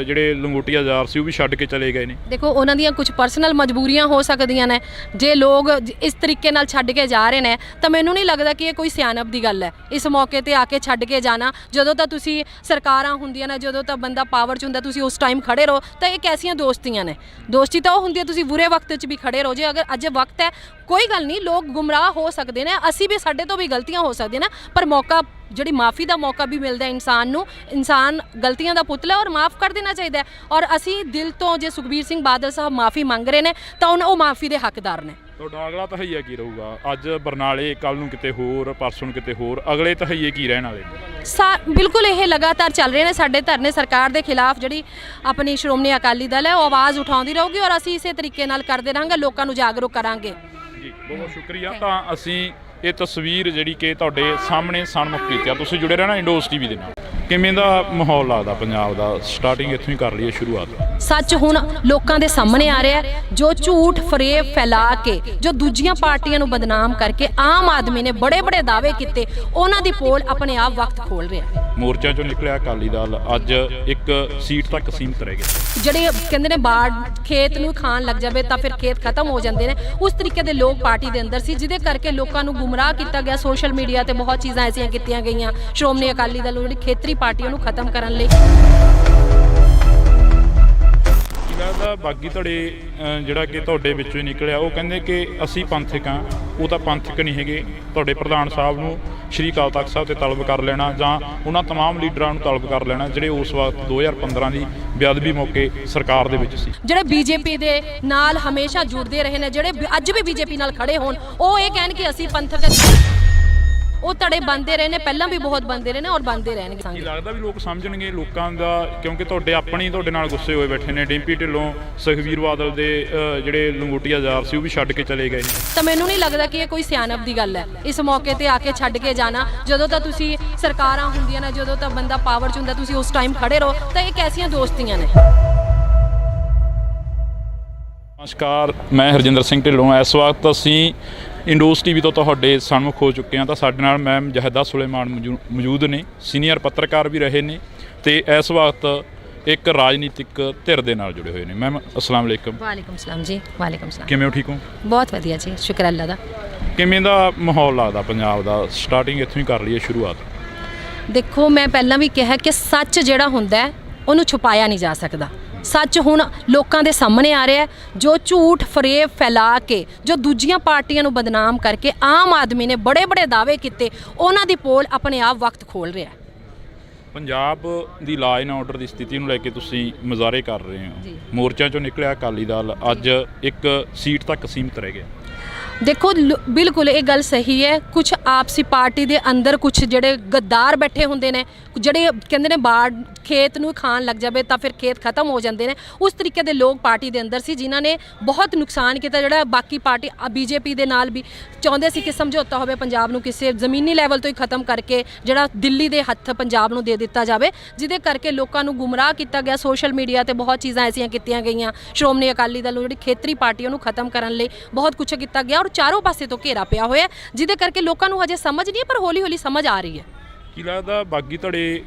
ਜਿਹੜੇ ਲੰਗੋਟੀਆ ਯਾਰ ਸੀ ਉਹ ਵੀ ਛੱਡ ਕੇ ਚਲੇ ਗਏ ਨੇ। ਦੇਖੋ, ਉਹਨਾਂ ਦੀਆਂ ਕੁਝ ਪਰਸਨਲ ਮਜਬੂਰੀਆਂ ਹੋ ਸਕਦੀਆਂ ਨੇ। ਜੇ ਲੋਕ ਇਸ ਤਰੀਕੇ ਨਾਲ ਛੱਡ ਕੇ ਜਾ ਰਹੇ ਨੇ ਤਾਂ ਮੈਨੂੰ ਨਹੀਂ ਲੱਗਦਾ ਕਿ ਇਹ ਕੋਈ ਸਿਆਣਪ ਦੀ ਗੱਲ ਹੈ ਇਸ ਮੌਕੇ ਤੇ ਆ ਕੇ ਛੱਡ ਕੇ ਜਾਣਾ। ਜਦੋਂ ਤਾਂ ਤੁਸੀਂ ਸਰਕਾਰਾਂ ਹੁੰਦੀਆਂ ਨੇ, ਜਦੋਂ ਤਾਂ ਬੰਦਾ ਪਾਵਰ 'ਚ ਹੁੰਦਾ, ਤੁਸੀਂ ਉਸ ਟਾਈਮ ਖੜੇ ਰਹੋ। ਤਾਂ ਇਹ ਕੈਸੀਆਂ ਦੋਸਤੀਆਂ ਨੇ? ਦੋਸਤੀ ਤਾਂ ਉਹ ਹੁੰਦੀ ਹੈ ਤੁਸੀਂ ਬੁਰੇ ਵਕਤ 'ਚ ਵੀ ਖੜੇ ਰਹੋ। ਜੇ ਅਗਰ ਅੱਜ ਵਕਤ ਹੈ, ਕੋਈ ਗੱਲ ਨਹੀਂ, ਲੋਕ ਗੁੰਮਰਾਹ ਹੋ ਸਕਦੇ ਨੇ, ਅਸੀਂ ਵੀ, ਸਾਡੇ ਤੋਂ ਵੀ ਗਲਤੀਆਂ ਹੋ ਸਕਦੀਆਂ ਨੇ, ਪਰ ਮੌਕਾ, ਜਿਹੜੀ ਮਾफ़ੀ ਦਾ ਮੌਕਾ ਵੀ ਮਿਲਦਾ ਇਨਸਾਨ ਨੂੰ। ਇਨਸਾਨ ਗਲਤੀਆਂ ਦਾ ਪੁਤਲਾ ਔਰ ਮਾफ़ ਕਰ ਦੇਣਾ ਚਾਹੀਦਾ ਹੈ। ਔਰ ਅਸੀਂ ਦਿਲ ਤੋਂ, ਜੇ ਸੁਖਬੀਰ ਸਿੰਘ ਬਾਦਲ ਸਾਹਿਬ ਮਾफ़ੀ ਮੰਗ ਰਹੇ ਨੇ ਤਾਂ ਉਹ ਮਾफ़ੀ ਦੇ ਹੱਕਦਾਰ ਨੇ। ਤੁਹਾਡਾ ਅਗਲਾ ਤਹਈਆ ਕੀ ਰਹੂਗਾ? ਅੱਜ ਬਰਨਾਲੇ, ਕੱਲ ਨੂੰ ਕਿਤੇ ਹੋਰ, ਪਰਸੋਂ ਨੂੰ ਕਿਤੇ ਹੋਰ, ਅਗਲੇ ਤਹਈਏ ਕੀ ਰਹਿਣ ਵਾਲੇ? ਬਿਲਕੁਲ ਇਹ ਲਗਾਤਾਰ ਚੱਲ ਰਹੇ ਨੇ ਸਾਡੇ ਧਰਨੇ। ਸਰਕਾਰ ਦੇ ਖਿਲਾਫ ਜਿਹੜੀ ਆਪਣੀ ਸ਼੍ਰੋਮਣੀ ਅਕਾਲੀ ਦਲ ਹੈ ਉਹ ਆਵਾਜ਼ ਉਠਾਉਂਦੀ ਰਹੂਗੀ ਔਰ ਅਸੀਂ ਇਸੇ ਤਰੀਕੇ ਨਾਲ ਕਰਦੇ ਰਹਾਂਗੇ, ਲੋਕਾਂ ਨੂੰ ਜਾਗਰੂਕ ਕਰਾਂਗੇ। ਜੀ, ਬਹੁਤ ਸ਼ੁਕਰੀਆ। ਤਾਂ ਅਸੀਂ ਇਹ ਤਸਵੀਰ ਜਿਹੜੀ ਕਿ ਤੁਹਾਡੇ ਸਾਹਮਣੇ ਸਨਮੁਖ ਕੀਤੀ ਆ। ਤੁਸੀਂ ਜੁੜੇ ਰਹਿਣਾ ਇੰਡੋਸ ਟੀਵੀ ਦੇ ਨਾਲ। ਕਿਵੇਂ ਦਾ ਮਾਹੌਲ ਲੱਗਦਾ ਪੰਜਾਬ ਦਾ? ਸਟਾਰਟਿੰਗ ਇੱਥੋਂ ਹੀ ਕਰ ਲਈਏ ਸ਼ੁਰੂਆਤ। ਸੱਚ ਹੁਣ ਲੋਕਾਂ ਦੇ ਸਾਹਮਣੇ ਆ ਰਿਹਾ ਹੈ। ਜੋ ਝੂਠ ਫਰੇਬ ਫੈਲਾ ਕੇ, ਜੋ ਦੂਜੀਆਂ ਪਾਰਟੀਆਂ ਨੂੰ ਬਦਨਾਮ ਕਰਕੇ ਆਮ ਆਦਮੀ ਨੇ ਬੜੇ ਬੜੇ ਦਾਅਵੇ ਕੀਤੇ, ਉਹਨਾਂ ਦੀ ਪੋਲ ਆਪਣੇ ਆਪ ਵਕਤ ਖੋਲ ਰਿਹਾ। ਮੋਰਚਾ ਚੋਂ ਨਿਕਲਿਆ ਅਕਾਲੀ ਦਲ ਅੱਜ ਇੱਕ ਸੀਟ ਤੱਕ ਸੀਮਤ ਰਹਿ ਗਿਆ। ਜਿਹੜੇ ਕਹਿੰਦੇ ਨੇ ਬਾੜ ਖੇਤ ਨੂੰ ਖਾਣ ਲੱਗ ਜਾਵੇ ਤਾਂ ਫਿਰ ਖੇਤ ਖਤਮ ਹੋ ਜਾਂਦੇ ਨੇ, ਉਸ ਤਰੀਕੇ ਦੇ ਲੋਕ ਪਾਰਟੀ ਦੇ ਅੰਦਰ ਸੀ, ਜਿਹਦੇ ਕਰਕੇ ਲੋਕਾਂ ਨੂੰ ਗੁੰਮਰਾਹ ਕੀਤਾ ਗਿਆ। ਸੋਸ਼ਲ ਮੀਡੀਆ ਤੇ ਬਹੁਤ ਚੀਜ਼ਾਂ ਐਸੀਆਂ ਕੀਤੀਆਂ ਗਈਆਂ ਸ਼੍ਰੋਮਣੀ ਅਕਾਲੀ ਦਲ ਜਿਹੜੀ ਖੇਤਰੀ ਪਾਰਟੀਆਂ ਨੂੰ ਖਤਮ ਕਰਨ ਲਈ। ਲੱਗਦਾ ਬਾਗੀ ਧੜੇ ਜਿਹੜਾ ਕਿ ਤੁਹਾਡੇ ਵਿੱਚੋਂ ਹੀ ਨਿਕਲਿਆ, ਉਹ ਕਹਿੰਦੇ ਕਿ ਅਸੀਂ ਪੰਥਕ ਹਾਂ। ਉਹ ਤਾਂ ਪੰਥਕ ਨਹੀਂ ਹੈਗੇ। ਤੁਹਾਡੇ ਪ੍ਰਧਾਨ ਸਾਹਿਬ ਨੂੰ ਸ਼੍ਰੀ ਅਕਾਲ ਤਖਤ ਸਾਹਿਬ ਤੇ ਤਲਬ ਕਰ ਲੈਣਾ ਜਾਂ ਉਹਨਾਂ ਤਮਾਮ ਲੀਡਰਾਂ ਨੂੰ ਤਲਬ ਕਰ ਲੈਣਾ ਜਿਹੜੇ ਉਸ ਵਕਤ 2015 ਦੀ ਬੇਅਦਬੀ ਮੌਕੇ ਸਰਕਾਰ ਦੇ ਵਿੱਚ ਸੀ। ਜਿਹੜੇ ਬੀਜੇਪੀ ਦੇ ਨਾਲ ਹਮੇਸ਼ਾ ਜੁੜਦੇ ਰਹੇ ਨੇ, ਜਿਹੜੇ ਅੱਜ ਵੀ ਬੀਜੇਪੀ ਨਾਲ ਖੜੇ ਹੋਣ, ਉਹ ਇਹ ਕਹਿਣ ਕਿ ਅਸੀਂ ਪੰਥਕ, ਉਹ ਧੜੇ ਬਣਦੇ ਰਹੇ ਨੇ, ਪਹਿਲਾਂ ਵੀ ਬਹੁਤ ਬਣਦੇ ਰਹੇ ਨੇ ਔਰ ਬਣਦੇ ਰਹਿਣਗੇ। ਕੀ ਲੱਗਦਾ ਵੀ ਲੋਕ ਸਮਝਣਗੇ ਲੋਕਾਂ ਦਾ? ਕਿਉਂਕਿ ਤੁਹਾਡੇ ਨਾਲ ਗੁੱਸੇ ਹੋਏ ਬੈਠੇ ਨੇ। ਡਿੰਪੀ ਢਿੱਲੋਂ, ਸੁਖਬੀਰ ਬਾਦਲ ਦੇ ਜਿਹੜੇ ਲੰਗੋਟੀਆ ਯਾਰ ਸੀ ਉਹ ਵੀ ਛੱਡ ਕੇ ਚਲੇ ਗਏ। ਤਾਂ ਮੈਨੂੰ ਨਹੀਂ ਲੱਗਦਾ ਕਿ ਇਹ ਕੋਈ ਸਿਆਣਪ ਦੀ ਗੱਲ ਹੈ ਇਸ ਮੌਕੇ ਤੇ ਆ ਕੇ ਛੱਡ ਕੇ ਜਾਣਾ। ਜਦੋਂ ਤਾਂ ਤੁਸੀਂ ਸਰਕਾਰਾਂ ਹੁੰਦੀਆਂ ਨੇ, ਜਦੋਂ ਤਾਂ ਬੰਦਾ ਪਾਵਰ 'ਚ ਹੁੰਦਾ, ਤੁਸੀਂ ਉਸ ਟਾਈਮ ਖੜੇ ਰਹੋ। ਤਾਂ ਇਹ ਕੈਸੀਆਂ ਦੋਸਤੀਆਂ ਨੇ? ਨਮਸਕਾਰ, ਮੈਂ ਹਰਜਿੰਦਰ ਸਿੰਘ ਢਿੱਲੋਂ। ਇਸ ਵਕਤ ਅਸੀਂ ਇੰਡੋਸ ਟੀਵੀ ਤੋਂ ਤੁਹਾਡੇ ਸਨਮੁਖ ਹੋ ਚੁੱਕੇ ਹਾਂ। ਤਾਂ ਸਾਡੇ ਨਾਲ ਮੈਮ ਜਹਿਦਾ ਸੁਲੇਮਾਨ ਮੌਜੂਦ ਨੇ, ਸੀਨੀਅਰ ਪੱਤਰਕਾਰ ਵੀ ਰਹੇ ਨੇ ਤੇ ਇਸ ਵਕਤ ਇੱਕ ਰਾਜਨੀਤਿਕ ਧਿਰ ਦੇ ਨਾਲ ਜੁੜੇ ਹੋਏ ਨੇ। ਮੈਮ ਅਸਲਾਮ ਅਲੈਕਮ। ਵਾਲੇਕੁਮ ਸਲਾਮ ਜੀ। ਵਾਲੇਕੁਮ ਸਲਾਮ। ਕਿਵੇਂ ਹੋ? ਠੀਕ ਹੋ? ਬਹੁਤ ਵਧੀਆ ਜੀ, ਸ਼ੁਕਰ ਅੱਲਾ ਦਾ। ਕਿਵੇਂ ਦਾ ਮਾਹੌਲ ਲੱਗਦਾ ਪੰਜਾਬ ਦਾ? ਸਟਾਰਟਿੰਗ ਇੱਥੋਂ ਹੀ ਕਰ ਲਈਏ ਸ਼ੁਰੂਆਤ। ਦੇਖੋ, ਮੈਂ ਪਹਿਲਾਂ ਵੀ ਕਿਹਾ ਕਿ ਸੱਚ ਜਿਹੜਾ ਹੁੰਦਾ ਹੈ ਉਹਨੂੰ ਛੁਪਾਇਆ ਨਹੀਂ ਜਾ ਸਕਦਾ। ਸੱਚ ਹੁਣ ਲੋਕਾਂ ਦੇ ਸਾਹਮਣੇ ਆ ਰਿਹਾ ਹੈ। ਜੋ ਝੂਠ ਫਰੇਬ ਫੈਲਾ ਕੇ, ਜੋ ਦੂਜੀਆਂ ਪਾਰਟੀਆਂ ਨੂੰ ਬਦਨਾਮ ਕਰਕੇ ਆਮ ਆਦਮੀ ਨੇ ਬੜੇ ਬੜੇ ਦਾਅਵੇ ਕੀਤੇ, ਉਹਨਾਂ ਦੀ ਪੋਲ ਆਪਣੇ ਆਪ ਵਕਤ ਖੋਲ ਰਿਹਾ। ਪੰਜਾਬ ਦੀ ਲਾਅ ਐਂਡ ਆਰਡਰ ਦੀ ਸਥਿਤੀ ਨੂੰ ਲੈ ਕੇ ਤੁਸੀਂ ਮੁਜ਼ਾਹਰੇ ਕਰ ਰਹੇ ਹੋ। ਮੋਰਚਾ ਚੋਂ ਨਿਕਲਿਆ ਅਕਾਲੀ ਦਲ ਅੱਜ ਇੱਕ ਸੀਟ ਤੱਕ ਸੀਮਤ ਰਹਿ ਗਿਆ। ਦੇਖੋ, ਬਿਲਕੁਲ ਇਹ ਗੱਲ ਸਹੀ ਹੈ। ਕੁਝ ਆਪਸੀ ਪਾਰਟੀ ਦੇ ਅੰਦਰ ਕੁਝ ਜਿਹੜੇ ਗੱਦਾਰ ਬੈਠੇ ਹੁੰਦੇ ਨੇ, ਜਿਹੜੇ ਕਹਿੰਦੇ ਨੇ ਬਾੜ ਖੇਤ ਨੂੰ ਖਾਣ ਲੱਗ ਜਾਵੇ ਤਾਂ ਫਿਰ ਖੇਤ ਖਤਮ ਹੋ ਜਾਂਦੇ ਨੇ, ਉਸ ਤਰੀਕੇ ਦੇ ਲੋਕ ਪਾਰਟੀ ਦੇ ਅੰਦਰ ਸੀ, ਜਿਨ੍ਹਾਂ ਨੇ ਬਹੁਤ ਨੁਕਸਾਨ ਕੀਤਾ। ਜਿਹੜਾ ਬਾਕੀ ਪਾਰਟੀ ਬੀਜੇਪੀ ਦੇ ਨਾਲ ਵੀ ਚਾਹੁੰਦੇ ਸੀ ਕਿ ਸਮਝੌਤਾ ਹੋਵੇ, ਪੰਜਾਬ ਨੂੰ ਕਿਸੇ ਜ਼ਮੀਨੀ ਲੈਵਲ ਤੋਂ ਹੀ ਖਤਮ ਕਰਕੇ ਜਿਹੜਾ ਦਿੱਲੀ ਦੇ ਹੱਥ ਪੰਜਾਬ ਨੂੰ ਦੇ ਦਿੱਤਾ ਜਾਵੇ, ਜਿਹਦੇ ਕਰਕੇ ਲੋਕਾਂ ਨੂੰ ਗੁੰਮਰਾਹ ਕੀਤਾ ਗਿਆ। ਸੋਸ਼ਲ ਮੀਡੀਆ ਤੇ ਬਹੁਤ ਚੀਜ਼ਾਂ ਐਸੀਆਂ ਕੀਤੀਆਂ ਗਈਆਂ ਸ਼੍ਰੋਮਣੀ ਅਕਾਲੀ ਦਲ ਨੂੰ ਜਿਹੜੀ ਖੇਤਰੀ ਪਾਰਟੀਆਂ ਨੂੰ ਖਤਮ ਕਰਨ ਲਈ ਬਹੁਤ ਕੁਝ ਕੀਤਾ ਗਿਆ ਔਰ ਚਾਰੋਂ ਪਾਸੇ ਤੋਂ ਘੇਰਾ ਪਿਆ ਹੋਇਆ, ਜਿਹਦੇ ਕਰਕੇ ਲੋਕਾਂ ਨੂੰ ਹਜੇ ਸਮਝ ਨਹੀਂ, ਪਰ ਹੌਲੀ ਹੌਲੀ ਸਮਝ ਆ ਰਹੀ ਹੈ। ਕੀ ਲੱਗਦਾ ਬਾਗੀ ਧੜੇ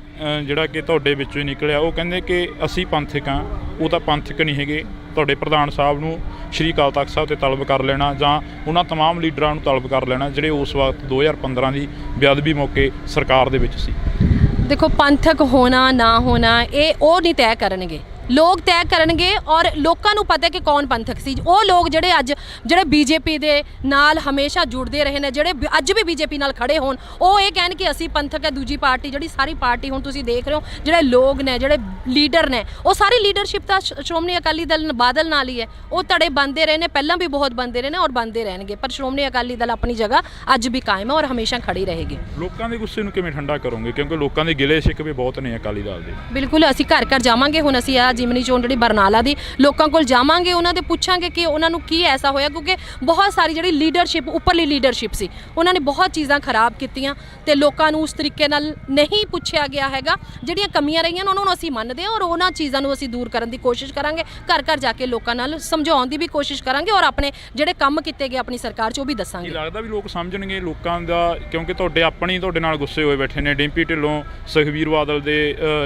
ਜਿਹੜਾ ਕਿ ਤੁਹਾਡੇ ਵਿੱਚੋਂ ਹੀ ਨਿਕਲਿਆ, ਉਹ ਕਹਿੰਦੇ ਕਿ ਅਸੀਂ ਪੰਥਕ ਹਾਂ। ਉਹ ਤਾਂ ਪੰਥਕ ਨਹੀਂ ਹੈਗੇ। ਤੁਹਾਡੇ ਪ੍ਰਧਾਨ ਸਾਹਿਬ ਨੂੰ ਸ਼੍ਰੀ ਅਕਾਲ ਤਖਤ ਸਾਹਿਬ ਤੇ ਤਲਬ ਕਰ ਲੈਣਾ ਜਾਂ ਉਹਨਾਂ ਤਮਾਮ ਲੀਡਰਾਂ ਨੂੰ ਤਲਬ ਕਰ ਲੈਣਾ ਜਿਹੜੇ ਉਸ ਵਕਤ 2015 ਦੀ ਬੇਅਦਬੀ ਮੌਕੇ ਸਰਕਾਰ ਦੇ ਵਿੱਚ ਸੀ। ਦੇਖੋ, ਪੰਥਕ ਹੋਣਾ ਨਾ ਹੋਣਾ ਇਹ ਉਹ ਨਹੀਂ ਤੈਅ ਕਰਨਗੇ, ਲੋਕ ਤੈਅ ਕਰਨਗੇ। ਔਰ ਲੋਕਾਂ ਨੂੰ ਪਤਾ ਕਿ ਕੌਣ ਪੰਥਕ ਸੀ। ਉਹ ਲੋਕ ਜਿਹੜੇ ਬੀਜੇਪੀ ਦੇ ਨਾਲ ਹਮੇਸ਼ਾ ਜੁੜਦੇ ਰਹੇ ਨੇ, ਜਿਹੜੇ ਅੱਜ ਵੀ ਬੀਜੇਪੀ ਨਾਲ ਖੜੇ ਹੋਣ, ਉਹ ਇਹ ਕਹਿਣ ਕਿ ਅਸੀਂ ਪੰਥਕ ਹੈ। ਦੂਜੀ ਪਾਰਟੀ ਜਿਹੜੀ ਸਾਰੀ ਪਾਰਟੀ ਹੁਣ ਤੁਸੀਂ ਦੇਖ ਰਹੇ ਹੋ, ਜਿਹੜੇ ਲੋਕ ਨੇ, ਜਿਹੜੇ ਲੀਡਰ ਨੇ, ਉਹ ਸਾਰੀ ਲੀਡਰਸ਼ਿਪ ਤਾਂ ਸ਼੍ਰੋਮਣੀ ਅਕਾਲੀ ਦਲ ਬਾਦਲ ਨਾਲ ਹੀ ਹੈ। ਉਹ ਧੜੇ ਬਣਦੇ ਰਹੇ ਨੇ, ਪਹਿਲਾਂ ਵੀ ਬਹੁਤ ਬਣਦੇ ਰਹੇ ਨੇ ਔਰ ਬਣਦੇ ਰਹਿਣਗੇ, ਪਰ ਸ਼੍ਰੋਮਣੀ ਅਕਾਲੀ ਦਲ ਆਪਣੀ ਜਗ੍ਹਾ ਅੱਜ ਵੀ ਕਾਇਮ ਹੈ ਔਰ ਹਮੇਸ਼ਾ ਖੜੀ ਰਹੇਗੀ। ਲੋਕਾਂ ਦੇ ਗੁੱਸੇ ਨੂੰ ਕਿਵੇਂ ਠੰਡਾ ਕਰੋਗੇ? ਕਿਉਂਕਿ ਲੋਕਾਂ ਦੇ ਗਿਲੇ ਸ਼ਿਕਵੇ ਬਹੁਤ ਨੇ ਅਕਾਲੀ ਦਲ ਦੇ। ਬਿਲਕੁਲ, ਅਸੀਂ ਘਰ ਘਰ ਜਾਵਾਂਗੇ। ਹੁਣ ਅਸੀਂ ਆ ਜਿਮਨੀ ਚੋਣ ਜਿਹੜੀ ਬਰਨਾਲਾ ਦੀ, ਲੋਕਾਂ ਕੋਲ ਜਾਵਾਂਗੇ, ਉਹਨਾਂ ਦੇ ਪੁੱਛਾਂਗੇ ਕਿ ਉਹਨਾਂ ਨੂੰ ਕੀ ਐਸਾ ਹੋਇਆ, ਕਿਉਂਕਿ ਬਹੁਤ ਸਾਰੀ ਜਿਹੜੀ ਲੀਡਰਸ਼ਿਪ, ਉੱਪਰਲੀ ਲੀਡਰਸ਼ਿਪ ਸੀ, ਉਹਨਾਂ ਨੇ ਬਹੁਤ ਚੀਜ਼ਾਂ ਖਰਾਬ ਕੀਤੀਆਂ ਤੇ ਲੋਕਾਂ ਨੂੰ ਉਸ ਤਰੀਕੇ ਨਾਲ ਨਹੀਂ ਪੁੱਛਿਆ ਗਿਆ ਹੈਗਾ। ਜਿਹੜੀਆਂ ਕਮੀਆਂ ਰਹੀਆਂ ਉਹਨਾਂ ਨੂੰ ਅਸੀਂ ਮੰਨਦੇ ਹਾਂ ਔਰ ਉਹਨਾਂ ਚੀਜ਼ਾਂ ਨੂੰ ਅਸੀਂ ਦੂਰ ਕਰਨ ਦੀ ਕੋਸ਼ਿਸ਼ ਕਰਾਂਗੇ। ਘਰ ਘਰ ਜਾ ਕੇ ਲੋਕਾਂ ਨਾਲ ਸਮਝਾਉਣ ਦੀ ਵੀ ਕੋਸ਼ਿਸ਼ ਕਰਾਂਗੇ ਔਰ ਆਪਣੇ ਜਿਹੜੇ ਕੰਮ ਕੀਤੇ ਗਏ ਆਪਣੀ ਸਰਕਾਰ 'ਚ ਉਹ ਵੀ ਦੱਸਾਂਗੇ। ਕੀ ਲੱਗਦਾ ਵੀ ਲੋਕ ਸਮਝਣਗੇ ਲੋਕਾਂ ਦਾ? ਕਿਉਂਕਿ ਤੁਹਾਡੇ ਨਾਲ ਗੁੱਸੇ ਹੋਏ ਬੈਠੇ ਨੇ। ਡਿੰਪੀ ਢਿੱਲੋਂ, ਸੁਖਬੀਰ ਬਾਦਲ ਦੇ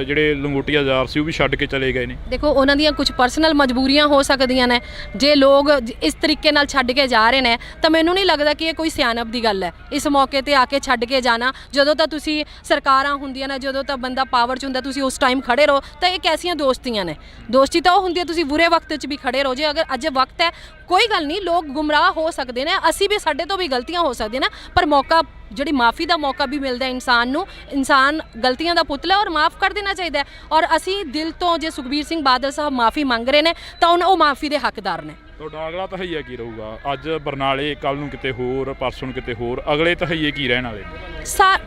ਜਿਹੜੇ ਲੰਗੋਟੀਆ ਯਾਰ ਸੀ ਉਹ ਵੀ ਛੱਡ ਕੇ ਚਲੇ ਗਏ ਨੇ। ਦੇਖੋ, ਉਹਨਾਂ ਦੀਆਂ ਕੁਝ ਪਰਸਨਲ ਮਜਬੂਰੀਆਂ ਹੋ ਸਕਦੀਆਂ ਨੇ। ਜੇ ਲੋਕ ਇਸ ਤਰੀਕੇ ਨਾਲ ਛੱਡ ਕੇ ਜਾ ਰਹੇ ਨੇ ਤਾਂ ਮੈਨੂੰ ਨਹੀਂ ਲੱਗਦਾ ਕਿ ਇਹ ਕੋਈ ਸਿਆਣਪ ਦੀ ਗੱਲ ਹੈ ਇਸ ਮੌਕੇ ਤੇ ਆ ਕੇ ਛੱਡ ਕੇ ਜਾਣਾ। ਜਦੋਂ ਤਾਂ ਤੁਸੀਂ ਸਰਕਾਰਾਂ ਹੁੰਦੀਆਂ ਨੇ, ਜਦੋਂ ਤਾਂ ਬੰਦਾ ਪਾਵਰ 'ਚ ਹੁੰਦਾ, ਤੁਸੀਂ ਉਸ ਟਾਈਮ ਖੜੇ ਰਹੋ। ਤਾਂ ਇਹ ਕੈਸੀਆਂ ਦੋਸਤੀਆਂ ਨੇ? ਦੋਸਤੀ ਤਾਂ ਉਹ ਹੁੰਦੀ ਹੈ ਤੁਸੀਂ ਬੁਰੇ ਵਕਤ 'ਚ ਵੀ ਖੜੇ ਰਹੋ। ਜੇ ਅਗਰ ਅੱਜ ਵਕਤ ਹੈ, ਕੋਈ ਗੱਲ ਨਹੀਂ, ਲੋਕ ਗੁੰਮਰਾਹ ਹੋ ਸਕਦੇ ਨੇ, ਅਸੀਂ ਵੀ, ਸਾਡੇ ਤੋਂ ਵੀ ਗਲਤੀਆਂ ਹੋ ਸਕਦੀਆਂ ਨੇ, ਪਰ ਮੌਕਾ, ਜਿਹੜੀ ਮਾफ़ੀ ਦਾ ਮੌਕਾ ਵੀ ਮਿਲਦਾ ਇਨਸਾਨ ਨੂੰ। ਇਨਸਾਨ ਗਲਤੀਆਂ ਦਾ ਪੁਤਲਾ ਔਰ ਮਾफ़ ਕਰ ਦੇਣਾ ਚਾਹੀਦਾ ਹੈ। ਔਰ ਅਸੀਂ ਦਿਲ ਤੋਂ, ਜੇ ਸੁਖਬੀਰ ਸਿੰਘ ਬਾਦਲ ਸਾਹਿਬ ਮਾफ़ੀ ਮੰਗ ਰਹੇ ਨੇ ਤਾਂ ਉਹ ਮਾफ़ੀ ਦੇ ਹੱਕਦਾਰ ਨੇ। ਤੁਹਾਡਾ ਅਗਲਾ ਤਹਈਆ ਕੀ ਰਹੂਗਾ? ਅੱਜ ਬਰਨਾਲੇ, ਕੱਲ੍ਹ ਨੂੰ ਕਿਤੇ ਹੋਰ, ਪਰਸੋਂ ਨੂੰ ਕਿਤੇ ਹੋਰ, ਅਗਲੇ ਤਹਈਏ ਕੀ ਰਹਿਣ ਵਾਲੇ?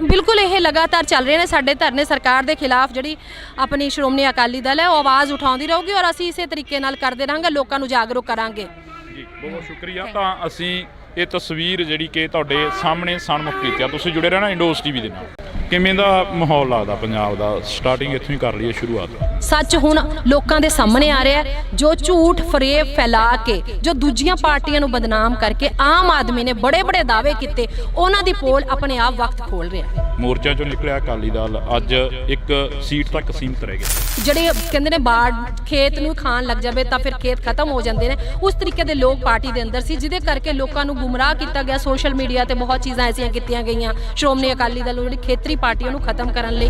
ਬਿਲਕੁਲ ਇਹ ਲਗਾਤਾਰ ਚੱਲ ਰਹੇ ਨੇ ਸਾਡੇ ਧਰਨੇ ਸਰਕਾਰ ਦੇ ਖਿਲਾਫ। ਜਿਹੜੀ ਆਪਣੀ ਸ਼੍ਰੋਮਣੀ ਅਕਾਲੀ ਦਲ ਹੈ ਉਹ ਆਵਾਜ਼ ਉਠਾਉਂਦੀ ਰਹੂਗੀ ਔਰ ਅਸੀਂ ਇਸੇ ਤਰੀਕੇ ਨਾਲ ਕਰਦੇ ਰਹਾਂਗੇ, ਲੋਕਾਂ ਨੂੰ ਜਾਗਰੂਕ ਕਰਾਂਗੇ। ਜੀ, ਬਹੁਤ ਸ਼ੁਕਰੀਆ। ਤਾਂ ਅਸੀਂ ਇਹ ਤਸਵੀਰ ਜਿਹੜੀ ਕਿ ਤੁਹਾਡੇ ਸਾਹਮਣੇ ਸਨਮੁਖ ਕੀਤੀ ਆ। ਤੁਸੀਂ ਜੁੜੇ ਰਹਿਣਾ ਇੰਡੋਸ ਟੀਵੀ ਦੇ ਨਾਲ। ਕਿਵੇਂ ਦਾ ਮਾਹੌਲ ਲੱਗਦਾ ਪੰਜਾਬ ਦਾ? ਸਟਾਰਟਿੰਗ ਇੱਥੋਂ ਹੀ ਕਰ ਲਈਏ ਸ਼ੁਰੂਆਤ। ਸੱਚ ਹੁਣ ਲੋਕਾਂ ਦੇ ਸਾਹਮਣੇ ਆ ਰਿਹਾ ਹੈ। ਜੋ ਝੂਠ ਫਰੇਬ ਫੈਲਾ ਕੇ, ਜੋ ਦੂਜੀਆਂ ਪਾਰਟੀਆਂ ਨੂੰ ਬਦਨਾਮ ਕਰਕੇ ਆਮ ਆਦਮੀ ਨੇ ਬੜੇ ਬੜੇ ਦਾਅਵੇ ਕੀਤੇ, ਉਹਨਾਂ ਦੀ ਪੋਲ ਆਪਣੇ ਆਪ ਵਕਤ ਖੋਲ ਰਿਹਾ ਹੈ। ਮੋਰਚਾ ਚੋਂ ਨਿਕਲਿਆ ਅਕਾਲੀ ਦਲ ਅੱਜ ਇੱਕ ਸੀਟ ਤੱਕ ਸੀਮਤ ਰਹਿ ਗਿਆ। ਜਿਹੜੇ ਕਹਿੰਦੇ ਨੇ ਬਾੜ ਖੇਤ ਨੂੰ ਖਾਣ ਲੱਗ ਜਾਵੇ ਤਾਂ ਫਿਰ ਖੇਤ ਖਤਮ ਹੋ ਜਾਂਦੇ ਨੇ, ਉਸ ਤਰੀਕੇ ਦੇ ਲੋਕ ਪਾਰਟੀ ਦੇ ਅੰਦਰ ਸੀ, ਜਿਹਦੇ ਕਰਕੇ ਲੋਕਾਂ ਨੂੰ ਗੁੰਮਰਾਹ ਕੀਤਾ ਗਿਆ। ਸੋਸ਼ਲ ਮੀਡੀਆ ਤੇ ਬਹੁਤ ਚੀਜ਼ਾਂ ਐਸੀਆਂ ਕੀਤੀਆਂ ਗਈਆਂ ਸ਼੍ਰੋਮਣੀ ਅਕਾਲੀ ਦਲ ਨੂੰ, ਜਿਹੜੀ ਖੇਤਰੀ ਪਾਰਟੀਆਂ ਨੂੰ ਖਤਮ ਕਰਨ ਲਈ।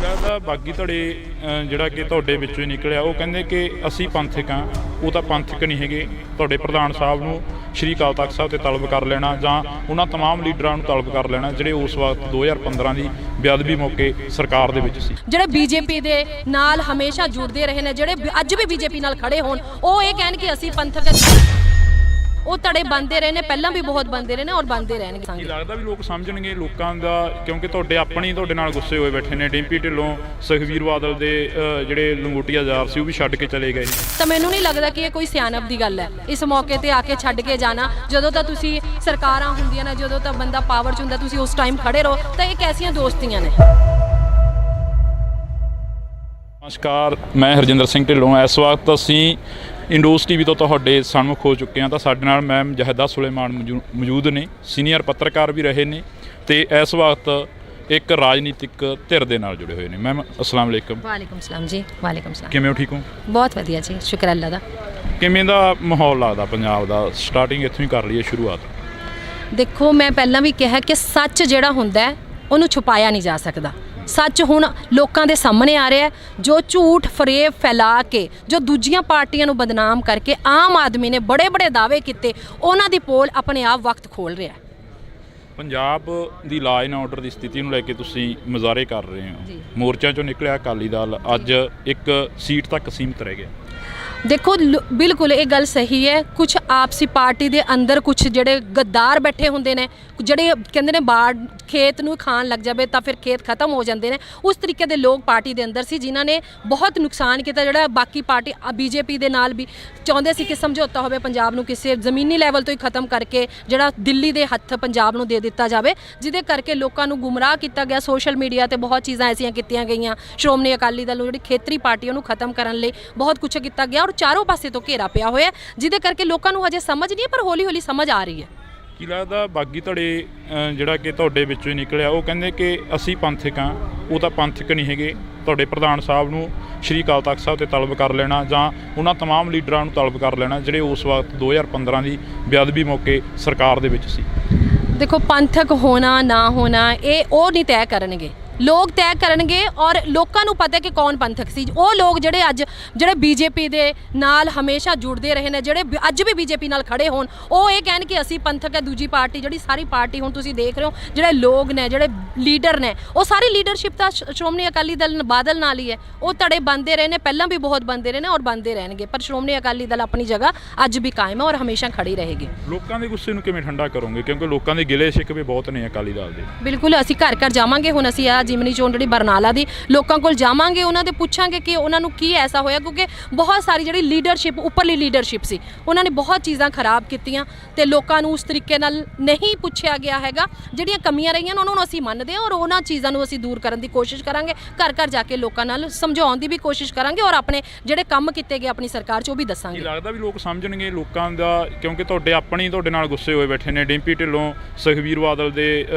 ਲੱਗਦਾ ਬਾਗੀ ਧੜੇ ਜਿਹੜਾ ਕਿ ਤੁਹਾਡੇ ਵਿੱਚੋਂ ਹੀ ਨਿਕਲਿਆ, ਉਹ ਕਹਿੰਦੇ ਕਿ ਅਸੀਂ ਪੰਥਕ ਹਾਂ। ਉਹ ਤਾਂ ਪੰਥਕ ਨਹੀਂ ਹੈਗੇ। ਤੁਹਾਡੇ ਪ੍ਰਧਾਨ ਸਾਹਿਬ ਨੂੰ ਸ਼੍ਰੀ ਅਕਾਲ ਤਖਤ ਸਾਹਿਬ ਤੇ ਤਲਬ ਕਰ ਲੈਣਾ ਜਾਂ ਉਹਨਾਂ ਤਮਾਮ ਲੀਡਰਾਂ ਨੂੰ ਤਲਬ ਕਰ ਲੈਣਾ ਜਿਹੜੇ ਉਸ ਵਕਤ 2015 ਦੀ ਬੇਅਦਬੀ ਮੌਕੇ ਸਰਕਾਰ ਦੇ ਵਿੱਚ ਸੀ। ਜਿਹੜੇ ਬੀਜੇਪੀ ਦੇ ਨਾਲ ਹਮੇਸ਼ਾ ਜੁੜਦੇ ਰਹੇ ਨੇ, ਜਿਹੜੇ ਅੱਜ ਵੀ ਬੀਜੇਪੀ ਨਾਲ ਖੜੇ ਹੋਣ, ਉਹ ਇਹ ਕਹਿਣ ਕਿ ਅਸੀਂ ਪੰਥਕ, ਉਹ ਧੜੇ ਬਣਦੇ ਰਹੇ ਨੇ, ਪਹਿਲਾਂ ਵੀ ਬਹੁਤ ਬਣਦੇ ਰਹੇ ਨੇ ਔਰ ਬਣਦੇ ਰਹਿਣਗੇ। ਕੀ ਲੱਗਦਾ ਵੀ ਲੋਕ ਸਮਝਣਗੇ ਲੋਕਾਂ ਦਾ? ਕਿਉਂਕਿ ਤੁਹਾਡੇ ਨਾਲ ਗੁੱਸੇ ਹੋਏ ਬੈਠੇ ਨੇ। ਡਿੰਪੀ ਢਿੱਲੋਂ, ਸੁਖਬੀਰ ਬਾਦਲ ਦੇ ਜਿਹੜੇ ਲੰਗੋਟੀਆ ਯਾਰ ਸੀ ਉਹ ਵੀ ਛੱਡ ਕੇ ਚਲੇ ਗਏ। ਤਾਂ ਮੈਨੂੰ ਨਹੀਂ ਲੱਗਦਾ ਕਿ ਇਹ ਕੋਈ ਸਿਆਣਪ ਦੀ ਗੱਲ ਹੈ ਇਸ ਮੌਕੇ ਤੇ ਆ ਕੇ ਛੱਡ ਕੇ ਜਾਣਾ। ਜਦੋਂ ਤਾਂ ਤੁਸੀਂ ਸਰਕਾਰਾਂ ਹੁੰਦੀਆਂ ਨੇ, ਜਦੋਂ ਤਾਂ ਬੰਦਾ ਪਾਵਰ 'ਚ ਹੁੰਦਾ, ਤੁਸੀਂ ਉਸ ਟਾਈਮ ਖੜੇ ਰਹੋ। ਤਾਂ ਇਹ ਕੈਸੀਆਂ ਦੋਸਤੀਆਂ ਨੇ? ਨਮਸਕਾਰ, ਮੈਂ ਹਰਜਿੰਦਰ ਸਿੰਘ ਢਿੱਲੋਂ। ਇਸ ਵਕਤ ਅਸੀਂ ਇੰਡੋਸ ਟੀਵੀ ਤੋਂ ਤੁਹਾਡੇ ਸਨਮੁਖ ਹੋ ਚੁੱਕੇ ਹਾਂ। ਤਾਂ ਸਾਡੇ ਨਾਲ ਮੈਮ ਜਹਦਾ ਸੁਲੇਮਾਨ ਮੌਜੂਦ ਨੇ, ਸੀਨੀਅਰ ਪੱਤਰਕਾਰ ਵੀ ਰਹੇ ਨੇ ਤੇ ਇਸ ਵਕਤ ਇੱਕ ਰਾਜਨੀਤਿਕ ਧਿਰ ਦੇ ਨਾਲ ਜੁੜੇ ਹੋਏ ਨੇ। ਮੈਮ ਅਸਲਾਮ ਵਾਲੇਕਮ। ਵਾਲੇਕਮ ਸਲਾਮ ਜੀ। ਵਾਲੇਕਮ ਸਲਾਮ। ਕਿਵੇਂ ਹੋ? ਠੀਕ ਹੋ? ਬਹੁਤ ਵਧੀਆ ਜੀ, ਸ਼ੁਕਰ ਅੱਲਾ ਦਾ। ਕਿਵੇਂ ਦਾ ਮਾਹੌਲ ਲੱਗਦਾ ਪੰਜਾਬ ਦਾ? ਸਟਾਰਟਿੰਗ ਇੱਥੋਂ ਹੀ ਕਰ ਲਈਏ ਸ਼ੁਰੂਆਤ। ਦੇਖੋ, ਮੈਂ ਪਹਿਲਾਂ ਵੀ ਕਿਹਾ ਕਿ ਸੱਚ ਜਿਹੜਾ ਹੁੰਦਾ ਹੈ ਉਹਨੂੰ ਛੁਪਾਇਆ ਨਹੀਂ ਜਾ ਸਕਦਾ। ਸੱਚ ਹੁਣ ਲੋਕਾਂ ਦੇ ਸਾਹਮਣੇ ਆ ਰਿਹਾ ਹੈ। ਜੋ ਝੂਠ ਫਰੇਬ ਫੈਲਾ ਕੇ, ਜੋ ਦੂਜੀਆਂ ਪਾਰਟੀਆਂ ਨੂੰ ਬਦਨਾਮ ਕਰਕੇ ਆਮ ਆਦਮੀ ਨੇ ਬੜੇ ਬੜੇ ਦਾਅਵੇ ਕੀਤੇ, ਉਹਨਾਂ ਦੀ ਪੋਲ ਆਪਣੇ ਆਪ ਵਕਤ ਖੋਲ ਰਿਹਾ ਹੈ। ਪੰਜਾਬ ਦੀ ਲਾਅ ਐਂਡ ਆਰਡਰ ਦੀ ਸਥਿਤੀ ਨੂੰ ਲੈ ਕੇ ਤੁਸੀਂ ਮੁਜ਼ਾਹਰੇ ਕਰ ਰਹੇ ਹੋ। ਮੋਰਚਾ ਚੋਂ ਨਿਕਲਿਆ ਅਕਾਲੀ ਦਲ ਅੱਜ ਇੱਕ ਸੀਟ ਤੱਕ ਸੀਮਤ ਰਹਿ ਗਿਆ। ਦੇਖੋ, ਬਿਲਕੁਲ ਇਹ ਗੱਲ ਸਹੀ ਹੈ। ਕੁਝ ਆਪਸੀ ਪਾਰਟੀ ਦੇ ਅੰਦਰ ਕੁਝ ਜਿਹੜੇ ਗੱਦਾਰ ਬੈਠੇ ਹੁੰਦੇ ਨੇ, ਜਿਹੜੇ ਕਹਿੰਦੇ ਨੇ ਬਾੜ ਖੇਤ ਨੂੰ ਖਾਣ ਲੱਗ ਜਾਵੇ ਤਾਂ ਫਿਰ ਖੇਤ ਖਤਮ ਹੋ ਜਾਂਦੇ ਨੇ, ਉਸ ਤਰੀਕੇ ਦੇ ਲੋਕ ਪਾਰਟੀ ਦੇ ਅੰਦਰ ਸੀ, ਜਿਨ੍ਹਾਂ ਨੇ ਬਹੁਤ ਨੁਕਸਾਨ ਕੀਤਾ। ਜਿਹੜਾ ਬਾਕੀ ਪਾਰਟੀ ਬੀਜੇਪੀ ਦੇ ਨਾਲ ਵੀ ਚਾਹੁੰਦੇ ਸੀ ਕਿ ਸਮਝੌਤਾ ਹੋਵੇ, ਪੰਜਾਬ ਨੂੰ ਕਿਸੇ ਜ਼ਮੀਨੀ ਲੈਵਲ ਤੋਂ ਹੀ ਖਤਮ ਕਰਕੇ ਜਿਹੜਾ ਦਿੱਲੀ ਦੇ ਹੱਥ ਪੰਜਾਬ ਨੂੰ ਦੇ ਦਿੱਤਾ ਜਾਵੇ, ਜਿਹਦੇ ਕਰਕੇ ਲੋਕਾਂ ਨੂੰ ਗੁੰਮਰਾਹ ਕੀਤਾ ਗਿਆ। ਸੋਸ਼ਲ ਮੀਡੀਆ ਤੇ ਬਹੁਤ ਚੀਜ਼ਾਂ ਐਸੀਆਂ ਕੀਤੀਆਂ ਗਈਆਂ ਸ਼੍ਰੋਮਣੀ ਅਕਾਲੀ ਦਲ ਨੂੰ, ਜਿਹੜੀ ਖੇਤਰੀ ਪਾਰਟੀਆਂ ਨੂੰ ਖਤਮ ਕਰਨ ਲਈ ਬਹੁਤ ਕੁਝ ਕੀਤਾ ਗਿਆ ਔਰ ਚਾਰੋਂ ਪਾਸੇ ਤੋਂ ਘੇਰਾ ਪਿਆ ਹੋਇਆ, ਜਿਹਦੇ ਕਰਕੇ ਲੋਕਾਂ ਨੂੰ ਹਜੇ ਸਮਝ ਨਹੀਂ ਹੈ, ਪਰ ਹੌਲੀ ਹੌਲੀ ਸਮਝ ਆ ਰਹੀ ਹੈ। ਕੀ ਲੱਗਦਾ ਬਾਗੀ ਧੜੇ ਜਿਹੜਾ ਕਿ ਤੁਹਾਡੇ ਵਿੱਚੋਂ ਹੀ ਨਿਕਲਿਆ, ਉਹ ਕਹਿੰਦੇ ਕਿ ਅਸੀਂ ਪੰਥਕ ਹਾਂ। ਉਹ ਤਾਂ ਪੰਥਕ ਨਹੀਂ ਹੈਗੇ। ਤੁਹਾਡੇ ਪ੍ਰਧਾਨ ਸਾਹਿਬ ਨੂੰ ਸ਼੍ਰੀ ਅਕਾਲ ਤਖਤ ਸਾਹਿਬ ਤੇ ਤਲਬ ਕਰ ਲੈਣਾ ਜਾਂ ਉਹਨਾਂ ਤਮਾਮ ਲੀਡਰਾਂ ਨੂੰ ਤਲਬ ਕਰ ਲੈਣਾ ਜਿਹੜੇ ਉਸ ਵਕਤ 2015 ਦੀ ਬੇਅਦਬੀ ਮੌਕੇ ਸਰਕਾਰ ਦੇ ਵਿੱਚ ਸੀ। ਦੇਖੋ, ਪੰਥਕ ਹੋਣਾ ਨਾ ਹੋਣਾ ਇਹ ਉਹ ਨਹੀਂ ਤੈਅ ਕਰਨਗੇ, ਲੋਕ ਤੈਅ ਕਰਨਗੇ। ਔਰ ਲੋਕਾਂ ਨੂੰ ਪਤਾ ਕਿ ਕੌਣ ਪੰਥਕ ਸੀ। ਉਹ ਲੋਕ ਜਿਹੜੇ ਬੀਜੇਪੀ ਦੇ ਨਾਲ ਹਮੇਸ਼ਾ ਜੁੜਦੇ ਰਹੇ ਨੇ, ਜਿਹੜੇ ਅੱਜ ਵੀ ਬੀਜੇਪੀ ਨਾਲ ਖੜੇ ਹੋਣ, ਉਹ ਇਹ ਕਹਿਣ ਕਿ ਅਸੀਂ ਪੰਥਕ ਹੈ। ਦੂਜੀ ਪਾਰਟੀ, ਜਿਹੜੀ ਸਾਰੀ ਪਾਰਟੀ ਹੁਣ ਤੁਸੀਂ ਦੇਖ ਰਹੇ ਹੋ, ਜਿਹੜੇ ਲੋਕ ਨੇ, ਜਿਹੜੇ ਲੀਡਰ ਨੇ, ਉਹ ਸਾਰੀ ਲੀਡਰਸ਼ਿਪ ਤਾਂ ਸ਼੍ਰੋਮਣੀ ਅਕਾਲੀ ਦਲ ਬਾਦਲ ਨਾਲ ਹੀ ਹੈ। ਉਹ ਧੜੇ ਬਣਦੇ ਰਹੇ ਨੇ, ਪਹਿਲਾਂ ਵੀ ਬਹੁਤ ਬਣਦੇ ਰਹੇ ਨੇ ਔਰ ਬਣਦੇ ਰਹਿਣਗੇ, ਪਰ ਸ਼੍ਰੋਮਣੀ ਅਕਾਲੀ ਦਲ ਆਪਣੀ ਜਗ੍ਹਾ ਅੱਜ ਵੀ ਕਾਇਮ ਹੈ ਔਰ ਹਮੇਸ਼ਾ ਖੜੀ ਰਹੇਗੀ। ਲੋਕਾਂ ਦੇ ਗੁੱਸੇ ਨੂੰ ਕਿਵੇਂ ਠੰਡਾ ਕਰੋਗੇ? ਕਿਉਂਕਿ ਲੋਕਾਂ ਦੇ ਗਿਲੇ ਸ਼ਿਕਵੇ ਬਹੁਤ ਨੇ ਅਕਾਲੀ ਦਲ ਦੇ। ਬਿਲਕੁਲ, ਅਸੀਂ ਘਰ ਘਰ ਜਾਵਾਂਗੇ। ਹੁਣ ਅਸੀਂ ਆ ਜਿਮਨੀ ਚੋਣ ਜਿਹੜੀ ਬਰਨਾਲਾ ਦੀ, ਲੋਕਾਂ ਕੋਲ ਜਾਵਾਂਗੇ, ਉਹਨਾਂ ਦੇ ਪੁੱਛਾਂਗੇ ਕਿ ਉਹਨਾਂ ਨੂੰ ਕੀ ਐਸਾ ਹੋਇਆ, ਕਿਉਂਕਿ ਬਹੁਤ ਸਾਰੀ ਜਿਹੜੀ ਲੀਡਰਸ਼ਿਪ, ਉੱਪਰਲੀ ਲੀਡਰਸ਼ਿਪ ਸੀ, ਉਹਨਾਂ ਨੇ ਬਹੁਤ ਚੀਜ਼ਾਂ ਖਰਾਬ ਕੀਤੀਆਂ ਤੇ ਲੋਕਾਂ ਨੂੰ ਉਸ ਤਰੀਕੇ ਨਾਲ ਨਹੀਂ ਪੁੱਛਿਆ ਗਿਆ ਹੈਗਾ। ਜਿਹੜੀਆਂ ਕਮੀਆਂ ਰਹੀਆਂ ਉਹਨਾਂ ਨੂੰ ਅਸੀਂ ਮੰਨਦੇ ਹਾਂ ਔਰ ਉਹਨਾਂ ਚੀਜ਼ਾਂ ਨੂੰ ਅਸੀਂ ਦੂਰ ਕਰਨ ਦੀ ਕੋਸ਼ਿਸ਼ ਕਰਾਂਗੇ। ਘਰ ਘਰ ਜਾ ਕੇ ਲੋਕਾਂ ਨਾਲ ਸਮਝਾਉਣ ਦੀ ਵੀ ਕੋਸ਼ਿਸ਼ ਕਰਾਂਗੇ ਔਰ ਆਪਣੇ ਜਿਹੜੇ ਕੰਮ ਕੀਤੇ ਗਏ ਆਪਣੀ ਸਰਕਾਰ 'ਚ ਉਹ ਵੀ ਦੱਸਾਂਗੇ। ਕੀ ਲੱਗਦਾ ਵੀ ਲੋਕ ਸਮਝਣਗੇ ਲੋਕਾਂ ਦਾ? ਕਿਉਂਕਿ ਤੁਹਾਡੇ ਨਾਲ ਗੁੱਸੇ ਹੋਏ ਬੈਠੇ ਨੇ। ਡਿੰਪੀ ਢਿੱਲੋਂ, ਸੁਖਬੀਰ ਬਾਦਲ ਦੇ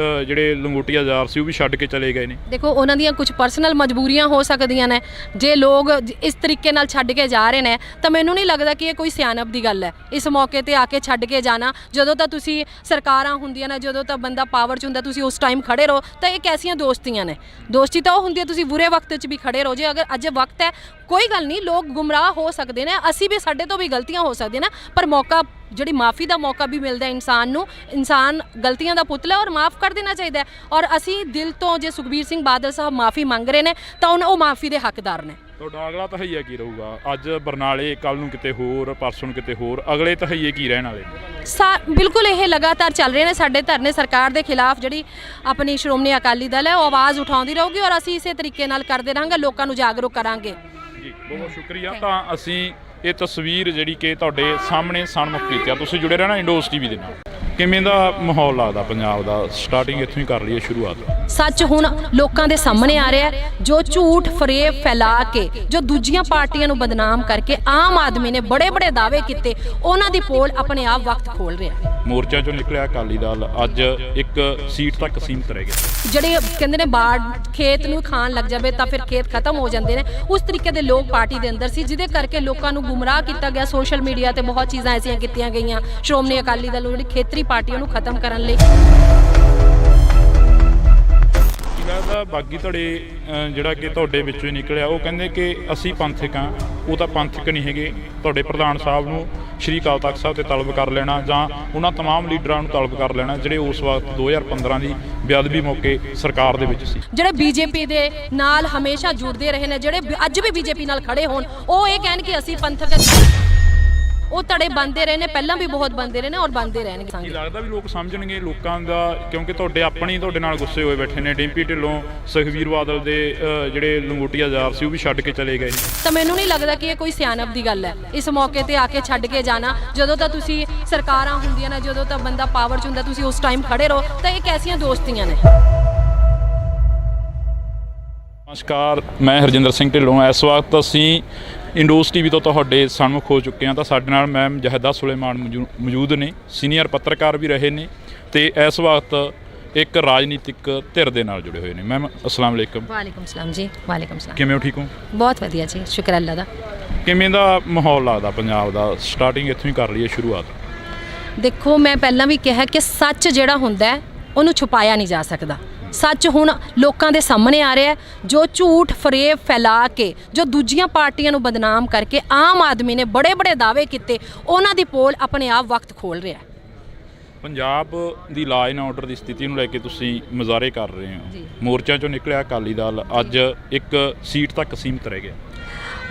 ਜਿਹੜੇ ਲੰਗੋਟੀਆ ਯਾਰ ਸੀ ਉਹ ਵੀ ਛੱਡ ਕੇ ਚਲੇ ਗਏ ਨੇ। ਦੇਖੋ, ਉਹਨਾਂ ਦੀਆਂ ਕੁਝ ਪਰਸਨਲ ਮਜਬੂਰੀਆਂ ਹੋ ਸਕਦੀਆਂ ਨੇ। ਜੇ ਲੋਕ ਇਸ ਤਰੀਕੇ ਨਾਲ ਛੱਡ ਕੇ ਜਾ ਰਹੇ ਨੇ ਤਾਂ ਮੈਨੂੰ ਨਹੀਂ ਲੱਗਦਾ ਕਿ ਇਹ ਕੋਈ ਸਿਆਣਪ ਦੀ ਗੱਲ ਹੈ ਇਸ ਮੌਕੇ ਤੇ ਆ ਕੇ ਛੱਡ ਕੇ ਜਾਣਾ। ਜਦੋਂ ਤਾਂ ਤੁਸੀਂ ਸਰਕਾਰਾਂ ਹੁੰਦੀਆਂ ਨੇ, ਜਦੋਂ ਤਾਂ ਬੰਦਾ ਪਾਵਰ 'ਚ ਹੁੰਦਾ, ਤੁਸੀਂ ਉਸ ਟਾਈਮ ਖੜੇ ਰਹੋ। ਤਾਂ ਇਹ ਕੈਸੀਆਂ ਦੋਸਤੀਆਂ ਨੇ? ਦੋਸਤੀ ਤਾਂ ਉਹ ਹੁੰਦੀ ਹੈ ਤੁਸੀਂ ਬੁਰੇ ਵਕਤ 'ਚ ਵੀ ਖੜੇ ਰਹੋ। ਜੇ ਅਗਰ ਅੱਜ ਵਕਤ ਹੈ, ਕੋਈ ਗੱਲ ਨਹੀਂ, ਲੋਕ ਗੁੰਮਰਾਹ ਹੋ ਸਕਦੇ ਨੇ, ਅਸੀਂ ਵੀ, ਸਾਡੇ ਤੋਂ ਵੀ ਗਲਤੀਆਂ ਹੋ ਸਕਦੀਆਂ ਨੇ, ਪਰ ਮੌਕਾ, ਜਿਹੜੀ ਮਾफ़ੀ ਦਾ ਮੌਕਾ ਵੀ ਮਿਲਦਾ ਇਨਸਾਨ ਨੂੰ। ਇਨਸਾਨ ਗਲਤੀਆਂ ਦਾ ਪੁਤਲਾ ਔਰ ਮਾफ़ ਕਰ ਦੇਣਾ ਚਾਹੀਦਾ ਹੈ। ਔਰ ਅਸੀਂ ਦਿਲ ਤੋਂ, ਜੇ ਸੁਖਬੀਰ ਸਿੰਘ ਬਾਦਲ ਸਾਹਿਬ ਮਾफ़ੀ ਮੰਗ ਰਹੇ ਨੇ ਤਾਂ ਉਹ ਮਾफ़ੀ ਦੇ ਹੱਕਦਾਰ ਨੇ। ਤੁਹਾਡਾ ਅਗਲਾ ਤਹਈਆ ਕੀ ਰਹੂਗਾ? ਅੱਜ ਬਰਨਾਲੇ, ਕੱਲ ਨੂੰ ਕਿਤੇ ਹੋਰ, ਪਰਸੋਂ ਨੂੰ ਕਿਤੇ ਹੋਰ, ਅਗਲੇ ਤਹਈਏ ਕੀ ਰਹਿਣ ਵਾਲੇ? ਬਿਲਕੁਲ ਇਹ ਲਗਾਤਾਰ ਚੱਲ ਰਹੇ ਨੇ ਸਾਡੇ ਧਰਨੇ। ਸਰਕਾਰ ਦੇ ਖਿਲਾਫ ਜਿਹੜੀ ਆਪਣੀ ਸ਼੍ਰੋਮਣੀ ਅਕਾਲੀ ਦਲ ਹੈ ਉਹ ਆਵਾਜ਼ ਉਠਾਉਂਦੀ ਰਹੂਗੀ ਔਰ ਅਸੀਂ ਇਸੇ ਤਰੀਕੇ ਨਾਲ ਕਰਦੇ ਰਹਾਂਗੇ, ਲੋਕਾਂ ਨੂੰ ਜਾਗਰੂਕ ਕਰਾਂਗੇ। ਜੀ, ਬਹੁਤ ਸ਼ੁਕਰੀਆ। ਤਾਂ ਅਸੀਂ ਇਹ ਤਸਵੀਰ ਜਿਹੜੀ ਕਿ ਤੁਹਾਡੇ ਸਾਹਮਣੇ ਸਨਮੁਖ ਕੀਤੀ ਆ। ਤੁਸੀਂ ਜੁੜੇ ਰਹਿਣਾ ਇੰਡੋਸ ਟੀਵੀ ਦੇ ਨਾਲ। ਕਿਵੇਂ ਦਾ ਮਾਹੌਲ ਲੱਗਦਾ ਪੰਜਾਬ ਦਾ? ਸਟਾਰਟਿੰਗ ਇੱਥੋਂ ਹੀ ਕਰ ਲਈਏ ਸ਼ੁਰੂਆਤ। ਸੱਚ ਹੁਣ ਲੋਕਾਂ ਦੇ ਸਾਹਮਣੇ ਆ ਰਿਹਾ ਹੈ। ਜੋ ਝੂਠ ਫਰੇਬ ਫੈਲਾ ਕੇ, ਜੋ ਦੂਜੀਆਂ ਪਾਰਟੀਆਂ ਨੂੰ ਬਦਨਾਮ ਕਰਕੇ ਆਮ ਆਦਮੀ ਨੇ ਬੜੇ ਬੜੇ ਦਾਅਵੇ ਕੀਤੇ, ਉਹਨਾਂ ਦੀ ਪੋਲ ਆਪਣੇ ਆਪ ਵਕਤ ਖੋਲ ਰਿਹਾ ਹੈ। ਮੋਰਚਾ ਚੋਂ ਨਿਕਲਿਆ ਅਕਾਲੀ ਦਲ ਅੱਜ ਇੱਕ ਸੀਟ ਤੱਕ ਸੀਮਤ ਰਹਿ ਗਿਆ। ਜਿਹੜੇ ਕਹਿੰਦੇ ਨੇ ਬਾੜ ਖੇਤ ਨੂੰ ਖਾਣ ਲੱਗ ਜਾਵੇ ਤਾਂ ਫਿਰ ਖੇਤ ਖਤਮ ਹੋ ਜਾਂਦੇ ਨੇ, ਉਸ ਤਰੀਕੇ ਦੇ ਲੋਕ ਪਾਰਟੀ ਦੇ ਅੰਦਰ ਸੀ, ਜਿਹਦੇ ਕਰਕੇ ਲੋਕਾਂ ਨੂੰ ਗੁੰਮਰਾਹ ਕੀਤਾ ਗਿਆ। ਸੋਸ਼ਲ ਮੀਡੀਆ ਤੇ ਬਹੁਤ ਚੀਜ਼ਾਂ ਐਸੀਆਂ ਕੀਤੀਆਂ ਗਈਆਂ ਸ਼੍ਰੋਮਣੀ ਅਕਾਲੀ ਦਲ ਜਿਹੜੀ ਖੇਤਰੀ ਪਾਰਟੀ ਉਹਨੂੰ ਖਤਮ ਕਰਨ ਲਈ। ਲੱਗਦਾ ਬਾਗੀ ਧੜੇ ਜਿਹੜਾ ਕਿ ਤੁਹਾਡੇ ਵਿੱਚੋਂ ਹੀ ਨਿਕਲਿਆ, ਉਹ ਕਹਿੰਦੇ ਕਿ ਅਸੀਂ ਪੰਥਕ ਹਾਂ। ਉਹ ਤਾਂ ਪੰਥਕ ਨਹੀਂ ਹੈਗੇ। ਤੁਹਾਡੇ ਪ੍ਰਧਾਨ ਸਾਹਿਬ ਨੂੰ ਸ਼੍ਰੀ ਅਕਾਲ ਤਖਤ ਸਾਹਿਬ ਤੇ ਤਲਬ ਕਰ ਲੈਣਾ ਜਾਂ ਉਹਨਾਂ ਤਮਾਮ ਲੀਡਰਾਂ ਨੂੰ ਤਲਬ ਕਰ ਲੈਣਾ ਜਿਹੜੇ ਉਸ ਵਕਤ 2015 ਦੀ ਬੇਅਦਬੀ ਮੌਕੇ ਸਰਕਾਰ ਦੇ ਵਿੱਚ ਸੀ। ਜਿਹੜੇ ਬੀਜੇਪੀ ਦੇ ਨਾਲ ਹਮੇਸ਼ਾ ਜੁੜਦੇ ਰਹੇ ਨੇ, ਜਿਹੜੇ ਅੱਜ ਵੀ ਬੀਜੇਪੀ ਨਾਲ ਖੜੇ ਹੋਣ, ਉਹ ਇਹ ਕਹਿਣ ਕਿ ਅਸੀਂ ਪੰਥਕ, ਉਹ ਧੜੇ ਬਣਦੇ ਰਹੇ ਨੇ, ਪਹਿਲਾਂ ਵੀ ਬਹੁਤ ਬਣਦੇ ਰਹੇ ਨੇ ਔਰ ਬਣਦੇ ਰਹਿਣਗੇ। ਕੀ ਲੱਗਦਾ ਵੀ ਲੋਕ ਸਮਝਣਗੇ ਲੋਕਾਂ ਦਾ? ਕਿਉਂਕਿ ਤੁਹਾਡੇ ਨਾਲ ਗੁੱਸੇ ਹੋਏ ਬੈਠੇ ਨੇ। ਡਿੰਪੀ ਢਿੱਲੋਂ, ਸੁਖਬੀਰ ਬਾਦਲ ਦੇ ਜਿਹੜੇ ਲੰਗੋਟੀਆ ਯਾਰ ਸੀ ਉਹ ਵੀ ਛੱਡ ਕੇ ਚਲੇ ਗਏ। ਤਾਂ ਮੈਨੂੰ ਨਹੀਂ ਲੱਗਦਾ ਕਿ ਇਹ ਕੋਈ ਸਿਆਣਪ ਦੀ ਗੱਲ ਹੈ ਇਸ ਮੌਕੇ ਤੇ ਆ ਕੇ ਛੱਡ ਕੇ ਜਾਣਾ। ਜਦੋਂ ਤਾਂ ਤੁਸੀਂ ਸਰਕਾਰਾਂ ਹੁੰਦੀਆਂ ਨੇ, ਜਦੋਂ ਤਾਂ ਬੰਦਾ ਪਾਵਰ 'ਚ ਹੁੰਦਾ, ਤੁਸੀਂ ਉਸ ਟਾਈਮ ਖੜੇ ਰਹੋ। ਤਾਂ ਇਹ ਕੈਸੀਆਂ ਦੋਸਤੀਆਂ ਨੇ? ਨਮਸਕਾਰ, ਮੈਂ ਹਰਜਿੰਦਰ ਸਿੰਘ ਢਿੱਲੋਂ। ਇਸ ਵਕਤ ਅਸੀਂ ਇੰਡੋਸ ਟੀਵੀ ਤੋਂ ਤੁਹਾਡੇ ਸਨਮੁਖ ਹੋ ਚੁੱਕੇ ਹਾਂ। ਤਾਂ ਸਾਡੇ ਨਾਲ ਮੈਮ ਜਹਦਾ ਸੁਲੇਮਾਨ ਮੌਜੂਦ ਨੇ, ਸੀਨੀਅਰ ਪੱਤਰਕਾਰ ਵੀ ਰਹੇ ਨੇ ਤੇ ਇਸ ਵਕਤ ਇੱਕ ਰਾਜਨੀਤਿਕ ਧਿਰ ਦੇ ਨਾਲ ਜੁੜੇ ਹੋਏ ਨੇ। ਮੈਮ ਅਸਲਾਮ ਵਾਲੇਕਮ। ਵਾਲੇਕਮ ਸਲਾਮ ਜੀ। ਵਾਲੇਕਮ ਸਲਾਮ। ਕਿਵੇਂ ਹੋ? ਠੀਕ ਹੋ? ਬਹੁਤ ਵਧੀਆ ਜੀ, ਸ਼ੁਕਰ ਅੱਲਾ ਦਾ। ਕਿਵੇਂ ਦਾ ਮਾਹੌਲ ਲੱਗਦਾ ਪੰਜਾਬ ਦਾ? ਸਟਾਰਟਿੰਗ ਇੱਥੋਂ ਹੀ ਕਰ ਲਈਏ ਸ਼ੁਰੂਆਤ। ਦੇਖੋ, ਮੈਂ ਪਹਿਲਾਂ ਵੀ ਕਿਹਾ ਕਿ ਸੱਚ ਜਿਹੜਾ ਹੁੰਦਾ ਹੈ ਉਹਨੂੰ ਛੁਪਾਇਆ ਨਹੀਂ ਜਾ ਸਕਦਾ। ਸੱਚ ਹੁਣ ਲੋਕਾਂ ਦੇ ਸਾਹਮਣੇ ਆ ਰਿਹਾ ਹੈ। ਜੋ ਝੂਠ ਫਰੇਬ ਫੈਲਾ ਕੇ, ਜੋ ਦੂਜੀਆਂ ਪਾਰਟੀਆਂ ਨੂੰ ਬਦਨਾਮ ਕਰਕੇ ਆਮ ਆਦਮੀ ਨੇ ਬੜੇ ਬੜੇ ਦਾਅਵੇ ਕੀਤੇ, ਉਹਨਾਂ ਦੀ ਪੋਲ ਆਪਣੇ ਆਪ ਵਕਤ ਖੋਲ ਰਿਹਾ ਹੈ। ਪੰਜਾਬ ਦੀ ਲਾਅ ਐਂਡ ਆਰਡਰ ਦੀ ਸਥਿਤੀ ਨੂੰ ਲੈ ਕੇ ਤੁਸੀਂ ਮੁਜ਼ਾਹਰੇ ਕਰ ਰਹੇ ਹੋ। ਮੋਰਚਾ ਚੋਂ ਨਿਕਲਿਆ ਅਕਾਲੀ ਦਲ ਅੱਜ ਇੱਕ ਸੀਟ ਤੱਕ ਸੀਮਤ ਰਹਿ ਗਿਆ।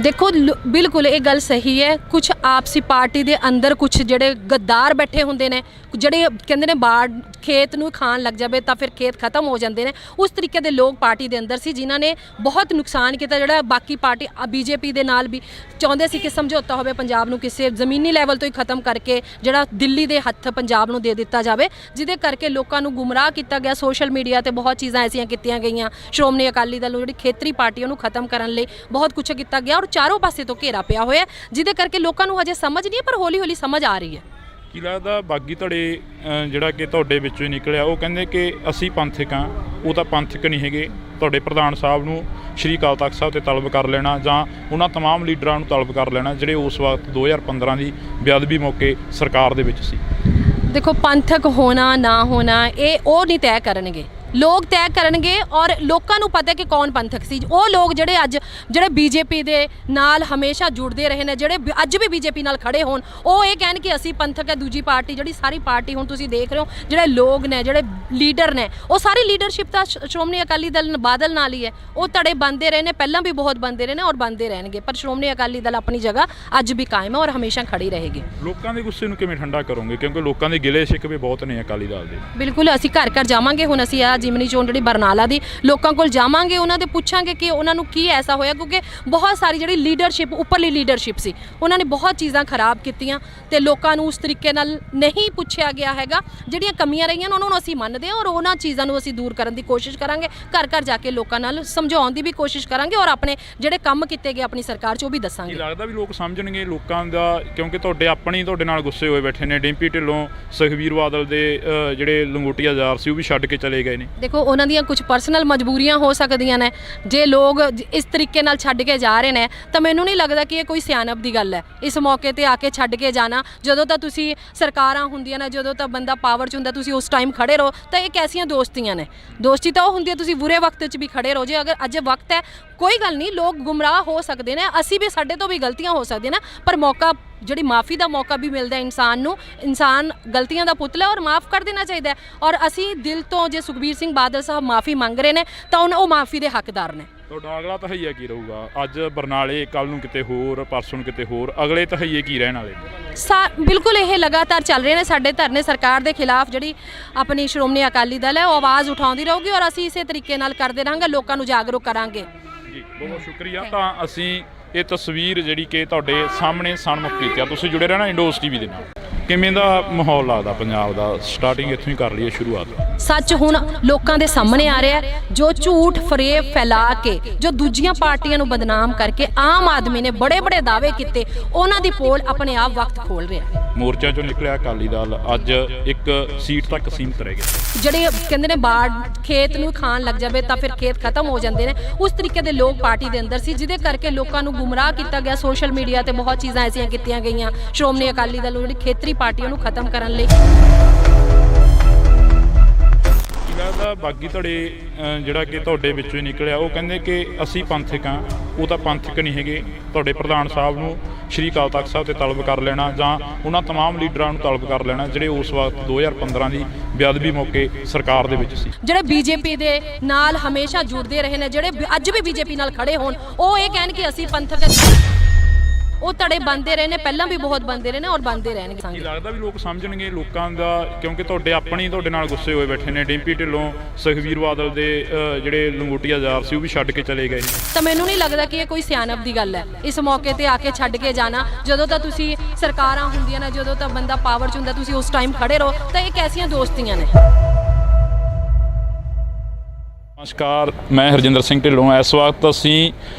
ਦੇਖੋ, ਬਿਲਕੁਲ ਇਹ ਗੱਲ ਸਹੀ ਹੈ। ਕੁਝ ਆਪਸੀ ਪਾਰਟੀ ਦੇ ਅੰਦਰ ਕੁਝ ਜਿਹੜੇ ਗੱਦਾਰ ਬੈਠੇ ਹੁੰਦੇ ਨੇ, ਜਿਹੜੇ ਕਹਿੰਦੇ ਨੇ ਬਾੜ ਖੇਤ ਨੂੰ ਖਾਣ ਲੱਗ ਜਾਵੇ ਤਾਂ ਫਿਰ ਖੇਤ ਖਤਮ ਹੋ ਜਾਂਦੇ ਨੇ, ਉਸ ਤਰੀਕੇ ਦੇ ਲੋਕ ਪਾਰਟੀ ਦੇ ਅੰਦਰ ਸੀ, ਜਿਨ੍ਹਾਂ ਨੇ ਬਹੁਤ ਨੁਕਸਾਨ ਕੀਤਾ। ਜਿਹੜਾ ਬਾਕੀ ਪਾਰਟੀ ਬੀਜੇਪੀ ਦੇ ਨਾਲ ਵੀ ਚਾਹੁੰਦੇ ਸੀ ਕਿ ਸਮਝੌਤਾ ਹੋਵੇ, ਪੰਜਾਬ ਨੂੰ ਕਿਸੇ ਜ਼ਮੀਨੀ ਲੈਵਲ ਤੋਂ ਹੀ ਖਤਮ ਕਰਕੇ ਜਿਹੜਾ ਦਿੱਲੀ ਦੇ ਹੱਥ ਪੰਜਾਬ ਨੂੰ ਦੇ ਦਿੱਤਾ ਜਾਵੇ, ਜਿਹਦੇ ਕਰਕੇ ਲੋਕਾਂ ਨੂੰ ਗੁੰਮਰਾਹ ਕੀਤਾ ਗਿਆ। ਸੋਸ਼ਲ ਮੀਡੀਆ ਤੇ ਬਹੁਤ ਚੀਜ਼ਾਂ ਐਸੀਆਂ ਕੀਤੀਆਂ ਗਈਆਂ ਸ਼੍ਰੋਮਣੀ ਅਕਾਲੀ ਦਲ ਨੂੰ ਜਿਹੜੀ ਖੇਤਰੀ ਪਾਰਟੀ ਉਹਨੂੰ ਖਤਮ ਕਰਨ ਲਈ ਬਹੁਤ ਕੁਝ ਕੀਤਾ ਗਿਆ ਔਰ ਚਾਰੋਂ ਪਾਸੇ ਤੋਂ ਘੇਰਾ ਪਿਆ ਹੋਇਆ, ਜਿਹਦੇ ਕਰਕੇ ਲੋਕਾਂ ਨੂੰ ਹਜੇ ਸਮਝ ਨਹੀਂ ਹੈ, ਪਰ ਹੌਲੀ ਹੌਲੀ ਸਮਝ ਆ ਰਹੀ ਹੈ। ਕੀ ਲੱਗਦਾ ਬਾਗੀ ਧੜੇ ਜਿਹੜਾ ਕਿ ਤੁਹਾਡੇ ਵਿੱਚੋਂ ਹੀ ਨਿਕਲਿਆ, ਉਹ ਕਹਿੰਦੇ ਕਿ ਅਸੀਂ ਪੰਥਕ ਹਾਂ। ਉਹ ਤਾਂ ਪੰਥਕ ਨਹੀਂ ਹੈਗੇ। ਤੁਹਾਡੇ ਪ੍ਰਧਾਨ ਸਾਹਿਬ ਨੂੰ ਸ਼੍ਰੀ ਅਕਾਲ ਤਖਤ ਸਾਹਿਬ ਤੇ ਤਲਬ ਕਰ ਲੈਣਾ ਜਾਂ ਉਹਨਾਂ ਤਮਾਮ ਲੀਡਰਾਂ ਨੂੰ ਤਲਬ ਕਰ ਲੈਣਾ ਜਿਹੜੇ ਉਸ ਵਕਤ 2015 ਦੀ ਬੇਅਦਬੀ ਮੌਕੇ ਸਰਕਾਰ ਦੇ ਵਿੱਚ ਸੀ। ਦੇਖੋ, ਪੰਥਕ ਹੋਣਾ ਨਾ ਹੋਣਾ ਇਹ ਉਹ ਨਹੀਂ ਤੈਅ ਕਰਨਗੇ, ਲੋਕ ਤੈਅ ਕਰਨਗੇ। ਔਰ ਲੋਕਾਂ ਨੂੰ ਪਤਾ ਕਿ ਕੌਣ ਪੰਥਕ ਸੀ। ਉਹ ਲੋਕ ਜਿਹੜੇ ਬੀਜੇਪੀ ਦੇ ਨਾਲ ਹਮੇਸ਼ਾ ਜੁੜਦੇ ਰਹੇ ਨੇ, ਜਿਹੜੇ ਅੱਜ ਵੀ ਬੀਜੇਪੀ ਨਾਲ ਖੜੇ ਹੋਣ, ਉਹ ਇਹ ਕਹਿਣ ਕਿ ਅਸੀਂ ਪੰਥਕ ਹੈ। ਦੂਜੀ ਪਾਰਟੀ ਜਿਹੜੀ ਸਾਰੀ ਪਾਰਟੀ ਹੁਣ ਤੁਸੀਂ ਦੇਖ ਰਹੇ ਹੋ, ਜਿਹੜੇ ਲੋਕ ਨੇ, ਜਿਹੜੇ ਲੀਡਰ ਨੇ, ਉਹ ਸਾਰੀ ਲੀਡਰਸ਼ਿਪ ਤਾਂ ਸ਼੍ਰੋਮਣੀ ਅਕਾਲੀ ਦਲ ਬਾਦਲ ਨਾਲ ਹੀ ਹੈ। ਉਹ ਧੜੇ ਬਣਦੇ ਰਹੇ ਨੇ, ਪਹਿਲਾਂ ਵੀ ਬਹੁਤ ਬਣਦੇ ਰਹੇ ਨੇ ਔਰ ਬਣਦੇ ਰਹਿਣਗੇ, ਪਰ ਸ਼੍ਰੋਮਣੀ ਅਕਾਲੀ ਦਲ ਆਪਣੀ ਜਗ੍ਹਾ ਅੱਜ ਵੀ ਕਾਇਮ ਹੈ ਔਰ ਹਮੇਸ਼ਾ ਖੜੀ ਰਹੇਗੀ। ਲੋਕਾਂ ਦੇ ਗੁੱਸੇ ਨੂੰ ਕਿਵੇਂ ਠੰਡਾ ਕਰੋਗੇ? ਕਿਉਂਕਿ ਲੋਕਾਂ ਦੇ ਗਿਲੇ ਸ਼ਿਕਵੇ ਬਹੁਤ ਨੇ ਅਕਾਲੀ ਦਲ ਦੇ। ਬਿਲਕੁਲ, ਅਸੀਂ ਘਰ ਘਰ ਜਾਵਾਂਗੇ। ਹੁਣ ਅਸੀਂ ਜਿਮਨੀ ਚੋਣ ਜਿਹੜੀ ਬਰਨਾਲਾ ਦੀ, ਲੋਕਾਂ ਕੋਲ ਜਾਵਾਂਗੇ, ਉਹਨਾਂ ਦੇ ਪੁੱਛਾਂਗੇ ਕਿ ਉਹਨਾਂ ਨੂੰ ਕੀ ਐਸਾ ਹੋਇਆ, ਕਿਉਂਕਿ ਬਹੁਤ ਸਾਰੀ ਜਿਹੜੀ ਲੀਡਰਸ਼ਿਪ, ਉੱਪਰਲੀ ਲੀਡਰਸ਼ਿਪ ਸੀ, ਉਹਨਾਂ ਨੇ ਬਹੁਤ ਚੀਜ਼ਾਂ ਖਰਾਬ ਕੀਤੀਆਂ ਤੇ ਲੋਕਾਂ ਨੂੰ ਉਸ ਤਰੀਕੇ ਨਾਲ ਨਹੀਂ ਪੁੱਛਿਆ ਗਿਆ ਹੈਗਾ। ਜਿਹੜੀਆਂ ਕਮੀਆਂ ਰਹੀਆਂ ਉਹਨਾਂ ਨੂੰ ਅਸੀਂ ਮੰਨਦੇ ਹਾਂ ਔਰ ਉਹਨਾਂ ਚੀਜ਼ਾਂ ਨੂੰ ਅਸੀਂ ਦੂਰ ਕਰਨ ਦੀ ਕੋਸ਼ਿਸ਼ ਕਰਾਂਗੇ। ਘਰ ਘਰ ਜਾ ਕੇ ਲੋਕਾਂ ਨਾਲ ਸਮਝਾਉਣ ਦੀ ਵੀ ਕੋਸ਼ਿਸ਼ ਕਰਾਂਗੇ ਔਰ ਆਪਣੇ ਜਿਹੜੇ ਕੰਮ ਕੀਤੇ ਗਏ ਆਪਣੀ ਸਰਕਾਰ 'ਚ ਉਹ ਵੀ ਦੱਸਾਂਗੇ। ਲੱਗਦਾ ਵੀ ਲੋਕ ਸਮਝਣਗੇ ਲੋਕਾਂ ਦਾ? ਕਿਉਂਕਿ ਤੁਹਾਡੇ ਨਾਲ ਗੁੱਸੇ ਹੋਏ ਬੈਠੇ ਨੇ। ਡਿੰਪੀ ਢਿੱਲੋਂ, ਸੁਖਬੀਰ ਬਾਦਲ ਦੇ ਜਿਹੜੇ ਲੰਗੋਟੀਆ ਯਾਰ ਸੀ ਉਹ ਵੀ ਛੱਡ ਕੇ ਚਲੇ ਗਏ ਨੇ। ਦੇਖੋ, ਉਹਨਾਂ ਦੀਆਂ ਕੁਝ ਪਰਸਨਲ ਮਜਬੂਰੀਆਂ ਹੋ ਸਕਦੀਆਂ ਨੇ। ਜੇ ਲੋਕ ਇਸ ਤਰੀਕੇ ਨਾਲ ਛੱਡ ਕੇ ਜਾ ਰਹੇ ਨੇ ਤਾਂ ਮੈਨੂੰ ਨਹੀਂ ਲੱਗਦਾ ਕਿ ਇਹ ਕੋਈ ਸਿਆਣਪ ਦੀ ਗੱਲ ਹੈ ਇਸ ਮੌਕੇ ਤੇ ਆ ਕੇ ਛੱਡ ਕੇ ਜਾਣਾ। ਜਦੋਂ ਤਾਂ ਤੁਸੀਂ ਸਰਕਾਰਾਂ ਹੁੰਦੀਆਂ ਨੇ, ਜਦੋਂ ਤਾਂ ਬੰਦਾ ਪਾਵਰ 'ਚ ਹੁੰਦਾ, ਤੁਸੀਂ ਉਸ ਟਾਈਮ ਖੜੇ ਰਹੋ। ਤਾਂ ਇਹ ਕੈਸੀਆਂ ਦੋਸਤੀਆਂ ਨੇ? ਦੋਸਤੀ ਤਾਂ ਉਹ ਹੁੰਦੀ ਹੈ ਤੁਸੀਂ ਬੁਰੇ ਵਕਤ 'ਚ ਵੀ ਖੜੇ ਰਹੋ। ਜੇ ਅਗਰ ਅੱਜ ਵਕਤ ਹੈ, ਕੋਈ ਗੱਲ ਨਹੀਂ, ਲੋਕ ਗੁੰਮਰਾਹ ਹੋ ਸਕਦੇ ਨੇ, ਅਸੀਂ ਵੀ, ਸਾਡੇ ਤੋਂ ਵੀ ਗਲਤੀਆਂ ਹੋ ਸਕਦੀਆਂ ਨੇ, ਪਰ ਮੌਕਾ, ਜਿਹੜੀ ਮਾफ़ੀ ਦਾ ਮੌਕਾ ਵੀ ਮਿਲਦਾ ਇਨਸਾਨ ਨੂੰ। ਇਨਸਾਨ ਗਲਤੀਆਂ ਦਾ ਪੁਤਲਾ ਔਰ ਮਾफ़ ਕਰ ਦੇਣਾ ਚਾਹੀਦਾ ਹੈ। ਔਰ ਅਸੀਂ ਦਿਲ ਤੋਂ, ਜੇ ਸੁਖਬੀਰ ਸਿੰਘ ਬਾਦਲ ਸਾਹਿਬ ਮਾफ़ੀ ਮੰਗ ਰਹੇ ਨੇ ਤਾਂ ਉਹ ਮਾफ़ੀ ਦੇ ਹੱਕਦਾਰ ਨੇ। ਤੁਹਾਡਾ ਅਗਲਾ ਤਹਈਆ ਕੀ ਰਹੂਗਾ? ਅੱਜ ਬਰਨਾਲੇ, ਕੱਲ੍ਹ ਨੂੰ ਕਿਤੇ ਹੋਰ, ਪਰਸੋਂ ਨੂੰ ਕਿਤੇ ਹੋਰ, ਅਗਲੇ ਤਹਈਏ ਕੀ ਰਹਿਣ ਵਾਲੇ? ਬਿਲਕੁਲ ਇਹ ਲਗਾਤਾਰ ਚੱਲ ਰਹੇ ਨੇ ਸਾਡੇ ਧਰਨੇ। ਸਰਕਾਰ ਦੇ ਖਿਲਾਫ ਜਿਹੜੀ ਆਪਣੀ ਸ਼੍ਰੋਮਣੀ ਅਕਾਲੀ ਦਲ ਹੈ ਉਹ ਆਵਾਜ਼ ਉਠਾਉਂਦੀ ਰਹੂਗੀ ਔਰ ਅਸੀਂ ਇਸੇ ਤਰੀਕੇ ਨਾਲ ਕਰਦੇ ਰਹਾਂਗੇ, ਲੋਕਾਂ ਨੂੰ ਜਾਗਰੂਕ ਕਰਾਂਗੇ। ਜੀ, ਬਹੁਤ ਸ਼ੁਕਰੀਆ। ਤਾਂ ਅਸੀਂ ਇਹ ਤਸਵੀਰ ਜਿਹੜੀ ਕਿ ਤੁਹਾਡੇ ਸਾਹਮਣੇ ਸਨਮੁਖ ਕੀਤੀ ਆ। ਤੁਸੀਂ ਜੁੜੇ ਰਹਿਣਾ ਇੰਡੋਸ ਟੀਵੀ ਦੇ ਨਾਲ। ਕਿਵੇਂ ਦਾ ਮਾਹੌਲ ਲੱਗਦਾ ਪੰਜਾਬ ਦਾ? ਸਟਾਰਟਿੰਗ ਇੱਥੋਂ ਹੀ ਕਰ ਲਈਏ ਸ਼ੁਰੂਆਤ। ਸੱਚ ਹੁਣ ਲੋਕਾਂ ਦੇ ਸਾਹਮਣੇ ਆ ਰਿਹਾ ਹੈ। ਜੋ ਝੂਠ ਫਰੇਬ ਫੈਲਾ ਕੇ, ਜੋ ਦੂਜੀਆਂ ਪਾਰਟੀਆਂ ਨੂੰ ਬਦਨਾਮ ਕਰਕੇ ਆਮ ਆਦਮੀ ਨੇ ਬੜੇ ਬੜੇ ਦਾਅਵੇ ਕੀਤੇ, ਉਹਨਾਂ ਦੀ ਪੋਲ ਆਪਣੇ ਆਪ ਵਕਤ ਖੋਲ ਰਿਹਾ ਹੈ। ਮੋਰਚਾ ਚੋਂ ਨਿਕਲਿਆ ਅਕਾਲੀ ਦਲ ਅੱਜ ਇੱਕ ਸੀਟ ਤੱਕ ਸੀਮਤ ਰਹਿ ਗਿਆ। ਜਿਹੜੇ ਕਹਿੰਦੇ ਨੇ ਬਾੜ ਖੇਤ ਨੂੰ ਖਾਣ ਲੱਗ ਜਾਵੇ ਤਾਂ ਫਿਰ ਖੇਤ ਖਤਮ ਹੋ ਜਾਂਦੇ ਨੇ, ਉਸ ਤਰੀਕੇ ਦੇ ਲੋਕ ਪਾਰਟੀ ਦੇ ਅੰਦਰ ਸੀ, ਜਿਹਦੇ ਕਰਕੇ ਲੋਕਾਂ ਨੂੰ ਗੁੰਮਰਾਹ ਕੀਤਾ ਗਿਆ। ਸੋਸ਼ਲ ਮੀਡੀਆ ਤੇ ਬਹੁਤ ਚੀਜ਼ਾਂ ਐਸੀਆਂ ਕੀਤੀਆਂ ਗਈਆਂ ਸ਼੍ਰੋਮਣੀ ਅਕਾਲੀ ਦਲ ਜਿਹੜੀ ਖੇਤਰੀ ਪਾਰਟੀ ਉਹਨੂੰ ਖਤਮ ਕਰਨ ਲਈ। ਕੀ ਲੱਗਦਾ ਬਾਗੀ ਧੜੇ ਜਿਹੜਾ ਕਿ ਤੁਹਾਡੇ ਵਿੱਚੋਂ ਹੀ ਨਿਕਲਿਆ, ਉਹ ਕਹਿੰਦੇ ਕਿ ਅਸੀਂ ਪੰਥਕ ਹਾਂ, ਉਹ ਤਾਂ ਪੰਥਕ ਨਹੀਂ ਹੈਗੇ। ਤੁਹਾਡੇ ਪ੍ਰਧਾਨ ਸਾਹਿਬ ਨੂੰ ਸ਼੍ਰੀ ਅਕਾਲ ਤਖਤ ਸਾਹਿਬ ਤੇ ਤਲਬ ਕਰ ਲੈਣਾ ਜਾਂ ਉਹਨਾਂ तमाम ਲੀਡਰਾਂ ਨੂੰ ਤਲਬ ਕਰ ਲੈਣਾ ਜਿਹੜੇ ਉਸ ਵਕਤ 2015 ਦੀ ਬੇਅਦਬੀ ਮੌਕੇ ਸਰਕਾਰ ਦੇ ਵਿੱਚ ਸੀ। ਜਿਹੜੇ ਬੀਜੇਪੀ ਦੇ ਨਾਲ ਹਮੇਸ਼ਾ ਜੁੜਦੇ ਰਹੇ ਨੇ, ਜਿਹੜੇ ਅੱਜ ਵੀ ਬੀਜੇਪੀ ਨਾਲ ਖੜੇ ਹੋਣ, ਉਹ ਇਹ ਕਹਿਣ ਕਿ ਅਸੀਂ ਪੰਥਕ ਉਹ ਧੜੇ ਬੰਦੇ ਰਹੇ ਨੇ, ਪਹਿਲਾਂ ਵੀ ਬਹੁਤ ਬੰਦੇ ਰਹੇ ਨੇ ਔਰ ਬੰਦੇ ਰਹਿਣਗੇ। ਕੀ ਲੱਗਦਾ ਵੀ ਲੋਕ ਸਮਝਣਗੇ ਲੋਕਾਂ ਦਾ? ਕਿਉਂਕਿ ਤੁਹਾਡੇ ਨਾਲ ਗੁੱਸੇ ਹੋਏ ਬੈਠੇ ਨੇ। ਡਿੰਪੀ ਢਿੱਲੋਂ, ਸੁਖਬੀਰ ਬਾਦਲ ਦੇ ਜਿਹੜੇ ਲੰਗੋਟੀਆ ਯਾਰ ਸੀ ਉਹ ਵੀ ਛੱਡ ਕੇ ਚਲੇ ਗਏ। ਤਾਂ ਮੈਨੂੰ ਨਹੀਂ ਲੱਗਦਾ ਕਿ ਇਹ ਕੋਈ ਸਿਆਣਪ ਦੀ ਗੱਲ ਹੈ ਇਸ ਮੌਕੇ ਤੇ ਆ ਕੇ ਛੱਡ ਕੇ ਜਾਣਾ। ਜਦੋਂ ਤਾਂ ਤੁਸੀਂ ਸਰਕਾਰਾਂ ਹੁੰਦੀਆਂ ਨੇ, ਜਦੋਂ ਤਾਂ ਬੰਦਾ ਪਾਵਰ 'ਚ ਹੁੰਦਾ, ਤੁਸੀਂ ਉਸ ਟਾਈਮ ਖੜੇ ਰਹੋ। ਤਾਂ ਇਹ ਕੈਸੀਆਂ ਦੋਸਤੀਆਂ ਨੇ? ਨਮਸਕਾਰ, ਮੈਂ ਹਰਜਿੰਦਰ ਸਿੰਘ ਢਿੱਲੋਂ। ਇਸ ਵਕਤ ਅਸੀਂ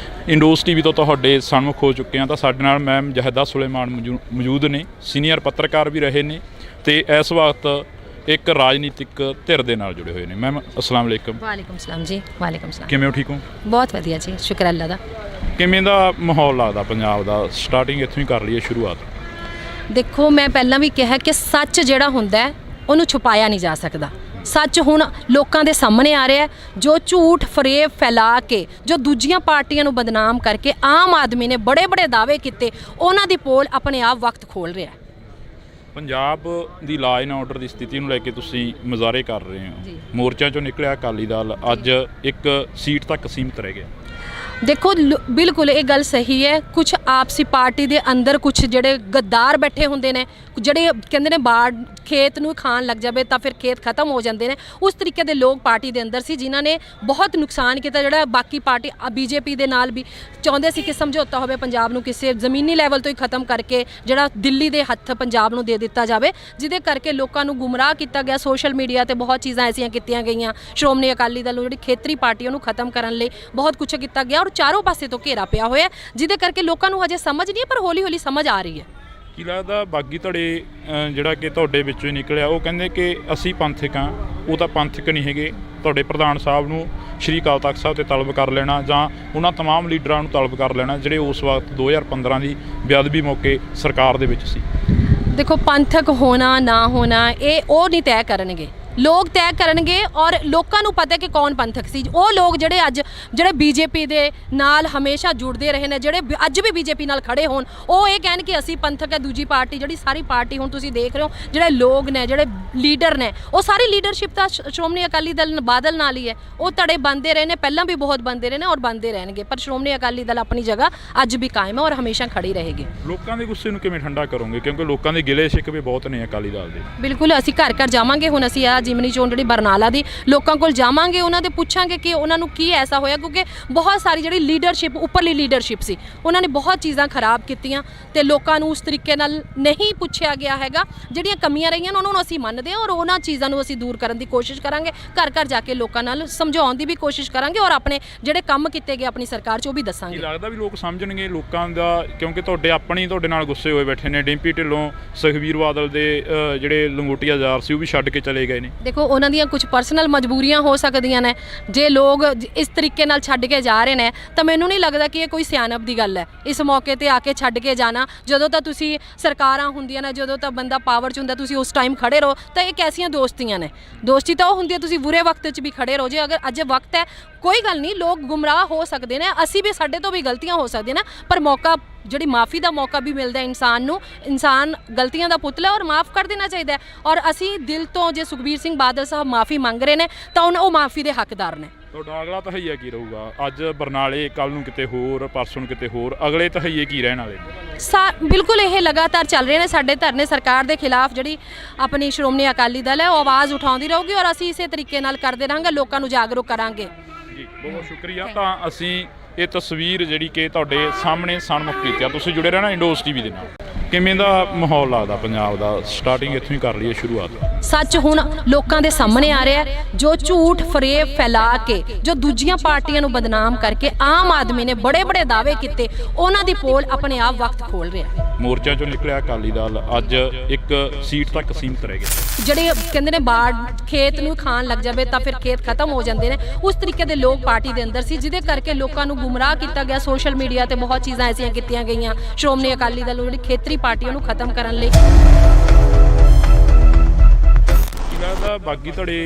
ਇੰਡੋਸ ਟੀਵੀ ਤੋਂ ਤੁਹਾਡੇ ਸਨਮੁਖ ਹੋ ਚੁੱਕੇ ਹਾਂ। ਤਾਂ ਸਾਡੇ ਨਾਲ ਮੈਮ ਜਹਿਦਾ ਸੁਲੇਮਾਨ ਮੌਜੂਦ ਨੇ, ਸੀਨੀਅਰ ਪੱਤਰਕਾਰ ਵੀ ਰਹੇ ਨੇ ਤੇ ਇਸ ਵਕਤ ਇੱਕ ਰਾਜਨੀਤਿਕ ਧਿਰ ਦੇ ਨਾਲ ਜੁੜੇ ਹੋਏ ਨੇ। ਮੈਮ ਅਸਲਾਮ ਅਲੈਕਮ। ਵਾਲੇਕੁਮ ਸਲਾਮ ਜੀ। ਵਾਲੇਕੁਮ ਸਲਾਮ। ਕਿਵੇਂ ਹੋ? ਠੀਕ ਹੋ? ਬਹੁਤ ਵਧੀਆ ਜੀ, ਸ਼ੁਕਰ ਅੱਲਾ ਦਾ। ਕਿਵੇਂ ਦਾ ਮਾਹੌਲ ਲੱਗਦਾ ਪੰਜਾਬ ਦਾ? ਸਟਾਰਟਿੰਗ ਇੱਥੋਂ ਹੀ ਕਰ ਲਈਏ ਸ਼ੁਰੂਆਤ। ਦੇਖੋ, ਮੈਂ ਪਹਿਲਾਂ ਵੀ ਕਿਹਾ ਕਿ ਸੱਚ ਜਿਹੜਾ ਹੁੰਦਾ ਹੈ ਉਹਨੂੰ ਛੁਪਾਇਆ ਨਹੀਂ ਜਾ ਸਕਦਾ। ਸੱਚ ਹੁਣ ਲੋਕਾਂ ਦੇ ਸਾਹਮਣੇ ਆ ਰਿਹਾ ਹੈ। ਜੋ ਝੂਠ ਫਰੇਬ ਫੈਲਾ ਕੇ, ਜੋ ਦੂਜੀਆਂ ਪਾਰਟੀਆਂ ਨੂੰ ਬਦਨਾਮ ਕਰਕੇ ਆਮ ਆਦਮੀ ਨੇ ਬੜੇ ਬੜੇ ਦਾਅਵੇ ਕੀਤੇ, ਉਹਨਾਂ ਦੀ ਪੋਲ ਆਪਣੇ ਆਪ ਵਕਤ ਖੋਲ ਰਿਹਾ ਹੈ। ਪੰਜਾਬ ਦੀ ਲਾਅ ਐਂਡ ਆਰਡਰ ਦੀ ਸਥਿਤੀ ਨੂੰ ਲੈ ਕੇ ਤੁਸੀਂ ਮੁਜ਼ਾਹਰੇ ਕਰ ਰਹੇ ਹੋ। ਮੋਰਚਾ ਚੋਂ ਨਿਕਲਿਆ ਅਕਾਲੀ ਦਲ ਅੱਜ ਇੱਕ ਸੀਟ ਤੱਕ ਸੀਮਤ ਰਹਿ ਗਿਆ। ਦੇਖੋ, ਬਿਲਕੁਲ ਇਹ ਗੱਲ ਸਹੀ ਹੈ। ਕੁਝ ਆਪਸੀ ਪਾਰਟੀ ਦੇ ਅੰਦਰ ਕੁਝ ਜਿਹੜੇ ਗੱਦਾਰ ਬੈਠੇ ਹੁੰਦੇ ਨੇ, ਜਿਹੜੇ ਕਹਿੰਦੇ ਨੇ ਬਾੜ ਖੇਤ ਨੂੰ ਖਾਣ ਲੱਗ ਜਾਵੇ ਤਾਂ ਫਿਰ ਖੇਤ ਖਤਮ ਹੋ ਜਾਂਦੇ ਨੇ, ਉਸ ਤਰੀਕੇ ਦੇ ਲੋਕ ਪਾਰਟੀ ਦੇ ਅੰਦਰ ਸੀ, ਜਿਨ੍ਹਾਂ ਨੇ ਬਹੁਤ ਨੁਕਸਾਨ ਕੀਤਾ। ਜਿਹੜਾ ਬਾਕੀ ਪਾਰਟੀ ਬੀਜੇਪੀ ਦੇ ਨਾਲ ਵੀ ਚਾਹੁੰਦੇ ਸੀ ਕਿ ਸਮਝੌਤਾ ਹੋਵੇ, ਪੰਜਾਬ ਨੂੰ ਕਿਸੇ ਜ਼ਮੀਨੀ ਲੈਵਲ ਤੋਂ ਹੀ ਖਤਮ ਕਰਕੇ ਜਿਹੜਾ ਦਿੱਲੀ ਦੇ ਹੱਥ ਪੰਜਾਬ ਨੂੰ ਦੇ ਦਿੱਤਾ ਜਾਵੇ, ਜਿਹਦੇ ਕਰਕੇ ਲੋਕਾਂ ਨੂੰ ਗੁੰਮਰਾਹ ਕੀਤਾ ਗਿਆ। ਸੋਸ਼ਲ ਮੀਡੀਆ ਤੇ ਬਹੁਤ ਚੀਜ਼ਾਂ ਐਸੀਆਂ ਕੀਤੀਆਂ ਗਈਆਂ ਸ਼੍ਰੋਮਣੀ ਅਕਾਲੀ ਦਲ ਜਿਹੜੀ ਖੇਤਰੀ ਪਾਰਟੀ ਉਹਨੂੰ ਖਤਮ ਕਰਨ ਲਈ ਬਹੁਤ ਕੁਝ ਕੀਤਾ ਗਿਆ ਔਰ ਚਾਰੋਂ ਪਾਸੇ ਤੋਂ ਘੇਰਾ ਪਿਆ ਹੋਇਆ, ਜਿਹਦੇ ਕਰਕੇ ਲੋਕਾਂ ਨੂੰ ਹਜੇ ਸਮਝ ਨਹੀਂ, ਪਰ ਹੌਲੀ ਹੌਲੀ ਸਮਝ ਆ ਰਹੀ ਹੈ। ਕੀ ਲੱਗਦਾ ਬਾਗੀ ਧੜੇ ਜਿਹੜਾ ਕਿ ਤੁਹਾਡੇ ਵਿੱਚੋਂ ਹੀ ਨਿਕਲਿਆ, ਉਹ ਕਹਿੰਦੇ ਕਿ ਅਸੀਂ ਪੰਥਕ ਹਾਂ, ਉਹ ਤਾਂ ਪੰਥਕ ਨਹੀਂ ਹੈਗੇ। ਤੁਹਾਡੇ ਪ੍ਰਧਾਨ ਸਾਹਿਬ ਨੂੰ ਸ਼੍ਰੀ ਅਕਾਲ ਤਖਤ ਸਾਹਿਬ ਤੇ ਤਲਬ ਕਰ ਲੈਣਾ ਜਾਂ ਉਹਨਾਂ तमाम ਲੀਡਰਾਂ ਨੂੰ ਤਲਬ ਕਰ ਲੈਣਾ ਜਿਹੜੇ ਉਸ ਵਕਤ 2015 ਦੀ ਬੇਅਦਬੀ ਮੌਕੇ ਸਰਕਾਰ ਦੇ ਵਿੱਚ ਸੀ। ਦੇਖੋ, ਪੰਥਕ ਹੋਣਾ ਨਾ ਹੋਣਾ ਇਹ ਉਹ ਨਹੀਂ ਤੈਅ ਕਰਨਗੇ, ਲੋਕ ਤੈਅ ਕਰਨਗੇ। ਔਰ ਲੋਕਾਂ ਨੂੰ ਪਤਾ ਕਿ ਕੌਣ ਪੰਥਕ ਸੀ। ਉਹ ਲੋਕ ਜਿਹੜੇ ਬੀਜੇਪੀ ਦੇ ਨਾਲ ਹਮੇਸ਼ਾ ਜੁੜਦੇ ਰਹੇ ਨੇ, ਜਿਹੜੇ ਅੱਜ ਵੀ ਬੀਜੇਪੀ ਨਾਲ ਖੜੇ ਹੋਣ, ਉਹ ਇਹ ਕਹਿਣ ਕਿ ਅਸੀਂ ਪੰਥਕ ਹੈ। ਦੂਜੀ ਪਾਰਟੀ ਜਿਹੜੀ ਸਾਰੀ ਪਾਰਟੀ ਹੁਣ ਤੁਸੀਂ ਦੇਖ ਰਹੇ ਹੋ, ਜਿਹੜੇ ਲੋਕ ਨੇ, ਜਿਹੜੇ ਲੀਡਰ ਨੇ, ਉਹ ਸਾਰੀ ਲੀਡਰਸ਼ਿਪ ਤਾਂ ਸ਼੍ਰੋਮਣੀ ਅਕਾਲੀ ਦਲ ਬਾਦਲ ਨਾਲ ਹੀ ਹੈ। ਉਹ ਧੜੇ ਬੰਦੇ ਰਹੇ ਨੇ, ਪਹਿਲਾਂ ਵੀ ਬਹੁਤ ਬੰਦੇ ਰਹੇ ਨੇ ਔਰ ਬੰਦੇ ਰਹਿਣਗੇ, ਪਰ ਸ਼੍ਰੋਮਣੀ ਅਕਾਲੀ ਦਲ ਆਪਣੀ ਜਗ੍ਹਾ ਅੱਜ ਵੀ ਕਾਇਮ ਹੈ ਔਰ ਹਮੇਸ਼ਾ ਖੜੀ ਰਹੇਗੀ। ਲੋਕਾਂ ਦੇ ਗੁੱਸੇ ਨੂੰ ਕਿਵੇਂ ਠੰਡਾ ਕਰੋਗੇ? ਕਿਉਂਕਿ ਲੋਕਾਂ ਦੇ ਗਿਲੇ ਸ਼ਿਕਵੇ ਬਹੁਤ ਨੇ ਅਕਾਲੀ ਦਲ ਦੇ। ਬਿਲਕੁਲ, ਅਸੀਂ ਘਰ ਘਰ ਜਾਵਾਂਗੇ। ਹੁਣ ਅਸੀਂ ਜਿਮਨੀ ਚੋਣ ਜਿਹੜੀ ਬਰਨਾਲਾ ਦੀ, ਲੋਕਾਂ ਕੋਲ ਜਾਵਾਂਗੇ, ਉਹਨਾਂ ਦੇ ਪੁੱਛਾਂਗੇ ਕਿ ਉਹਨਾਂ ਨੂੰ ਕੀ ਐਸਾ ਹੋਇਆ, ਕਿਉਂਕਿ ਬਹੁਤ ਸਾਰੀ ਜਿਹੜੀ ਲੀਡਰਸ਼ਿਪ, ਉੱਪਰਲੀ ਲੀਡਰਸ਼ਿਪ ਸੀ, ਉਹਨਾਂ ਨੇ ਬਹੁਤ ਚੀਜ਼ਾਂ ਖਰਾਬ ਕੀਤੀਆਂ ਤੇ ਲੋਕਾਂ ਨੂੰ ਉਸ ਤਰੀਕੇ ਨਾਲ ਨਹੀਂ ਪੁੱਛਿਆ ਗਿਆ ਹੈਗਾ। ਜਿਹੜੀਆਂ ਕਮੀਆਂ ਰਹੀਆਂ ਉਹਨਾਂ ਨੂੰ ਅਸੀਂ ਮੰਨਦੇ ਹਾਂ ਔਰ ਉਹਨਾਂ ਚੀਜ਼ਾਂ ਨੂੰ ਅਸੀਂ ਦੂਰ ਕਰਨ ਦੀ ਕੋਸ਼ਿਸ਼ ਕਰਾਂਗੇ। ਘਰ ਘਰ ਜਾ ਕੇ ਲੋਕਾਂ ਨਾਲ ਸਮਝਾਉਣ ਦੀ ਵੀ ਕੋਸ਼ਿਸ਼ ਕਰਾਂਗੇ ਔਰ ਆਪਣੇ ਜਿਹੜੇ ਕੰਮ ਕੀਤੇ ਗਏ ਆਪਣੀ ਸਰਕਾਰ 'ਚ ਉਹ ਵੀ ਦੱਸਾਂਗੇ। ਲੱਗਦਾ ਵੀ ਲੋਕ ਸਮਝਣਗੇ ਲੋਕਾਂ ਦਾ? ਕਿਉਂਕਿ ਤੁਹਾਡੇ ਨਾਲ ਗੁੱਸੇ ਹੋਏ ਬੈਠੇ ਨੇ। ਡਿੰਪੀ ਢਿੱਲੋਂ, ਸੁਖਬੀਰ ਬਾਦਲ ਦੇ ਜਿਹੜੇ ਲੰਗੋਟੀਆ ਯਾਰ ਸੀ ਉਹ ਵੀ ਛੱਡ ਕੇ ਚਲੇ ਗਏ ਨੇ। ਦੇਖੋ, ਉਹਨਾਂ ਦੀਆਂ ਕੁਝ ਪਰਸਨਲ ਮਜਬੂਰੀਆਂ ਹੋ ਸਕਦੀਆਂ ਨੇ। ਜੇ ਲੋਕ ਇਸ ਤਰੀਕੇ ਨਾਲ ਛੱਡ ਕੇ ਜਾ ਰਹੇ ਨੇ ਤਾਂ ਮੈਨੂੰ ਨਹੀਂ ਲੱਗਦਾ ਕਿ ਇਹ ਕੋਈ ਸਿਆਣਪ ਦੀ ਗੱਲ ਹੈ ਇਸ ਮੌਕੇ ਤੇ ਆ ਕੇ ਛੱਡ ਕੇ ਜਾਣਾ। ਜਦੋਂ ਤਾਂ ਤੁਸੀਂ ਸਰਕਾਰਾਂ ਹੁੰਦੀਆਂ ਨੇ, ਜਦੋਂ ਤਾਂ ਬੰਦਾ ਪਾਵਰ 'ਚ ਹੁੰਦਾ, ਤੁਸੀਂ ਉਸ ਟਾਈਮ ਖੜੇ ਰਹੋ। ਤਾਂ ਇਹ ਕੈਸੀਆਂ ਦੋਸਤੀਆਂ ਨੇ? ਦੋਸਤੀ ਤਾਂ ਉਹ ਹੁੰਦੀ ਹੈ ਤੁਸੀਂ ਬੁਰੇ ਵਕਤ 'ਚ ਵੀ ਖੜੇ ਰਹੋ। ਜੇ ਅਗਰ ਅੱਜ ਵਕਤ ਹੈ, ਕੋਈ ਗੱਲ ਨਹੀਂ, ਲੋਕ ਗੁੰਮਰਾਹ ਹੋ ਸਕਦੇ ਨੇ, ਅਸੀਂ ਵੀ, ਸਾਡੇ ਤੋਂ ਵੀ ਗਲਤੀਆਂ ਹੋ ਸਕਦੀਆਂ ਨੇ, ਪਰ ਮੌਕਾ, ਜਿਹੜੀ ਮਾफ़ੀ ਦਾ ਮੌਕਾ ਵੀ ਮਿਲਦਾ ਇਨਸਾਨ ਨੂੰ। ਇਨਸਾਨ ਗਲਤੀਆਂ ਦਾ ਪੁਤਲਾ ਔਰ ਮਾफ़ ਕਰ ਦੇਣਾ ਚਾਹੀਦਾ ਹੈ। ਔਰ ਅਸੀਂ ਦਿਲ ਤੋਂ, ਜੇ ਸੁਖਬੀਰ ਸਿੰਘ ਬਾਦਲ ਸਾਹਿਬ ਮਾफ़ੀ ਮੰਗ ਰਹੇ ਨੇ ਤਾਂ ਉਹ ਮਾफ़ੀ ਦੇ ਹੱਕਦਾਰ ਨੇ। ਤੁਹਾਡਾ ਅਗਲਾ ਤਹਈਆ ਕੀ ਰਹੂਗਾ? ਅੱਜ ਬਰਨਾਲੇ, ਕੱਲ੍ਹ ਨੂੰ ਕਿਤੇ ਹੋਰ, ਪਰਸੋਂ ਨੂੰ ਕਿਤੇ ਹੋਰ, ਅਗਲੇ ਤਹਈਏ ਕੀ ਰਹਿਣ ਵਾਲੇ? ਬਿਲਕੁਲ ਇਹ ਲਗਾਤਾਰ ਚੱਲ ਰਹੇ ਨੇ ਸਾਡੇ ਧਰਨੇ। ਸਰਕਾਰ ਦੇ ਖਿਲਾਫ ਜਿਹੜੀ ਆਪਣੀ ਸ਼੍ਰੋਮਣੀ ਅਕਾਲੀ ਦਲ ਹੈ ਉਹ ਆਵਾਜ਼ ਉਠਾਉਂਦੀ ਰਹੂਗੀ ਔਰ ਅਸੀਂ ਇਸੇ ਤਰੀਕੇ ਨਾਲ ਕਰਦੇ ਰਹਾਂਗੇ, ਲੋਕਾਂ ਨੂੰ ਜਾਗਰੂਕ ਕਰਾਂਗੇ। ਜੀ, ਬਹੁਤ ਸ਼ੁਕਰੀਆ। ਤਾਂ ਅਸੀਂ ਇਹ ਤਸਵੀਰ ਜਿਹੜੀ ਕਿ ਤੁਹਾਡੇ ਸਾਹਮਣੇ ਸਨਮੁਖ ਕੀਤੀ ਆ। ਤੁਸੀਂ ਜੁੜੇ ਰਹਿਣਾ ਇੰਡੋਸ ਟੀਵੀ ਦੇ ਨਾਲ। ਕਿਵੇਂ ਦਾ ਮਾਹੌਲ ਲੱਗਦਾ ਪੰਜਾਬ ਦਾ? ਸਟਾਰਟਿੰਗ ਇੱਥੋਂ ਹੀ ਕਰ ਲਈਏ ਸ਼ੁਰੂਆਤ। ਸੱਚ ਹੁਣ ਲੋਕਾਂ ਦੇ ਸਾਹਮਣੇ ਆ ਰਿਹਾ ਹੈ। ਜੋ ਝੂਠ ਫਰੇਬ ਫੈਲਾ ਕੇ, ਜੋ ਦੂਜੀਆਂ ਪਾਰਟੀਆਂ ਨੂੰ ਬਦਨਾਮ ਕਰਕੇ ਆਮ ਆਦਮੀ ਨੇ ਬੜੇ ਬੜੇ ਦਾਅਵੇ ਕੀਤੇ, ਉਹਨਾਂ ਦੀ ਪੋਲ ਆਪਣੇ ਆਪ ਵਕਤ ਖੋਲ ਰਿਹਾ ਹੈ। ਮੋਰਚਾ ਚੋਂ ਨਿਕਲਿਆ ਅਕਾਲੀ ਦਲ ਅੱਜ ਇੱਕ ਸੀਟ ਤੱਕ ਸੀਮਤ ਰਹਿ ਗਿਆ। ਜਿਹੜੇ ਕਹਿੰਦੇ ਨੇ ਬਾੜ ਖੇਤ ਨੂੰ ਖਾਣ ਲੱਗ ਜਾਵੇ ਤਾਂ ਫਿਰ ਖੇਤ ਖਤਮ ਹੋ ਜਾਂਦੇ ਨੇ, ਉਸ ਤਰੀਕੇ ਦੇ ਲੋਕ ਪਾਰਟੀ ਦੇ ਅੰਦਰ ਸੀ, ਜਿਹਦੇ ਕਰਕੇ ਲੋਕਾਂ ਨੂੰ ਗੁੰਮਰਾਹ ਕੀਤਾ ਗਿਆ। ਸੋਸ਼ਲ ਮੀਡੀਆ ਤੇ ਬਹੁਤ ਚੀਜ਼ਾਂ ਐਸੀਆਂ ਕੀਤੀਆਂ ਗਈਆਂ ਸ਼੍ਰੋਮਣੀ ਅਕਾਲੀ ਦਲ ਜਿਹੜੀ ਖੇਤਰੀ ਪਾਰਟੀ ਉਹਨੂੰ ਖਤਮ ਕਰਨ ਲਈ। ਲੱਗਦਾ ਬਾਗੀ ਧੜੇ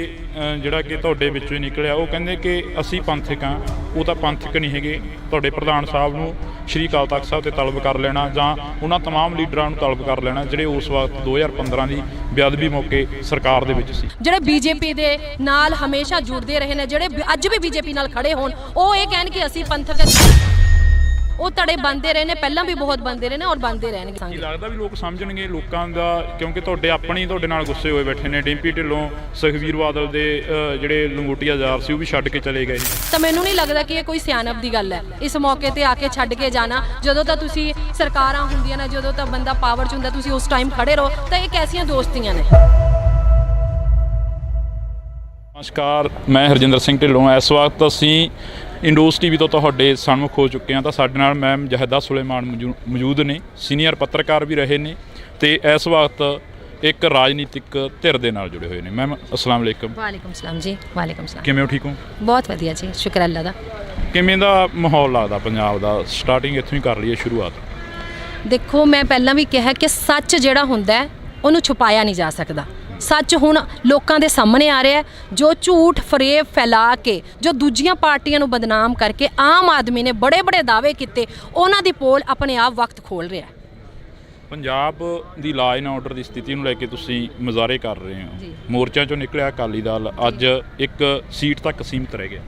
ਜਿਹੜਾ ਕਿ ਤੁਹਾਡੇ ਵਿੱਚੋਂ ਹੀ ਨਿਕਲਿਆ, ਉਹ ਕਹਿੰਦੇ ਕਿ ਅਸੀਂ ਪੰਥਕ ਹਾਂ। ਉਹ ਤਾਂ ਪੰਥਕ ਨਹੀਂ ਹੈਗੇ। ਤੁਹਾਡੇ ਪ੍ਰਧਾਨ ਸਾਹਿਬ ਨੂੰ ਸ਼੍ਰੀ ਅਕਾਲ ਤਖਤ ਸਾਹਿਬ ਤੇ ਤਲਬ ਕਰ ਲੈਣਾ ਜਾਂ ਉਹਨਾਂ तमाम ਲੀਡਰਾਂ ਨੂੰ ਤਲਬ ਕਰ ਲੈਣਾ ਜਿਹੜੇ ਉਸ ਵਕਤ 2015 ਦੀ ਬੇਅਦਬੀ ਮੌਕੇ ਸਰਕਾਰ ਦੇ ਵਿੱਚ ਸੀ। ਜਿਹੜੇ ਬੀਜੇਪੀ ਦੇ ਨਾਲ ਹਮੇਸ਼ਾ ਜੁੜਦੇ ਰਹੇ ਨੇ, ਜਿਹੜੇ ਅੱਜ ਵੀ ਬੀਜੇਪੀ ਨਾਲ ਖੜੇ ਹੋਣ, ਉਹ ਇਹ ਕਹਿਣ ਕਿ ਅਸੀਂ ਪੰਥਕ ਉਹ ਧੜੇ ਬਣਦੇ ਰਹੇ ਨੇ, ਪਹਿਲਾਂ ਵੀ ਬਹੁਤ ਬਣਦੇ ਰਹੇ ਨੇ ਔਰ ਬਣਦੇ ਰਹਿਣਗੇ। ਲੱਗਦਾ ਵੀ ਲੋਕ ਸਮਝਣਗੇ ਲੋਕਾਂ ਦਾ, ਕਿਉਂਕਿ ਤੁਹਾਡੇ ਨਾਲ ਗੁੱਸੇ ਹੋਏ ਬੈਠੇ ਨੇ। ਡਿੰਪੀ ਢਿੱਲੋਂ, ਸੁਖਬੀਰ ਬਾਦਲ ਦੇ ਜਿਹੜੇ ਲੰਗੋਟੀਆ ਯਾਰ ਸੀ ਉਹ ਵੀ ਛੱਡ ਕੇ ਚਲੇ ਗਏ। ਤਾਂ ਮੈਨੂੰ ਨਹੀਂ ਲੱਗਦਾ ਕਿ ਇਹ ਕੋਈ ਸਿਆਣਪ ਦੀ ਗੱਲ ਹੈ ਇਸ ਮੌਕੇ ਤੇ ਆ ਕੇ ਛੱਡ ਕੇ ਜਾਣਾ। ਜਦੋਂ ਤਾਂ ਤੁਸੀਂ ਸਰਕਾਰਾਂ ਹੁੰਦੀਆਂ ਨੇ, ਜਦੋਂ ਤਾਂ ਬੰਦਾ ਪਾਵਰ 'ਚ ਹੁੰਦਾ, ਤੁਸੀਂ ਉਸ ਟਾਈਮ ਖੜੇ ਰਹੋ। ਤਾਂ ਇਹ ਕੈਸੀਆਂ ਦੋਸਤੀਆਂ ਨੇ? ਨਮਸਕਾਰ, ਮੈਂ ਹਰਜਿੰਦਰ ਸਿੰਘ ਢਿੱਲੋਂ। ਇਸ ਵਕਤ ਅਸੀਂ ਇੰਡੋਸ ਟੀਵੀ ਤੋਂ ਤੁਹਾਡੇ ਸਨਮੁਖ ਹੋ ਚੁੱਕੇ ਹਾਂ। ਤਾਂ ਸਾਡੇ ਨਾਲ ਮੈਮ ਜਹਿਦਾ ਸੁਲੇਮਾਨ ਮੌਜੂਦ ਨੇ, ਸੀਨੀਅਰ ਪੱਤਰਕਾਰ ਵੀ ਰਹੇ ਨੇ ਤੇ ਇਸ ਵਕਤ ਇੱਕ ਰਾਜਨੀਤਿਕ ਧਿਰ ਦੇ ਨਾਲ ਜੁੜੇ ਹੋਏ ਨੇ। ਮੈਮ ਅਸਲਾਮ ਵਾਲੇਕਮ। ਵਾਲੇਕਮ ਸਲਾਮ ਜੀ। ਵਾਲੇਕਮ ਸਲਾਮ। ਕਿਵੇਂ ਹੋ? ਠੀਕ ਹੋ? ਬਹੁਤ ਵਧੀਆ ਜੀ, ਸ਼ੁਕਰ ਅੱਲਾ ਦਾ। ਕਿਵੇਂ ਦਾ ਮਾਹੌਲ ਲੱਗਦਾ ਪੰਜਾਬ ਦਾ? ਸਟਾਰਟਿੰਗ ਇੱਥੋਂ ਹੀ ਕਰ ਲਈਏ ਸ਼ੁਰੂਆਤ। ਦੇਖੋ, ਮੈਂ ਪਹਿਲਾਂ ਵੀ ਕਿਹਾ ਕਿ ਸੱਚ ਜਿਹੜਾ ਹੁੰਦਾ ਹੈ ਉਹਨੂੰ ਛੁਪਾਇਆ ਨਹੀਂ ਜਾ ਸਕਦਾ। ਸੱਚ ਹੁਣ ਲੋਕਾਂ ਦੇ ਸਾਹਮਣੇ ਆ ਰਿਹਾ ਹੈ। ਜੋ ਝੂਠ ਫਰੇਬ ਫੈਲਾ ਕੇ, ਜੋ ਦੂਜੀਆਂ ਪਾਰਟੀਆਂ ਨੂੰ ਬਦਨਾਮ ਕਰਕੇ ਆਮ ਆਦਮੀ ਨੇ ਬੜੇ ਬੜੇ ਦਾਅਵੇ ਕੀਤੇ, ਉਹਨਾਂ ਦੀ ਪੋਲ ਆਪਣੇ ਆਪ ਵਕਤ ਖੋਲ ਰਿਹਾ ਹੈ। ਪੰਜਾਬ ਦੀ ਲਾਅ ਐਂਡ ਆਰਡਰ ਦੀ ਸਥਿਤੀ ਨੂੰ ਲੈ ਕੇ ਤੁਸੀਂ ਮੁਜ਼ਾਹਰੇ ਕਰ ਰਹੇ ਹੋ। ਜੀ। ਮੋਰਚਾ ਚੋਂ ਨਿਕਲਿਆ ਅਕਾਲੀ ਦਲ ਅੱਜ ਇੱਕ ਸੀਟ ਤੱਕ ਸੀਮਤ ਰਹਿ ਗਿਆ।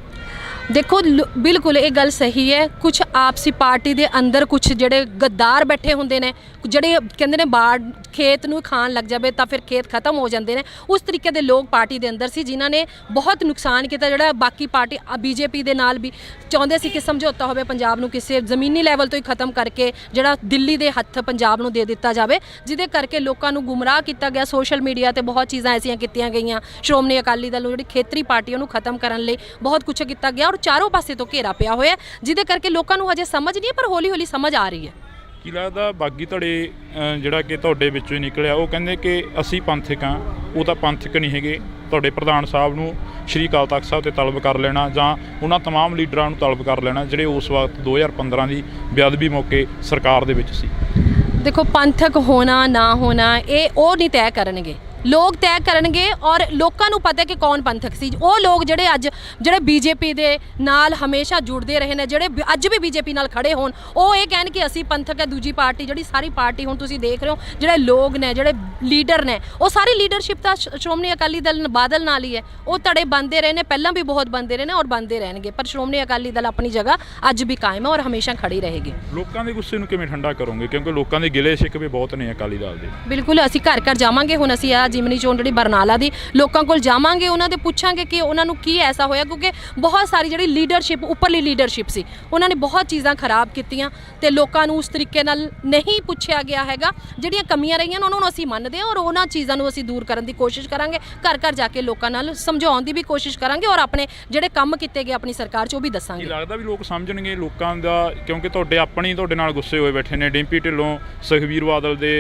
ਦੇਖੋ, ਬਿਲਕੁਲ ਇਹ ਗੱਲ ਸਹੀ ਹੈ। ਕੁਝ ਆਪਸੀ ਪਾਰਟੀ ਦੇ ਅੰਦਰ ਕੁਝ ਜਿਹੜੇ ਗੱਦਾਰ ਬੈਠੇ ਹੁੰਦੇ ਨੇ, ਜਿਹੜੇ ਕਹਿੰਦੇ ਨੇ ਬਾੜ ਖੇਤ ਨੂੰ ਖਾਣ ਲੱਗ ਜਾਵੇ ਤਾਂ ਫਿਰ ਖੇਤ ਖਤਮ ਹੋ ਜਾਂਦੇ ਨੇ, ਉਸ ਤਰੀਕੇ ਦੇ ਲੋਕ ਪਾਰਟੀ ਦੇ ਅੰਦਰ ਸੀ, ਜਿਨ੍ਹਾਂ ਨੇ ਬਹੁਤ ਨੁਕਸਾਨ ਕੀਤਾ। ਜਿਹੜਾ ਬਾਕੀ ਪਾਰਟੀ ਬੀਜੇਪੀ ਦੇ ਨਾਲ ਵੀ ਚਾਹੁੰਦੇ ਸੀ ਕਿ ਸਮਝੌਤਾ ਹੋਵੇ, ਪੰਜਾਬ ਨੂੰ ਕਿਸੇ ਜ਼ਮੀਨੀ ਲੈਵਲ ਤੋਂ ਹੀ ਖਤਮ ਕਰਕੇ ਜਿਹੜਾ ਦਿੱਲੀ ਦੇ ਹੱਥ ਪੰਜਾਬ ਨੂੰ ਦੇ ਦਿੱਤਾ ਜਾਵੇ, ਜਿਹਦੇ ਕਰਕੇ ਲੋਕਾਂ ਨੂੰ ਗੁੰਮਰਾਹ ਕੀਤਾ ਗਿਆ। ਸੋਸ਼ਲ ਮੀਡੀਆ ਤੇ ਬਹੁਤ ਚੀਜ਼ਾਂ ਐਸੀਆਂ ਕੀਤੀਆਂ ਗਈਆਂ ਸ਼੍ਰੋਮਣੀ ਅਕਾਲੀ ਦਲ ਜਿਹੜੀ ਖੇਤਰੀ ਪਾਰਟੀ ਉਹਨੂੰ ਖਤਮ ਕਰਨ ਲਈ ਬਹੁਤ ਕੁਝ ਕੀਤਾ ਗਿਆ ਔਰ ਚਾਰੋਂ ਪਾਸੇ ਤੋਂ ਘੇਰਾ ਪਿਆ ਹੋਇਆ, ਜਿਹਦੇ ਕਰਕੇ ਲੋਕਾਂ ਨੂੰ ਹਜੇ ਸਮਝ ਨਹੀਂ ਹੈ, ਪਰ ਹੌਲੀ ਹੌਲੀ ਸਮਝ ਆ ਰਹੀ ਹੈ। ਕੀ ਲੱਗਦਾ ਬਾਗੀ ਧੜੇ ਜਿਹੜਾ ਕਿ ਤੁਹਾਡੇ ਵਿੱਚੋਂ ਹੀ ਨਿਕਲਿਆ, ਉਹ ਕਹਿੰਦੇ ਕਿ ਅਸੀਂ ਪੰਥਕ ਹਾਂ। ਉਹ ਤਾਂ ਪੰਥਕ ਨਹੀਂ ਹੈਗੇ। ਤੁਹਾਡੇ ਪ੍ਰਧਾਨ ਸਾਹਿਬ ਨੂੰ ਸ਼੍ਰੀ ਅਕਾਲ ਤਖਤ ਸਾਹਿਬ ਤੇ ਤਲਬ ਕਰ ਲੈਣਾ ਜਾਂ ਉਹਨਾਂ तमाम ਲੀਡਰਾਂ ਨੂੰ ਤਲਬ ਕਰ ਲੈਣਾ ਜਿਹੜੇ ਉਸ ਵਕਤ 2015 ਦੀ ਬੇਅਦਬੀ ਮੌਕੇ ਸਰਕਾਰ ਦੇ ਵਿੱਚ ਸੀ। ਦੇਖੋ, ਪੰਥਕ ਹੋਣਾ ਨਾ ਹੋਣਾ ਇਹ ਉਹ ਨਹੀਂ ਤੈਅ ਕਰਨਗੇ, ਲੋਕ ਤੈਅ ਕਰਨਗੇ। ਔਰ ਲੋਕਾਂ ਨੂੰ ਪਤਾ ਕਿ ਕੌਣ ਪੰਥਕ ਸੀ। ਉਹ ਲੋਕ ਜਿਹੜੇ ਬੀਜੇਪੀ ਦੇ ਨਾਲ ਹਮੇਸ਼ਾ ਜੁੜਦੇ ਰਹੇ ਨੇ, ਜਿਹੜੇ ਅੱਜ ਵੀ ਬੀਜੇਪੀ ਨਾਲ ਖੜੇ ਹੋਣ, ਉਹ ਇਹ ਕਹਿਣ ਕਿ ਅਸੀਂ ਪੰਥਕ ਹੈ। ਦੂਜੀ ਪਾਰਟੀ ਜਿਹੜੀ ਸਾਰੀ ਪਾਰਟੀ ਹੁਣ ਤੁਸੀਂ ਦੇਖ ਰਹੇ ਹੋ, ਜਿਹੜੇ ਲੋਕ ਨੇ, ਜਿਹੜੇ ਲੀਡਰ ਨੇ, ਉਹ ਸਾਰੀ ਲੀਡਰਸ਼ਿਪ ਤਾਂ ਸ਼੍ਰੋਮਣੀ ਅਕਾਲੀ ਦਲ ਬਾਦਲ ਨਾਲ ਹੀ ਹੈ। ਉਹ ਧੜੇ ਬਣਦੇ ਰਹੇ ਨੇ, ਪਹਿਲਾਂ ਵੀ ਬਹੁਤ ਬਣਦੇ ਰਹੇ ਨੇ ਔਰ ਬਣਦੇ ਰਹਿਣਗੇ, ਪਰ ਸ਼੍ਰੋਮਣੀ ਅਕਾਲੀ ਦਲ ਆਪਣੀ ਜਗ੍ਹਾ ਅੱਜ ਵੀ ਕਾਇਮ ਹੈ ਔਰ ਹਮੇਸ਼ਾ ਖੜੀ ਰਹੇਗੀ। ਲੋਕਾਂ ਦੇ ਗੁੱਸੇ ਨੂੰ ਕਿਵੇਂ ਠੰਡਾ ਕਰੋਗੇ? ਕਿਉਂਕਿ ਲੋਕਾਂ ਦੇ ਗਿਲੇ ਸ਼ਿਕਵੇ ਬਹੁਤ ਨੇ ਅਕਾਲੀ ਦਲ ਦੇ। ਬਿਲਕੁਲ, ਅਸੀਂ ਘਰ ਘਰ ਜਾਵਾਂਗੇ। ਹੁਣ ਅਸੀਂ ਜਿਮਨੀ ਚੋਣ ਜਿਹੜੀ ਬਰਨਾਲਾ ਦੀ, ਲੋਕਾਂ ਕੋਲ ਜਾਵਾਂਗੇ, ਉਹਨਾਂ ਦੇ ਪੁੱਛਾਂਗੇ ਕਿ ਉਹਨਾਂ ਨੂੰ ਕੀ ਐਸਾ ਹੋਇਆ, ਕਿਉਂਕਿ ਬਹੁਤ ਸਾਰੀ ਜਿਹੜੀ ਲੀਡਰਸ਼ਿਪ, ਉੱਪਰਲੀ ਲੀਡਰਸ਼ਿਪ ਸੀ, ਉਹਨਾਂ ਨੇ ਬਹੁਤ ਚੀਜ਼ਾਂ ਖਰਾਬ ਕੀਤੀਆਂ ਤੇ ਲੋਕਾਂ ਨੂੰ ਉਸ ਤਰੀਕੇ ਨਾਲ ਨਹੀਂ ਪੁੱਛਿਆ ਗਿਆ ਹੈਗਾ। ਜਿਹੜੀਆਂ ਕਮੀਆਂ ਰਹੀਆਂ ਉਹਨਾਂ ਨੂੰ ਅਸੀਂ ਮੰਨਦੇ ਹਾਂ ਔਰ ਉਹਨਾਂ ਚੀਜ਼ਾਂ ਨੂੰ ਅਸੀਂ ਦੂਰ ਕਰਨ ਦੀ ਕੋਸ਼ਿਸ਼ ਕਰਾਂਗੇ। ਘਰ ਘਰ ਜਾ ਕੇ ਲੋਕਾਂ ਨਾਲ ਸਮਝਾਉਣ ਦੀ ਵੀ ਕੋਸ਼ਿਸ਼ ਕਰਾਂਗੇ ਔਰ ਆਪਣੇ ਜਿਹੜੇ ਕੰਮ ਕੀਤੇ ਗਏ ਆਪਣੀ ਸਰਕਾਰ 'ਚ ਉਹ ਵੀ ਦੱਸਾਂਗੇ। ਲੱਗਦਾ ਵੀ ਲੋਕ ਸਮਝਣਗੇ ਲੋਕਾਂ ਦਾ, ਕਿਉਂਕਿ ਤੁਹਾਡੇ ਨਾਲ ਗੁੱਸੇ ਹੋਏ ਬੈਠੇ ਨੇ। ਡਿੰਪੀ ਢਿੱਲੋਂ, ਸੁਖਬੀਰ ਬਾਦਲ ਦੇ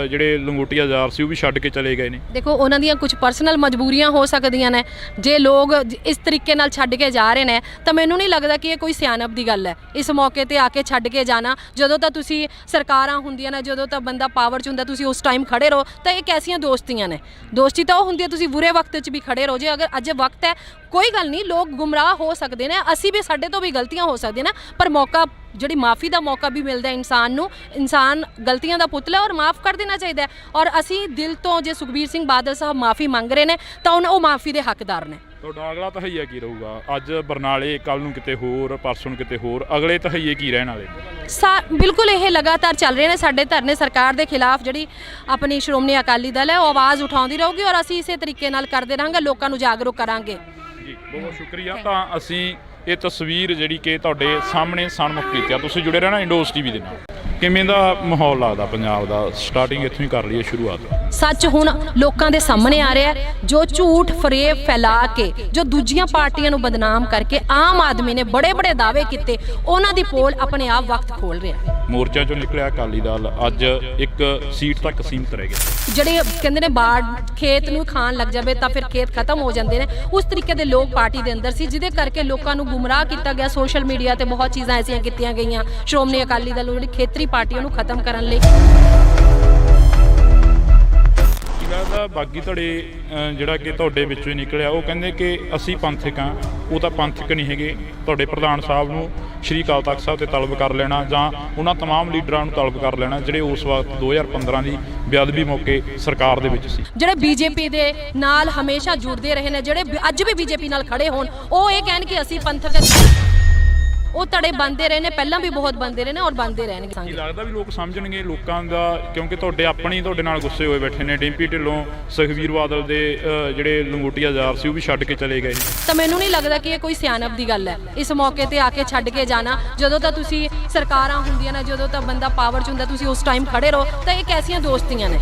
ਜਿਹੜੇ ਲੰਗੋਟੀਆ ਯਾਰ ਸੀ ਉਹ ਵੀ ਛੱਡ ਕੇ ਚਲੇ ਗਏ ਨੇ। ਦੇਖੋ, ਉਹਨਾਂ ਦੀਆਂ ਕੁਝ ਪਰਸਨਲ ਮਜਬੂਰੀਆਂ ਹੋ ਸਕਦੀਆਂ ਨੇ। ਜੇ ਲੋਕ ਇਸ ਤਰੀਕੇ ਨਾਲ ਛੱਡ ਕੇ ਜਾ ਰਹੇ ਨੇ ਤਾਂ ਮੈਨੂੰ ਨਹੀਂ ਲੱਗਦਾ ਕਿ ਇਹ ਕੋਈ ਸਿਆਣਪ ਦੀ ਗੱਲ ਹੈ ਇਸ ਮੌਕੇ ਤੇ ਆ ਕੇ ਛੱਡ ਕੇ ਜਾਣਾ। ਜਦੋਂ ਤਾਂ ਤੁਸੀਂ ਸਰਕਾਰਾਂ ਹੁੰਦੀਆਂ ਨੇ, ਜਦੋਂ ਤਾਂ ਬੰਦਾ ਪਾਵਰ 'ਚ ਹੁੰਦਾ, ਤੁਸੀਂ ਉਸ ਟਾਈਮ ਖੜੇ ਰਹੋ। ਤਾਂ ਇਹ ਕੈਸੀਆਂ ਦੋਸਤੀਆਂ ਨੇ? ਦੋਸਤੀ ਤਾਂ ਉਹ ਹੁੰਦੀ ਹੈ ਤੁਸੀਂ ਬੁਰੇ ਵਕਤ 'ਚ ਵੀ ਖੜੇ ਰਹੋ। ਜੇ ਅਗਰ ਅੱਜ ਵਕਤ ਹੈ, ਕੋਈ ਗੱਲ ਨਹੀਂ, ਲੋਕ ਗੁੰਮਰਾਹ ਹੋ ਸਕਦੇ ਨੇ, ਅਸੀਂ ਵੀ, ਸਾਡੇ ਤੋਂ ਵੀ ਗਲਤੀਆਂ ਹੋ ਸਕਦੀਆਂ ਨੇ, ਪਰ ਮੌਕਾ, ਜਿਹੜੀ ਮਾफ़ੀ ਦਾ ਮੌਕਾ ਵੀ ਮਿਲਦਾ ਇਨਸਾਨ ਨੂੰ। ਇਨਸਾਨ ਗਲਤੀਆਂ ਦਾ ਪੁਤਲਾ ਔਰ ਮਾफ़ ਕਰ ਦੇਣਾ ਚਾਹੀਦਾ। ਔਰ ਅਸੀਂ ਦਿਲ ਤੋਂ, ਜੇ ਸੁਖਬੀਰ ਸਿੰਘ ਬਾਦਲ ਸਾਹਿਬ ਮਾफ़ੀ ਮੰਗ ਰਹੇ ਨੇ ਤਾਂ ਉਹ ਮਾफ़ੀ ਦੇ ਹੱਕਦਾਰ ਨੇ। ਤੁਹਾਡਾ ਅਗਲਾ ਤਹਈਆ ਕੀ ਰਹੂਗਾ? ਅੱਜ ਬਰਨਾਲੇ, ਕੱਲ ਨੂੰ ਕਿਤੇ ਹੋਰ, ਪਰਸੋਂ ਨੂੰ ਕਿਤੇ ਹੋਰ, ਅਗਲੇ ਤਹਈਏ ਕੀ ਰਹਿਣ ਵਾਲੇ? ਬਿਲਕੁਲ ਇਹ ਲਗਾਤਾਰ ਚੱਲ ਰਹੇ ਨੇ ਸਾਡੇ ਧਰਨੇ। ਸਰਕਾਰ ਦੇ ਖਿਲਾਫ ਜਿਹੜੀ ਆਪਣੀ ਸ਼੍ਰੋਮਣੀ ਅਕਾਲੀ ਦਲ ਹੈ ਉਹ ਆਵਾਜ਼ ਉਠਾਉਂਦੀ ਰਹੂਗੀ ਔਰ ਅਸੀਂ ਇਸੇ ਤਰੀਕੇ ਨਾਲ ਕਰਦੇ ਰਹਾਂਗੇ, ਲੋਕਾਂ ਨੂੰ ਜਾਗਰੂਕ ਕਰਾਂਗੇ। ਜੀ, ਬਹੁਤ ਸ਼ੁਕਰੀਆ। ਤਾਂ ਅਸੀਂ ਇਹ ਤਸਵੀਰ ਜਿਹੜੀ ਕਿ ਤੁਹਾਡੇ ਸਾਹਮਣੇ ਸਨਮੁਖ ਕੀਤੀ ਆ। ਤੁਸੀਂ ਜੁੜੇ ਰਹਿਣਾ ਇੰਡੋਸ ਟੀਵੀ ਦੇ ਨਾਲ। ਕਿਵੇਂ ਦਾ ਮਾਹੌਲ ਲੱਗਦਾ ਪੰਜਾਬ ਦਾ? ਸਟਾਰਟਿੰਗ ਇੱਥੋਂ ਹੀ ਕਰ ਲਈਏ ਸ਼ੁਰੂਆਤ। ਸੱਚ ਹੁਣ ਲੋਕਾਂ ਦੇ ਸਾਹਮਣੇ ਆ ਰਿਹਾ ਹੈ। ਜੋ ਝੂਠ ਫਰੇਬ ਫੈਲਾ ਕੇ, ਜੋ ਦੂਜੀਆਂ ਪਾਰਟੀਆਂ ਨੂੰ ਬਦਨਾਮ ਕਰਕੇ ਆਮ ਆਦਮੀ ਨੇ ਬੜੇ ਬੜੇ ਦਾਅਵੇ ਕੀਤੇ, ਉਹਨਾਂ ਦੀ ਪੋਲ ਆਪਣੇ ਆਪ ਵਕਤ ਖੋਲ ਰਿਹਾ ਹੈ। ਮੋਰਚਾ ਚੋਂ ਨਿਕਲਿਆ ਅਕਾਲੀ ਦਲ ਅੱਜ ਇੱਕ ਸੀਟ ਤੱਕ ਸੀਮਤ ਰਹਿ ਗਿਆ। ਜਿਹੜੇ ਕਹਿੰਦੇ ਨੇ ਬਾੜ ਖੇਤ ਨੂੰ ਖਾਣ ਲੱਗ ਜਾਵੇ ਤਾਂ ਫਿਰ ਖੇਤ ਖਤਮ ਹੋ ਜਾਂਦੇ ਨੇ, ਉਸ ਤਰੀਕੇ ਦੇ ਲੋਕ ਪਾਰਟੀ ਦੇ ਅੰਦਰ ਸੀ, ਜਿਹਦੇ ਕਰਕੇ ਲੋਕਾਂ ਨੂੰ ਗੁੰਮਰਾਹ ਕੀਤਾ ਗਿਆ। ਸੋਸ਼ਲ ਮੀਡੀਆ ਤੇ ਬਹੁਤ ਚੀਜ਼ਾਂ ਐਸੀਆਂ ਕੀਤੀਆਂ ਗਈਆਂ ਸ਼੍ਰੋਮਣੀ ਅਕਾਲੀ ਦਲ ਨੂੰ, ਜਿਹੜੀ ਖੇਤਰੀ ਪਾਰਟੀਆਂ ਨੂੰ ਖਤਮ ਕਰਨ ਲਈ। ਦਾ ਬਾਗੀ ਧੜੇ ਜਿਹੜਾ ਕਿ ਤੁਹਾਡੇ ਵਿੱਚੋਂ ਹੀ ਨਿਕਲਿਆ, ਉਹ ਕਹਿੰਦੇ ਕਿ ਅਸੀਂ ਪੰਥਕ ਹਾਂ। ਉਹ ਤਾਂ ਪੰਥਕ ਨਹੀਂ ਹੈਗੇ। ਤੁਹਾਡੇ ਪ੍ਰਧਾਨ ਸਾਹਿਬ ਨੂੰ ਸ਼੍ਰੀ ਅਕਾਲ ਤਖਤ ਸਾਹਿਬ ਤੇ ਤਲਬ ਕਰ ਲੈਣਾ ਜਾਂ ਉਹਨਾਂ ਤਮਾਮ ਲੀਡਰਾਂ ਨੂੰ ਤਲਬ ਕਰ ਲੈਣਾ ਜਿਹੜੇ ਉਸ ਵਕਤ 2015 ਦੀ ਬੇਅਦਬੀ ਮੌਕੇ ਸਰਕਾਰ ਦੇ ਵਿੱਚ ਸੀ। ਜਿਹੜੇ ਬੀਜੇਪੀ ਦੇ ਨਾਲ ਹਮੇਸ਼ਾ ਜੁੜਦੇ ਰਹੇ ਨੇ, ਜਿਹੜੇ ਅੱਜ ਵੀ ਬੀਜੇਪੀ ਨਾਲ ਖੜੇ ਹੋਣ, ਉਹ ਇਹ ਕਹਿਣ ਕਿ ਅਸੀਂ ਪੰਥਕ ਉਹ ਧੜੇ ਬੰਦੇ ਰਹੇ ਨੇ, ਪਹਿਲਾਂ ਵੀ ਬਹੁਤ ਬੰਦੇ ਰਹੇ ਨੇ ਔਰ ਬੰਦੇ ਰਹਿਣਗੇ। ਕੀ ਲੱਗਦਾ ਵੀ ਲੋਕ ਸਮਝਣਗੇ ਲੋਕਾਂ ਦਾ? ਕਿਉਂਕਿ ਤੁਹਾਡੇ ਨਾਲ ਗੁੱਸੇ ਹੋਏ ਬੈਠੇ ਨੇ। ਡਿੰਪੀ ਢਿੱਲੋਂ, ਸੁਖਬੀਰ ਬਾਦਲ ਦੇ ਜਿਹੜੇ ਲੰਗੋਟੀਆ ਯਾਰ ਸੀ ਉਹ ਵੀ ਛੱਡ ਕੇ ਚਲੇ ਗਏ ਨੇ। ਤਾਂ ਮੈਨੂੰ ਨਹੀਂ ਲੱਗਦਾ ਕਿ ਇਹ ਕੋਈ ਸਿਆਣਪ ਦੀ ਗੱਲ ਹੈ ਇਸ ਮੌਕੇ ਤੇ ਆ ਕੇ ਛੱਡ ਕੇ ਜਾਣਾ। ਜਦੋਂ ਤਾਂ ਤੁਸੀਂ ਸਰਕਾਰਾਂ ਹੁੰਦੀਆਂ ਨੇ, ਜਦੋਂ ਤਾਂ ਬੰਦਾ ਪਾਵਰ 'ਚ ਹੁੰਦਾ, ਤੁਸੀਂ ਉਸ ਟਾਈਮ ਖੜੇ ਰਹੋ। ਤਾਂ ਇਹ ਕੈਸੀਆਂ ਦੋਸਤੀਆਂ ਨੇ?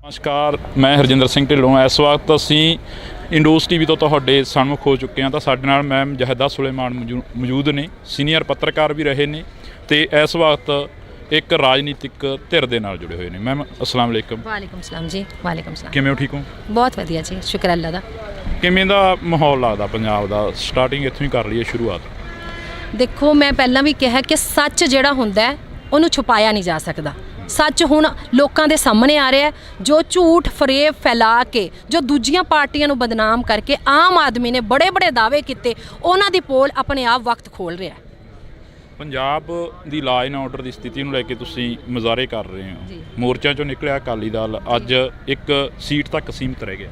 ਨਮਸਕਾਰ, ਮੈਂ ਹਰਜਿੰਦਰ ਸਿੰਘ ਢਿੱਲੋਂ। ਇਸ ਵਕਤ ਅਸੀਂ ਇੰਡੋਸ ਟੀਵੀ ਤੋਂ ਤੁਹਾਡੇ ਸਨਮੁਖ ਹੋ ਚੁੱਕੇ ਹਾਂ। ਤਾਂ ਸਾਡੇ ਨਾਲ ਮੈਮ ਜਹਦਾ ਸੁਲੇਮਾਨ ਮੌਜੂਦ ਨੇ, ਸੀਨੀਅਰ ਪੱਤਰਕਾਰ ਵੀ ਰਹੇ ਨੇ ਤੇ ਇਸ ਵਕਤ ਇੱਕ ਰਾਜਨੀਤਿਕ ਧਿਰ ਦੇ ਨਾਲ ਜੁੜੇ ਹੋਏ ਨੇ। ਮੈਮ ਅਸਲਾਮ ਵਾਲੇਕਮ। ਵਾਲੇਕਮ ਸਲਾਮ ਜੀ। ਵਾਲੇਕਮ ਸਲਾਮ। ਕਿਵੇਂ ਹੋ? ਠੀਕ ਹੋ? ਬਹੁਤ ਵਧੀਆ ਜੀ, ਸ਼ੁਕਰ ਅੱਲਾ ਦਾ। ਕਿਵੇਂ ਦਾ ਮਾਹੌਲ ਲੱਗਦਾ ਪੰਜਾਬ ਦਾ? ਸਟਾਰਟਿੰਗ ਇੱਥੋਂ ਹੀ ਕਰ ਲਈਏ ਸ਼ੁਰੂਆਤ। ਦੇਖੋ, ਮੈਂ ਪਹਿਲਾਂ ਵੀ ਕਿਹਾ ਕਿ ਸੱਚ ਜਿਹੜਾ ਹੁੰਦਾ ਹੈ ਉਹਨੂੰ ਛੁਪਾਇਆ ਨਹੀਂ ਜਾ ਸਕਦਾ। ਸੱਚ ਹੁਣ ਲੋਕਾਂ ਦੇ ਸਾਹਮਣੇ ਆ ਰਿਹਾ ਹੈ। ਜੋ ਝੂਠ ਫਰੇਬ ਫੈਲਾ ਕੇ, ਜੋ ਦੂਜੀਆਂ ਪਾਰਟੀਆਂ ਨੂੰ ਬਦਨਾਮ ਕਰਕੇ ਆਮ ਆਦਮੀ ਨੇ ਬੜੇ ਬੜੇ ਦਾਅਵੇ ਕੀਤੇ, ਉਹਨਾਂ ਦੀ ਪੋਲ ਆਪਣੇ ਆਪ ਵਕਤ ਖੋਲ ਰਿਹਾ ਹੈ। ਪੰਜਾਬ ਦੀ ਲਾਅ ਐਂਡ ਆਰਡਰ ਦੀ ਸਥਿਤੀ ਨੂੰ ਲੈ ਕੇ ਤੁਸੀਂ ਮੁਜ਼ਾਹਰੇ ਕਰ ਰਹੇ ਹੋ। ਮੋਰਚਾ ਚੋਂ ਨਿਕਲਿਆ ਅਕਾਲੀ ਦਲ ਅੱਜ ਇੱਕ ਸੀਟ ਤੱਕ ਸੀਮਤ ਰਹਿ ਗਿਆ।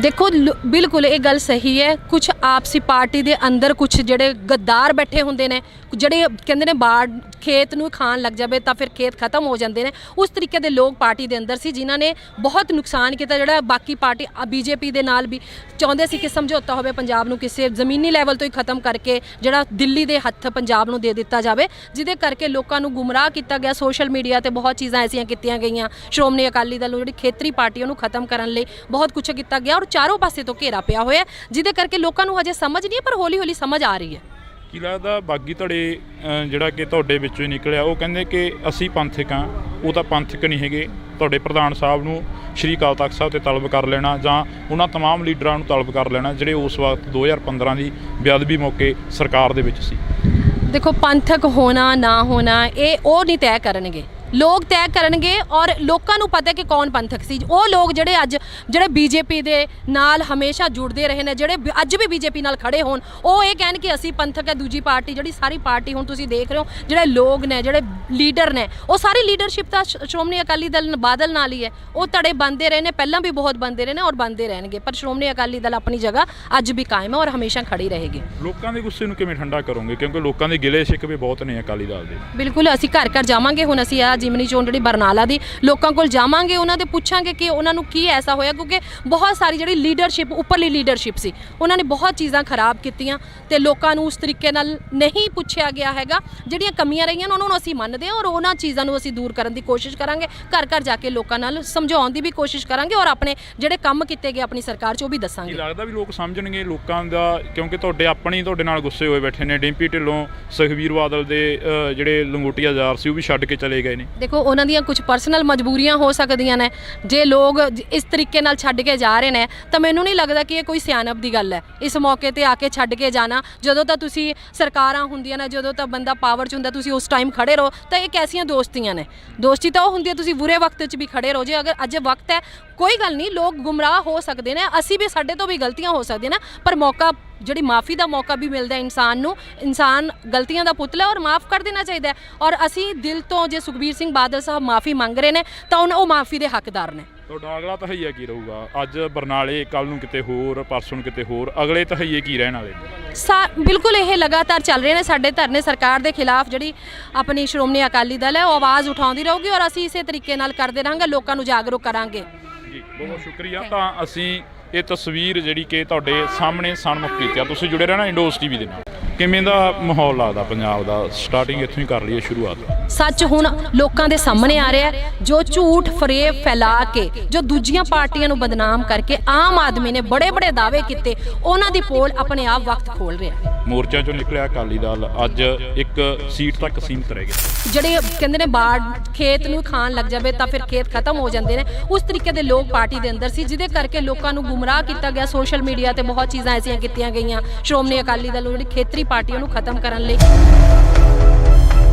ਦੇਖੋ, ਬਿਲਕੁਲ ਇਹ ਗੱਲ ਸਹੀ ਹੈ। ਕੁਝ ਆਪਸੀ ਪਾਰਟੀ ਦੇ ਅੰਦਰ ਕੁਝ ਜਿਹੜੇ ਗੱਦਾਰ ਬੈਠੇ ਹੁੰਦੇ ਨੇ, ਜਿਹੜੇ ਕਹਿੰਦੇ ਨੇ ਬਾੜ ਖੇਤ ਨੂੰ ਖਾਣ ਲੱਗ ਜਾਵੇ ਤਾਂ ਫਿਰ ਖੇਤ ਖਤਮ ਹੋ ਜਾਂਦੇ ਨੇ, ਉਸ ਤਰੀਕੇ ਦੇ ਲੋਕ ਪਾਰਟੀ ਦੇ ਅੰਦਰ ਸੀ, ਜਿਨ੍ਹਾਂ ਨੇ ਬਹੁਤ ਨੁਕਸਾਨ ਕੀਤਾ। ਜਿਹੜਾ ਬਾਕੀ ਪਾਰਟੀ ਬੀਜੇਪੀ ਦੇ ਨਾਲ ਵੀ ਚਾਹੁੰਦੇ ਸੀ ਕਿ ਸਮਝੌਤਾ ਹੋਵੇ, ਪੰਜਾਬ ਨੂੰ ਕਿਸੇ ਜ਼ਮੀਨੀ ਲੈਵਲ ਤੋਂ ਹੀ ਖਤਮ ਕਰਕੇ ਜਿਹੜਾ ਦਿੱਲੀ ਦੇ ਹੱਥ ਪੰਜਾਬ ਨੂੰ ਦੇ ਦਿੱਤਾ ਜਾਵੇ, ਜਿਹਦੇ ਕਰਕੇ ਲੋਕਾਂ ਨੂੰ ਗੁੰਮਰਾਹ ਕੀਤਾ ਗਿਆ। ਸੋਸ਼ਲ ਮੀਡੀਆ ਤੇ ਬਹੁਤ ਚੀਜ਼ਾਂ ਐਸੀਆਂ ਕੀਤੀਆਂ ਗਈਆਂ ਸ਼੍ਰੋਮਣੀ ਅਕਾਲੀ ਦਲ ਨੂੰ, ਜਿਹੜੀ ਖੇਤਰੀ ਪਾਰਟੀ ਉਹਨੂੰ ਖਤਮ ਕਰਨ ਲਈ ਬਹੁਤ ਕੁਝ ਕੀਤਾ ਗਿਆ ਔਰ ਚਾਰੋਂ ਪਾਸੇ ਤੋਂ ਘੇਰਾ ਪਿਆ ਹੋਇਆ, ਜਿਹਦੇ ਕਰਕੇ ਲੋਕਾਂ ਨੂੰ ਹਜੇ ਸਮਝ ਨਹੀਂ, ਪਰ ਹੌਲੀ ਹੌਲੀ ਸਮਝ ਆ ਰਹੀ ਹੈ। ਕੀ ਲੱਗਦਾ ਬਾਗੀ ਧੜੇ ਜਿਹੜਾ ਕਿ ਤੁਹਾਡੇ ਵਿੱਚੋਂ ਹੀ ਨਿਕਲਿਆ, ਉਹ ਕਹਿੰਦੇ ਕਿ ਅਸੀਂ ਪੰਥਕ ਹਾਂ। ਉਹ ਤਾਂ ਪੰਥਕ ਨਹੀਂ ਹੈਗੇ। ਤੁਹਾਡੇ ਪ੍ਰਧਾਨ ਸਾਹਿਬ ਨੂੰ ਸ਼੍ਰੀ ਅਕਾਲ ਤਖਤ ਸਾਹਿਬ ਤੇ ਤਲਬ ਕਰ ਲੈਣਾ ਜਾਂ ਉਹਨਾਂ ਤਮਾਮ ਲੀਡਰਾਂ ਨੂੰ ਤਲਬ ਕਰ ਲੈਣਾ ਜਿਹੜੇ ਉਸ ਵਕਤ 2015 ਦੀ ਬੇਅਦਬੀ ਮੌਕੇ ਸਰਕਾਰ ਦੇ ਵਿੱਚ ਸੀ। ਦੇਖੋ, ਪੰਥਕ ਹੋਣਾ ਨਾ ਹੋਣਾ ਇਹ ਉਹ ਨਹੀਂ ਤੈਅ ਕਰਨਗੇ, ਲੋਕ ਤੈਅ ਕਰਨਗੇ। ਔਰ ਲੋਕਾਂ ਨੂੰ ਪਤਾ ਕਿ ਕੌਣ ਪੰਥਕ ਸੀ। ਉਹ ਲੋਕ ਜਿਹੜੇ ਬੀਜੇਪੀ ਦੇ ਨਾਲ ਹਮੇਸ਼ਾ ਜੁੜਦੇ ਰਹੇ ਨੇ, ਜਿਹੜੇ ਅੱਜ ਵੀ ਬੀਜੇਪੀ ਨਾਲ ਖੜੇ ਹੋਣ, ਉਹ ਇਹ ਕਹਿਣ ਕਿ ਅਸੀਂ ਪੰਥਕ ਹੈ। ਦੂਜੀ ਪਾਰਟੀ, ਜਿਹੜੀ ਸਾਰੀ ਪਾਰਟੀ ਹੁਣ ਤੁਸੀਂ ਦੇਖ ਰਹੇ ਹੋ, ਜਿਹੜੇ ਲੋਕ ਨੇ, ਜਿਹੜੇ ਲੀਡਰ ਨੇ, ਉਹ ਸਾਰੀ ਲੀਡਰਸ਼ਿਪ ਤਾਂ ਸ਼੍ਰੋਮਣੀ ਅਕਾਲੀ ਦਲ ਬਾਦਲ ਨਾਲ ਹੀ ਹੈ। ਉਹ ਧੜੇ ਬੰਦੇ ਰਹੇ ਨੇ, ਪਹਿਲਾਂ ਵੀ ਬਹੁਤ ਬੰਦੇ ਰਹੇ ਨੇ ਔਰ ਬੰਦੇ ਰਹਿਣਗੇ, ਪਰ ਸ਼੍ਰੋਮਣੀ ਅਕਾਲੀ ਦਲ ਆਪਣੀ ਜਗ੍ਹਾ ਅੱਜ ਵੀ ਕਾਇਮ ਹੈ ਔਰ ਹਮੇਸ਼ਾ ਖੜੀ ਰਹੇਗੀ। ਲੋਕਾਂ ਦੇ ਗੁੱਸੇ ਨੂੰ ਕਿਵੇਂ ਠੰਡਾ ਕਰੋਗੇ? ਕਿਉਂਕਿ ਲੋਕਾਂ ਦੇ ਗਿਲੇ ਸ਼ਿਕਵੇ ਬਹੁਤ ਨੇ ਅਕਾਲੀ ਦਲ ਦੇ। ਬਿਲਕੁਲ, ਅਸੀਂ ਘਰ ਘਰ ਜਾਵਾਂਗੇ। ਹੁਣ ਅਸੀਂ ਜਿਮਨੀ ਚੋਣ ਜਿਹੜੀ ਬਰਨਾਲਾ ਦੀ, ਲੋਕਾਂ ਕੋਲ ਜਾਵਾਂਗੇ, ਉਹਨਾਂ ਦੇ ਪੁੱਛਾਂਗੇ ਕਿ ਉਹਨਾਂ ਨੂੰ ਕੀ ਐਸਾ ਹੋਇਆ, ਕਿਉਂਕਿ ਬਹੁਤ ਸਾਰੀ ਜਿਹੜੀ ਲੀਡਰਸ਼ਿਪ, ਉੱਪਰਲੀ ਲੀਡਰਸ਼ਿਪ ਸੀ, ਉਹਨਾਂ ਨੇ ਬਹੁਤ ਚੀਜ਼ਾਂ ਖਰਾਬ ਕੀਤੀਆਂ ਤੇ ਲੋਕਾਂ ਨੂੰ ਉਸ ਤਰੀਕੇ ਨਾਲ ਨਹੀਂ ਪੁੱਛਿਆ ਗਿਆ ਹੈਗਾ। ਜਿਹੜੀਆਂ ਕਮੀਆਂ ਰਹੀਆਂ ਉਹਨਾਂ ਨੂੰ ਅਸੀਂ ਮੰਨਦੇ ਹਾਂ ਔਰ ਉਹਨਾਂ ਚੀਜ਼ਾਂ ਨੂੰ ਅਸੀਂ ਦੂਰ ਕਰਨ ਦੀ ਕੋਸ਼ਿਸ਼ ਕਰਾਂਗੇ। ਘਰ ਘਰ ਜਾ ਕੇ ਲੋਕਾਂ ਨਾਲ ਸਮਝਾਉਣ ਦੀ ਵੀ ਕੋਸ਼ਿਸ਼ ਕਰਾਂਗੇ ਔਰ ਆਪਣੇ ਜਿਹੜੇ ਕੰਮ ਕੀਤੇ ਗਏ ਆਪਣੀ ਸਰਕਾਰ 'ਚ ਉਹ ਵੀ ਦੱਸਾਂਗੇ। ਕੀ ਲੱਗਦਾ ਵੀ ਲੋਕ ਸਮਝਣਗੇ ਲੋਕਾਂ ਦਾ? ਕਿਉਂਕਿ ਤੁਹਾਡੇ ਨਾਲ ਗੁੱਸੇ ਹੋਏ ਬੈਠੇ ਨੇ। ਡਿੰਪੀ ਢਿੱਲੋਂ, ਸੁਖਬੀਰ ਬਾਦਲ ਦੇ ਜਿਹੜੇ ਲੰਗੋਟੀਆ ਯਾਰ ਸੀ ਉਹ ਵੀ ਛੱਡ ਕੇ ਚਲੇ ਗਏ ਨੇ। ਦੇਖੋ, ਉਹਨਾਂ ਦੀਆਂ ਕੁਝ ਪਰਸਨਲ ਮਜਬੂਰੀਆਂ ਹੋ ਸਕਦੀਆਂ ਨੇ। ਜੇ ਲੋਕ ਇਸ ਤਰੀਕੇ ਨਾਲ ਛੱਡ ਕੇ ਜਾ ਰਹੇ ਨੇ ਤਾਂ ਮੈਨੂੰ ਨਹੀਂ ਲੱਗਦਾ ਕਿ ਇਹ ਕੋਈ ਸਿਆਣਪ ਦੀ ਗੱਲ ਹੈ ਇਸ ਮੌਕੇ ਤੇ ਆ ਕੇ ਛੱਡ ਕੇ ਜਾਣਾ। ਜਦੋਂ ਤਾਂ ਤੁਸੀਂ ਸਰਕਾਰਾਂ ਹੁੰਦੀਆਂ ਨੇ, ਜਦੋਂ ਤਾਂ ਬੰਦਾ ਪਾਵਰ 'ਚ ਹੁੰਦਾ, ਤੁਸੀਂ ਉਸ ਟਾਈਮ ਖੜੇ ਰਹੋ। ਤਾਂ ਇਹ ਕੈਸੀਆਂ ਦੋਸਤੀਆਂ ਨੇ? ਦੋਸਤੀ ਤਾਂ ਉਹ ਹੁੰਦੀ ਹੈ ਤੁਸੀਂ ਬੁਰੇ ਵਕਤ 'ਚ ਵੀ ਖੜੇ ਰਹੋ। ਜੇ ਅਗਰ ਅੱਜ ਵਕਤ ਹੈ, ਕੋਈ ਗੱਲ ਨਹੀਂ, ਲੋਕ ਗੁੰਮਰਾਹ ਹੋ ਸਕਦੇ ਨੇ, ਅਸੀਂ ਵੀ, ਸਾਡੇ ਤੋਂ ਵੀ ਗਲਤੀਆਂ ਹੋ ਸਕਦੀਆਂ ਨੇ, ਪਰ ਮੌਕਾ, ਜਿਹੜੀ ਮਾफ़ੀ ਦਾ ਮੌਕਾ ਵੀ ਮਿਲਦਾ ਇਨਸਾਨ ਨੂੰ। ਇਨਸਾਨ ਗਲਤੀਆਂ ਦਾ ਪੁਤਲਾ ਔਰ ਮਾफ़ ਕਰ ਦੇਣਾ ਚਾਹੀਦਾ ਹੈ। ਔਰ ਅਸੀਂ ਦਿਲ ਤੋਂ, ਜੇ ਸੁਖਬੀਰ ਸਿੰਘ ਬਾਦਲ ਸਾਹਿਬ ਮਾफ़ੀ ਮੰਗ ਰਹੇ ਨੇ ਤਾਂ ਉਹ ਮਾफ़ੀ ਦੇ ਹੱਕਦਾਰ ਨੇ। ਤੁਹਾਡਾ ਅਗਲਾ ਤਹਈਆ ਕੀ ਰਹੂਗਾ? ਅੱਜ ਬਰਨਾਲੇ, ਕੱਲ ਨੂੰ ਕਿਤੇ ਹੋਰ, ਪਰਸੋਂ ਨੂੰ ਕਿਤੇ ਹੋਰ, ਅਗਲੇ ਤਹਈਏ ਕੀ ਰਹਿਣ ਵਾਲੇ? ਬਿਲਕੁਲ ਇਹ ਲਗਾਤਾਰ ਚੱਲ ਰਹੇ ਨੇ ਸਾਡੇ ਧਰਨੇ। ਸਰਕਾਰ ਦੇ ਖਿਲਾਫ ਜਿਹੜੀ ਆਪਣੀ ਸ਼੍ਰੋਮਣੀ ਅਕਾਲੀ ਦਲ ਹੈ ਉਹ ਆਵਾਜ਼ ਉਠਾਉਂਦੀ ਰਹੂਗੀ ਔਰ ਅਸੀਂ ਇਸੇ ਤਰੀਕੇ ਨਾਲ ਕਰਦੇ ਰਹਾਂਗੇ, ਲੋਕਾਂ ਨੂੰ ਜਾਗਰੂਕ ਕਰਾਂਗੇ। ਜੀ, ਬਹੁਤ ਸ਼ੁਕਰੀਆ। ਤਾਂ ਅਸੀਂ ਇਹ ਤਸਵੀਰ ਜਿਹੜੀ ਕਿ ਤੁਹਾਡੇ ਸਾਹਮਣੇ ਸਨਮੁਖ ਕੀਤੀ ਆ। ਤੁਸੀਂ ਜੁੜੇ ਰਹਿਣਾ ਇੰਡੋਸ ਟੀਵੀ ਦੇ ਨਾਲ। ਕਿਵੇਂ ਦਾ ਮਾਹੌਲ ਲੱਗਦਾ ਪੰਜਾਬ ਦਾ? ਸਟਾਰਟਿੰਗ ਇੱਥੋਂ ਹੀ ਕਰ ਲਈਏ ਸ਼ੁਰੂਆਤ। ਸੱਚ ਹੁਣ ਲੋਕਾਂ ਦੇ ਸਾਹਮਣੇ ਆ ਰਿਹਾ ਹੈ। ਜੋ ਝੂਠ ਫਰੇਬ ਫੈਲਾ ਕੇ, ਜੋ ਦੂਜੀਆਂ ਪਾਰਟੀਆਂ ਨੂੰ ਬਦਨਾਮ ਕਰਕੇ ਆਮ ਆਦਮੀ ਨੇ ਬੜੇ ਬੜੇ ਦਾਅਵੇ ਕੀਤੇ, ਉਹਨਾਂ ਦੀ ਪੋਲ ਆਪਣੇ ਆਪ ਵਕਤ ਖੋਲ ਰਿਹਾ ਹੈ। ਮੋਰਚਾ ਚੋਂ ਨਿਕਲਿਆ ਅਕਾਲੀ ਦਲ ਅੱਜ ਇੱਕ ਸੀਟ ਤੱਕ ਸੀਮਤ ਰਹਿ ਗਿਆ। ਜਿਹੜੇ ਕਹਿੰਦੇ ਨੇ ਬਾੜ ਖੇਤ ਨੂੰ ਖਾਣ ਲੱਗ ਜਾਵੇ ਤਾਂ ਫਿਰ ਖੇਤ ਖਤਮ ਹੋ ਜਾਂਦੇ ਨੇ, ਉਸ ਤਰੀਕੇ ਦੇ ਲੋਕ ਪਾਰਟੀ ਦੇ ਅੰਦਰ ਸੀ, ਜਿਹਦੇ ਕਰਕੇ ਲੋਕਾਂ ਨੂੰ ਗੁੰਮਰਾਹ ਕੀਤਾ ਗਿਆ। ਸੋਸ਼ਲ ਮੀਡੀਆ ਤੇ ਬਹੁਤ ਚੀਜ਼ਾਂ ਐਸੀਆਂ ਕੀਤੀਆਂ ਗਈਆਂ ਸ਼੍ਰੋਮਣੀ ਅਕਾਲੀ ਦਲ ਨੂੰ, ਜਿਹੜੀ ਖੇਤਰੀ ਪਾਰਟੀਆਂ ਨੂੰ ਖਤਮ ਕਰਨ ਲਈ।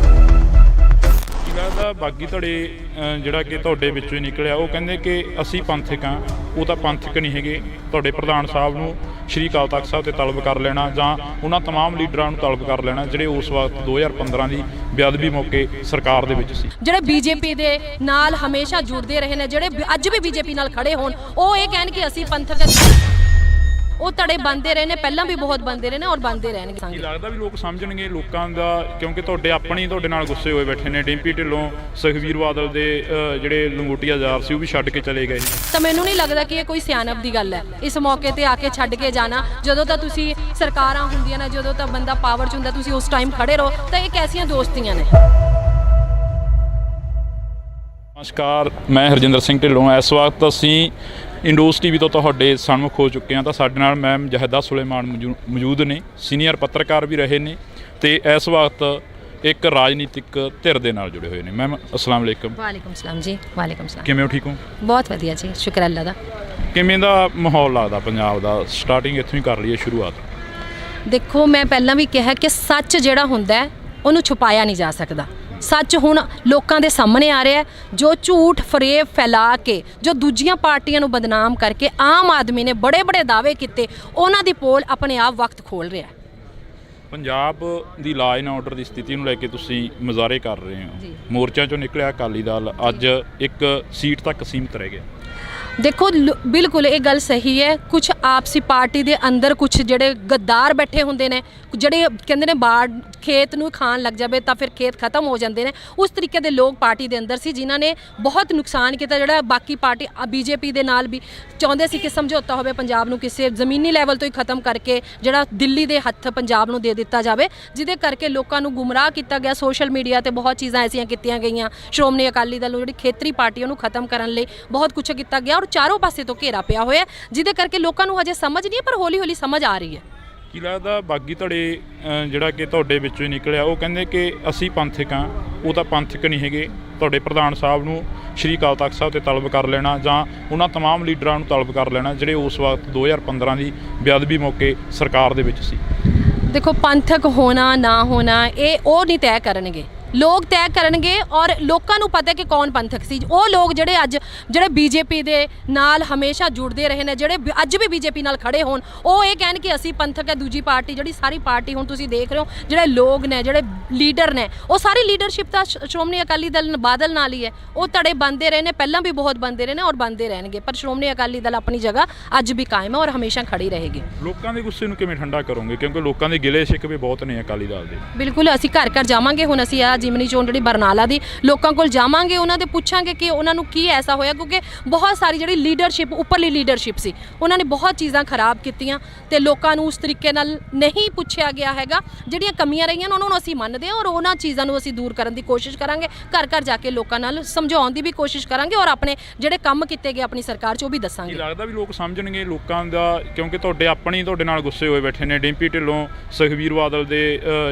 ਦਾ ਬਾਗੀ ਧੜੇ ਜਿਹੜਾ ਕਿ ਤੁਹਾਡੇ ਵਿੱਚੋਂ ਹੀ ਨਿਕਲਿਆ, ਉਹ ਕਹਿੰਦੇ ਕਿ ਅਸੀਂ ਪੰਥਕ ਹਾਂ। ਉਹ ਤਾਂ ਪੰਥਕ ਨਹੀਂ ਹੈਗੇ। ਤੁਹਾਡੇ ਪ੍ਰਧਾਨ ਸਾਹਿਬ ਨੂੰ ਸ਼੍ਰੀ ਅਕਾਲ ਤਖਤ ਸਾਹਿਬ ਤੇ ਤਲਬ ਕਰ ਲੈਣਾ ਜਾਂ ਉਹਨਾਂ ਤਮਾਮ ਲੀਡਰਾਂ ਨੂੰ ਤਲਬ ਕਰ ਲੈਣਾ ਜਿਹੜੇ ਉਸ ਵਕਤ 2015 ਦੀ ਬੇਅਦਬੀ ਮੌਕੇ ਸਰਕਾਰ ਦੇ ਵਿੱਚ ਸੀ। ਜਿਹੜੇ ਬੀਜੇਪੀ ਦੇ ਨਾਲ ਹਮੇਸ਼ਾ ਜੁੜਦੇ ਰਹੇ ਨੇ, ਜਿਹੜੇ ਅੱਜ ਵੀ ਬੀਜੇਪੀ ਨਾਲ ਖੜੇ ਹੋਣ, ਉਹ ਇਹ ਕਹਿਣ ਕਿ ਅਸੀਂ ਪੰਥਕ, ਉਹ ਧੜੇ ਬਣਦੇ ਰਹੇ ਨੇ, ਪਹਿਲਾਂ ਵੀ ਬਹੁਤ ਬਣਦੇ ਰਹੇ ਨੇ ਔਰ ਬਣਦੇ ਰਹਿਣਗੇ। ਕੀ ਲੱਗਦਾ ਵੀ ਲੋਕ ਸਮਝਣਗੇ ਲੋਕਾਂ ਦਾ? ਕਿਉਂਕਿ ਤੁਹਾਡੇ ਨਾਲ ਗੁੱਸੇ ਹੋਏ ਬੈਠੇ ਨੇ। ਡਿੰਪੀ ਢਿੱਲੋਂ, ਸੁਖਬੀਰ ਬਾਦਲ ਦੇ ਜਿਹੜੇ ਲੰਗੋਟੀਆ ਯਾਰ ਸੀ ਉਹ ਵੀ ਛੱਡ ਕੇ ਚਲੇ ਗਏ। ਤਾਂ ਮੈਨੂੰ ਨਹੀਂ ਲੱਗਦਾ ਕਿ ਇਹ ਕੋਈ ਸਿਆਣਪ ਦੀ ਗੱਲ ਹੈ ਇਸ ਮੌਕੇ ਤੇ ਆ ਕੇ ਛੱਡ ਕੇ ਜਾਣਾ। ਜਦੋਂ ਤਾਂ ਤੁਸੀਂ ਸਰਕਾਰਾਂ ਹੁੰਦੀਆਂ ਨੇ, ਜਦੋਂ ਤਾਂ ਬੰਦਾ ਪਾਵਰ 'ਚ ਹੁੰਦਾ, ਤੁਸੀਂ ਉਸ ਟਾਈਮ ਖੜੇ ਰਹੋ। ਤਾਂ ਇਹ ਕੈਸੀਆਂ ਦੋਸਤੀਆਂ ਨੇ? ਨਮਸਕਾਰ, ਮੈਂ ਹਰਜਿੰਦਰ ਸਿੰਘ ਢਿੱਲੋਂ। ਇਸ ਵਕਤ ਅਸੀਂ ਇੰਡੋਸ ਟੀਵੀ ਤੋਂ ਤੁਹਾਡੇ ਸਨਮੁਖ ਹੋ ਚੁੱਕੇ ਹਾਂ। ਤਾਂ ਸਾਡੇ ਨਾਲ ਮੈਮ ਜਹਿਦਾ ਸੁਲੇਮਾਨ ਮੌਜੂਦ ਨੇ, ਸੀਨੀਅਰ ਪੱਤਰਕਾਰ ਵੀ ਰਹੇ ਨੇ ਤੇ ਇਸ ਵਕਤ ਇੱਕ ਰਾਜਨੀਤਿਕ ਧਿਰ ਦੇ ਨਾਲ ਜੁੜੇ ਹੋਏ ਨੇ। ਮੈਮ ਅਸਲਾਮ ਵਾਲੇਕਮ। ਵਾਲੇਕਮ ਸਲਾਮ ਜੀ। ਵਾਲੇਕਮ ਸਲਾਮ। ਕਿਵੇਂ ਹੋ? ਠੀਕ ਹੋ? ਬਹੁਤ ਵਧੀਆ ਜੀ, ਸ਼ੁਕਰ ਅੱਲਾ ਦਾ। ਕਿਵੇਂ ਦਾ ਮਾਹੌਲ ਲੱਗਦਾ ਪੰਜਾਬ ਦਾ? ਸਟਾਰਟਿੰਗ ਇੱਥੋਂ ਹੀ ਕਰ ਲਈਏ ਸ਼ੁਰੂਆਤ। ਦੇਖੋ, ਮੈਂ ਪਹਿਲਾਂ ਵੀ ਕਿਹਾ ਕਿ ਸੱਚ ਜਿਹੜਾ ਹੁੰਦਾ ਹੈ ਉਹਨੂੰ ਛੁਪਾਇਆ ਨਹੀਂ ਜਾ ਸਕਦਾ। ਸੱਚ ਹੁਣ ਲੋਕਾਂ ਦੇ ਸਾਹਮਣੇ ਆ ਰਿਹਾ ਹੈ। ਜੋ ਝੂਠ ਫਰੇਬ ਫੈਲਾ ਕੇ, ਜੋ ਦੂਜੀਆਂ ਪਾਰਟੀਆਂ ਨੂੰ ਬਦਨਾਮ ਕਰਕੇ ਆਮ ਆਦਮੀ ਨੇ ਬੜੇ ਬੜੇ ਦਾਅਵੇ ਕੀਤੇ, ਉਹਨਾਂ ਦੀ ਪੋਲ ਆਪਣੇ ਆਪ ਵਕਤ ਖੋਲ ਰਿਹਾ ਹੈ। ਪੰਜਾਬ ਦੀ ਲਾਅ ਐਂਡ ਆਰਡਰ ਦੀ ਸਥਿਤੀ ਨੂੰ ਲੈ ਕੇ ਤੁਸੀਂ ਮੁਜ਼ਾਹਰੇ ਕਰ ਰਹੇ ਹੋ। ਮੋਰਚਾ ਚੋਂ ਨਿਕਲਿਆ ਅਕਾਲੀ ਦਲ ਅੱਜ ਇੱਕ ਸੀਟ ਤੱਕ ਸੀਮਤ ਰਹਿ ਗਿਆ। ਦੇਖੋ, ਬਿਲਕੁਲ ਇਹ ਗੱਲ ਸਹੀ ਹੈ। ਕੁਝ ਆਪਸੀ ਪਾਰਟੀ ਦੇ ਅੰਦਰ ਕੁਝ ਜਿਹੜੇ ਗੱਦਾਰ ਬੈਠੇ ਹੁੰਦੇ ਨੇ, ਜਿਹੜੇ ਕਹਿੰਦੇ ਨੇ ਬਾੜ ਖੇਤ ਨੂੰ ਖਾਣ ਲੱਗ ਜਾਵੇ ਤਾਂ ਫਿਰ ਖੇਤ ਖਤਮ ਹੋ ਜਾਂਦੇ ਨੇ, ਉਸ ਤਰੀਕੇ ਦੇ ਲੋਕ ਪਾਰਟੀ ਦੇ ਅੰਦਰ ਸੀ, ਜਿਨ੍ਹਾਂ ਨੇ ਬਹੁਤ ਨੁਕਸਾਨ ਕੀਤਾ। ਜਿਹੜਾ ਬਾਕੀ ਪਾਰਟੀ ਬੀਜੇਪੀ ਦੇ ਨਾਲ ਵੀ ਚਾਹੁੰਦੇ ਸੀ ਕਿ ਸਮਝੌਤਾ ਹੋਵੇ, ਪੰਜਾਬ ਨੂੰ ਕਿਸੇ ਜ਼ਮੀਨੀ ਲੈਵਲ ਤੋਂ ਹੀ ਖਤਮ ਕਰਕੇ ਜਿਹੜਾ ਦਿੱਲੀ ਦੇ ਹੱਥ ਪੰਜਾਬ ਨੂੰ ਦੇ ਦਿੱਤਾ ਜਾਵੇ, ਜਿਹਦੇ ਕਰਕੇ ਲੋਕਾਂ ਨੂੰ ਗੁੰਮਰਾਹ ਕੀਤਾ ਗਿਆ। ਸੋਸ਼ਲ ਮੀਡੀਆ ਤੇ ਬਹੁਤ ਚੀਜ਼ਾਂ ਐਸੀਆਂ ਕੀਤੀਆਂ ਗਈਆਂ ਸ਼੍ਰੋਮਣੀ ਅਕਾਲੀ ਦਲ ਨੂੰ, ਜਿਹੜੀ ਖੇਤਰੀ ਪਾਰਟੀਆਂ ਨੂੰ ਖਤਮ ਕਰਨ ਲਈ ਬਹੁਤ ਕੁਝ ਕੀਤਾ ਗਿਆ ਔਰ ਚਾਰੋਂ ਪਾਸੇ ਤੋਂ ਘੇਰਾ ਪਿਆ ਹੋਇਆ, ਜਿਹਦੇ ਕਰਕੇ ਲੋਕਾਂ ਨੂੰ ਹਜੇ ਸਮਝ ਨਹੀਂ ਹੈ, ਪਰ ਹੌਲੀ ਹੌਲੀ ਸਮਝ ਆ ਰਹੀ ਹੈ। ਕੀ ਲੱਗਦਾ ਬਾਗੀ ਧੜੇ ਜਿਹੜਾ ਕਿ ਤੁਹਾਡੇ ਵਿੱਚੋਂ ਹੀ ਨਿਕਲਿਆ, ਉਹ ਕਹਿੰਦੇ ਕਿ ਅਸੀਂ ਪੰਥਕ ਹਾਂ। ਉਹ ਤਾਂ ਪੰਥਕ ਨਹੀਂ ਹੈਗੇ। ਤੁਹਾਡੇ ਪ੍ਰਧਾਨ ਸਾਹਿਬ ਨੂੰ ਸ਼੍ਰੀ ਅਕਾਲ ਤਖਤ ਸਾਹਿਬ ਤੇ ਤਲਬ ਕਰ ਲੈਣਾ ਜਾਂ ਉਹਨਾਂ ਤਮਾਮ ਲੀਡਰਾਂ ਨੂੰ ਤਲਬ ਕਰ ਲੈਣਾ ਜਿਹੜੇ ਉਸ ਵਕਤ 2015 ਦੀ ਬੇਅਦਬੀ ਮੌਕੇ ਸਰਕਾਰ ਦੇ ਵਿੱਚ ਸੀ। ਦੇਖੋ, ਪੰਥਕ ਹੋਣਾ ਨਾ ਹੋਣਾ ਇਹ ਉਹ ਨਹੀਂ ਤੈਅ ਕਰਨਗੇ, ਲੋਕ ਤੈਅ ਕਰਨਗੇ। ਔਰ ਲੋਕਾਂ ਨੂੰ ਪਤਾ ਕਿ ਕੌਣ ਪੰਥਕ ਸੀ। ਉਹ ਲੋਕ ਜਿਹੜੇ ਬੀਜੇਪੀ ਦੇ ਨਾਲ ਹਮੇਸ਼ਾ ਜੁੜਦੇ ਰਹੇ ਨੇ, ਜਿਹੜੇ ਅੱਜ ਵੀ ਬੀਜੇਪੀ ਨਾਲ ਖੜੇ ਹੋਣ, ਉਹ ਇਹ ਕਹਿਣ ਕਿ ਅਸੀਂ ਪੰਥਕ ਹੈ। ਦੂਜੀ ਪਾਰਟੀ, ਜਿਹੜੀ ਸਾਰੀ ਪਾਰਟੀ ਹੁਣ ਤੁਸੀਂ ਦੇਖ ਰਹੇ ਹੋ, ਜਿਹੜੇ ਲੋਕ ਨੇ, ਜਿਹੜੇ ਲੀਡਰ ਨੇ, ਉਹ ਸਾਰੀ ਲੀਡਰਸ਼ਿਪ ਤਾਂ ਸ਼੍ਰੋਮਣੀ ਅਕਾਲੀ ਦਲ ਬਾਦਲ ਨਾਲ ਹੀ ਹੈ। ਉਹ ਧੜੇ ਬਣਦੇ ਰਹੇ ਨੇ, ਪਹਿਲਾਂ ਵੀ ਬਹੁਤ ਬਣਦੇ ਰਹੇ ਨੇ ਔਰ ਬਣਦੇ ਰਹਿਣਗੇ, ਪਰ ਸ਼੍ਰੋਮਣੀ ਅਕਾਲੀ ਦਲ ਆਪਣੀ ਜਗ੍ਹਾ ਅੱਜ ਵੀ ਕਾਇਮ ਹੈ ਔਰ ਹਮੇਸ਼ਾ ਖੜੀ ਰਹੇਗੀ। ਲੋਕਾਂ ਦੇ ਗੁੱਸੇ ਨੂੰ ਕਿਵੇਂ ਠੰਡਾ ਕਰੋਗੇ? ਕਿਉਂਕਿ ਲੋਕਾਂ ਦੇ ਗਿਲੇ ਸ਼ਿਕਵੇ ਬਹੁਤ ਨੇ ਅਕਾਲੀ ਦਲ ਦੇ। ਬਿਲਕੁਲ, ਅਸੀਂ ਘਰ ਘਰ ਜਾਵਾਂਗੇ। ਹੁਣ ਅਸੀਂ ਜਿਮਨੀ ਚੋਣ ਜਿਹੜੀ ਬਰਨਾਲਾ ਦੀ, ਲੋਕਾਂ ਕੋਲ ਜਾਵਾਂਗੇ, ਉਹਨਾਂ ਦੇ ਪੁੱਛਾਂਗੇ ਕਿ ਉਹਨਾਂ ਨੂੰ ਕੀ ਐਸਾ ਹੋਇਆ, ਕਿਉਂਕਿ ਬਹੁਤ ਸਾਰੀ ਜਿਹੜੀ ਲੀਡਰਸ਼ਿਪ, ਉੱਪਰਲੀ ਲੀਡਰਸ਼ਿਪ ਸੀ, ਉਹਨਾਂ ਨੇ ਬਹੁਤ ਚੀਜ਼ਾਂ ਖਰਾਬ ਕੀਤੀਆਂ ਤੇ ਲੋਕਾਂ ਨੂੰ ਉਸ ਤਰੀਕੇ ਨਾਲ ਨਹੀਂ ਪੁੱਛਿਆ ਗਿਆ ਹੈਗਾ। ਜਿਹੜੀਆਂ ਕਮੀਆਂ ਰਹੀਆਂ ਉਹਨਾਂ ਨੂੰ ਅਸੀਂ ਮੰਨਦੇ ਹਾਂ ਔਰ ਉਹਨਾਂ ਚੀਜ਼ਾਂ ਨੂੰ ਅਸੀਂ ਦੂਰ ਕਰਨ ਦੀ ਕੋਸ਼ਿਸ਼ ਕਰਾਂਗੇ। ਘਰ ਘਰ ਜਾ ਕੇ ਲੋਕਾਂ ਨਾਲ ਸਮਝਾਉਣ ਦੀ ਵੀ ਕੋਸ਼ਿਸ਼ ਕਰਾਂਗੇ ਔਰ ਆਪਣੇ ਜਿਹੜੇ ਕੰਮ ਕੀਤੇ ਗਏ ਆਪਣੀ ਸਰਕਾਰ 'ਚ ਉਹ ਵੀ ਦੱਸਾਂਗੇ। ਕੀ ਲੱਗਦਾ ਵੀ ਲੋਕ ਸਮਝਣਗੇ ਲੋਕਾਂ ਦਾ? ਕਿਉਂਕਿ ਤੁਹਾਡੇ ਨਾਲ ਗੁੱਸੇ ਹੋਏ ਬੈਠੇ ਨੇ। ਡਿੰਪੀ ਢਿੱਲੋਂ, ਸੁਖਬੀਰ ਬਾਦਲ ਦੇ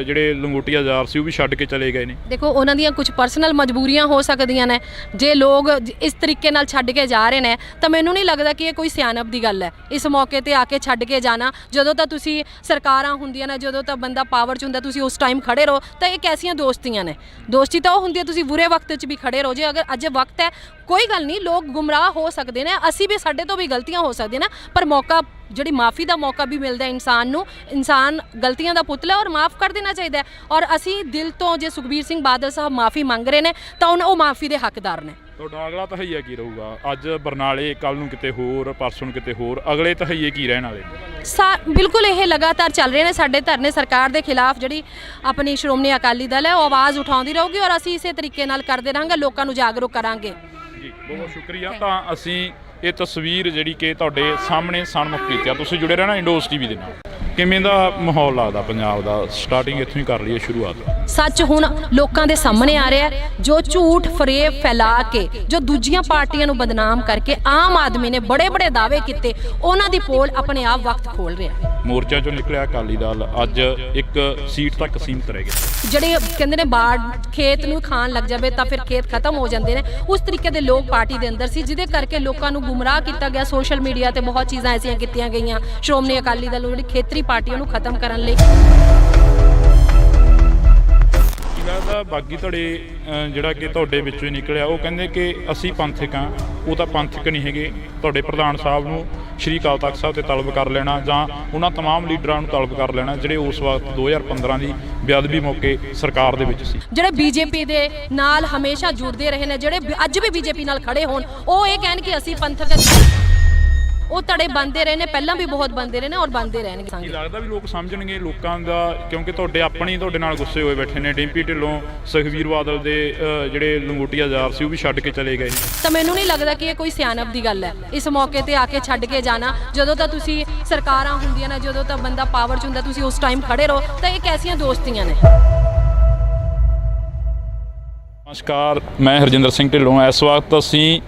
ਜਿਹੜੇ ਲੰਗੋਟੀਆ ਯਾਰ ਸੀ ਉਹ ਵੀ ਛੱਡ ਕੇ ਚਲੇ ਗਏ ਨੇ। ਦੇਖੋ, ਉਹਨਾਂ ਦੀਆਂ ਕੁਝ ਪਰਸਨਲ ਮਜਬੂਰੀਆਂ ਹੋ ਸਕਦੀਆਂ ਨੇ। ਜੇ ਲੋਕ ਇਸ ਤਰੀਕੇ ਨਾਲ ਛੱਡ ਕੇ ਜਾ ਰਹੇ ਨੇ ਤਾਂ ਮੈਨੂੰ ਨਹੀਂ ਲੱਗਦਾ ਕਿ ਇਹ ਕੋਈ ਸਿਆਣਪ ਦੀ ਗੱਲ ਹੈ ਇਸ ਮੌਕੇ ਤੇ ਆ ਕੇ ਛੱਡ ਕੇ ਜਾਣਾ। ਜਦੋਂ ਤਾਂ ਤੁਸੀਂ ਸਰਕਾਰਾਂ ਹੁੰਦੀਆਂ ਨੇ, ਜਦੋਂ ਤਾਂ ਬੰਦਾ ਪਾਵਰ 'ਚ ਹੁੰਦਾ, ਤੁਸੀਂ ਉਸ ਟਾਈਮ ਖੜੇ ਰਹੋ। ਤਾਂ ਇਹ ਕੈਸੀਆਂ ਦੋਸਤੀਆਂ ਨੇ? ਦੋਸਤੀ ਤਾਂ ਉਹ ਹੁੰਦੀ ਹੈ ਤੁਸੀਂ ਬੁਰੇ ਵਕਤ 'ਚ ਵੀ ਖੜੇ ਰਹੋ। ਜੇ ਅਗਰ ਅੱਜ ਵਕਤ ਹੈ, ਕੋਈ ਗੱਲ ਨਹੀਂ, ਲੋਕ ਗੁੰਮਰਾਹ ਹੋ ਸਕਦੇ ਨੇ, ਅਸੀਂ ਵੀ, ਸਾਡੇ ਤੋਂ ਵੀ ਗਲਤੀਆਂ ਹੋ ਸਕਦੀਆਂ ਨੇ, ਪਰ ਮੌਕਾ, ਜਿਹੜੀ ਮਾफ़ੀ ਦਾ ਮੌਕਾ ਵੀ ਮਿਲਦਾ ਇਨਸਾਨ ਨੂੰ। ਇਨਸਾਨ ਗਲਤੀਆਂ ਦਾ ਪੁਤਲਾ ਔਰ ਮਾफ़ ਕਰ ਦੇਣਾ ਚਾਹੀਦਾ ਹੈ। ਔਰ ਅਸੀਂ ਦਿਲ ਤੋਂ, ਜੇ ਸੁਖਬੀਰ ਸਿੰਘ ਬਾਦਲ ਸਾਹਿਬ ਮਾफ़ੀ ਮੰਗ ਰਹੇ ਨੇ ਤਾਂ ਉਹ ਮਾफ़ੀ ਦੇ ਹੱਕਦਾਰ ਨੇ। ਤੁਹਾਡਾ ਅਗਲਾ ਤਹਈਆ ਕੀ ਰਹੂਗਾ? ਅੱਜ ਬਰਨਾਲੇ, ਕੱਲ ਨੂੰ ਕਿਤੇ ਹੋਰ, ਪਰਸੋਂ ਨੂੰ ਕਿਤੇ ਹੋਰ, ਅਗਲੇ ਤਹਈਏ ਕੀ ਰਹਿਣ ਵਾਲੇ? ਬਿਲਕੁਲ, ਇਹ ਲਗਾਤਾਰ ਚੱਲ ਰਹੇ ਨੇ ਸਾਡੇ ਧਰਨੇ ਸਰਕਾਰ ਦੇ ਖਿਲਾਫ। ਜਿਹੜੀ ਆਪਣੀ ਸ਼੍ਰੋਮਣੀ ਅਕਾਲੀ ਦਲ ਹੈ ਉਹ ਆਵਾਜ਼ ਉਠਾਉਂਦੀ ਰਹੂਗੀ ਔਰ ਅਸੀਂ ਇਸੇ ਤਰੀਕੇ ਨਾਲ ਕਰਦੇ ਰਹਾਂਗੇ, ਲੋਕਾਂ ਨੂੰ ਜਾਗਰੂਕ ਕਰਾਂਗੇ। ਜੀ, ਬਹੁਤ ਸ਼ੁਕਰੀਆ। ਤਾਂ ਅਸੀਂ ਇਹ ਤਸਵੀਰ ਜਿਹੜੀ ਕਿ ਤੁਹਾਡੇ ਸਾਹਮਣੇ ਸਨਮੁਖ ਕੀਤੀ ਆ। ਤੁਸੀਂ ਜੁੜੇ ਰਹਿਣਾ ਇੰਡੋਸ ਟੀਵੀ ਦੇ ਨਾਲ। ਕਿਵੇਂ ਦਾ ਮਾਹੌਲ ਲੱਗਦਾ ਪੰਜਾਬ ਦਾ? ਸਟਾਰਟਿੰਗ ਇੱਥੋਂ ਹੀ ਕਰ ਲਈਏ ਸ਼ੁਰੂਆਤ। ਸੱਚ ਹੁਣ ਲੋਕਾਂ ਦੇ ਸਾਹਮਣੇ ਆ ਰਿਹਾ ਹੈ। ਜੋ ਝੂਠ ਫਰੇਬ ਫੈਲਾ ਕੇ, ਜੋ ਦੂਜੀਆਂ ਪਾਰਟੀਆਂ ਨੂੰ ਬਦਨਾਮ ਕਰਕੇ ਆਮ ਆਦਮੀ ਨੇ ਬੜੇ ਬੜੇ ਦਾਅਵੇ ਕੀਤੇ, ਉਹਨਾਂ ਦੀ ਪੋਲ ਆਪਣੇ ਆਪ ਵਕਤ ਖੋਲ ਰਿਹਾ। ਮੋਰਚਾ ਚੋਂ ਨਿਕਲਿਆ ਅਕਾਲੀ ਦਲ ਅੱਜ ਇੱਕ ਸੀਟ ਤੱਕ ਸੀਮਤ ਰਹਿ ਗਿਆ। ਜਿਹੜੇ ਕਹਿੰਦੇ ਨੇ ਬਾੜ ਖੇਤ ਨੂੰ ਖਾਣ ਲੱਗ ਜਾਵੇ ਤਾਂ ਫਿਰ ਖੇਤ ਖਤਮ ਹੋ ਜਾਂਦੇ ਨੇ, ਉਸ ਤਰੀਕੇ ਦੇ ਲੋਕ ਪਾਰਟੀ ਦੇ ਅੰਦਰ ਸੀ, ਜਿਹਦੇ ਕਰਕੇ ਲੋਕਾਂ ਨੂੰ ਗੁੰਮਰਾਹ ਕੀਤਾ ਗਿਆ। ਸੋਸ਼ਲ ਮੀਡੀਆ ਤੇ ਬਹੁਤ ਚੀਜ਼ਾਂ ਐਸੀਆਂ ਕੀਤੀਆਂ ਗਈਆਂ ਸ਼੍ਰੋਮਣੀ ਅਕਾਲੀ ਦਲ ਨੂੰ, ਜਿਹੜੀ ਖੇਤਰੀ ਪਾਰਟੀਆਂ ਨੂੰ ਖਤਮ ਕਰਨ ਲਈ। ਲੱਗਦਾ ਬਾਗੀ ਧੜੇ ਜਿਹੜਾ ਕਿ ਤੁਹਾਡੇ ਵਿੱਚੋਂ ਹੀ ਨਿਕਲਿਆ, ਉਹ ਕਹਿੰਦੇ ਕਿ ਅਸੀਂ ਪੰਥਕ ਹਾਂ। ਉਹ ਤਾਂ ਪੰਥਕ ਨਹੀਂ ਹੈਗੇ। ਤੁਹਾਡੇ ਪ੍ਰਧਾਨ ਸਾਹਿਬ ਨੂੰ ਸ਼੍ਰੀ ਅਕਾਲ ਤਖਤ ਸਾਹਿਬ ਤੇ ਤਲਬ ਕਰ ਲੈਣਾ ਜਾਂ ਉਹਨਾਂ ਤਮਾਮ ਲੀਡਰਾਂ ਨੂੰ ਤਲਬ ਕਰ ਲੈਣਾ ਜਿਹੜੇ ਉਸ ਵਕਤ 2015 ਦੀ ਬੇਅਦਬੀ ਮੌਕੇ ਸਰਕਾਰ ਦੇ ਵਿੱਚ ਸੀ। ਜਿਹੜੇ ਬੀਜੇਪੀ ਦੇ ਨਾਲ ਹਮੇਸ਼ਾ ਜੁੜਦੇ ਰਹੇ ਨੇ, ਜਿਹੜੇ ਅੱਜ ਵੀ ਬੀਜੇਪੀ ਨਾਲ ਖੜੇ ਹੋਣ, ਉਹ ਇਹ ਕਹਿਣ ਕਿ ਅਸੀਂ ਪੰਥਕ ਹਾਂ। ਉਹ ਧੜੇ ਬਣਦੇ ਰਹੇ ਨੇ, ਪਹਿਲਾਂ ਵੀ ਬਹੁਤ ਬਣਦੇ ਰਹੇ ਨੇ ਔਰ ਬਣਦੇ ਰਹਿਣਗੇ। ਕੀ ਲੱਗਦਾ ਵੀ ਲੋਕ ਸਮਝਣਗੇ ਲੋਕਾਂ ਦਾ? ਕਿਉਂਕਿ ਤੁਹਾਡੇ ਨਾਲ ਗੁੱਸੇ ਹੋਏ ਬੈਠੇ ਨੇ। ਡਿੰਪੀ ਢਿੱਲੋਂ, ਸੁਖਬੀਰ ਬਾਦਲ ਦੇ ਜਿਹੜੇ ਲੰਗੋਟੀਆ ਯਾਰ ਸੀ ਉਹ ਵੀ ਛੱਡ ਕੇ ਚਲੇ ਗਏ। ਤਾਂ ਮੈਨੂੰ ਨਹੀਂ ਲੱਗਦਾ ਕਿ ਇਹ ਕੋਈ ਸਿਆਣਪ ਦੀ ਗੱਲ ਹੈ ਇਸ ਮੌਕੇ ਤੇ ਆ ਕੇ ਛੱਡ ਕੇ ਜਾਣਾ। ਜਦੋਂ ਤਾਂ ਤੁਸੀਂ ਸਰਕਾਰਾਂ ਹੁੰਦੀਆਂ ਨੇ, ਜਦੋਂ ਤਾਂ ਬੰਦਾ ਪਾਵਰ 'ਚ ਹੁੰਦਾ, ਤੁਸੀਂ ਉਸ ਟਾਈਮ ਖੜੇ ਰਹੋ। ਤਾਂ ਇਹ ਕੈਸੀਆਂ ਦੋਸਤੀਆਂ ਨੇ? ਨਮਸਕਾਰ, ਮੈਂ ਹਰਜਿੰਦਰ ਸਿੰਘ ਢਿੱਲੋਂ। ਇਸ ਵਕਤ ਅਸੀਂ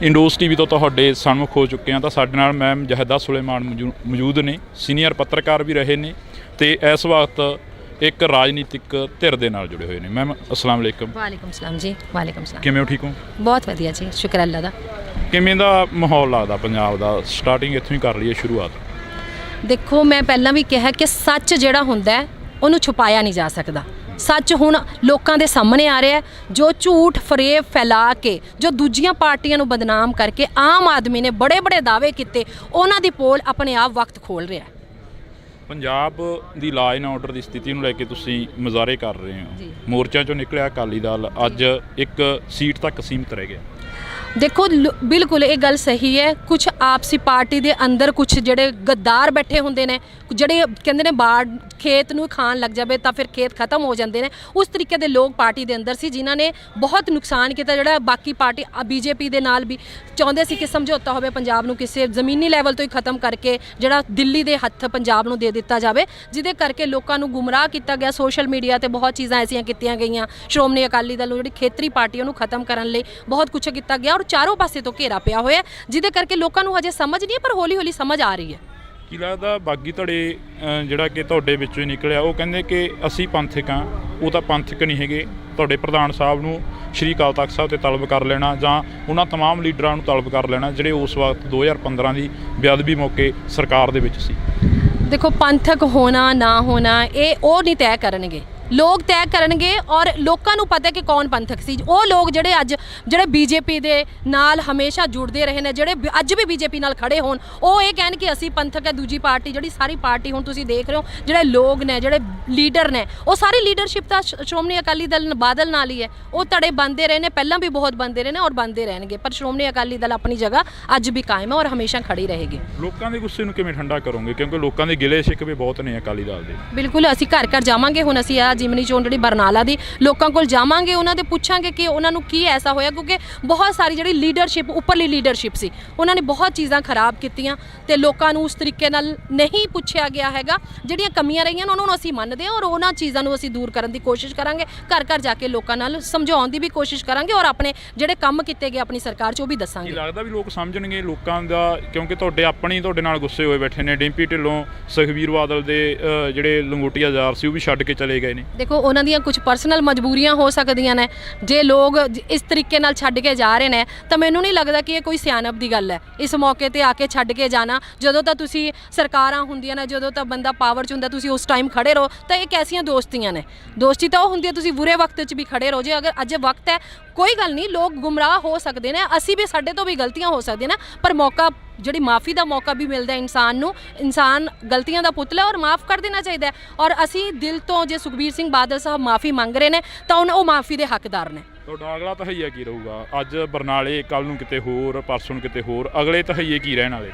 ਇੰਡੋਸ ਟੀਵੀ ਤੋਂ ਤੁਹਾਡੇ ਸਨਮੁਖ ਹੋ ਚੁੱਕੇ ਹਾਂ। ਤਾਂ ਸਾਡੇ ਨਾਲ ਮੈਮ ਜਹਿਦਾ ਸੁਲੇਮਾਨ ਮੌਜੂਦ ਨੇ, ਸੀਨੀਅਰ ਪੱਤਰਕਾਰ ਵੀ ਰਹੇ ਨੇ ਤੇ ਇਸ ਵਕਤ ਇੱਕ ਰਾਜਨੀਤਿਕ ਧਿਰ ਦੇ ਨਾਲ ਜੁੜੇ ਹੋਏ ਨੇ। ਮੈਮ ਅਸਲਾਮ ਵਾਲੇਕਮ। ਵਾਲੇਕਮ ਸਲਾਮ ਜੀ। ਵਾਲੇਕਮ ਸਲਾਮ। ਕਿਵੇਂ ਹੋ? ਠੀਕ ਹੋ? ਬਹੁਤ ਵਧੀਆ ਜੀ, ਸ਼ੁਕਰ ਅੱਲਾ ਦਾ। ਕਿਵੇਂ ਦਾ ਮਾਹੌਲ ਲੱਗਦਾ ਪੰਜਾਬ ਦਾ? ਸਟਾਰਟਿੰਗ ਇੱਥੋਂ ਹੀ ਕਰ ਲਈਏ ਸ਼ੁਰੂਆਤ। ਦੇਖੋ, ਮੈਂ ਪਹਿਲਾਂ ਵੀ ਕਿਹਾ ਕਿ ਸੱਚ ਜਿਹੜਾ ਹੁੰਦਾ ਹੈ ਉਹਨੂੰ ਛੁਪਾਇਆ ਨਹੀਂ ਜਾ ਸਕਦਾ। ਸੱਚ ਹੁਣ ਲੋਕਾਂ ਦੇ ਸਾਹਮਣੇ ਆ ਰਿਹਾ ਹੈ। ਜੋ ਝੂਠ ਫਰੇਬ ਫੈਲਾ ਕੇ, ਜੋ ਦੂਜੀਆਂ ਪਾਰਟੀਆਂ ਨੂੰ ਬਦਨਾਮ ਕਰਕੇ ਆਮ ਆਦਮੀ ਨੇ ਬੜੇ ਬੜੇ ਦਾਅਵੇ ਕੀਤੇ, ਉਹਨਾਂ ਦੀ ਪੋਲ ਆਪਣੇ ਆਪ ਵਕਤ ਖੋਲ ਰਿਹਾ। ਪੰਜਾਬ ਦੀ ਲਾਅ ਐਂਡ ਆਰਡਰ ਦੀ ਸਥਿਤੀ ਨੂੰ ਲੈ ਕੇ ਤੁਸੀਂ ਮੁਜ਼ਾਹਰੇ ਕਰ ਰਹੇ ਹੋ। ਮੋਰਚਾ ਚੋਂ ਨਿਕਲਿਆ ਅਕਾਲੀ ਦਲ ਅੱਜ ਇੱਕ ਸੀਟ ਤੱਕ ਸੀਮਤ ਰਹਿ ਗਿਆ। ਦੇਖੋ, ਬਿਲਕੁਲ ਇਹ ਗੱਲ ਸਹੀ ਹੈ। ਕੁਝ ਆਪਸੀ ਪਾਰਟੀ ਦੇ ਅੰਦਰ ਕੁਝ ਜਿਹੜੇ ਗੱਦਾਰ ਬੈਠੇ ਹੁੰਦੇ ਨੇ, ਜਿਹੜੇ ਕਹਿੰਦੇ ਨੇ ਬਾੜ ਖੇਤ ਨੂੰ ਖਾਣ ਲੱਗ ਜਾਵੇ ਤਾਂ ਫਿਰ ਖੇਤ ਖਤਮ ਹੋ ਜਾਂਦੇ ਨੇ, ਉਸ ਤਰੀਕੇ ਦੇ ਲੋਕ ਪਾਰਟੀ ਦੇ ਅੰਦਰ ਸੀ, ਜਿਨ੍ਹਾਂ ਨੇ ਬਹੁਤ ਨੁਕਸਾਨ ਕੀਤਾ। ਜਿਹੜਾ ਬਾਕੀ ਪਾਰਟੀ ਬੀਜੇਪੀ ਦੇ ਨਾਲ ਵੀ ਚਾਹੁੰਦੇ ਸੀ ਕਿ ਸਮਝੌਤਾ ਹੋਵੇ, ਪੰਜਾਬ ਨੂੰ ਕਿਸੇ ਜ਼ਮੀਨੀ ਲੈਵਲ ਤੋਂ ਹੀ ਖਤਮ ਕਰਕੇ ਜਿਹੜਾ ਦਿੱਲੀ ਦੇ ਹੱਥ ਪੰਜਾਬ ਨੂੰ ਦੇ ਦਿੱਤਾ ਜਾਵੇ, ਜਿਹਦੇ ਕਰਕੇ ਲੋਕਾਂ ਨੂੰ ਗੁੰਮਰਾਹ ਕੀਤਾ ਗਿਆ। ਸੋਸ਼ਲ ਮੀਡੀਆ ਤੇ ਬਹੁਤ ਚੀਜ਼ਾਂ ਐਸੀਆਂ ਕੀਤੀਆਂ ਗਈਆਂ ਸ਼੍ਰੋਮਣੀ ਅਕਾਲੀ ਦਲ ਨੂੰ, ਜਿਹੜੀ ਖੇਤਰੀ ਪਾਰਟੀਆਂ ਨੂੰ ਖਤਮ ਕਰਨ ਲਈ ਬਹੁਤ ਕੁਝ ਕੀਤਾ ਗਿਆ ਔਰ ਚਾਰੋਂ ਪਾਸੇ ਤੋਂ ਘੇਰਾ ਪਿਆ ਹੋਇਆ, ਜਿਹਦੇ ਕਰਕੇ ਲੋਕਾਂ ਨੂੰ ਹਜੇ ਸਮਝ ਨਹੀਂ ਹੈ, ਪਰ ਹੌਲੀ ਹੌਲੀ ਸਮਝ ਆ ਰਹੀ ਹੈ। ਕੀ ਲੱਗਦਾ ਬਾਗੀ ਧੜੇ ਜਿਹੜਾ ਕਿ ਤੁਹਾਡੇ ਵਿੱਚੋਂ ਹੀ ਨਿਕਲਿਆ, ਉਹ ਕਹਿੰਦੇ ਕਿ ਅਸੀਂ ਪੰਥਕ ਹਾਂ। ਉਹ ਤਾਂ ਪੰਥਕ ਨਹੀਂ ਹੈਗੇ। ਤੁਹਾਡੇ ਪ੍ਰਧਾਨ ਸਾਹਿਬ ਨੂੰ ਸ਼੍ਰੀ ਅਕਾਲ ਤਖਤ ਸਾਹਿਬ ਤੇ ਤਲਬ ਕਰ ਲੈਣਾ ਜਾਂ ਉਹਨਾਂ ਤਮਾਮ ਲੀਡਰਾਂ ਨੂੰ ਤਲਬ ਕਰ ਲੈਣਾ ਜਿਹੜੇ ਉਸ ਵਕਤ 2015 ਦੀ ਬੇਅਦਬੀ ਮੌਕੇ ਸਰਕਾਰ ਦੇ ਵਿੱਚ ਸੀ। ਦੇਖੋ, ਪੰਥਕ ਹੋਣਾ ਨਾ ਹੋਣਾ ਇਹ ਉਹ ਨਹੀਂ ਤੈਅ ਕਰਨਗੇ, ਲੋਕ ਤੈਅ ਕਰਨਗੇ। ਔਰ ਲੋਕਾਂ ਨੂੰ ਪਤਾ ਕਿ ਕੌਣ ਪੰਥਕ ਸੀ। ਉਹ ਲੋਕ ਜਿਹੜੇ ਬੀਜੇਪੀ ਦੇ ਨਾਲ ਹਮੇਸ਼ਾ ਜੁੜਦੇ ਰਹੇ ਨੇ, ਜਿਹੜੇ ਅੱਜ ਵੀ ਬੀਜੇਪੀ ਨਾਲ ਖੜੇ ਹੋਣ, ਉਹ ਇਹ ਕਹਿਣ ਕਿ ਅਸੀਂ ਪੰਥਕ ਹੈ। ਦੂਜੀ ਪਾਰਟੀ, ਜਿਹੜੀ ਸਾਰੀ ਪਾਰਟੀ ਹੁਣ ਤੁਸੀਂ ਦੇਖ ਰਹੇ ਹੋ, ਜਿਹੜੇ ਲੋਕ ਨੇ, ਜਿਹੜੇ ਲੀਡਰ ਨੇ, ਉਹ ਸਾਰੀ ਲੀਡਰਸ਼ਿਪ ਤਾਂ ਸ਼੍ਰੋਮਣੀ ਅਕਾਲੀ ਦਲ ਬਾਦਲ ਨਾਲ ਹੀ ਹੈ। ਉਹ ਧੜੇ ਬਣਦੇ ਰਹੇ ਨੇ, ਪਹਿਲਾਂ ਵੀ ਬਹੁਤ ਬਣਦੇ ਰਹੇ ਨੇ ਔਰ ਬਣਦੇ ਰਹਿਣਗੇ, ਪਰ ਸ਼੍ਰੋਮਣੀ ਅਕਾਲੀ ਦਲ ਆਪਣੀ ਜਗ੍ਹਾ ਅੱਜ ਵੀ ਕਾਇਮ ਹੈ ਔਰ ਹਮੇਸ਼ਾ ਖੜੀ ਰਹੇਗੀ। ਲੋਕਾਂ ਦੇ ਗੁੱਸੇ ਨੂੰ ਕਿਵੇਂ ਠੰਡਾ ਕਰੋਗੇ? ਕਿਉਂਕਿ ਲੋਕਾਂ ਦੇ ਗਿਲੇ ਸ਼ਿਕਵੇ ਬਹੁਤ ਨੇ ਅਕਾਲੀ ਦਲ ਦੇ। ਬਿਲਕੁਲ, ਅਸੀਂ ਘਰ ਘਰ ਜਾਵਾਂਗੇ। ਹੁਣ ਅਸੀਂ ਆ ਜਿਮਨੀ ਚੋਣ ਜਿਹੜੀ ਬਰਨਾਲਾ ਦੀ, ਲੋਕਾਂ ਕੋਲ ਜਾਵਾਂਗੇ, ਉਹਨਾਂ ਦੇ ਪੁੱਛਾਂਗੇ ਕਿ ਉਹਨਾਂ ਨੂੰ ਕੀ ਐਸਾ ਹੋਇਆ, ਕਿਉਂਕਿ ਬਹੁਤ ਸਾਰੀ ਜਿਹੜੀ ਲੀਡਰਸ਼ਿਪ, ਉੱਪਰਲੀ ਲੀਡਰਸ਼ਿਪ ਸੀ, ਉਹਨਾਂ ਨੇ ਬਹੁਤ ਚੀਜ਼ਾਂ ਖਰਾਬ ਕੀਤੀਆਂ ਤੇ ਲੋਕਾਂ ਨੂੰ ਉਸ ਤਰੀਕੇ ਨਾਲ ਨਹੀਂ ਪੁੱਛਿਆ ਗਿਆ ਹੈਗਾ। ਜਿਹੜੀਆਂ ਕਮੀਆਂ ਰਹੀਆਂ ਉਹਨਾਂ ਨੂੰ ਅਸੀਂ ਮੰਨਦੇ ਹਾਂ ਔਰ ਉਹਨਾਂ ਚੀਜ਼ਾਂ ਨੂੰ ਅਸੀਂ ਦੂਰ ਕਰਨ ਦੀ ਕੋਸ਼ਿਸ਼ ਕਰਾਂਗੇ। ਘਰ ਘਰ ਜਾ ਕੇ ਲੋਕਾਂ ਨਾਲ ਸਮਝਾਉਣ ਦੀ ਵੀ ਕੋਸ਼ਿਸ਼ ਕਰਾਂਗੇ ਔਰ ਆਪਣੇ ਜਿਹੜੇ ਕੰਮ ਕੀਤੇ ਗਏ ਆਪਣੀ ਸਰਕਾਰ 'ਚ ਉਹ ਵੀ ਦੱਸਾਂਗੇ। ਕੀ ਲੱਗਦਾ ਵੀ ਲੋਕ ਸਮਝਣਗੇ ਲੋਕਾਂ ਦਾ? ਕਿਉਂਕਿ ਤੁਹਾਡੇ ਨਾਲ ਗੁੱਸੇ ਹੋਏ ਬੈਠੇ ਨੇ। ਡਿੰਪੀ ਢਿੱਲੋਂ, ਸੁਖਬੀਰ ਬਾਦਲ ਦੇ ਜਿਹੜੇ ਲੰਗੋਟੀਆ ਯਾਰ ਸੀ ਉਹ ਵੀ ਛੱਡ ਕੇ ਚਲੇ ਗਏ ਨੇ। ਦੇਖੋ, ਉਹਨਾਂ ਦੀਆਂ ਕੁਝ ਪਰਸਨਲ ਮਜਬੂਰੀਆਂ ਹੋ ਸਕਦੀਆਂ ਨੇ। ਜੇ ਲੋਕ ਇਸ ਤਰੀਕੇ ਨਾਲ ਛੱਡ ਕੇ ਜਾ ਰਹੇ ਨੇ ਤਾਂ ਮੈਨੂੰ ਨਹੀਂ ਲੱਗਦਾ ਕਿ ਇਹ ਕੋਈ ਸਿਆਣਪ ਦੀ ਗੱਲ ਹੈ ਇਸ ਮੌਕੇ ਤੇ ਆ ਕੇ ਛੱਡ ਕੇ ਜਾਣਾ। ਜਦੋਂ ਤਾਂ ਤੁਸੀਂ ਸਰਕਾਰਾਂ ਹੁੰਦੀਆਂ ਨੇ, ਜਦੋਂ ਤਾਂ ਬੰਦਾ ਪਾਵਰ 'ਚ ਹੁੰਦਾ, ਤੁਸੀਂ ਉਸ ਟਾਈਮ ਖੜੇ ਰਹੋ। ਤਾਂ ਇਹ ਕੈਸੀਆਂ ਦੋਸਤੀਆਂ ਨੇ? ਦੋਸਤੀ ਤਾਂ ਉਹ ਹੁੰਦੀ ਹੈ ਤੁਸੀਂ ਬੁਰੇ ਵਕਤ 'ਚ ਵੀ ਖੜੇ ਰਹੋ। ਜੇ ਅਗਰ ਅੱਜ ਵਕਤ ਹੈ, ਕੋਈ ਗੱਲ ਨਹੀਂ, ਲੋਕ ਗੁੰਮਰਾਹ ਹੋ ਸਕਦੇ ਨੇ, ਅਸੀਂ ਵੀ, ਸਾਡੇ ਤੋਂ ਵੀ ਗਲਤੀਆਂ ਹੋ ਸਕਦੀਆਂ ਨੇ, ਪਰ ਮੌਕਾ, ਜਿਹੜੀ ਮਾफ़ੀ ਦਾ ਮੌਕਾ ਵੀ ਮਿਲਦਾ ਇਨਸਾਨ ਨੂੰ। ਇਨਸਾਨ ਗਲਤੀਆਂ ਦਾ ਪੁਤਲਾ ਔਰ ਮਾफ़ ਕਰ ਦੇਣਾ ਚਾਹੀਦਾ ਹੈ। ਔਰ ਅਸੀਂ ਦਿਲ ਤੋਂ, ਜੇ ਸੁਖਬੀਰ ਸਿੰਘ ਬਾਦਲ ਸਾਹਿਬ ਮਾफ़ੀ ਮੰਗ ਰਹੇ ਨੇ ਤਾਂ ਉਹ ਮਾफ़ੀ ਦੇ ਹੱਕਦਾਰ ਨੇ। ਤੁਹਾਡਾ ਅਗਲਾ ਤਹਈਆ ਕੀ ਰਹੂਗਾ? ਅੱਜ ਬਰਨਾਲੇ, ਕੱਲ੍ਹ ਨੂੰ ਕਿਤੇ ਹੋਰ, ਪਰਸੋਂ ਨੂੰ ਕਿਤੇ ਹੋਰ, ਅਗਲੇ ਤਹਈਏ ਕੀ ਰਹਿਣ ਵਾਲੇ?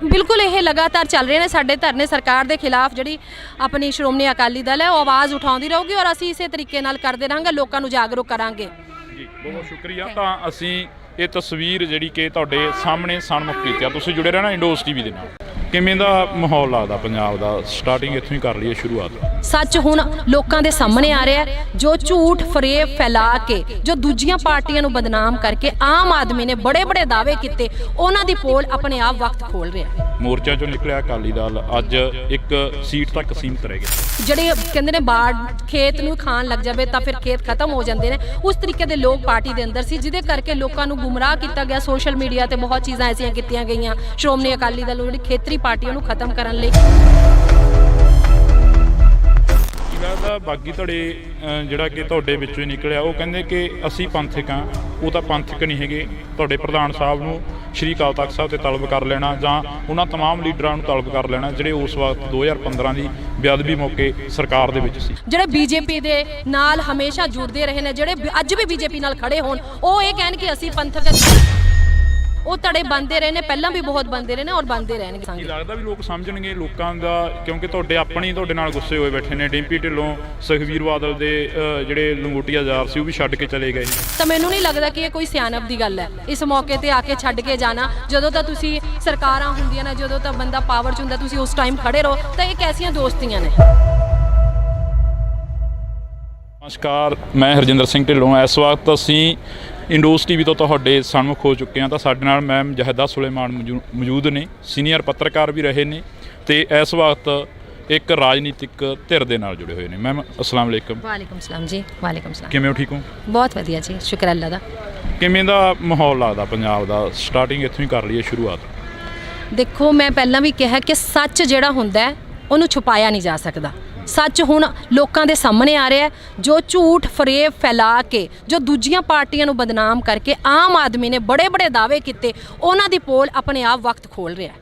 ਬਿਲਕੁਲ ਇਹ ਲਗਾਤਾਰ ਚੱਲ ਰਹੇ ਨੇ ਸਾਡੇ ਧਰਨੇ ਸਰਕਾਰ ਦੇ ਖਿਲਾਫ। ਜਿਹੜੀ ਆਪਣੀ ਸ਼੍ਰੋਮਣੀ ਅਕਾਲੀ ਦਲ ਹੈ ਉਹ ਆਵਾਜ਼ ਉਠਾਉਂਦੀ ਰਹੂਗੀ ਔਰ ਅਸੀਂ ਇਸੇ ਤਰੀਕੇ ਨਾਲ ਕਰਦੇ ਰਹਾਂਗੇ, ਲੋਕਾਂ ਨੂੰ ਜਾਗਰੂਕ ਕਰਾਂਗੇ। ਜੀ, ਬਹੁਤ ਸ਼ੁਕਰੀਆ। ਤਾਂ ਅਸੀਂ ਇਹ ਤਸਵੀਰ ਜਿਹੜੀ ਕਿ ਤੁਹਾਡੇ ਸਾਹਮਣੇ ਸਨਮੁਖ ਕੀਤੀ ਆ। ਤੁਸੀਂ ਜੁੜੇ ਰਹਿਣਾ ਇੰਡੋਸ ਟੀਵੀ ਦੇ ਨਾਲ। ਕਿਵੇਂ ਦਾ ਮਾਹੌਲ ਲੱਗਦਾ ਪੰਜਾਬ ਦਾ? ਸਟਾਰਟਿੰਗ ਇੱਥੋਂ ਹੀ ਕਰ ਲਈਏ ਸ਼ੁਰੂਆਤ। ਸੱਚ ਹੁਣ ਲੋਕਾਂ ਦੇ ਸਾਹਮਣੇ ਆ ਰਿਹਾ ਹੈ। ਜੋ ਝੂਠ ਫਰੇਬ ਫੈਲਾ ਕੇ, ਜੋ ਦੂਜੀਆਂ ਪਾਰਟੀਆਂ ਨੂੰ ਬਦਨਾਮ ਕਰਕੇ ਆਮ ਆਦਮੀ ਨੇ ਬੜੇ ਬੜੇ ਦਾਅਵੇ ਕੀਤੇ, ਉਹਨਾਂ ਦੀ ਪੋਲ ਆਪਣੇ ਆਪ ਵਕਤ ਖੋਲ ਰਿਹਾ ਹੈ। ਮੋਰਚਾ ਚੋਂ ਨਿਕਲਿਆ ਅਕਾਲੀ ਦਲ ਅੱਜ ਇੱਕ ਸੀਟ ਤੱਕ ਸੀਮਤ ਰਹਿ ਗਿਆ। ਜਿਹੜੇ ਕਹਿੰਦੇ ਨੇ ਬਾੜ ਖੇਤ ਨੂੰ ਖਾਣ ਲੱਗ ਜਾਵੇ ਤਾਂ ਫਿਰ ਖੇਤ ਖਤਮ ਹੋ ਜਾਂਦੇ ਨੇ, ਉਸ ਤਰੀਕੇ ਦੇ ਲੋਕ ਪਾਰਟੀ ਦੇ ਅੰਦਰ ਸੀ, ਜਿਹਦੇ ਕਰਕੇ ਲੋਕਾਂ ਨੂੰ ਗੁੰਮਰਾਹ ਕੀਤਾ ਗਿਆ। ਸੋਸ਼ਲ ਮੀਡੀਆ ਤੇ ਬਹੁਤ ਚੀਜ਼ਾਂ ਐਸੀਆਂ ਕੀਤੀਆਂ ਗਈਆਂ ਸ਼੍ਰੋਮਣੀ ਅਕਾਲੀ ਦਲ ਜਿਹੜੀ ਖੇਤਰੀ ਪਾਰਟੀ ਉਹਨੂੰ ਖਤਮ ਕਰਨ ਲਈ। ਲੱਗਦਾ ਬਾਗੀ ਧੜੇ ਜਿਹੜਾ ਕਿ ਤੁਹਾਡੇ ਵਿੱਚੋਂ ਹੀ ਨਿਕਲਿਆ, ਉਹ ਕਹਿੰਦੇ ਕਿ ਅਸੀਂ ਪੰਥਕ ਹਾਂ। ਉਹ ਤਾਂ ਪੰਥਕ ਨਹੀਂ ਹੈਗੇ। ਤੁਹਾਡੇ ਪ੍ਰਧਾਨ ਸਾਹਿਬ ਨੂੰ ਸ਼੍ਰੀ ਅਕਾਲ ਤਖਤ ਸਾਹਿਬ ਤੇ ਤਲਬ ਕਰ ਲੈਣਾ ਜਾਂ ਉਹਨਾਂ ਤਮਾਮ ਲੀਡਰਾਂ ਨੂੰ ਤਲਬ ਕਰ ਲੈਣਾ ਜਿਹੜੇ ਉਸ ਵਕਤ 2015 ਦੀ ਬੇਅਦਬੀ ਮੌਕੇ ਸਰਕਾਰ ਦੇ ਵਿੱਚ ਸੀ। ਜਿਹੜੇ ਬੀਜੇਪੀ ਦੇ ਨਾਲ ਹਮੇਸ਼ਾ ਜੁੜਦੇ ਰਹੇ ਨੇ, ਜਿਹੜੇ ਅੱਜ ਵੀ ਬੀਜੇਪੀ ਨਾਲ ਖੜੇ ਹੋਣ, ਉਹ ਇਹ ਕਹਿਣ ਕਿ ਅਸੀਂ ਪੰਥਕ ਹਾਂ। ਉਹ ਧੜੇ ਬਣਦੇ ਰਹੇ ਨੇ, ਪਹਿਲਾਂ ਵੀ ਬਹੁਤ ਬਣਦੇ ਰਹੇ ਨੇ ਔਰ ਬਣਦੇ ਰਹਿਣਗੇ। ਕੀ ਲੱਗਦਾ ਵੀ ਲੋਕ ਸਮਝਣਗੇ ਲੋਕਾਂ ਦਾ? ਕਿਉਂਕਿ ਤੁਹਾਡੇ ਨਾਲ ਗੁੱਸੇ ਹੋਏ ਬੈਠੇ ਨੇ। ਡਿੰਪੀ ਢਿੱਲੋਂ, ਸੁਖਬੀਰ ਬਾਦਲ ਦੇ ਜਿਹੜੇ ਲੰਗੋਟੀਆ ਯਾਰ ਸੀ ਉਹ ਵੀ ਛੱਡ ਕੇ ਚਲੇ ਗਏ। ਤਾਂ ਮੈਨੂੰ ਨਹੀਂ ਲੱਗਦਾ ਕਿ ਇਹ ਕੋਈ ਸਿਆਣਪ ਦੀ ਗੱਲ ਹੈ ਇਸ ਮੌਕੇ ਤੇ ਆ ਕੇ ਛੱਡ ਕੇ ਜਾਣਾ। ਜਦੋਂ ਤਾਂ ਤੁਸੀਂ ਸਰਕਾਰਾਂ ਹੁੰਦੀਆਂ ਨੇ, ਜਦੋਂ ਤਾਂ ਬੰਦਾ ਪਾਵਰ 'ਚ ਹੁੰਦਾ, ਤੁਸੀਂ ਉਸ ਟਾਈਮ ਖੜੇ ਰਹੋ। ਤਾਂ ਇਹ ਕੈਸੀਆਂ ਦੋਸਤੀਆਂ ਨੇ? ਨਮਸਕਾਰ, ਮੈਂ ਹਰਜਿੰਦਰ ਸਿੰਘ ਢਿੱਲੋਂ। ਇਸ ਵਕਤ ਅਸੀਂ ਇੰਡੋਸ ਟੀਵੀ ਤੋਂ ਤੁਹਾਡੇ ਸਨਮੁਖ ਹੋ ਚੁੱਕੇ ਹਾਂ। ਤਾਂ ਸਾਡੇ ਨਾਲ ਮੈਮ ਜਹਦਾ ਸੁਲੇਮਾਨ ਮੌਜੂਦ ਨੇ, ਸੀਨੀਅਰ ਪੱਤਰਕਾਰ ਵੀ ਰਹੇ ਨੇ ਤੇ ਇਸ ਵਕਤ ਇੱਕ ਰਾਜਨੀਤਿਕ ਧਿਰ ਦੇ ਨਾਲ ਜੁੜੇ ਹੋਏ ਨੇ। ਮੈਮ ਅਸਲਾਮ ਵਾਲੇਕਮ। ਵਾਲੇਕਮ ਸਲਾਮ ਜੀ। ਵਾਲੇਕਮ ਸਲਾਮ। ਕਿਵੇਂ ਹੋ? ਠੀਕ ਹੋ? ਬਹੁਤ ਵਧੀਆ ਜੀ, ਸ਼ੁਕਰ ਅੱਲਾ ਦਾ। ਕਿਵੇਂ ਦਾ ਮਾਹੌਲ ਲੱਗਦਾ ਪੰਜਾਬ ਦਾ? ਸਟਾਰਟਿੰਗ ਇੱਥੋਂ ਹੀ ਕਰ ਲਈਏ ਸ਼ੁਰੂਆਤ। ਦੇਖੋ, ਮੈਂ ਪਹਿਲਾਂ ਵੀ ਕਿਹਾ ਕਿ ਸੱਚ ਜਿਹੜਾ ਹੁੰਦਾ ਹੈ ਉਹਨੂੰ ਛੁਪਾਇਆ ਨਹੀਂ ਜਾ ਸਕਦਾ। ਸੱਚ ਹੁਣ ਲੋਕਾਂ ਦੇ ਸਾਹਮਣੇ ਆ ਰਿਹਾ ਹੈ। ਜੋ ਝੂਠ ਫਰੇਬ ਫੈਲਾ ਕੇ, ਜੋ ਦੂਜੀਆਂ ਪਾਰਟੀਆਂ ਨੂੰ ਬਦਨਾਮ ਕਰਕੇ ਆਮ ਆਦਮੀ ਨੇ ਬੜੇ ਬੜੇ ਦਾਅਵੇ ਕੀਤੇ, ਉਹਨਾਂ ਦੀ ਪੋਲ ਆਪਣੇ ਆਪ ਵਕਤ ਖੋਲ ਰਿਹਾ ਹੈ।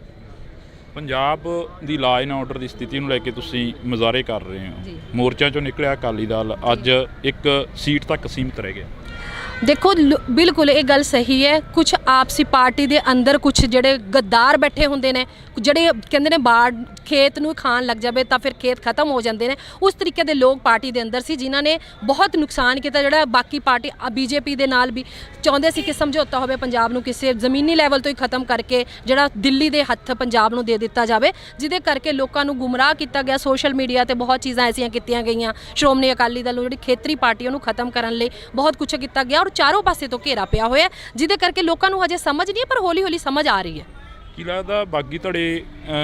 ਪੰਜਾਬ ਦੀ ਲਾਅ ਐਂਡ ਆਰਡਰ ਦੀ ਸਥਿਤੀ ਨੂੰ ਲੈ ਕੇ ਤੁਸੀਂ ਮੁਜ਼ਾਹਰੇ ਕਰ ਰਹੇ ਹੋ। ਮੋਰਚਾ ਚੋਂ ਨਿਕਲਿਆ ਅਕਾਲੀ ਦਲ ਅੱਜ ਇੱਕ ਸੀਟ ਤੱਕ ਸੀਮਤ ਰਹਿ ਗਿਆ। ਦੇਖੋ, ਬਿਲਕੁਲ ਇਹ ਗੱਲ ਸਹੀ ਹੈ। ਕੁਝ ਆਪਸੀ ਪਾਰਟੀ ਦੇ ਅੰਦਰ ਕੁਝ ਜਿਹੜੇ ਗੱਦਾਰ ਬੈਠੇ ਹੁੰਦੇ ਨੇ, ਜਿਹੜੇ ਕਹਿੰਦੇ ਨੇ ਬਾੜ ਖੇਤ ਨੂੰ ਖਾਣ ਲੱਗ ਜਾਵੇ ਤਾਂ ਫਿਰ ਖੇਤ ਖਤਮ ਹੋ ਜਾਂਦੇ ਨੇ, ਉਸ ਤਰੀਕੇ ਦੇ ਲੋਕ ਪਾਰਟੀ ਦੇ ਅੰਦਰ ਸੀ, ਜਿਨ੍ਹਾਂ ਨੇ ਬਹੁਤ ਨੁਕਸਾਨ ਕੀਤਾ। ਜਿਹੜਾ ਬਾਕੀ ਪਾਰਟੀ ਬੀਜੇਪੀ ਦੇ ਨਾਲ ਵੀ ਚਾਹੁੰਦੇ ਸੀ ਕਿ ਸਮਝੌਤਾ ਹੋਵੇ, ਪੰਜਾਬ ਨੂੰ ਕਿਸੇ ਜ਼ਮੀਨੀ ਲੈਵਲ ਤੋਂ ਹੀ ਖਤਮ ਕਰਕੇ ਜਿਹੜਾ ਦਿੱਲੀ ਦੇ ਹੱਥ ਪੰਜਾਬ ਨੂੰ ਦੇ ਦਿੱਤਾ ਜਾਵੇ, ਜਿਹਦੇ ਕਰਕੇ ਲੋਕਾਂ ਨੂੰ ਗੁੰਮਰਾਹ ਕੀਤਾ ਗਿਆ। ਸੋਸ਼ਲ ਮੀਡੀਆ ਤੇ ਬਹੁਤ ਚੀਜ਼ਾਂ ਐਸੀਆਂ ਕੀਤੀਆਂ ਗਈਆਂ ਸ਼੍ਰੋਮਣੀ ਅਕਾਲੀ ਦਲ ਨੂੰ ਜਿਹੜੀ ਖੇਤਰੀ ਪਾਰਟੀ ਉਹਨੂੰ ਖਤਮ ਕਰਨ ਲਈ ਬਹੁਤ ਕੁਝ ਕੀਤਾ ਗਿਆ ਔਰ ਚਾਰੋਂ ਪਾਸੇ ਤੋਂ ਘੇਰਾ ਪਿਆ ਹੋਇਆ, ਜਿਹਦੇ ਕਰਕੇ ਲੋਕਾਂ ਨੂੰ ਹਜੇ ਸਮਝ ਨਹੀਂ ਹੈ, ਪਰ ਹੌਲੀ ਹੌਲੀ ਸਮਝ ਆ ਰਹੀ ਹੈ। ਕੀ ਲੱਗਦਾ ਬਾਗੀ ਧੜੇ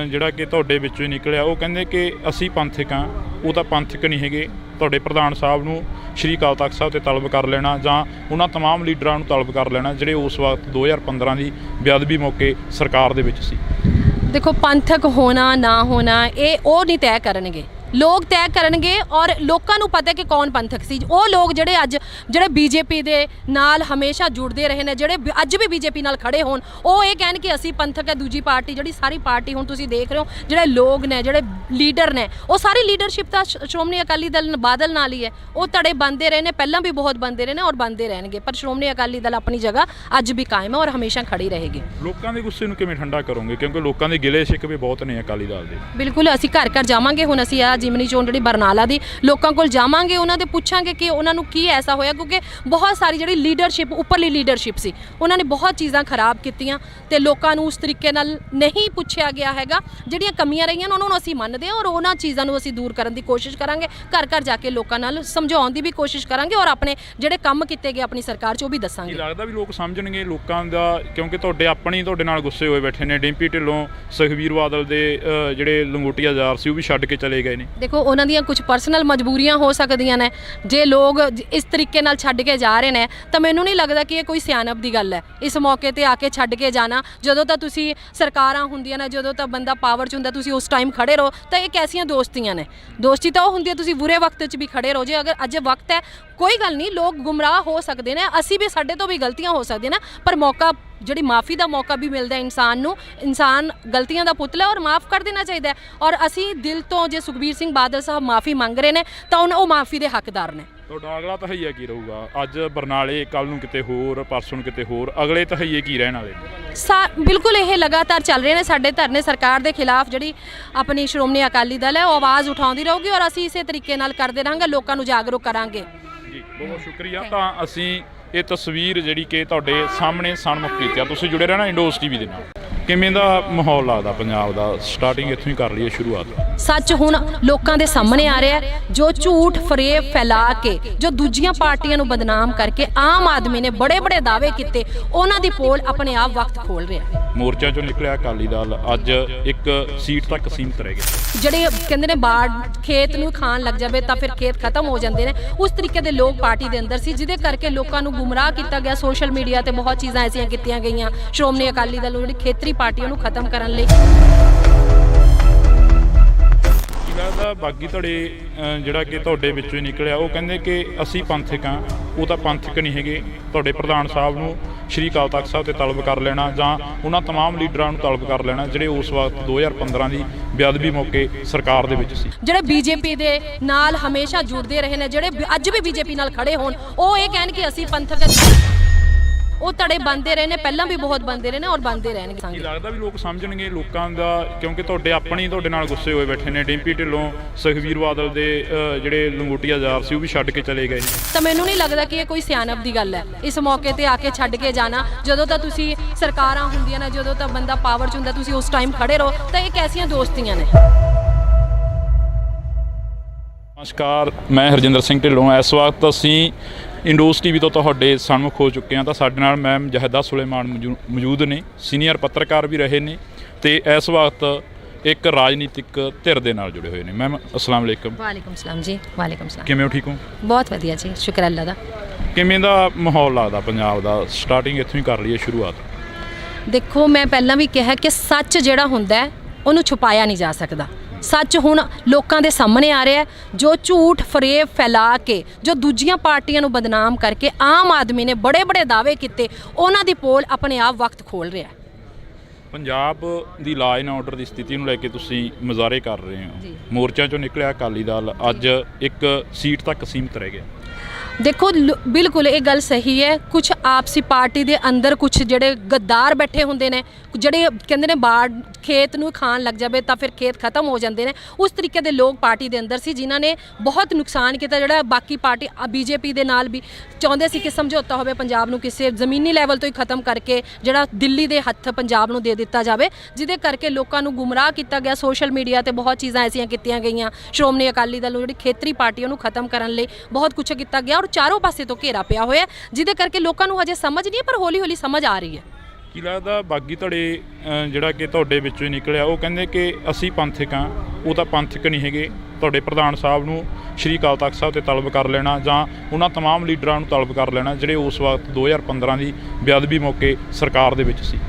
ਜਿਹੜਾ ਕਿ ਤੁਹਾਡੇ ਵਿੱਚੋਂ ਹੀ ਨਿਕਲਿਆ, ਉਹ ਕਹਿੰਦੇ ਕਿ ਅਸੀਂ ਪੰਥਕ ਹਾਂ। ਉਹ ਤਾਂ ਪੰਥਕ ਨਹੀਂ ਹੈਗੇ। ਤੁਹਾਡੇ ਪ੍ਰਧਾਨ ਸਾਹਿਬ ਨੂੰ ਸ਼੍ਰੀ ਅਕਾਲ ਤਖਤ ਸਾਹਿਬ ਤੇ ਤਲਬ ਕਰ ਲੈਣਾ ਜਾਂ ਉਹਨਾਂ ਤਮਾਮ ਲੀਡਰਾਂ ਨੂੰ ਤਲਬ ਕਰ ਲੈਣਾ ਜਿਹੜੇ ਉਸ ਵਕਤ 2015 ਦੀ ਬੇਅਦਬੀ ਮੌਕੇ ਸਰਕਾਰ ਦੇ ਵਿੱਚ ਸੀ। ਦੇਖੋ, ਪੰਥਕ ਹੋਣਾ ਨਾ ਹੋਣਾ ਇਹ ਉਹ ਨਹੀਂ ਤੈਅ ਕਰਨਗੇ, ਲੋਕ ਤੈਅ ਕਰਨਗੇ। ਔਰ ਲੋਕਾਂ ਨੂੰ ਪਤਾ ਕਿ ਕੌਣ ਪੰਥਕ ਸੀ। ਉਹ ਲੋਕ ਜਿਹੜੇ ਬੀਜੇਪੀ ਦੇ ਨਾਲ ਹਮੇਸ਼ਾ ਜੁੜਦੇ ਰਹੇ ਨੇ, ਜਿਹੜੇ ਅੱਜ ਵੀ ਬੀਜੇਪੀ ਨਾਲ ਖੜੇ ਹੋਣ, ਉਹ ਇਹ ਕਹਿਣ ਕਿ ਅਸੀਂ ਪੰਥਕ ਹੈ। ਦੂਜੀ ਪਾਰਟੀ ਜਿਹੜੀ ਸਾਰੀ ਪਾਰਟੀ ਹੁਣ ਤੁਸੀਂ ਦੇਖ ਰਹੇ ਹੋ, ਜਿਹੜੇ ਲੋਕ ਨੇ, ਜਿਹੜੇ ਲੀਡਰ ਨੇ, ਉਹ ਸਾਰੀ ਲੀਡਰਸ਼ਿਪ ਤਾਂ ਸ਼੍ਰੋਮਣੀ ਅਕਾਲੀ ਦਲ ਬਾਦਲ ਨਾਲ ਹੀ ਹੈ। ਉਹ ਧੜੇ ਬਣਦੇ ਰਹੇ ਨੇ, ਪਹਿਲਾਂ ਵੀ ਬਹੁਤ ਬਣਦੇ ਰਹੇ ਨੇ ਔਰ ਬਣਦੇ ਰਹਿਣਗੇ, ਪਰ ਸ਼੍ਰੋਮਣੀ ਅਕਾਲੀ ਦਲ ਆਪਣੀ ਜਗ੍ਹਾ ਅੱਜ ਵੀ ਕਾਇਮ ਹੈ ਔਰ ਹਮੇਸ਼ਾ ਖੜੀ ਰਹੇਗੀ। ਲੋਕਾਂ ਦੇ ਗੁੱਸੇ ਨੂੰ ਕਿਵੇਂ ਠੰਡਾ ਕਰੋਗੇ? ਕਿਉਂਕਿ ਲੋਕਾਂ ਦੇ ਗਿਲੇ ਸ਼ਿਕਵੇ ਬਹੁਤ ਨੇ ਅਕਾਲੀ ਦਲ ਦੇ। ਬਿਲਕੁਲ, ਅਸੀਂ ਘਰ ਘਰ ਜਾਵਾਂਗੇ। ਹੁਣ ਅਸੀਂ ਆ ਜਿਮਨੀ ਚੋਣ ਜਿਹੜੀ ਬਰਨਾਲਾ ਦੀ, ਲੋਕਾਂ ਕੋਲ ਜਾਵਾਂਗੇ, ਉਹਨਾਂ ਦੇ ਪੁੱਛਾਂਗੇ ਕਿ ਉਹਨਾਂ ਨੂੰ ਕੀ ਐਸਾ ਹੋਇਆ, ਕਿਉਂਕਿ ਬਹੁਤ ਸਾਰੀ ਜਿਹੜੀ ਲੀਡਰਸ਼ਿਪ, ਉੱਪਰਲੀ ਲੀਡਰਸ਼ਿਪ ਸੀ, ਉਹਨਾਂ ਨੇ ਬਹੁਤ ਚੀਜ਼ਾਂ ਖਰਾਬ ਕੀਤੀਆਂ ਤੇ ਲੋਕਾਂ ਨੂੰ ਉਸ ਤਰੀਕੇ ਨਾਲ ਨਹੀਂ ਪੁੱਛਿਆ ਗਿਆ ਹੈਗਾ। ਜਿਹੜੀਆਂ ਕਮੀਆਂ ਰਹੀਆਂ ਉਹਨਾਂ ਨੂੰ ਅਸੀਂ ਮੰਨਦੇ ਹਾਂ ਔਰ ਉਹਨਾਂ ਚੀਜ਼ਾਂ ਨੂੰ ਅਸੀਂ ਦੂਰ ਕਰਨ ਦੀ ਕੋਸ਼ਿਸ਼ ਕਰਾਂਗੇ। ਘਰ ਘਰ ਜਾ ਕੇ ਲੋਕਾਂ ਨਾਲ ਸਮਝਾਉਣ ਦੀ ਵੀ ਕੋਸ਼ਿਸ਼ ਕਰਾਂਗੇ ਔਰ ਆਪਣੇ ਜਿਹੜੇ ਕੰਮ ਕੀਤੇ ਗਏ ਆਪਣੀ ਸਰਕਾਰ 'ਚ ਉਹ ਵੀ ਦੱਸਾਂਗੇ। ਕੀ ਲੱਗਦਾ ਵੀ ਲੋਕ ਸਮਝਣਗੇ ਲੋਕਾਂ ਦਾ? ਕਿਉਂਕਿ ਤੁਹਾਡੇ ਨਾਲ ਗੁੱਸੇ ਹੋਏ ਬੈਠੇ ਨੇ। ਡਿੰਪੀ ਢਿੱਲੋਂ, ਸੁਖਬੀਰ ਬਾਦਲ ਦੇ ਜਿਹੜੇ ਲੰਗੋਟੀਆ ਯਾਰ ਸੀ ਉਹ ਵੀ ਛੱਡ ਕੇ ਚਲੇ ਗਏ ਨੇ। ਦੇਖੋ, ਉਹਨਾਂ ਦੀਆਂ ਕੁਝ ਪਰਸਨਲ ਮਜਬੂਰੀਆਂ ਹੋ ਸਕਦੀਆਂ ਨੇ। ਜੇ ਲੋਕ ਇਸ ਤਰੀਕੇ ਨਾਲ ਛੱਡ ਕੇ ਜਾ ਰਹੇ ਨੇ ਤਾਂ ਮੈਨੂੰ ਨਹੀਂ ਲੱਗਦਾ ਕਿ ਇਹ ਕੋਈ ਸਿਆਣਪ ਦੀ ਗੱਲ ਹੈ ਇਸ ਮੌਕੇ ਤੇ ਆ ਕੇ ਛੱਡ ਕੇ ਜਾਣਾ। ਜਦੋਂ ਤਾਂ ਤੁਸੀਂ ਸਰਕਾਰਾਂ ਹੁੰਦੀਆਂ ਨੇ, ਜਦੋਂ ਤਾਂ ਬੰਦਾ ਪਾਵਰ 'ਚ ਹੁੰਦਾ, ਤੁਸੀਂ ਉਸ ਟਾਈਮ ਖੜੇ ਰਹੋ। ਤਾਂ ਇਹ ਕੈਸੀਆਂ ਦੋਸਤੀਆਂ ਨੇ? ਦੋਸਤੀ ਤਾਂ ਉਹ ਹੁੰਦੀ ਹੈ ਤੁਸੀਂ ਬੁਰੇ ਵਕਤ 'ਚ ਵੀ ਖੜੇ ਰਹੋ। ਜੇ ਅਗਰ ਅੱਜ ਵਕਤ ਹੈ, ਕੋਈ ਗੱਲ ਨਹੀਂ, ਲੋਕ ਗੁੰਮਰਾਹ ਹੋ ਸਕਦੇ ਨੇ, ਅਸੀਂ ਵੀ, ਸਾਡੇ ਤੋਂ ਵੀ ਗਲਤੀਆਂ ਹੋ ਸਕਦੀਆਂ ਨੇ, ਪਰ ਮੌਕਾ, ਜਿਹੜੀ ਮਾफ़ੀ ਦਾ ਮੌਕਾ ਵੀ ਮਿਲਦਾ ਇਨਸਾਨ ਨੂੰ। ਇਨਸਾਨ ਗਲਤੀਆਂ ਦਾ ਪੁਤਲਾ ਔਰ ਮਾफ़ ਕਰ ਦੇਣਾ ਚਾਹੀਦਾ ਹੈ। ਔਰ ਅਸੀਂ ਦਿਲ ਤੋਂ, ਜੇ ਸੁਖਬੀਰ ਸਿੰਘ ਬਾਦਲ ਸਾਹਿਬ ਮਾफ़ੀ ਮੰਗ ਰਹੇ ਨੇ ਤਾਂ ਉਹ ਮਾफ़ੀ ਦੇ ਹੱਕਦਾਰ ਨੇ। ਤੁਹਾਡਾ ਅਗਲਾ ਤਹਈਆ ਕੀ ਰਹੂਗਾ? ਅੱਜ ਬਰਨਾਲੇ, ਕੱਲ੍ਹ ਨੂੰ ਕਿਤੇ ਹੋਰ, ਪਰਸੋਂ ਨੂੰ ਕਿਤੇ ਹੋਰ, ਅਗਲੇ ਤਹਈਏ ਕੀ ਰਹਿਣ ਵਾਲੇ? ਬਿਲਕੁਲ ਇਹ ਲਗਾਤਾਰ ਚੱਲ ਰਹੇ ਨੇ ਸਾਡੇ ਧਰਨੇ ਸਰਕਾਰ ਦੇ ਖਿਲਾਫ। ਜਿਹੜੀ ਆਪਣੀ ਸ਼੍ਰੋਮਣੀ ਅਕਾਲੀ ਦਲ ਹੈ ਉਹ ਆਵਾਜ਼ ਉਠਾਉਂਦੀ ਰਹੂਗੀ ਔਰ ਅਸੀਂ ਇਸੇ ਤਰੀਕੇ ਨਾਲ ਕਰਦੇ ਰਹਾਂਗੇ, ਲੋਕਾਂ ਨੂੰ ਜਾਗਰੂਕ ਕਰਾਂਗੇ। ਜੀ, ਬਹੁਤ ਸ਼ੁਕਰੀਆ। ਤਾਂ ਅਸੀਂ ਇਹ ਤਸਵੀਰ ਜਿਹੜੀ ਕਿ ਤੁਹਾਡੇ ਸਾਹਮਣੇ ਸਨਮੁਖ ਕੀਤੀ ਆ। ਤੁਸੀਂ ਜੁੜੇ ਰਹਿਣਾ ਇੰਡੋਸ ਟੀਵੀ ਦੇ ਨਾਲ। ਕਿਵੇਂ ਦਾ ਮਾਹੌਲ ਲੱਗਦਾ ਪੰਜਾਬ ਦਾ? ਸਟਾਰਟਿੰਗ ਇੱਥੋਂ ਹੀ ਕਰ ਲਈਏ ਸ਼ੁਰੂਆਤ। ਸੱਚ ਹੁਣ ਲੋਕਾਂ ਦੇ ਸਾਹਮਣੇ ਆ ਰਿਹਾ ਹੈ। ਜੋ ਝੂਠ ਫਰੇਬ ਫੈਲਾ ਕੇ, ਜੋ ਦੂਜੀਆਂ ਪਾਰਟੀਆਂ ਨੂੰ ਬਦਨਾਮ ਕਰਕੇ ਆਮ ਆਦਮੀ ਨੇ ਬੜੇ ਬੜੇ ਦਾਅਵੇ ਕੀਤੇ, ਉਹਨਾਂ ਦੀ ਪੋਲ ਆਪਣੇ ਆਪ ਵਕਤ ਖੋਲ ਰਿਹਾ ਹੈ। ਮੋਰਚਾ ਚੋਂ ਨਿਕਲਿਆ ਅਕਾਲੀ ਦਲ ਅੱਜ ਇੱਕ ਸੀਟ ਤੱਕ ਸੀਮਤ ਰਹਿ ਗਿਆ। ਜਿਹੜੇ ਕਹਿੰਦੇ ਨੇ ਬਾੜ ਖੇਤ ਨੂੰ ਖਾਣ ਲੱਗ ਜਾਵੇ ਤਾਂ ਫਿਰ ਖੇਤ ਖਤਮ ਹੋ ਜਾਂਦੇ ਨੇ, ਉਸ ਤਰੀਕੇ ਦੇ ਲੋਕ ਪਾਰਟੀ ਦੇ ਅੰਦਰ ਸੀ, ਜਿਹਦੇ ਕਰਕੇ ਲੋਕਾਂ ਨੂੰ ਗੁੰਮਰਾਹ ਕੀਤਾ ਗਿਆ। ਸੋਸ਼ਲ ਮੀਡੀਆ ਤੇ ਬਹੁਤ ਚੀਜ਼ਾਂ ਐਸੀਆਂ ਕੀਤੀਆਂ ਗਈਆਂ ਸ਼੍ਰੋਮਣੀ ਅਕਾਲੀ ਦਲ ਨੂੰ, ਜਿਹੜੀ ਖੇਤਰੀ ਪਾਰਟੀ ਉਹਨੂੰ ਖਤਮ ਕਰਨ ਲਈ। ਕੀ ਲੱਗਦਾ ਬਾਗੀ ਧੜੇ ਜਿਹੜਾ ਕਿ ਤੁਹਾਡੇ ਵਿੱਚੋਂ ਹੀ ਨਿਕਲਿਆ, ਉਹ ਕਹਿੰਦੇ ਕਿ ਅਸੀਂ ਪੰਥਕ ਹਾਂ, ਉਹ ਤਾਂ ਪੰਥਕ ਨਹੀਂ ਹੈਗੇ। ਤੁਹਾਡੇ ਪ੍ਰਧਾਨ ਸਾਹਿਬ ਨੂੰ ਸ਼੍ਰੀ ਅਕਾਲ ਤਖਤ ਸਾਹਿਬ ਤੇ ਤਲਬ ਕਰ ਲੈਣਾ ਜਾਂ ਉਹਨਾਂ तमाम ਲੀਡਰਾਂ ਨੂੰ ਤਲਬ ਕਰ ਲੈਣਾ ਜਿਹੜੇ ਉਸ ਵਕਤ 2015 ਦੀ ਬੇਅਦਬੀ ਮੌਕੇ ਸਰਕਾਰ ਦੇ ਵਿੱਚ ਸੀ। ਜਿਹੜੇ ਬੀਜੇਪੀ ਦੇ ਨਾਲ ਹਮੇਸ਼ਾ ਜੁੜਦੇ ਰਹੇ ਨੇ, ਜਿਹੜੇ ਅੱਜ ਵੀ ਬੀਜੇਪੀ ਨਾਲ ਖੜੇ ਹੋਣ, ਉਹ ਇਹ ਕਹਿਣ ਕਿ ਅਸੀਂ ਪੰਥਕ, ਉਹ ਧੜੇ ਬਣਦੇ ਰਹੇ ਨੇ, ਪਹਿਲਾਂ ਵੀ ਬਹੁਤ ਬਣਦੇ ਰਹੇ ਨੇ ਔਰ ਬਣਦੇ ਰਹਿਣਗੇ। ਕੀ ਲੱਗਦਾ ਵੀ ਲੋਕ ਸਮਝਣਗੇ ਲੋਕਾਂ ਦਾ? ਕਿਉਂਕਿ ਤੁਹਾਡੇ ਨਾਲ ਗੁੱਸੇ ਹੋਏ ਬੈਠੇ ਨੇ। ਡਿੰਪੀ ਢਿੱਲੋਂ, ਸੁਖਬੀਰ ਬਾਦਲ ਦੇ ਜਿਹੜੇ ਲੰਗੋਟੀਆ ਜ਼ਾਰ ਸੀ ਉਹ ਵੀ ਛੱਡ ਕੇ ਚਲੇ ਗਏ। ਤਾਂ ਮੈਨੂੰ ਨਹੀਂ ਲੱਗਦਾ ਕਿ ਇਹ ਕੋਈ ਸਿਆਣਪ ਦੀ ਗੱਲ ਹੈ, ਇਸ ਮੌਕੇ ਤੇ ਆ ਕੇ ਛੱਡ ਕੇ ਜਾਣਾ। ਜਦੋਂ ਤਾਂ ਤੁਸੀਂ ਸਰਕਾਰਾਂ ਹੁੰਦੀਆਂ ਨੇ, ਜਦੋਂ ਤਾਂ ਬੰਦਾ ਪਾਵਰ 'ਚ ਹੁੰਦਾ, ਤੁਸੀਂ ਉਸ ਟਾਈਮ ਖੜੇ ਰਹੋ। ਤਾਂ ਇਹ ਕੈਸੀਆਂ ਦੋਸਤੀਆਂ ਨੇ? ਨਮਸਕਾਰ, ਮੈਂ ਹਰਜਿੰਦਰ ਸਿੰਘ ਢਿੱਲੋਂ। ਇਸ ਵਕਤ ਅਸੀਂ ਇੰਡੋਸ ਟੀਵੀ ਤੋਂ ਤੁਹਾਡੇ ਸਨਮੁਖ ਹੋ ਚੁੱਕੇ ਹਾਂ। ਤਾਂ ਸਾਡੇ ਨਾਲ ਮੈਮ ਜਹਦਾ ਸੁਲੇਮਾਨ ਮੌਜੂਦ ਨੇ, ਸੀਨੀਅਰ ਪੱਤਰਕਾਰ ਵੀ ਰਹੇ ਨੇ ਤੇ ਇਸ ਵਕਤ ਇੱਕ ਰਾਜਨੀਤਿਕ ਧਿਰ ਦੇ ਨਾਲ ਜੁੜੇ ਹੋਏ ਨੇ। ਮੈਮ ਅਸਲਾਮ ਵਾਲੇਕਮ। ਵਾਲੇਕਮ ਸਲਾਮ ਜੀ। ਵਾਲੇਕਮ ਸਲਾਮ। ਕਿਵੇਂ ਹੋ? ਠੀਕ ਹੋ? ਬਹੁਤ ਵਧੀਆ ਜੀ, ਸ਼ੁਕਰ ਅੱਲਾ ਦਾ। ਕਿਵੇਂ ਦਾ ਮਾਹੌਲ ਲੱਗਦਾ ਪੰਜਾਬ ਦਾ? ਸਟਾਰਟਿੰਗ ਇੱਥੋਂ ਹੀ ਕਰ ਲਈਏ ਸ਼ੁਰੂਆਤ। ਦੇਖੋ, ਮੈਂ ਪਹਿਲਾਂ ਵੀ ਕਿਹਾ ਕਿ ਸੱਚ ਜਿਹੜਾ ਹੁੰਦਾ ਹੈ ਉਹਨੂੰ ਛੁਪਾਇਆ ਨਹੀਂ ਜਾ ਸਕਦਾ। ਸੱਚ ਹੁਣ ਲੋਕਾਂ ਦੇ ਸਾਹਮਣੇ ਆ ਰਿਹਾ ਹੈ। ਜੋ ਝੂਠ ਫਰੇਬ ਫੈਲਾ ਕੇ, ਜੋ ਦੂਜੀਆਂ ਪਾਰਟੀਆਂ ਨੂੰ ਬਦਨਾਮ ਕਰਕੇ ਆਮ ਆਦਮੀ ਨੇ ਬੜੇ ਬੜੇ ਦਾਅਵੇ ਕੀਤੇ, ਉਹਨਾਂ ਦੀ ਪੋਲ ਆਪਣੇ ਆਪ ਵਕਤ ਖੋਲ ਰਿਹਾ ਹੈ। ਪੰਜਾਬ ਦੀ ਲਾਅ ਐਂਡ ਆਰਡਰ ਦੀ ਸਥਿਤੀ ਨੂੰ ਲੈ ਕੇ ਤੁਸੀਂ ਮੁਜ਼ਾਹਰੇ ਕਰ ਰਹੇ ਹੋ। ਮੋਰਚਾ ਚੋਂ ਨਿਕਲਿਆ ਅਕਾਲੀ ਦਲ ਅੱਜ ਇੱਕ ਸੀਟ ਤੱਕ ਸੀਮਤ ਰਹਿ ਗਿਆ। ਦੇਖੋ, ਬਿਲਕੁਲ ਇਹ ਗੱਲ ਸਹੀ ਹੈ। ਕੁਝ ਆਪਸੀ ਪਾਰਟੀ ਦੇ ਅੰਦਰ ਕੁਝ ਜਿਹੜੇ ਗੱਦਾਰ ਬੈਠੇ ਹੁੰਦੇ ਨੇ, ਜਿਹੜੇ ਕਹਿੰਦੇ ਨੇ ਬਾੜ ਖੇਤ ਨੂੰ ਖਾਣ ਲੱਗ ਜਾਵੇ ਤਾਂ ਫਿਰ ਖੇਤ ਖਤਮ ਹੋ ਜਾਂਦੇ ਨੇ, ਉਸ ਤਰੀਕੇ ਦੇ ਲੋਕ ਪਾਰਟੀ ਦੇ ਅੰਦਰ ਸੀ, ਜਿਨ੍ਹਾਂ ਨੇ ਬਹੁਤ ਨੁਕਸਾਨ ਕੀਤਾ। ਜਿਹੜਾ ਬਾਕੀ ਪਾਰਟੀ ਬੀਜੇਪੀ ਦੇ ਨਾਲ ਵੀ ਚਾਹੁੰਦੇ ਸੀ ਕਿ ਸਮਝੌਤਾ ਹੋਵੇ, ਪੰਜਾਬ ਨੂੰ ਕਿਸੇ ਜ਼ਮੀਨੀ ਲੈਵਲ ਤੋਂ ਹੀ ਖਤਮ ਕਰਕੇ ਜਿਹੜਾ ਦਿੱਲੀ ਦੇ ਹੱਥ ਪੰਜਾਬ ਨੂੰ ਦੇ ਦਿੱਤਾ ਜਾਵੇ, ਜਿਹਦੇ ਕਰਕੇ ਲੋਕਾਂ ਨੂੰ ਗੁੰਮਰਾਹ ਕੀਤਾ ਗਿਆ। ਸੋਸ਼ਲ ਮੀਡੀਆ ਤੇ ਬਹੁਤ ਚੀਜ਼ਾਂ ਐਸੀਆਂ ਕੀਤੀਆਂ ਗਈਆਂ ਸ਼੍ਰੋਮਣੀ ਅਕਾਲੀ ਦਲ ਨੂੰ, ਜਿਹੜੀ ਖੇਤਰੀ ਪਾਰਟੀ ਉਹਨੂੰ ਖਤਮ ਕਰਨ ਲਈ ਬਹੁਤ ਕੁਝ ਕੀਤਾ ਗਿਆ ਔਰ ਚਾਰੋਂ ਪਾਸੇ ਤੋਂ ਘੇਰਾ ਪਿਆ ਹੋਇਆ, ਜਿਹਦੇ ਕਰਕੇ ਲੋਕਾਂ ਨੂੰ ਹਜੇ ਸਮਝ ਨਹੀਂ ਹੈ, ਪਰ ਹੌਲੀ ਹੌਲੀ ਸਮਝ ਆ ਰਹੀ ਹੈ। ਕੀ ਲੱਗਦਾ ਬਾਗੀ ਧੜੇ ਜਿਹੜਾ ਕਿ ਤੁਹਾਡੇ ਵਿੱਚੋਂ ਹੀ ਨਿਕਲਿਆ, ਉਹ ਕਹਿੰਦੇ ਕਿ ਅਸੀਂ ਪੰਥਕ ਹਾਂ, ਉਹ ਤਾਂ ਪੰਥਕ ਨਹੀਂ ਹੈਗੇ। ਤੁਹਾਡੇ ਪ੍ਰਧਾਨ ਸਾਹਿਬ ਨੂੰ ਸ਼੍ਰੀ ਅਕਾਲ ਤਖਤ ਸਾਹਿਬ ਤੇ ਤਲਬ ਕਰ ਲੈਣਾ ਜਾਂ ਉਹਨਾਂ तमाम ਲੀਡਰਾਂ ਨੂੰ ਤਲਬ ਕਰ ਲੈਣਾ ਜਿਹੜੇ ਉਸ ਵਕਤ 2015 ਦੀ ਬੇਅਦਬੀ ਮੌਕੇ ਸਰਕਾਰ ਦੇ ਵਿੱਚ ਸੀ।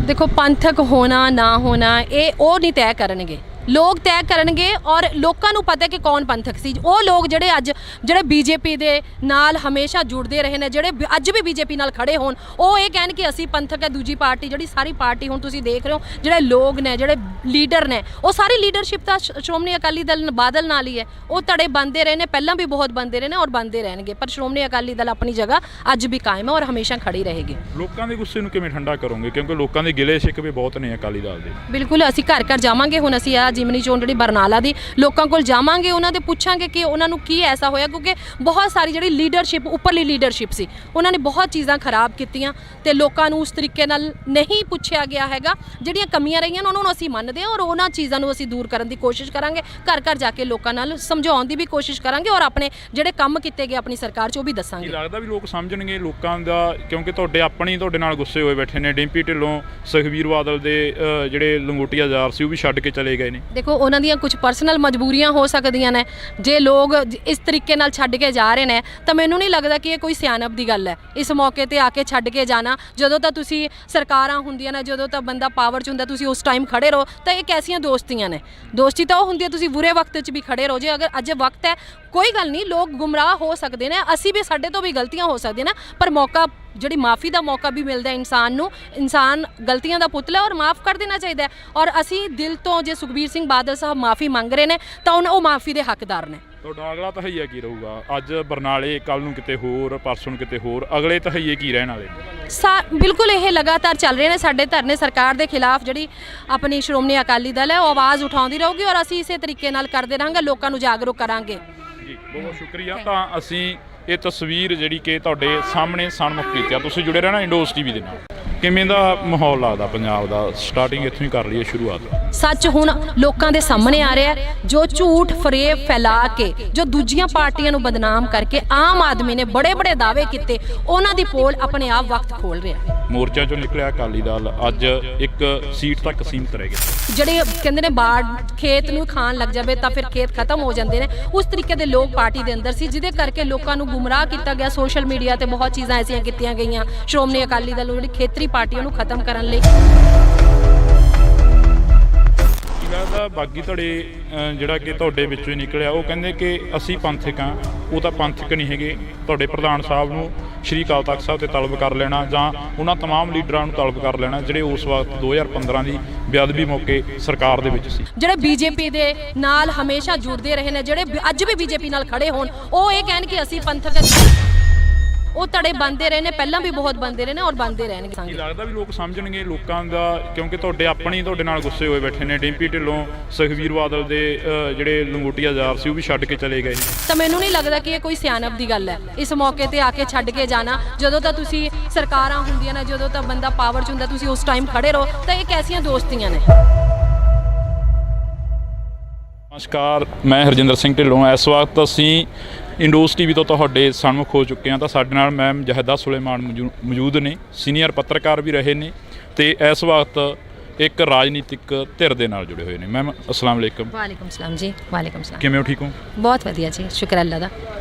ਦੇਖੋ, ਪੰਥਕ ਹੋਣਾ ਨਾ ਹੋਣਾ ਇਹ ਉਹ ਨਹੀਂ ਤੈਅ ਕਰਨਗੇ, ਲੋਕ ਤੈਅ ਕਰਨਗੇ। ਔਰ ਲੋਕਾਂ ਨੂੰ ਪਤਾ ਕਿ ਕੌਣ ਪੰਥਕ ਸੀ। ਉਹ ਲੋਕ ਜਿਹੜੇ ਬੀਜੇਪੀ ਦੇ ਨਾਲ ਹਮੇਸ਼ਾ ਜੁੜਦੇ ਰਹੇ ਨੇ, ਜਿਹੜੇ ਅੱਜ ਵੀ ਬੀਜੇਪੀ ਨਾਲ ਖੜੇ ਹੋਣ, ਉਹ ਇਹ ਕਹਿਣ ਕਿ ਅਸੀਂ ਪੰਥਕ ਹੈ। ਦੂਜੀ ਪਾਰਟੀ, ਜਿਹੜੀ ਸਾਰੀ ਪਾਰਟੀ ਹੁਣ ਤੁਸੀਂ ਦੇਖ ਰਹੇ ਹੋ, ਜਿਹੜੇ ਲੋਕ ਨੇ, ਜਿਹੜੇ ਲੀਡਰ ਨੇ, ਉਹ ਸਾਰੀ ਲੀਡਰਸ਼ਿਪ ਤਾਂ ਸ਼੍ਰੋਮਣੀ ਅਕਾਲੀ ਦਲ ਬਾਦਲ ਨਾਲ ਹੀ ਹੈ। ਉਹ ਧੜੇ ਬਣਦੇ ਰਹੇ ਨੇ, ਪਹਿਲਾਂ ਵੀ ਬਹੁਤ ਬਣਦੇ ਰਹੇ ਨੇ ਔਰ ਬਣਦੇ ਰਹਿਣਗੇ, ਪਰ ਸ਼੍ਰੋਮਣੀ ਅਕਾਲੀ ਦਲ ਆਪਣੀ ਜਗ੍ਹਾ ਅੱਜ ਵੀ ਕਾਇਮ ਹੈ ਔਰ ਹਮੇਸ਼ਾ ਖੜੀ ਰਹੇਗੀ। ਲੋਕਾਂ ਦੇ ਗੁੱਸੇ ਨੂੰ ਕਿਵੇਂ ਠੰਡਾ ਕਰੋਗੇ? ਕਿਉਂਕਿ ਲੋਕਾਂ ਦੇ ਗਿਲੇ ਸ਼ਿਕਵੇ ਬਹੁਤ ਨੇ ਅਕਾਲੀ ਦਲ ਦੇ। ਬਿਲਕੁਲ, ਅਸੀਂ ਘਰ ਘਰ ਜਾਵਾਂਗੇ। ਹੁਣ ਅਸੀਂ ਜਿਮਨੀ ਚੋਣ ਜਿਹੜੀ ਬਰਨਾਲਾ ਦੀ, ਲੋਕਾਂ ਕੋਲ ਜਾਵਾਂਗੇ, ਉਹਨਾਂ ਦੇ ਪੁੱਛਾਂਗੇ ਕਿ ਉਹਨਾਂ ਨੂੰ ਕੀ ਐਸਾ ਹੋਇਆ, ਕਿਉਂਕਿ ਬਹੁਤ ਸਾਰੀ ਜਿਹੜੀ ਲੀਡਰਸ਼ਿਪ, ਉੱਪਰਲੀ ਲੀਡਰਸ਼ਿਪ ਸੀ, ਉਹਨਾਂ ਨੇ ਬਹੁਤ ਚੀਜ਼ਾਂ ਖਰਾਬ ਕੀਤੀਆਂ ਤੇ ਲੋਕਾਂ ਨੂੰ ਉਸ ਤਰੀਕੇ ਨਾਲ ਨਹੀਂ ਪੁੱਛਿਆ ਗਿਆ ਹੈਗਾ। ਜਿਹੜੀਆਂ ਕਮੀਆਂ ਰਹੀਆਂ ਉਹਨਾਂ ਨੂੰ ਅਸੀਂ ਮੰਨਦੇ ਹਾਂ ਔਰ ਉਹਨਾਂ ਚੀਜ਼ਾਂ ਨੂੰ ਅਸੀਂ ਦੂਰ ਕਰਨ ਦੀ ਕੋਸ਼ਿਸ਼ ਕਰਾਂਗੇ। ਘਰ ਘਰ ਜਾ ਕੇ ਲੋਕਾਂ ਨਾਲ ਸਮਝਾਉਣ ਦੀ ਵੀ ਕੋਸ਼ਿਸ਼ ਕਰਾਂਗੇ ਔਰ ਆਪਣੇ ਜਿਹੜੇ ਕੰਮ ਕੀਤੇ ਗਏ ਆਪਣੀ ਸਰਕਾਰ 'ਚ ਉਹ ਵੀ ਦੱਸਾਂਗੇ। ਕੀ ਲੱਗਦਾ ਵੀ ਲੋਕ ਸਮਝਣਗੇ ਲੋਕਾਂ ਦਾ? ਕਿਉਂਕਿ ਤੁਹਾਡੇ ਨਾਲ ਗੁੱਸੇ ਹੋਏ ਬੈਠੇ ਨੇ। ਡਿੰਪੀ ਢਿੱਲੋਂ, ਸੁਖਬੀਰ ਬਾਦਲ ਦੇ ਜਿਹੜੇ ਲੰਗੋਟੀਆ ਜ਼ਾਰ ਸੀ ਉਹ ਵੀ ਛੱਡ ਕੇ ਚਲੇ ਗਏ ਨੇ। ਦੇਖੋ, ਉਹਨਾਂ ਦੀਆਂ ਕੁਝ ਪਰਸਨਲ ਮਜਬੂਰੀਆਂ ਹੋ ਸਕਦੀਆਂ ਨੇ। ਜੇ ਲੋਕ ਇਸ ਤਰੀਕੇ ਨਾਲ ਛੱਡ ਕੇ ਜਾ ਰਹੇ ਨੇ ਤਾਂ ਮੈਨੂੰ ਨਹੀਂ ਲੱਗਦਾ ਕਿ ਇਹ ਕੋਈ ਸਿਆਣਪ ਦੀ ਗੱਲ ਹੈ, ਇਸ ਮੌਕੇ ਤੇ ਆ ਕੇ ਛੱਡ ਕੇ ਜਾਣਾ। ਜਦੋਂ ਤਾਂ ਤੁਸੀਂ ਸਰਕਾਰਾਂ ਹੁੰਦੀਆਂ ਨੇ, ਜਦੋਂ ਤਾਂ ਬੰਦਾ ਪਾਵਰ 'ਚ ਹੁੰਦਾ, ਤੁਸੀਂ ਉਸ ਟਾਈਮ ਖੜੇ ਰਹੋ। ਤਾਂ ਇਹ ਕੈਸੀਆਂ ਦੋਸਤੀਆਂ ਨੇ? ਦੋਸਤੀ ਤਾਂ ਉਹ ਹੁੰਦੀ ਹੈ ਤੁਸੀਂ ਬੁਰੇ ਵਕਤ 'ਚ ਵੀ ਖੜੇ ਰਹੋ। ਜੇ ਅਗਰ ਅੱਜ ਵਕਤ ਹੈ, ਕੋਈ ਗੱਲ ਨਹੀਂ, ਲੋਕ ਗੁੰਮਰਾਹ ਹੋ ਸਕਦੇ ਨੇ, ਅਸੀਂ ਵੀ, ਸਾਡੇ ਤੋਂ ਵੀ ਗਲਤੀਆਂ ਹੋ ਸਕਦੀਆਂ ਨੇ, ਪਰ ਮੌਕਾ, ਜਿਹੜੀ ਮਾफ़ੀ ਦਾ ਮੌਕਾ ਵੀ ਮਿਲਦਾ ਇਨਸਾਨ ਨੂੰ। ਇਨਸਾਨ ਗਲਤੀਆਂ ਦਾ ਪੁਤਲਾ ਔਰ ਮਾफ़ ਕਰ ਦੇਣਾ ਚਾਹੀਦਾ ਹੈ। ਔਰ ਅਸੀਂ ਦਿਲ ਤੋਂ, ਜੇ ਸੁਖਬੀਰ ਸਿੰਘ ਬਾਦਲ ਸਾਹਿਬ ਮਾफ़ੀ ਮੰਗ ਰਹੇ ਨੇ ਤਾਂ ਉਹ ਮਾफ़ੀ ਦੇ ਹੱਕਦਾਰ ਨੇ। ਤੁਹਾਡਾ ਅਗਲਾ ਤਹਈਆ ਕੀ ਰਹੂਗਾ? ਅੱਜ ਬਰਨਾਲੇ, ਕੱਲ੍ਹ ਨੂੰ ਕਿਤੇ ਹੋਰ, ਪਰਸੋਂ ਨੂੰ ਕਿਤੇ ਹੋਰ, ਅਗਲੇ ਤਹਈਏ ਕੀ ਰਹਿਣ ਵਾਲੇ? ਬਿਲਕੁਲ ਇਹ ਲਗਾਤਾਰ ਚੱਲ ਰਹੇ ਨੇ ਸਾਡੇ ਧਰਨੇ। ਸਰਕਾਰ ਦੇ ਖਿਲਾਫ ਜਿਹੜੀ ਆਪਣੀ ਸ਼੍ਰੋਮਣੀ ਅਕਾਲੀ ਦਲ ਹੈ ਉਹ ਆਵਾਜ਼ ਉਠਾਉਂਦੀ ਰਹੂਗੀ ਔਰ ਅਸੀਂ ਇਸੇ ਤਰੀਕੇ ਨਾਲ ਕਰਦੇ ਰਹਾਂਗੇ, ਲੋਕਾਂ ਨੂੰ ਜਾਗਰੂਕ ਕਰਾਂਗੇ। ਜੀ, ਬਹੁਤ ਸ਼ੁਕਰੀਆ। ਤਾਂ ਅਸੀਂ ਇਹ ਤਸਵੀਰ ਜਿਹੜੀ ਕਿ ਤੁਹਾਡੇ ਸਾਹਮਣੇ ਸਨਮੁਖ ਕੀਤੀ ਆ। ਤੁਸੀਂ ਜੁੜੇ ਰਹਿਣਾ ਇੰਡੋਸ ਟੀਵੀ ਦੇ ਨਾਲ। ਕਿਵੇਂ ਦਾ ਮਾਹੌਲ ਲੱਗਦਾ ਪੰਜਾਬ ਦਾ? ਸਟਾਰਟਿੰਗ ਇੱਥੋਂ ਹੀ ਕਰ ਲਈਏ ਸ਼ੁਰੂਆਤ। ਸੱਚ ਹੁਣ ਲੋਕਾਂ ਦੇ ਸਾਹਮਣੇ ਆ ਰਿਹਾ ਹੈ। ਜੋ ਝੂਠ ਫਰੇਬ ਫੈਲਾ ਕੇ, ਜੋ ਦੂਜੀਆਂ ਪਾਰਟੀਆਂ ਨੂੰ ਬਦਨਾਮ ਕਰਕੇ ਆਮ ਆਦਮੀ ਨੇ ਬੜੇ ਬੜੇ ਦਾਅਵੇ ਕੀਤੇ, ਉਹਨਾਂ ਦੀ ਪੋਲ ਆਪਣੇ ਆਪ ਵਕਤ ਖੋਲ ਰਿਹਾ ਹੈ। ਮੋਰਚਾ ਚੋਂ ਨਿਕਲਿਆ ਅਕਾਲੀ ਦਲ ਅੱਜ ਇੱਕ ਸੀਟ ਤੱਕ ਸੀਮਤ ਰਹਿ ਗਿਆ। ਜਿਹੜੇ ਕਹਿੰਦੇ ਨੇ ਬਾੜ ਖੇਤ ਨੂੰ ਖਾਣ ਲੱਗ ਜਾਵੇ ਤਾਂ ਫਿਰ ਖੇਤ ਖਤਮ ਹੋ ਜਾਂਦੇ ਨੇ, ਉਸ ਤਰੀਕੇ ਦੇ ਲੋਕ ਪਾਰਟੀ ਦੇ ਅੰਦਰ ਸੀ, ਜਿਹਦੇ ਕਰਕੇ ਲੋਕਾਂ ਨੂੰ ਗੁੰਮਰਾਹ ਕੀਤਾ ਗਿਆ। ਸੋਸ਼ਲ ਮੀਡੀਆ ਤੇ ਬਹੁਤ ਚੀਜ਼ਾਂ ਐਸੀਆਂ ਕੀਤੀਆਂ ਗਈਆਂ ਸ਼੍ਰੋਮਣੀ ਅਕਾਲੀ ਦਲ ਨੂੰ, ਜਿਹੜੀ ਖੇਤਰੀ ਪਾਰਟੀਆਂ ਨੂੰ ਖਤਮ ਕਰਨ ਲਈ। ਲੱਗਦਾ ਬਾਗੀ ਧੜੇ ਜਿਹੜਾ ਕਿ ਤੁਹਾਡੇ ਵਿੱਚੋਂ ਹੀ ਨਿਕਲਿਆ, ਉਹ ਕਹਿੰਦੇ ਕਿ ਅਸੀਂ ਪੰਥਕ ਹਾਂ। ਉਹ ਤਾਂ ਪੰਥਕ ਨਹੀਂ ਹੈਗੇ। ਤੁਹਾਡੇ ਪ੍ਰਧਾਨ ਸਾਹਿਬ ਨੂੰ ਸ਼੍ਰੀ ਅਕਾਲ ਤਖਤ ਸਾਹਿਬ ਤੇ ਤਲਬ ਕਰ ਲੈਣਾ ਜਾਂ ਉਹਨਾਂ तमाम ਲੀਡਰਾਂ ਨੂੰ ਤਲਬ ਕਰ ਲੈਣਾ ਜਿਹੜੇ ਉਸ ਵਕਤ 2015 ਦੀ ਬੇਅਦਬੀ ਮੌਕੇ ਸਰਕਾਰ ਦੇ ਵਿੱਚ ਸੀ। ਜਿਹੜੇ ਬੀਜੇਪੀ ਦੇ ਨਾਲ ਹਮੇਸ਼ਾ ਜੁੜਦੇ ਰਹੇ ਨੇ, ਜਿਹੜੇ ਅੱਜ ਵੀ ਬੀਜੇਪੀ ਨਾਲ ਖੜੇ ਹੋਣ, ਉਹ ਇਹ ਕਹਿਣ ਕਿ ਅਸੀਂ ਪੰਥਕ ਉਹ ਧੜੇ ਬੰਦੇ ਰਹੇ ਨੇ, ਪਹਿਲਾਂ ਵੀ ਬਹੁਤ ਬੰਦੇ ਰਹੇ ਨੇ ਔਰ ਬੰਦੇ ਰਹਿਣਗੇ। ਕੀ ਲੱਗਦਾ ਵੀ ਲੋਕ ਸਮਝਣਗੇ ਲੋਕਾਂ ਦਾ? ਕਿਉਂਕਿ ਤੁਹਾਡੇ ਨਾਲ ਗੁੱਸੇ ਹੋਏ ਬੈਠੇ ਨੇ। ਡਿੰਪੀ ਢਿੱਲੋਂ, ਸੁਖਬੀਰ ਬਾਦਲ ਦੇ ਜਿਹੜੇ ਲੰਗੋਟੀਆ ਯਾਰ ਸੀ ਉਹ ਵੀ ਛੱਡ ਕੇ ਚਲੇ ਗਏ। ਤਾਂ ਮੈਨੂੰ ਨਹੀਂ ਲੱਗਦਾ ਕਿ ਇਹ ਕੋਈ ਸਿਆਣਪ ਦੀ ਗੱਲ ਹੈ ਇਸ ਮੌਕੇ ਤੇ ਆ ਕੇ ਛੱਡ ਕੇ ਜਾਣਾ। ਜਦੋਂ ਤਾਂ ਤੁਸੀਂ ਸਰਕਾਰਾਂ ਹੁੰਦੀਆਂ ਨੇ, ਜਦੋਂ ਤਾਂ ਬੰਦਾ ਪਾਵਰ 'ਚ ਹੁੰਦਾ, ਤੁਸੀਂ ਉਸ ਟਾਈਮ ਖੜੇ ਰਹੋ। ਤਾਂ ਇਹ ਕੈਸੀਆਂ ਦੋਸਤੀਆਂ ਨੇ? ਨਮਸਕਾਰ, ਮੈਂ ਹਰਜਿੰਦਰ ਸਿੰਘ ਢਿੱਲੋਂ। ਇਸ ਵਕਤ ਅਸੀਂ ਇੰਡੋਸ ਟੀਵੀ ਤੋਂ ਤੁਹਾਡੇ ਸਨਮੁਖ ਹੋ ਚੁੱਕੇ ਹਾਂ। ਤਾਂ ਸਾਡੇ ਨਾਲ ਮੈਮ ਜਹਦਾ ਸੁਲੇਮਾਨ ਮੌਜੂਦ ਨੇ, ਸੀਨੀਅਰ ਪੱਤਰਕਾਰ ਵੀ ਰਹੇ ਨੇ ਤੇ ਇਸ ਵਕਤ ਇੱਕ ਰਾਜਨੀਤਿਕ ਧਿਰ ਦੇ ਨਾਲ ਜੁੜੇ ਹੋਏ ਨੇ। ਮੈਮ ਅਸਲਾਮ ਵਾਲੇਕਮ। ਵਾਲੇਕਮ ਸਲਾਮ ਜੀ। ਵਾਲੇਕਮ ਸਲਾਮ। ਕਿਵੇਂ ਹੋ? ਠੀਕ ਹੋ? ਬਹੁਤ ਵਧੀਆ ਜੀ, ਸ਼ੁਕਰ ਅੱਲਾ ਦਾ।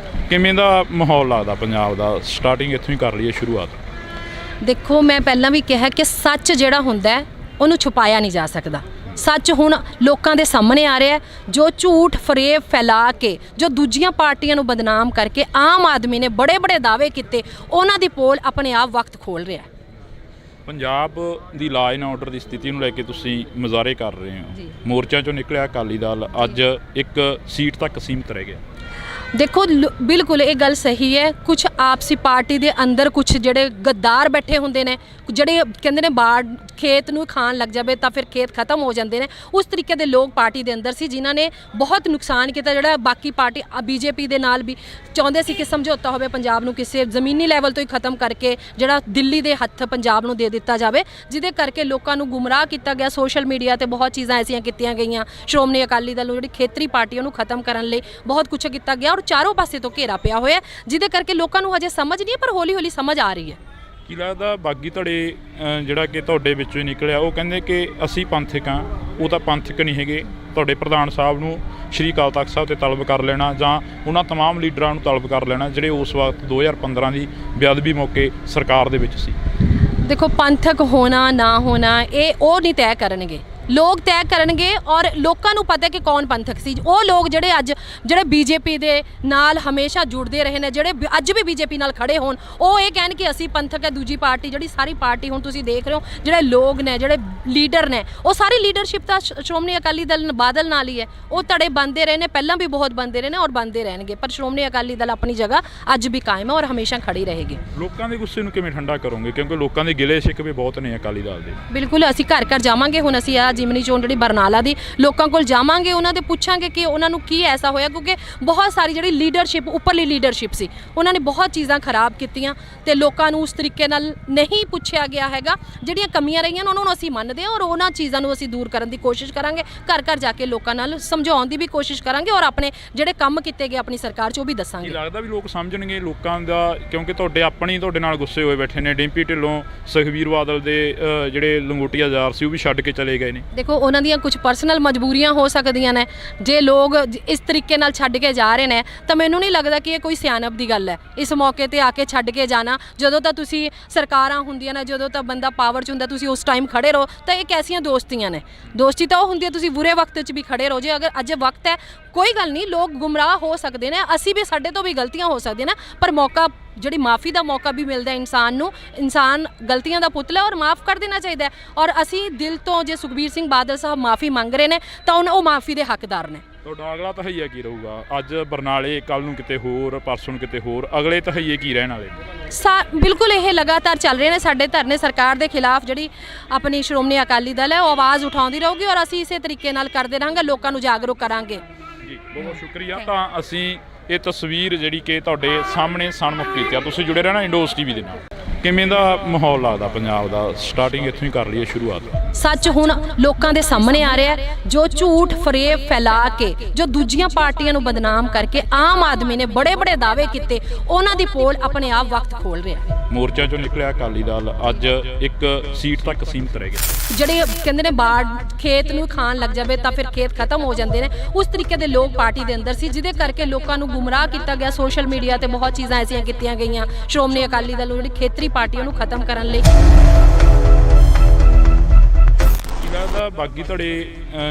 ਕਿਵੇਂ ਦਾ ਮਾਹੌਲ ਲੱਗਦਾ ਪੰਜਾਬ ਦਾ? ਸਟਾਰਟਿੰਗ ਇੱਥੋਂ ਹੀ ਕਰ ਲਈਏ ਸ਼ੁਰੂਆਤ। ਦੇਖੋ, ਮੈਂ ਪਹਿਲਾਂ ਵੀ ਕਿਹਾ ਕਿ ਸੱਚ ਜਿਹੜਾ ਹੁੰਦਾ ਹੈ ਉਹਨੂੰ ਛੁਪਾਇਆ ਨਹੀਂ ਜਾ ਸਕਦਾ। ਸੱਚ ਹੁਣ ਲੋਕਾਂ ਦੇ ਸਾਹਮਣੇ ਆ ਰਿਹਾ ਹੈ। ਜੋ ਝੂਠ ਫਰੇਬ ਫੈਲਾ ਕੇ, ਜੋ ਦੂਜੀਆਂ ਪਾਰਟੀਆਂ ਨੂੰ ਬਦਨਾਮ ਕਰਕੇ ਆਮ ਆਦਮੀ ਨੇ ਬੜੇ ਬੜੇ ਦਾਅਵੇ ਕੀਤੇ, ਉਹਨਾਂ ਦੀ ਪੋਲ ਆਪਣੇ ਆਪ ਵਕਤ ਖੋਲ ਰਿਹਾ ਹੈ। ਪੰਜਾਬ ਦੀ ਲਾਅ ਐਂਡ ਆਰਡਰ ਦੀ ਸਥਿਤੀ ਨੂੰ ਲੈ ਕੇ ਤੁਸੀਂ ਮੁਜ਼ਾਹਰੇ ਕਰ ਰਹੇ ਹੋ। ਮੋਰਚਾ ਚੋਂ ਨਿਕਲਿਆ ਅਕਾਲੀ ਦਲ ਅੱਜ ਇੱਕ ਸੀਟ ਤੱਕ ਸੀਮਤ ਰਹਿ ਗਿਆ। ਦੇਖੋ, ਬਿਲਕੁਲ ਇਹ ਗੱਲ ਸਹੀ ਹੈ। ਕੁਝ ਆਪਸੀ ਪਾਰਟੀ ਦੇ ਅੰਦਰ ਕੁਝ ਜਿਹੜੇ ਗੱਦਾਰ ਬੈਠੇ ਹੁੰਦੇ ਨੇ, ਜਿਹੜੇ ਕਹਿੰਦੇ ਨੇ ਬਾੜ ਖੇਤ ਨੂੰ ਖਾਣ ਲੱਗ ਜਾਵੇ ਤਾਂ ਫਿਰ ਖੇਤ ਖਤਮ ਹੋ ਜਾਂਦੇ ਨੇ, ਉਸ ਤਰੀਕੇ ਦੇ ਲੋਕ ਪਾਰਟੀ ਦੇ ਅੰਦਰ ਸੀ, ਜਿਨ੍ਹਾਂ ਨੇ ਬਹੁਤ ਨੁਕਸਾਨ ਕੀਤਾ। ਜਿਹੜਾ ਬਾਕੀ ਪਾਰਟੀ ਬੀਜੇਪੀ ਦੇ ਨਾਲ ਵੀ ਚਾਹੁੰਦੇ ਸੀ ਕਿ ਸਮਝੌਤਾ ਹੋਵੇ, ਪੰਜਾਬ ਨੂੰ ਕਿਸੇ ਜ਼ਮੀਨੀ ਲੈਵਲ ਤੋਂ ਹੀ ਖਤਮ ਕਰਕੇ ਜਿਹੜਾ ਦਿੱਲੀ ਦੇ ਹੱਥ ਪੰਜਾਬ ਨੂੰ ਦੇ ਦਿੱਤਾ ਜਾਵੇ, ਜਿਹਦੇ ਕਰਕੇ ਲੋਕਾਂ ਨੂੰ ਗੁੰਮਰਾਹ ਕੀਤਾ ਗਿਆ। ਸੋਸ਼ਲ ਮੀਡੀਆ ਤੇ ਬਹੁਤ ਚੀਜ਼ਾਂ ਐਸੀਆਂ ਕੀਤੀਆਂ ਗਈਆਂ ਸ਼੍ਰੋਮਣੀ ਅਕਾਲੀ ਦਲ ਨੂੰ, ਜਿਹੜੀ ਖੇਤਰੀ ਪਾਰਟੀ ਉਹਨੂੰ ਖਤਮ ਕਰਨ ਲਈ ਬਹੁਤ ਕੁਝ ਕੀਤਾ ਗਿਆ ਔਰ ਚਾਰੋਂ ਪਾਸੇ ਤੋਂ ਘੇਰਾ ਪਿਆ ਹੋਇਆ, ਜਿਹਦੇ ਕਰਕੇ ਲੋਕਾਂ ਨੂੰ ਹਜੇ ਸਮਝ ਨਹੀਂ, ਪਰ ਹੌਲੀ ਹੌਲੀ ਸਮਝ ਆ ਰਹੀ ਹੈ। ਕੀ ਲੱਗਦਾ ਬਾਗੀ ਧੜੇ ਜਿਹੜਾ ਕਿ ਤੁਹਾਡੇ ਵਿੱਚੋਂ ਹੀ ਨਿਕਲਿਆ, ਉਹ ਕਹਿੰਦੇ ਕਿ ਅਸੀਂ ਪੰਥਕ ਹਾਂ। ਉਹ ਤਾਂ ਪੰਥਕ ਨਹੀਂ ਹੈਗੇ। ਤੁਹਾਡੇ ਪ੍ਰਧਾਨ ਸਾਹਿਬ ਨੂੰ ਸ਼੍ਰੀ ਅਕਾਲ ਤਖਤ ਸਾਹਿਬ ਤੇ ਤਲਬ ਕਰ ਲੈਣਾ ਜਾਂ ਉਹਨਾਂ तमाम ਲੀਡਰਾਂ ਨੂੰ ਤਲਬ ਕਰ ਲੈਣਾ ਜਿਹੜੇ ਉਸ ਵਕਤ 2015 ਦੀ ਬੇਅਦਬੀ ਮੌਕੇ ਸਰਕਾਰ ਦੇ ਵਿੱਚ ਸੀ। ਦੇਖੋ, ਪੰਥਕ ਹੋਣਾ ਨਾ ਹੋਣਾ ਇਹ ਉਹ ਨਹੀਂ ਤੈਅ ਕਰਨਗੇ, ਲੋਕ ਤੈਅ ਕਰਨਗੇ। ਔਰ ਲੋਕਾਂ ਨੂੰ ਪਤਾ ਕਿ ਕੌਣ ਪੰਥਕ ਸੀ। ਉਹ ਲੋਕ ਜਿਹੜੇ ਬੀਜੇਪੀ ਦੇ ਨਾਲ ਹਮੇਸ਼ਾ ਜੁੜਦੇ ਰਹੇ ਨੇ, ਜਿਹੜੇ ਅੱਜ ਵੀ ਬੀਜੇਪੀ ਨਾਲ ਖੜੇ ਹੋਣ, ਉਹ ਇਹ ਕਹਿਣ ਕਿ ਅਸੀਂ ਪੰਥਕ ਹੈ। ਦੂਜੀ ਪਾਰਟੀ, ਜਿਹੜੀ ਸਾਰੀ ਪਾਰਟੀ ਹੁਣ ਤੁਸੀਂ ਦੇਖ ਰਹੇ ਹੋ, ਜਿਹੜੇ ਲੋਕ ਨੇ, ਜਿਹੜੇ ਲੀਡਰ ਨੇ, ਉਹ ਸਾਰੀ ਲੀਡਰਸ਼ਿਪ ਤਾਂ ਸ਼੍ਰੋਮਣੀ ਅਕਾਲੀ ਦਲ ਬਾਦਲ ਨਾਲ ਹੀ ਹੈ। ਉਹ ਧੜੇ ਬੰਦੇ ਰਹੇ ਨੇ, ਪਹਿਲਾਂ ਵੀ ਬਹੁਤ ਬੰਦੇ ਰਹੇ ਨੇ ਔਰ ਬੰਦੇ ਰਹਿਣਗੇ, ਪਰ ਸ਼੍ਰੋਮਣੀ ਅਕਾਲੀ ਦਲ ਆਪਣੀ ਜਗ੍ਹਾ ਅੱਜ ਵੀ ਕਾਇਮ ਹੈ ਔਰ ਹਮੇਸ਼ਾ ਖੜੀ ਰਹੇਗੀ। ਲੋਕਾਂ ਦੇ ਗੁੱਸੇ ਨੂੰ ਕਿਵੇਂ ਠੰਡਾ ਕਰੋਗੇ? ਕਿਉਂਕਿ ਲੋਕਾਂ ਦੇ ਗਿਲੇ ਸ਼ਿਕਵੇ ਬਹੁਤ ਨੇ ਅਕਾਲੀ ਦਲ ਦੇ। ਬਿਲਕੁਲ, ਅਸੀਂ ਘਰ ਘਰ ਜਾਵਾਂਗੇ। ਹੁਣ ਅਸੀਂ ਜਿਮਨੀ ਚੋਣ ਜਿਹੜੀ ਬਰਨਾਲਾ ਦੀ, ਲੋਕਾਂ ਕੋਲ ਜਾਵਾਂਗੇ, ਉਹਨਾਂ ਦੇ ਪੁੱਛਾਂਗੇ ਕਿ ਉਹਨਾਂ ਨੂੰ ਕੀ ਐਸਾ ਹੋਇਆ, ਕਿਉਂਕਿ ਬਹੁਤ ਸਾਰੀ ਜਿਹੜੀ ਲੀਡਰਸ਼ਿਪ, ਉੱਪਰਲੀ ਲੀਡਰਸ਼ਿਪ ਸੀ, ਉਹਨਾਂ ਨੇ ਬਹੁਤ ਚੀਜ਼ਾਂ ਖਰਾਬ ਕੀਤੀਆਂ ਤੇ ਲੋਕਾਂ ਨੂੰ ਉਸ ਤਰੀਕੇ ਨਾਲ ਨਹੀਂ ਪੁੱਛਿਆ ਗਿਆ ਹੈਗਾ। ਜਿਹੜੀਆਂ ਕਮੀਆਂ ਰਹੀਆਂ ਉਹਨਾਂ ਨੂੰ ਅਸੀਂ ਮੰਨਦੇ ਹਾਂ ਔਰ ਉਹਨਾਂ ਚੀਜ਼ਾਂ ਨੂੰ ਅਸੀਂ ਦੂਰ ਕਰਨ ਦੀ ਕੋਸ਼ਿਸ਼ ਕਰਾਂਗੇ। ਘਰ ਘਰ ਜਾ ਕੇ ਲੋਕਾਂ ਨਾਲ ਸਮਝਾਉਣ ਦੀ ਵੀ ਕੋਸ਼ਿਸ਼ ਕਰਾਂਗੇ ਔਰ ਆਪਣੇ ਜਿਹੜੇ ਕੰਮ ਕੀਤੇ ਗਏ ਆਪਣੀ ਸਰਕਾਰ 'ਚ ਉਹ ਵੀ ਦੱਸਾਂਗੇ। ਲੱਗਦਾ ਵੀ ਲੋਕ ਸਮਝਣਗੇ ਲੋਕਾਂ ਦਾ? ਕਿਉਂਕਿ ਤੁਹਾਡੇ ਨਾਲ ਗੁੱਸੇ ਹੋਏ ਬੈਠੇ ਨੇ। ਡਿੰਪੀ ਢਿੱਲੋਂ, ਸੁਖਬੀਰ ਬਾਦਲ ਦੇ ਜਿਹੜੇ ਲੰਗੋਟੀਆ ਯਾਰ ਸੀ ਉਹ ਵੀ ਛੱਡ ਕੇ ਚਲੇ ਗਏ ਨੇ। ਦੇਖੋ, ਉਹਨਾਂ ਦੀਆਂ ਕੁਝ ਪਰਸਨਲ ਮਜਬੂਰੀਆਂ ਹੋ ਸਕਦੀਆਂ ਨੇ। ਜੇ ਲੋਕ ਇਸ ਤਰੀਕੇ ਨਾਲ ਛੱਡ ਕੇ ਜਾ ਰਹੇ ਨੇ ਤਾਂ ਮੈਨੂੰ ਨਹੀਂ ਲੱਗਦਾ ਕਿ ਇਹ ਕੋਈ ਸਿਆਣਪ ਦੀ ਗੱਲ ਹੈ ਇਸ ਮੌਕੇ ਤੇ ਆ ਕੇ ਛੱਡ ਕੇ ਜਾਣਾ। ਜਦੋਂ ਤਾਂ ਤੁਸੀਂ ਸਰਕਾਰਾਂ ਹੁੰਦੀਆਂ ਨੇ, ਜਦੋਂ ਤਾਂ ਬੰਦਾ ਪਾਵਰ 'ਚ ਹੁੰਦਾ, ਤੁਸੀਂ ਉਸ ਟਾਈਮ ਖੜੇ ਰਹੋ। ਤਾਂ ਇਹ ਕੈਸੀਆਂ ਦੋਸਤੀਆਂ ਨੇ? ਦੋਸਤੀ ਤਾਂ ਉਹ ਹੁੰਦੀ ਹੈ ਤੁਸੀਂ ਬੁਰੇ ਵਕਤ 'ਚ ਵੀ ਖੜੇ ਰਹੋ। ਜੇ ਅਗਰ ਅੱਜ ਵਕਤ ਹੈ, ਕੋਈ ਗੱਲ ਨਹੀਂ, ਲੋਕ ਗੁੰਮਰਾਹ ਹੋ ਸਕਦੇ ਨੇ, ਅਸੀਂ ਵੀ, ਸਾਡੇ ਤੋਂ ਵੀ ਗਲਤੀਆਂ ਹੋ ਸਕਦੀਆਂ ਨੇ, ਪਰ ਮੌਕਾ, ਜਿਹੜੀ ਮਾफ़ੀ ਦਾ ਮੌਕਾ ਵੀ ਮਿਲਦਾ ਇਨਸਾਨ ਨੂੰ। ਇਨਸਾਨ ਗਲਤੀਆਂ ਦਾ ਪੁਤਲਾ ਔਰ ਮਾफ़ ਕਰ ਦੇਣਾ ਚਾਹੀਦਾ। ਔਰ ਅਸੀਂ ਦਿਲ ਤੋਂ, ਜੇ ਸੁਖਬੀਰ ਸਿੰਘ ਬਾਦਲ ਸਾਹਿਬ ਮਾफ़ੀ ਮੰਗ ਰਹੇ ਨੇ ਤਾਂ ਉਹ ਮਾफ़ੀ ਦੇ ਹੱਕਦਾਰ ਨੇ। ਤੁਹਾਡਾ ਅਗਲਾ ਤਹਈਆ ਕੀ ਰਹੂਗਾ? ਅੱਜ ਬਰਨਾਲੇ, ਕੱਲ ਨੂੰ ਕਿਤੇ ਹੋਰ, ਪਰਸੋਂ ਨੂੰ ਕਿਤੇ ਹੋਰ, ਅਗਲੇ ਤਹਈਏ ਕੀ ਰਹਿਣ ਵਾਲੇ? ਬਿਲਕੁਲ ਇਹ ਲਗਾਤਾਰ ਚੱਲ ਰਹੇ ਨੇ ਸਾਡੇ ਧਰਨੇ। ਸਰਕਾਰ ਦੇ ਖਿਲਾਫ ਜਿਹੜੀ ਆਪਣੀ ਸ਼੍ਰੋਮਣੀ ਅਕਾਲੀ ਦਲ ਹੈ ਉਹ ਆਵਾਜ਼ ਉਠਾਉਂਦੀ ਰਹੂਗੀ ਔਰ ਅਸੀਂ ਇਸੇ ਤਰੀਕੇ ਨਾਲ ਕਰਦੇ ਰਹਾਂਗੇ, ਲੋਕਾਂ ਨੂੰ ਜਾਗਰੂਕ ਕਰਾਂਗੇ। ਜੀ, ਬਹੁਤ ਸ਼ੁਕਰੀਆ। ਤਾਂ ਅਸੀਂ ਇਹ ਤਸਵੀਰ ਜਿਹੜੀ ਕਿ ਤੁਹਾਡੇ ਸਾਹਮਣੇ ਸਨਮੁਖ ਕੀਤੀ ਆ। ਤੁਸੀਂ ਜੁੜੇ ਰਹਿਣਾ ਇੰਡੋਸ ਟੀਵੀ ਦੇ ਨਾਲ। ਕਿਵੇਂ ਦਾ ਮਾਹੌਲ ਲੱਗਦਾ ਪੰਜਾਬ ਦਾ? ਸਟਾਰਟਿੰਗ ਇੱਥੋਂ ਹੀ ਕਰ ਲਈਏ ਸ਼ੁਰੂਆਤ। ਸੱਚ ਹੁਣ ਲੋਕਾਂ ਦੇ ਸਾਹਮਣੇ ਆ ਰਿਹਾ ਹੈ। ਜੋ ਝੂਠ ਫਰੇਬ ਫੈਲਾ ਕੇ, ਜੋ ਦੂਜੀਆਂ ਪਾਰਟੀਆਂ ਨੂੰ ਬਦਨਾਮ ਕਰਕੇ ਆਮ ਆਦਮੀ ਨੇ ਬੜੇ ਬੜੇ ਦਾਅਵੇ ਕੀਤੇ, ਉਹਨਾਂ ਦੀ ਪੋਲ ਆਪਣੇ ਆਪ ਵਕਤ ਖੋਲ ਰਿਹਾ ਹੈ। ਮੋਰਚਾ ਚੋਂ ਨਿਕਲਿਆ ਅਕਾਲੀ ਦਲ ਅੱਜ ਇੱਕ ਸੀਟ ਤੱਕ ਸੀਮਤ ਰਹਿ ਗਿਆ। ਜਿਹੜੇ ਕਹਿੰਦੇ ਨੇ ਬਾੜ ਖੇਤ ਨੂੰ ਖਾਣ ਲੱਗ ਜਾਵੇ ਤਾਂ ਫਿਰ ਖੇਤ ਖਤਮ ਹੋ ਜਾਂਦੇ ਨੇ, ਉਸ ਤਰੀਕੇ ਦੇ ਲੋਕ ਪਾਰਟੀ ਦੇ ਅੰਦਰ ਸੀ, ਜਿਹਦੇ ਕਰਕੇ ਲੋਕਾਂ ਨੂੰ ਗੁੰਮਰਾਹ ਕੀਤਾ ਗਿਆ। ਸੋਸ਼ਲ ਮੀਡੀਆ ਤੇ ਬਹੁਤ ਚੀਜ਼ਾਂ ਐਸੀਆਂ ਕੀਤੀਆਂ ਗਈਆਂ ਸ਼੍ਰੋਮਣੀ ਅਕਾਲੀ ਦਲ ਨੂੰ, ਜਿਹੜੀ ਖੇਤਰੀ ਪਾਰਟੀ ਉਹਨੂੰ ਖਤਮ ਕਰਨ ਲਈ। ਕੀ ਲੱਗਦਾ ਬਾਗੀ ਧੜੇ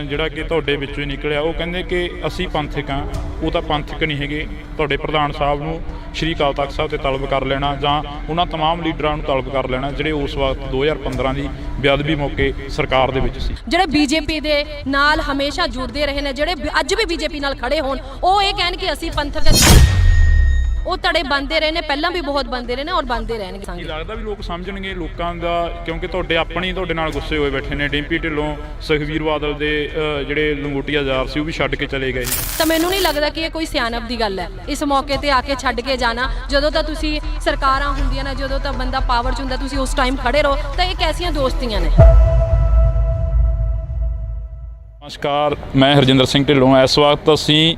ਜਿਹੜਾ ਕਿ ਤੁਹਾਡੇ ਵਿੱਚੋਂ ਹੀ ਨਿਕਲਿਆ, ਉਹ ਕਹਿੰਦੇ ਕਿ ਅਸੀਂ ਪੰਥਕ ਹਾਂ, ਉਹ ਤਾਂ ਪੰਥਕ ਨਹੀਂ ਹੈਗੇ। ਤੁਹਾਡੇ ਪ੍ਰਧਾਨ ਸਾਹਿਬ ਨੂੰ ਸ਼੍ਰੀ ਅਕਾਲ ਤਖਤ ਸਾਹਿਬ ਤੇ ਤਲਬ ਕਰ ਲੈਣਾ ਜਾਂ ਉਹਨਾਂ ਤਮਾਮ ਲੀਡਰਾਂ ਨੂੰ ਤਲਬ ਕਰ ਲੈਣਾ ਜਿਹੜੇ ਉਸ ਵਕਤ 2015 ਦੀ ਬੇਅਦਬੀ ਮੌਕੇ ਸਰਕਾਰ ਦੇ ਵਿੱਚ ਸੀ। ਜਿਹੜੇ ਬੀਜੇਪੀ ਦੇ ਨਾਲ ਹਮੇਸ਼ਾ ਜੁੜਦੇ ਰਹੇ ਨੇ, ਜਿਹੜੇ ਅੱਜ ਵੀ ਬੀਜੇਪੀ ਨਾਲ ਖੜੇ ਹੋਣ, ਉਹ ਇਹ ਕਹਿਣ ਕਿ ਅਸੀਂ ਪੰਥਕ ਹਾਂ। ਉਹ ਧੜੇ ਬਣਦੇ ਰਹੇ ਨੇ, ਪਹਿਲਾਂ ਵੀ ਬਹੁਤ ਬਣਦੇ ਰਹੇ ਨੇ ਔਰ ਬਣਦੇ ਰਹਿਣਗੇ। ਕੀ ਲੱਗਦਾ ਵੀ ਲੋਕ ਸਮਝਣਗੇ ਲੋਕਾਂ ਦਾ? ਕਿਉਂਕਿ ਤੁਹਾਡੇ ਨਾਲ ਗੁੱਸੇ ਹੋਏ ਬੈਠੇ ਨੇ। ਡਿੰਪੀ ਢਿੱਲੋਂ, ਸੁਖਬੀਰ ਬਾਦਲ ਦੇ ਜਿਹੜੇ ਲੰਗੋਟੀਆ ਯਾਰ ਸੀ ਉਹ ਵੀ ਛੱਡ ਕੇ ਚਲੇ ਗਏ। ਤਾਂ ਮੈਨੂੰ ਨਹੀਂ ਲੱਗਦਾ ਕਿ ਇਹ ਕੋਈ ਸਿਆਣਪ ਦੀ ਗੱਲ ਹੈ ਇਸ ਮੌਕੇ ਤੇ ਆ ਕੇ ਛੱਡ ਕੇ ਜਾਣਾ। ਜਦੋਂ ਤਾਂ ਤੁਸੀਂ ਸਰਕਾਰਾਂ ਹੁੰਦੀਆਂ ਨੇ, ਜਦੋਂ ਤਾਂ ਬੰਦਾ ਪਾਵਰ 'ਚ ਹੁੰਦਾ, ਤੁਸੀਂ ਉਸ ਟਾਈਮ ਖੜੇ ਰਹੋ। ਤਾਂ ਇਹ ਕੈਸੀਆਂ ਦੋਸਤੀਆਂ ਨੇ? ਨਮਸਕਾਰ, ਮੈਂ ਹਰਜਿੰਦਰ ਸਿੰਘ ਢਿੱਲੋਂ। ਇਸ ਵਕਤ ਅਸੀਂ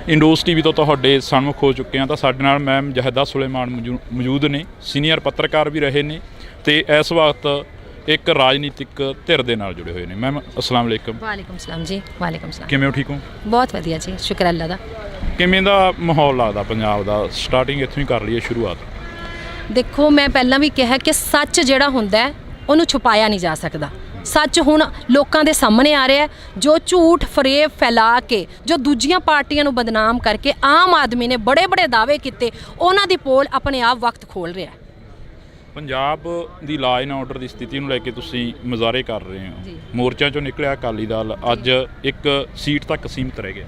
ਇੰਡੋਸ ਟੀਵੀ ਤੋਂ ਤੁਹਾਡੇ ਸਨਮੁਖ ਹੋ ਚੁੱਕੇ ਹਾਂ। ਤਾਂ ਸਾਡੇ ਨਾਲ ਮੈਮ ਜਹਦਾ ਸੁਲੇਮਾਨ ਮੌਜੂਦ ਨੇ, ਸੀਨੀਅਰ ਪੱਤਰਕਾਰ ਵੀ ਰਹੇ ਨੇ ਤੇ ਇਸ ਵਕਤ ਇੱਕ ਰਾਜਨੀਤਿਕ ਧਿਰ ਦੇ ਨਾਲ ਜੁੜੇ ਹੋਏ ਨੇ। ਮੈਮ ਅਸਲਾਮ ਵਾਲੇਕਮ। ਵਾਲੇਕਮ ਸਲਾਮ ਜੀ। ਵਾਲੇਕਮ ਸਲਾਮ। ਕਿਵੇਂ ਹੋ? ਠੀਕ ਹੋ? ਬਹੁਤ ਵਧੀਆ ਜੀ, ਸ਼ੁਕਰ ਅੱਲਾ ਦਾ। ਕਿਵੇਂ ਦਾ ਮਾਹੌਲ ਲੱਗਦਾ ਪੰਜਾਬ ਦਾ? ਸਟਾਰਟਿੰਗ ਇੱਥੋਂ ਹੀ ਕਰ ਲਈਏ ਸ਼ੁਰੂਆਤ। ਦੇਖੋ, ਮੈਂ ਪਹਿਲਾਂ ਵੀ ਕਿਹਾ ਕਿ ਸੱਚ ਜਿਹੜਾ ਹੁੰਦਾ ਹੈ ਉਹਨੂੰ ਛੁਪਾਇਆ ਨਹੀਂ ਜਾ ਸਕਦਾ। ਸੱਚ ਹੁਣ ਲੋਕਾਂ ਦੇ ਸਾਹਮਣੇ ਆ ਰਿਹਾ ਹੈ। ਜੋ ਝੂਠ ਫਰੇਬ ਫੈਲਾ ਕੇ, ਜੋ ਦੂਜੀਆਂ ਪਾਰਟੀਆਂ ਨੂੰ ਬਦਨਾਮ ਕਰਕੇ ਆਮ ਆਦਮੀ ਨੇ ਬੜੇ ਬੜੇ ਦਾਅਵੇ ਕੀਤੇ, ਉਹਨਾਂ ਦੀ ਪੋਲ ਆਪਣੇ ਆਪ ਵਕਤ ਖੋਲ ਰਿਹਾ ਹੈ। ਪੰਜਾਬ ਦੀ ਲਾਅ ਐਂਡ ਆਰਡਰ ਦੀ ਸਥਿਤੀ ਨੂੰ ਲੈ ਕੇ ਤੁਸੀਂ ਮੁਜ਼ਾਹਰੇ ਕਰ ਰਹੇ ਹੋ। ਜੀ। ਮੋਰਚਾ ਚੋਂ ਨਿਕਲਿਆ ਅਕਾਲੀ ਦਲ ਅੱਜ ਇੱਕ ਸੀਟ ਤੱਕ ਸੀਮਤ ਰਹਿ ਗਿਆ।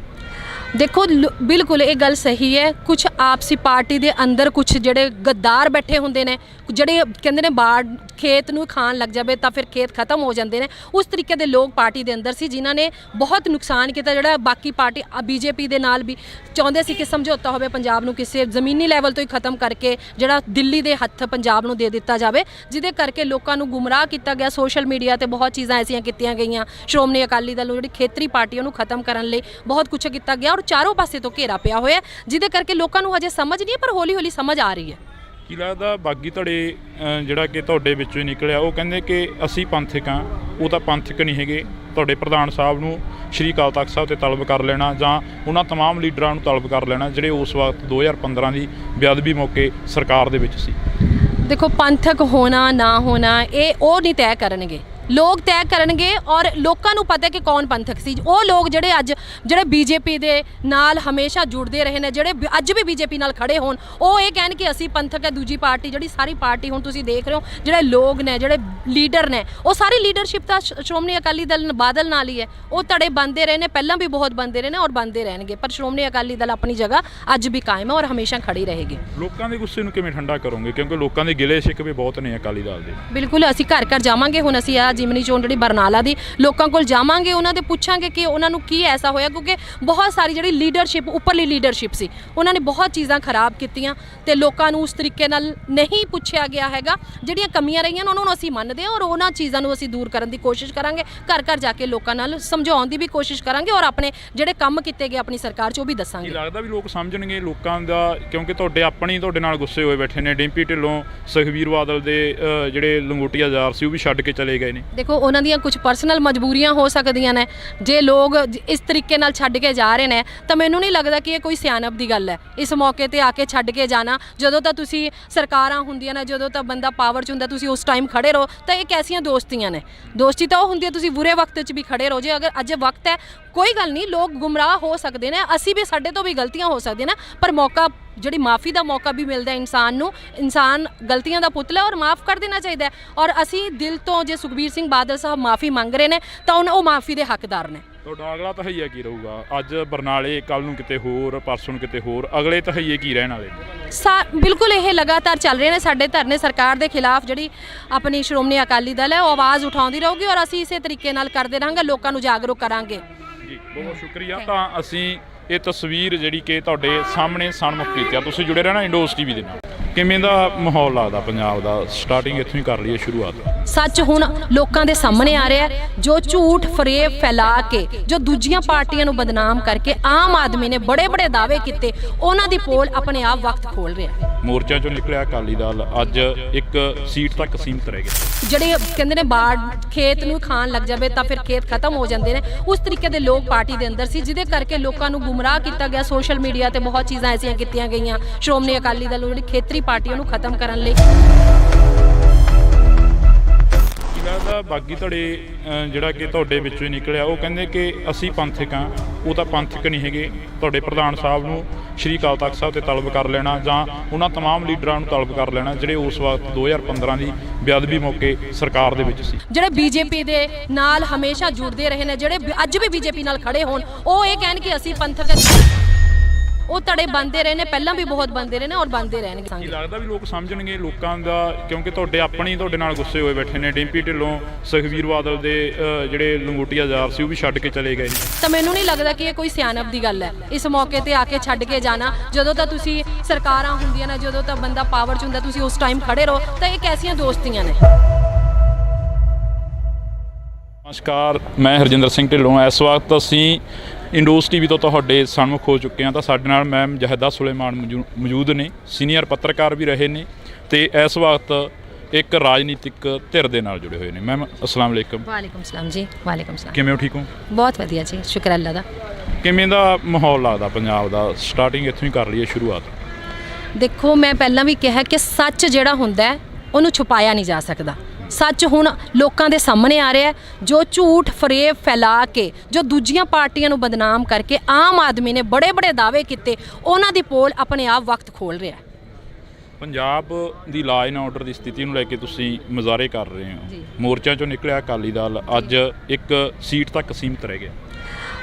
ਦੇਖੋ, ਬਿਲਕੁਲ ਇਹ ਗੱਲ ਸਹੀ ਹੈ। ਕੁਝ ਆਪਸੀ ਪਾਰਟੀ ਦੇ ਅੰਦਰ ਕੁਝ ਜਿਹੜੇ ਗੱਦਾਰ ਬੈਠੇ ਹੁੰਦੇ ਨੇ, ਜਿਹੜੇ ਕਹਿੰਦੇ ਨੇ ਬਾੜ ਖੇਤ ਨੂੰ ਖਾਣ ਲੱਗ ਜਾਵੇ ਤਾਂ ਫਿਰ ਖੇਤ ਖਤਮ ਹੋ ਜਾਂਦੇ ਨੇ, ਉਸ ਤਰੀਕੇ ਦੇ ਲੋਕ ਪਾਰਟੀ ਦੇ ਅੰਦਰ ਸੀ, ਜਿਨ੍ਹਾਂ ਨੇ ਬਹੁਤ ਨੁਕਸਾਨ ਕੀਤਾ। ਜਿਹੜਾ ਬਾਕੀ ਪਾਰਟੀ ਬੀਜੇਪੀ ਦੇ ਨਾਲ ਵੀ ਚਾਹੁੰਦੇ ਸੀ ਕਿ ਸਮਝੌਤਾ ਹੋਵੇ, ਪੰਜਾਬ ਨੂੰ ਕਿਸੇ ਜ਼ਮੀਨੀ ਲੈਵਲ ਤੋਂ ਹੀ ਖਤਮ ਕਰਕੇ ਜਿਹੜਾ ਦਿੱਲੀ ਦੇ ਹੱਥ ਪੰਜਾਬ ਨੂੰ ਦੇ ਦਿੱਤਾ ਜਾਵੇ, ਜਿਹਦੇ ਕਰਕੇ ਲੋਕਾਂ ਨੂੰ ਗੁੰਮਰਾਹ ਕੀਤਾ ਗਿਆ। ਸੋਸ਼ਲ ਮੀਡੀਆ ਤੇ ਬਹੁਤ ਚੀਜ਼ਾਂ ਐਸੀਆਂ ਕੀਤੀਆਂ ਗਈਆਂ ਸ਼੍ਰੋਮਣੀ ਅਕਾਲੀ ਦਲ ਨੂੰ, ਜਿਹੜੀ ਖੇਤਰੀ ਪਾਰਟੀ ਉਹਨੂੰ ਖਤਮ ਕਰਨ ਲਈ ਬਹੁਤ ਕੁਝ ਕੀਤਾ ਗਿਆ ਔਰ ਚਾਰੋਂ ਪਾਸੇ ਤੋਂ ਘੇਰਾ ਪਿਆ ਹੋਇਆ, ਜਿਹਦੇ ਕਰਕੇ ਲੋਕਾਂ ਨੂੰ ਹਜੇ ਸਮਝ ਨਹੀਂ, ਪਰ ਹੌਲੀ ਹੌਲੀ ਸਮਝ ਆ ਰਹੀ ਹੈ। ਕੀ ਲੱਗਦਾ ਬਾਗੀ ਧੜੇ ਜਿਹੜਾ ਕਿ ਤੁਹਾਡੇ ਵਿੱਚੋਂ ਹੀ ਨਿਕਲਿਆ, ਉਹ ਕਹਿੰਦੇ ਕਿ ਅਸੀਂ ਪੰਥਕ ਹਾਂ, ਉਹ ਤਾਂ ਪੰਥਕ ਨਹੀਂ ਹੈਗੇ। ਤੁਹਾਡੇ ਪ੍ਰਧਾਨ ਸਾਹਿਬ ਨੂੰ ਸ਼੍ਰੀ ਅਕਾਲ ਤਖਤ ਸਾਹਿਬ ਤੇ ਤਲਬ ਕਰ ਲੈਣਾ ਜਾਂ ਉਹਨਾਂ ਤਮਾਮ ਲੀਡਰਾਂ ਨੂੰ ਤਲਬ ਕਰ ਲੈਣਾ ਜਿਹੜੇ ਉਸ ਵਕਤ 2015 ਦੀ ਬੇਅਦਬੀ ਮੌਕੇ ਸਰਕਾਰ ਦੇ ਵਿੱਚ ਸੀ। ਦੇਖੋ, ਪੰਥਕ ਹੋਣਾ ਨਾ ਹੋਣਾ ਇਹ ਉਹ ਨਹੀਂ ਤੈਅ ਕਰਨਗੇ, ਲੋਕ ਤੈਅ ਕਰਨਗੇ। ਔਰ ਲੋਕਾਂ ਨੂੰ ਪਤਾ ਕਿ ਕੌਣ ਪੰਥਕ ਸੀ। ਉਹ ਲੋਕ ਜਿਹੜੇ ਬੀਜੇਪੀ ਦੇ ਨਾਲ ਹਮੇਸ਼ਾ ਜੁੜਦੇ ਰਹੇ ਨੇ, ਜਿਹੜੇ ਅੱਜ ਵੀ ਬੀਜੇਪੀ ਨਾਲ ਖੜੇ ਹੋਣ, ਉਹ ਇਹ ਕਹਿਣ ਕਿ ਅਸੀਂ ਪੰਥਕ ਹੈ। ਦੂਜੀ ਪਾਰਟੀ, ਜਿਹੜੀ ਸਾਰੀ ਪਾਰਟੀ ਹੁਣ ਤੁਸੀਂ ਦੇਖ ਰਹੇ ਹੋ, ਜਿਹੜੇ ਲੋਕ ਨੇ, ਜਿਹੜੇ ਲੀਡਰ ਨੇ, ਉਹ ਸਾਰੀ ਲੀਡਰਸ਼ਿਪ ਤਾਂ ਸ਼੍ਰੋਮਣੀ ਅਕਾਲੀ ਦਲ ਬਾਦਲ ਨਾਲ ਹੀ ਹੈ। ਉਹ ਧੜੇ ਬਣਦੇ ਰਹੇ ਨੇ, ਪਹਿਲਾਂ ਵੀ ਬਹੁਤ ਬਣਦੇ ਰਹੇ ਨੇ ਔਰ ਬਣਦੇ ਰਹਿਣਗੇ, ਪਰ ਸ਼੍ਰੋਮਣੀ ਅਕਾਲੀ ਦਲ ਆਪਣੀ ਜਗ੍ਹਾ ਅੱਜ ਵੀ ਕਾਇਮ ਹੈ ਔਰ ਹਮੇਸ਼ਾ ਖੜੀ ਰਹੇਗੀ। ਲੋਕਾਂ ਦੇ ਗੁੱਸੇ ਨੂੰ ਕਿਵੇਂ ਠੰਡਾ ਕਰੋਗੇ? ਕਿਉਂਕਿ ਲੋਕਾਂ ਦੇ ਗਿਲੇ ਸ਼ਿਕਵੇ ਬਹੁਤ ਨੇ ਅਕਾਲੀ ਦਲ ਦੇ। ਬਿਲਕੁਲ, ਅਸੀਂ ਘਰ ਘਰ ਜਾਵਾਂਗੇ। ਹੁਣ ਅਸੀਂ ਆ ਜਿਮਨੀ ਚੋਣ ਜਿਹੜੀ ਬਰਨਾਲਾ ਦੀ, ਲੋਕਾਂ ਕੋਲ ਜਾਵਾਂਗੇ, ਉਹਨਾਂ ਦੇ ਪੁੱਛਾਂਗੇ ਕਿ ਉਹਨਾਂ ਨੂੰ ਕੀ ਐਸਾ ਹੋਇਆ, ਕਿਉਂਕਿ ਬਹੁਤ ਸਾਰੀ ਜਿਹੜੀ ਲੀਡਰਸ਼ਿਪ, ਉੱਪਰਲੀ ਲੀਡਰਸ਼ਿਪ ਸੀ, ਉਹਨਾਂ ਨੇ ਬਹੁਤ ਚੀਜ਼ਾਂ ਖਰਾਬ ਕੀਤੀਆਂ ਤੇ ਲੋਕਾਂ ਨੂੰ ਉਸ ਤਰੀਕੇ ਨਾਲ ਨਹੀਂ ਪੁੱਛਿਆ ਗਿਆ ਹੈਗਾ। ਜਿਹੜੀਆਂ ਕਮੀਆਂ ਰਹੀਆਂ ਉਹਨਾਂ ਨੂੰ ਅਸੀਂ ਮੰਨਦੇ ਹਾਂ ਔਰ ਉਹਨਾਂ ਚੀਜ਼ਾਂ ਨੂੰ ਅਸੀਂ ਦੂਰ ਕਰਨ ਦੀ ਕੋਸ਼ਿਸ਼ ਕਰਾਂਗੇ। ਘਰ ਘਰ ਜਾ ਕੇ ਲੋਕਾਂ ਨਾਲ ਸਮਝਾਉਣ ਦੀ ਵੀ ਕੋਸ਼ਿਸ਼ ਕਰਾਂਗੇ ਔਰ ਆਪਣੇ ਜਿਹੜੇ ਕੰਮ ਕੀਤੇ ਗਏ ਆਪਣੀ ਸਰਕਾਰ 'ਚ ਉਹ ਵੀ ਦੱਸਾਂਗੇ। ਕੀ ਲੱਗਦਾ ਵੀ ਲੋਕ ਸਮਝਣਗੇ ਲੋਕਾਂ ਦਾ? ਕਿਉਂਕਿ ਤੁਹਾਡੇ ਨਾਲ ਗੁੱਸੇ ਹੋਏ ਬੈਠੇ ਨੇ। ਡਿੰਪੀ ਢਿੱਲੋਂ, ਸੁਖਬੀਰ ਬਾਦਲ ਦੇ ਜਿਹੜੇ ਲੰਗੋਟੀਆ ਯਾਰ ਸੀ ਉਹ ਵੀ ਛੱਡ ਕੇ ਚਲੇ ਗਏ ਨੇ। ਦੇਖੋ, ਉਹਨਾਂ ਦੀਆਂ ਕੁਝ ਪਰਸਨਲ ਮਜਬੂਰੀਆਂ ਹੋ ਸਕਦੀਆਂ ਨੇ। ਜੇ ਲੋਕ ਇਸ ਤਰੀਕੇ ਨਾਲ ਛੱਡ ਕੇ ਜਾ ਰਹੇ ਨੇ ਤਾਂ ਮੈਨੂੰ ਨਹੀਂ ਲੱਗਦਾ ਕਿ ਇਹ ਕੋਈ ਸਿਆਣਪ ਦੀ ਗੱਲ ਹੈ ਇਸ ਮੌਕੇ ਤੇ ਆ ਕੇ ਛੱਡ ਕੇ ਜਾਣਾ। ਜਦੋਂ ਤਾਂ ਤੁਸੀਂ ਸਰਕਾਰਾਂ ਹੁੰਦੀਆਂ ਨੇ, ਜਦੋਂ ਤਾਂ ਬੰਦਾ ਪਾਵਰ 'ਚ ਹੁੰਦਾ, ਤੁਸੀਂ ਉਸ ਟਾਈਮ ਖੜੇ ਰਹੋ। ਤਾਂ ਇਹ ਕੈਸੀਆਂ ਦੋਸਤੀਆਂ ਨੇ? ਦੋਸਤੀ ਤਾਂ ਉਹ ਹੁੰਦੀ ਹੈ ਤੁਸੀਂ ਬੁਰੇ ਵਕਤ 'ਚ ਵੀ ਖੜੇ ਰਹੋ। ਜੇ ਅਗਰ ਅੱਜ ਵਕਤ ਹੈ, ਕੋਈ ਗੱਲ ਨਹੀਂ, ਲੋਕ ਗੁੰਮਰਾਹ ਹੋ ਸਕਦੇ ਨੇ, ਅਸੀਂ ਵੀ, ਸਾਡੇ ਤੋਂ ਵੀ ਗਲਤੀਆਂ ਹੋ ਸਕਦੀਆਂ ਨੇ, ਪਰ ਮੌਕਾ, ਜਿਹੜੀ ਮਾफ़ੀ ਦਾ ਮੌਕਾ ਵੀ ਮਿਲਦਾ ਇਨਸਾਨ ਨੂੰ। ਇਨਸਾਨ ਗਲਤੀਆਂ ਦਾ ਪੁਤਲਾ ਔਰ ਮਾफ़ ਕਰ ਦੇਣਾ ਚਾਹੀਦਾ ਹੈ। ਔਰ ਅਸੀਂ ਦਿਲ ਤੋਂ, ਜੇ ਸੁਖਬੀਰ ਸਿੰਘ ਬਾਦਲ ਸਾਹਿਬ ਮਾफ़ੀ ਮੰਗ ਰਹੇ ਨੇ ਤਾਂ ਉਹ ਮਾफ़ੀ ਦੇ ਹੱਕਦਾਰ ਨੇ। ਤੁਹਾਡਾ ਅਗਲਾ ਤਹਈਆ ਕੀ ਰਹੂਗਾ? ਅੱਜ ਬਰਨਾਲੇ, ਕੱਲ ਨੂੰ ਕਿਤੇ ਹੋਰ, ਪਰਸੋਂ ਨੂੰ ਕਿਤੇ ਹੋਰ, ਅਗਲੇ ਤਹਈਏ ਕੀ ਰਹਿਣ ਵਾਲੇ? ਬਿਲਕੁਲ ਇਹ ਲਗਾਤਾਰ ਚੱਲ ਰਹੇ ਨੇ ਸਾਡੇ ਧਰਨੇ। ਸਰਕਾਰ ਦੇ ਖਿਲਾਫ ਜਿਹੜੀ ਆਪਣੀ ਸ਼੍ਰੋਮਣੀ ਅਕਾਲੀ ਦਲ ਹੈ ਉਹ ਆਵਾਜ਼ ਉਠਾਉਂਦੀ ਰਹੂਗੀ ਔਰ ਅਸੀਂ ਇਸੇ ਤਰੀਕੇ ਨਾਲ ਕਰਦੇ ਰਹਾਂਗੇ, ਲੋਕਾਂ ਨੂੰ ਜਾਗਰੂਕ ਕਰਾਂਗੇ। ਜੀ, ਬਹੁਤ ਸ਼ੁਕਰੀਆ। ਤਾਂ ਅਸੀਂ ਇਹ ਤਸਵੀਰ ਜਿਹੜੀ ਕਿ ਤੁਹਾਡੇ ਸਾਹਮਣੇ ਸਨਮੁਖ ਕੀਤੀ ਆ। ਤੁਸੀਂ ਜੁੜੇ ਰਹਿਣਾ ਇੰਡੋਸ ਟੀਵੀ ਦੇ ਨਾਲ। ਕਿਵੇਂ ਦਾ ਮਾਹੌਲ ਲੱਗਦਾ ਪੰਜਾਬ ਦਾ? ਸਟਾਰਟਿੰਗ ਇੱਥੋਂ ਹੀ ਕਰ ਲਈਏ ਸ਼ੁਰੂਆਤ। ਸੱਚ ਹੁਣ ਲੋਕਾਂ ਦੇ ਸਾਹਮਣੇ ਆ ਰਿਹਾ ਹੈ। ਜੋ ਝੂਠ ਫਰੇਬ ਫੈਲਾ ਕੇ, ਜੋ ਦੂਜੀਆਂ ਪਾਰਟੀਆਂ ਨੂੰ ਬਦਨਾਮ ਕਰਕੇ ਆਮ ਆਦਮੀ ਨੇ ਬੜੇ ਬੜੇ ਦਾਅਵੇ ਕੀਤੇ, ਉਹਨਾਂ ਦੀ ਪੋਲ ਆਪਣੇ ਆਪ ਵਕਤ ਖੋਲ ਰਿਹਾ ਹੈ। ਮੋਰਚਾ ਚੋਂ ਨਿਕਲਿਆ ਅਕਾਲੀ ਦਲ ਅੱਜ ਇੱਕ ਸੀਟ ਤੱਕ ਸੀਮਤ ਰਹਿ ਗਿਆ। ਜਿਹੜੇ ਕਹਿੰਦੇ ਨੇ ਬਾੜ ਖੇਤ ਨੂੰ ਖਾਣ ਲੱਗ ਜਾਵੇ ਤਾਂ ਫਿਰ ਖੇਤ ਖਤਮ ਹੋ ਜਾਂਦੇ ਨੇ, ਉਸ ਤਰੀਕੇ ਦੇ ਲੋਕ ਪਾਰਟੀ ਦੇ ਅੰਦਰ ਸੀ, ਜਿਹਦੇ ਕਰਕੇ ਲੋਕਾਂ ਨੂੰ ਗੁੰਮਰਾਹ ਕੀਤਾ ਗਿਆ। ਸੋਸ਼ਲ ਮੀਡੀਆ ਤੇ ਬਹੁਤ ਚੀਜ਼ਾਂ ਐਸੀਆਂ ਕੀਤੀਆਂ ਗਈਆਂ ਸ਼੍ਰੋਮਣੀ ਅਕਾਲੀ ਦਲ ਨੂੰ, ਜਿਹੜੀ ਖੇਤਰੀ ਪਾਰਟੀਆਂ ਨੂੰ ਖਤਮ ਕਰਨ ਲਈ। ਦਾ ਬਾਗੀ ਧੜੇ ਜਿਹੜਾ ਕਿ ਤੁਹਾਡੇ ਵਿੱਚੋਂ ਹੀ ਨਿਕਲਿਆ, ਉਹ ਕਹਿੰਦੇ ਕਿ ਅਸੀਂ ਪੰਥਕ ਹਾਂ। ਉਹ ਤਾਂ ਪੰਥਕ ਨਹੀਂ ਹੈਗੇ। ਤੁਹਾਡੇ ਪ੍ਰਧਾਨ ਸਾਹਿਬ ਨੂੰ ਸ਼੍ਰੀ ਅਕਾਲ ਤਖਤ ਸਾਹਿਬ ਤੇ ਤਲਬ ਕਰ ਲੈਣਾ ਜਾਂ ਉਹਨਾਂ ਤਮਾਮ ਲੀਡਰਾਂ ਨੂੰ ਤਲਬ ਕਰ ਲੈਣਾ ਜਿਹੜੇ ਉਸ ਵਕਤ 2015 ਦੀ ਬੇਅਦਬੀ ਮੌਕੇ ਸਰਕਾਰ ਦੇ ਵਿੱਚ ਸੀ। ਜਿਹੜੇ ਬੀਜੇਪੀ ਦੇ ਨਾਲ ਹਮੇਸ਼ਾ ਜੁੜਦੇ ਰਹੇ ਨੇ, ਜਿਹੜੇ ਅੱਜ ਵੀ ਬੀਜੇਪੀ ਨਾਲ ਖੜੇ ਹੋਣ, ਉਹ ਇਹ ਕਹਿਣ ਕਿ ਅਸੀਂ ਪੰਥਕ ਹਾਂ। ਉਹ ਧੜੇ ਬਣਦੇ ਰਹੇ ਨੇ, ਪਹਿਲਾਂ ਵੀ ਬਹੁਤ ਬਣਦੇ ਰਹੇ ਨੇ ਔਰ ਬਣਦੇ ਰਹਿਣਗੇ। ਕੀ ਲੱਗਦਾ ਵੀ ਲੋਕ ਸਮਝਣਗੇ ਲੋਕਾਂ ਦਾ? ਕਿਉਂਕਿ ਤੁਹਾਡੇ ਨਾਲ ਗੁੱਸੇ ਹੋਏ ਬੈਠੇ ਨੇ। ਡਿੰਪੀ ਢਿੱਲੋਂ, ਸੁਖਬੀਰ ਬਾਦਲ ਦੇ ਜਿਹੜੇ ਲੰਗੋਟੀਆ ਯਾਰ ਸੀ ਉਹ ਵੀ ਛੱਡ ਕੇ ਚਲੇ ਗਏ। ਤਾਂ ਮੈਨੂੰ ਨਹੀਂ ਲੱਗਦਾ ਕਿ ਇਹ ਕੋਈ ਸਿਆਣਪ ਦੀ ਗੱਲ ਹੈ ਇਸ ਮੌਕੇ ਤੇ ਆ ਕੇ ਛੱਡ ਕੇ ਜਾਣਾ। ਜਦੋਂ ਤਾਂ ਤੁਸੀਂ ਸਰਕਾਰਾਂ ਹੁੰਦੀਆਂ ਨੇ, ਜਦੋਂ ਤਾਂ ਬੰਦਾ ਪਾਵਰ 'ਚ ਹੁੰਦਾ, ਤੁਸੀਂ ਉਸ ਟਾਈਮ ਖੜੇ ਰਹੋ। ਤਾਂ ਇਹ ਕੈਸੀਆਂ ਦੋਸਤੀਆਂ ਨੇ? ਨਮਸਕਾਰ, ਮੈਂ ਹਰਜਿੰਦਰ ਸਿੰਘ ਢਿੱਲੋਂ। ਇਸ ਵਕਤ ਅਸੀਂ ਇੰਡੋਸ ਟੀਵੀ ਤੋਂ ਤੁਹਾਡੇ ਸਨਮੁਖ ਹੋ ਚੁੱਕੇ ਹਾਂ। ਤਾਂ ਸਾਡੇ ਨਾਲ ਮੈਮ ਜਹਿਦਾ ਸੁਲੇਮਾਨ ਮੌਜੂਦ ਨੇ, ਸੀਨੀਅਰ ਪੱਤਰਕਾਰ ਵੀ ਰਹੇ ਨੇ ਤੇ ਇਸ ਵਕਤ ਇੱਕ ਰਾਜਨੀਤਿਕ ਧਿਰ ਦੇ ਨਾਲ ਜੁੜੇ ਹੋਏ ਨੇ। ਮੈਮ ਅਸਲਾਮ ਵਾਲੇਕਮ। ਵਾਲੇਕੁਮ ਸਲਾਮ ਜੀ। ਵਾਲੇਕੁਮ ਸਲਾਮ। ਕਿਵੇਂ ਹੋ? ਠੀਕ ਹੋ? ਬਹੁਤ ਵਧੀਆ ਜੀ, ਸ਼ੁਕਰ ਅੱਲਾ ਦਾ। ਕਿਵੇਂ ਦਾ ਮਾਹੌਲ ਲੱਗਦਾ ਪੰਜਾਬ ਦਾ? ਸਟਾਰਟਿੰਗ ਇੱਥੋਂ ਹੀ ਕਰ ਲਈਏ ਸ਼ੁਰੂਆਤ। ਦੇਖੋ, ਮੈਂ ਪਹਿਲਾਂ ਵੀ ਕਿਹਾ ਕਿ ਸੱਚ ਜਿਹੜਾ ਹੁੰਦਾ ਹੈ ਉਹਨੂੰ ਛੁਪਾਇਆ ਨਹੀਂ ਜਾ ਸਕਦਾ। ਸੱਚ ਹੁਣ ਲੋਕਾਂ ਦੇ ਸਾਹਮਣੇ ਆ ਰਿਹਾ ਹੈ। ਜੋ ਝੂਠ ਫਰੇਬ ਫੈਲਾ ਕੇ, ਜੋ ਦੂਜੀਆਂ ਪਾਰਟੀਆਂ ਨੂੰ ਬਦਨਾਮ ਕਰਕੇ ਆਮ ਆਦਮੀ ਨੇ ਬੜੇ ਬੜੇ ਦਾਅਵੇ ਕੀਤੇ, ਉਹਨਾਂ ਦੀ ਪੋਲ ਆਪਣੇ ਆਪ ਵਕਤ ਖੋਲ ਰਿਹਾ ਹੈ। ਪੰਜਾਬ ਦੀ ਲਾਅ ਐਂਡ ਆਰਡਰ ਦੀ ਸਥਿਤੀ ਨੂੰ ਲੈ ਕੇ ਤੁਸੀਂ ਮੁਜ਼ਾਹਰੇ ਕਰ ਰਹੇ ਹੋ। ਜੀ। ਮੋਰਚਾ ਚੋਂ ਨਿਕਲਿਆ ਅਕਾਲੀ ਦਲ ਅੱਜ ਇੱਕ ਸੀਟ ਤੱਕ ਸੀਮਤ ਰਹਿ ਗਿਆ।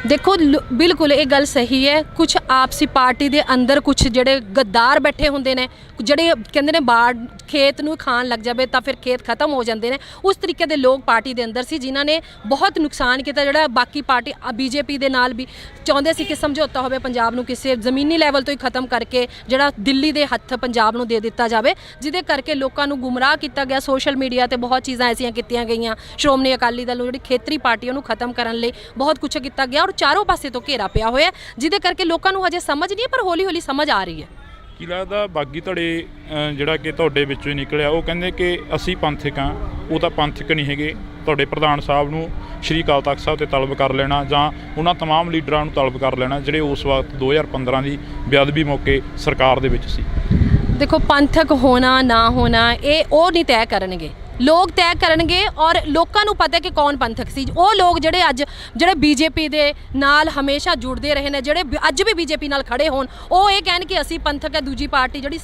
ਦੇਖੋ, ਬਿਲਕੁਲ ਇਹ ਗੱਲ ਸਹੀ ਹੈ। ਕੁਝ ਆਪਸੀ ਪਾਰਟੀ ਦੇ ਅੰਦਰ ਕੁਝ ਜਿਹੜੇ ਗੱਦਾਰ ਬੈਠੇ ਹੁੰਦੇ ਨੇ, ਜਿਹੜੇ ਕਹਿੰਦੇ ਨੇ ਬਾੜ ਖੇਤ ਨੂੰ ਖਾਣ ਲੱਗ ਜਾਵੇ ਤਾਂ ਫਿਰ ਖੇਤ ਖਤਮ ਹੋ ਜਾਂਦੇ ਨੇ, ਉਸ ਤਰੀਕੇ ਦੇ ਲੋਕ ਪਾਰਟੀ ਦੇ ਅੰਦਰ ਸੀ, ਜਿਨ੍ਹਾਂ ਨੇ ਬਹੁਤ ਨੁਕਸਾਨ ਕੀਤਾ। ਜਿਹੜਾ ਬਾਕੀ ਪਾਰਟੀ ਬੀਜੇਪੀ ਦੇ ਨਾਲ ਵੀ ਚਾਹੁੰਦੇ ਸੀ ਕਿ ਸਮਝੌਤਾ ਹੋਵੇ, ਪੰਜਾਬ ਨੂੰ ਕਿਸੇ ਜ਼ਮੀਨੀ ਲੈਵਲ ਤੋਂ ਹੀ ਖਤਮ ਕਰਕੇ ਜਿਹੜਾ ਦਿੱਲੀ ਦੇ ਹੱਥ ਪੰਜਾਬ ਨੂੰ ਦੇ ਦਿੱਤਾ ਜਾਵੇ, ਜਿਹਦੇ ਕਰਕੇ ਲੋਕਾਂ ਨੂੰ ਗੁੰਮਰਾਹ ਕੀਤਾ ਗਿਆ। ਸੋਸ਼ਲ ਮੀਡੀਆ ਤੇ ਬਹੁਤ ਚੀਜ਼ਾਂ ਐਸੀਆਂ ਕੀਤੀਆਂ ਗਈਆਂ ਸ਼੍ਰੋਮਣੀ ਅਕਾਲੀ ਦਲ ਨੂੰ, ਜਿਹੜੀ ਖੇਤਰੀ ਪਾਰਟੀਆਂ ਨੂੰ ਖਤਮ ਕਰਨ ਲਈ ਬਹੁਤ ਕੁਝ ਕੀਤਾ ਗਿਆ ਔਰ ਚਾਰੋਂ ਪਾਸੇ ਤੋਂ ਘੇਰਾ ਪਿਆ ਹੋਇਆ, ਜਿਹਦੇ ਕਰਕੇ ਲੋਕਾਂ ਨੂੰ ਹਜੇ ਸਮਝ ਨਹੀਂ ਹੈ, ਪਰ ਹੌਲੀ ਹੌਲੀ ਸਮਝ ਆ ਰਹੀ ਹੈ। ਕੀ ਲੱਗਦਾ ਬਾਗੀ ਧੜੇ ਜਿਹੜਾ ਕਿ ਤੁਹਾਡੇ ਵਿੱਚੋਂ ਹੀ ਨਿਕਲਿਆ, ਉਹ ਕਹਿੰਦੇ ਕਿ ਅਸੀਂ ਪੰਥਕ ਹਾਂ। ਉਹ ਤਾਂ ਪੰਥਕ ਨਹੀਂ ਹੈਗੇ। ਤੁਹਾਡੇ ਪ੍ਰਧਾਨ ਸਾਹਿਬ ਨੂੰ ਸ਼੍ਰੀ ਅਕਾਲ ਤਖਤ ਸਾਹਿਬ ਤੇ ਤਲਬ ਕਰ ਲੈਣਾ ਜਾਂ ਉਹਨਾਂ ਤਮਾਮ ਲੀਡਰਾਂ ਨੂੰ ਤਲਬ ਕਰ ਲੈਣਾ ਜਿਹੜੇ ਉਸ ਵਕਤ 2015 ਦੀ ਬੇਅਦਬੀ ਮੌਕੇ ਸਰਕਾਰ ਦੇ ਵਿੱਚ ਸੀ। ਦੇਖੋ, ਪੰਥਕ ਹੋਣਾ ਨਾ ਹੋਣਾ ਇਹ ਉਹ ਨਹੀਂ ਤੈਅ ਕਰਨਗੇ, ਲੋਕ ਤੈਅ ਕਰਨਗੇ। ਔਰ ਲੋਕਾਂ ਨੂੰ ਪਤਾ ਕਿ ਕੌਣ ਪੰਥਕ ਸੀ। ਉਹ ਲੋਕ ਜਿਹੜੇ ਬੀਜੇਪੀ ਦੇ ਨਾਲ ਹਮੇਸ਼ਾ ਜੁੜਦੇ ਰਹੇ ਨੇ, ਜਿਹੜੇ ਅੱਜ ਵੀ ਬੀਜੇਪੀ ਨਾਲ ਖੜੇ ਹੋਣ, ਉਹ ਇਹ ਕਹਿਣ ਕਿ ਅਸੀਂ ਪੰਥਕ ਹੈ। ਦੂਜੀ ਪਾਰਟੀ ਜਿਹੜੀ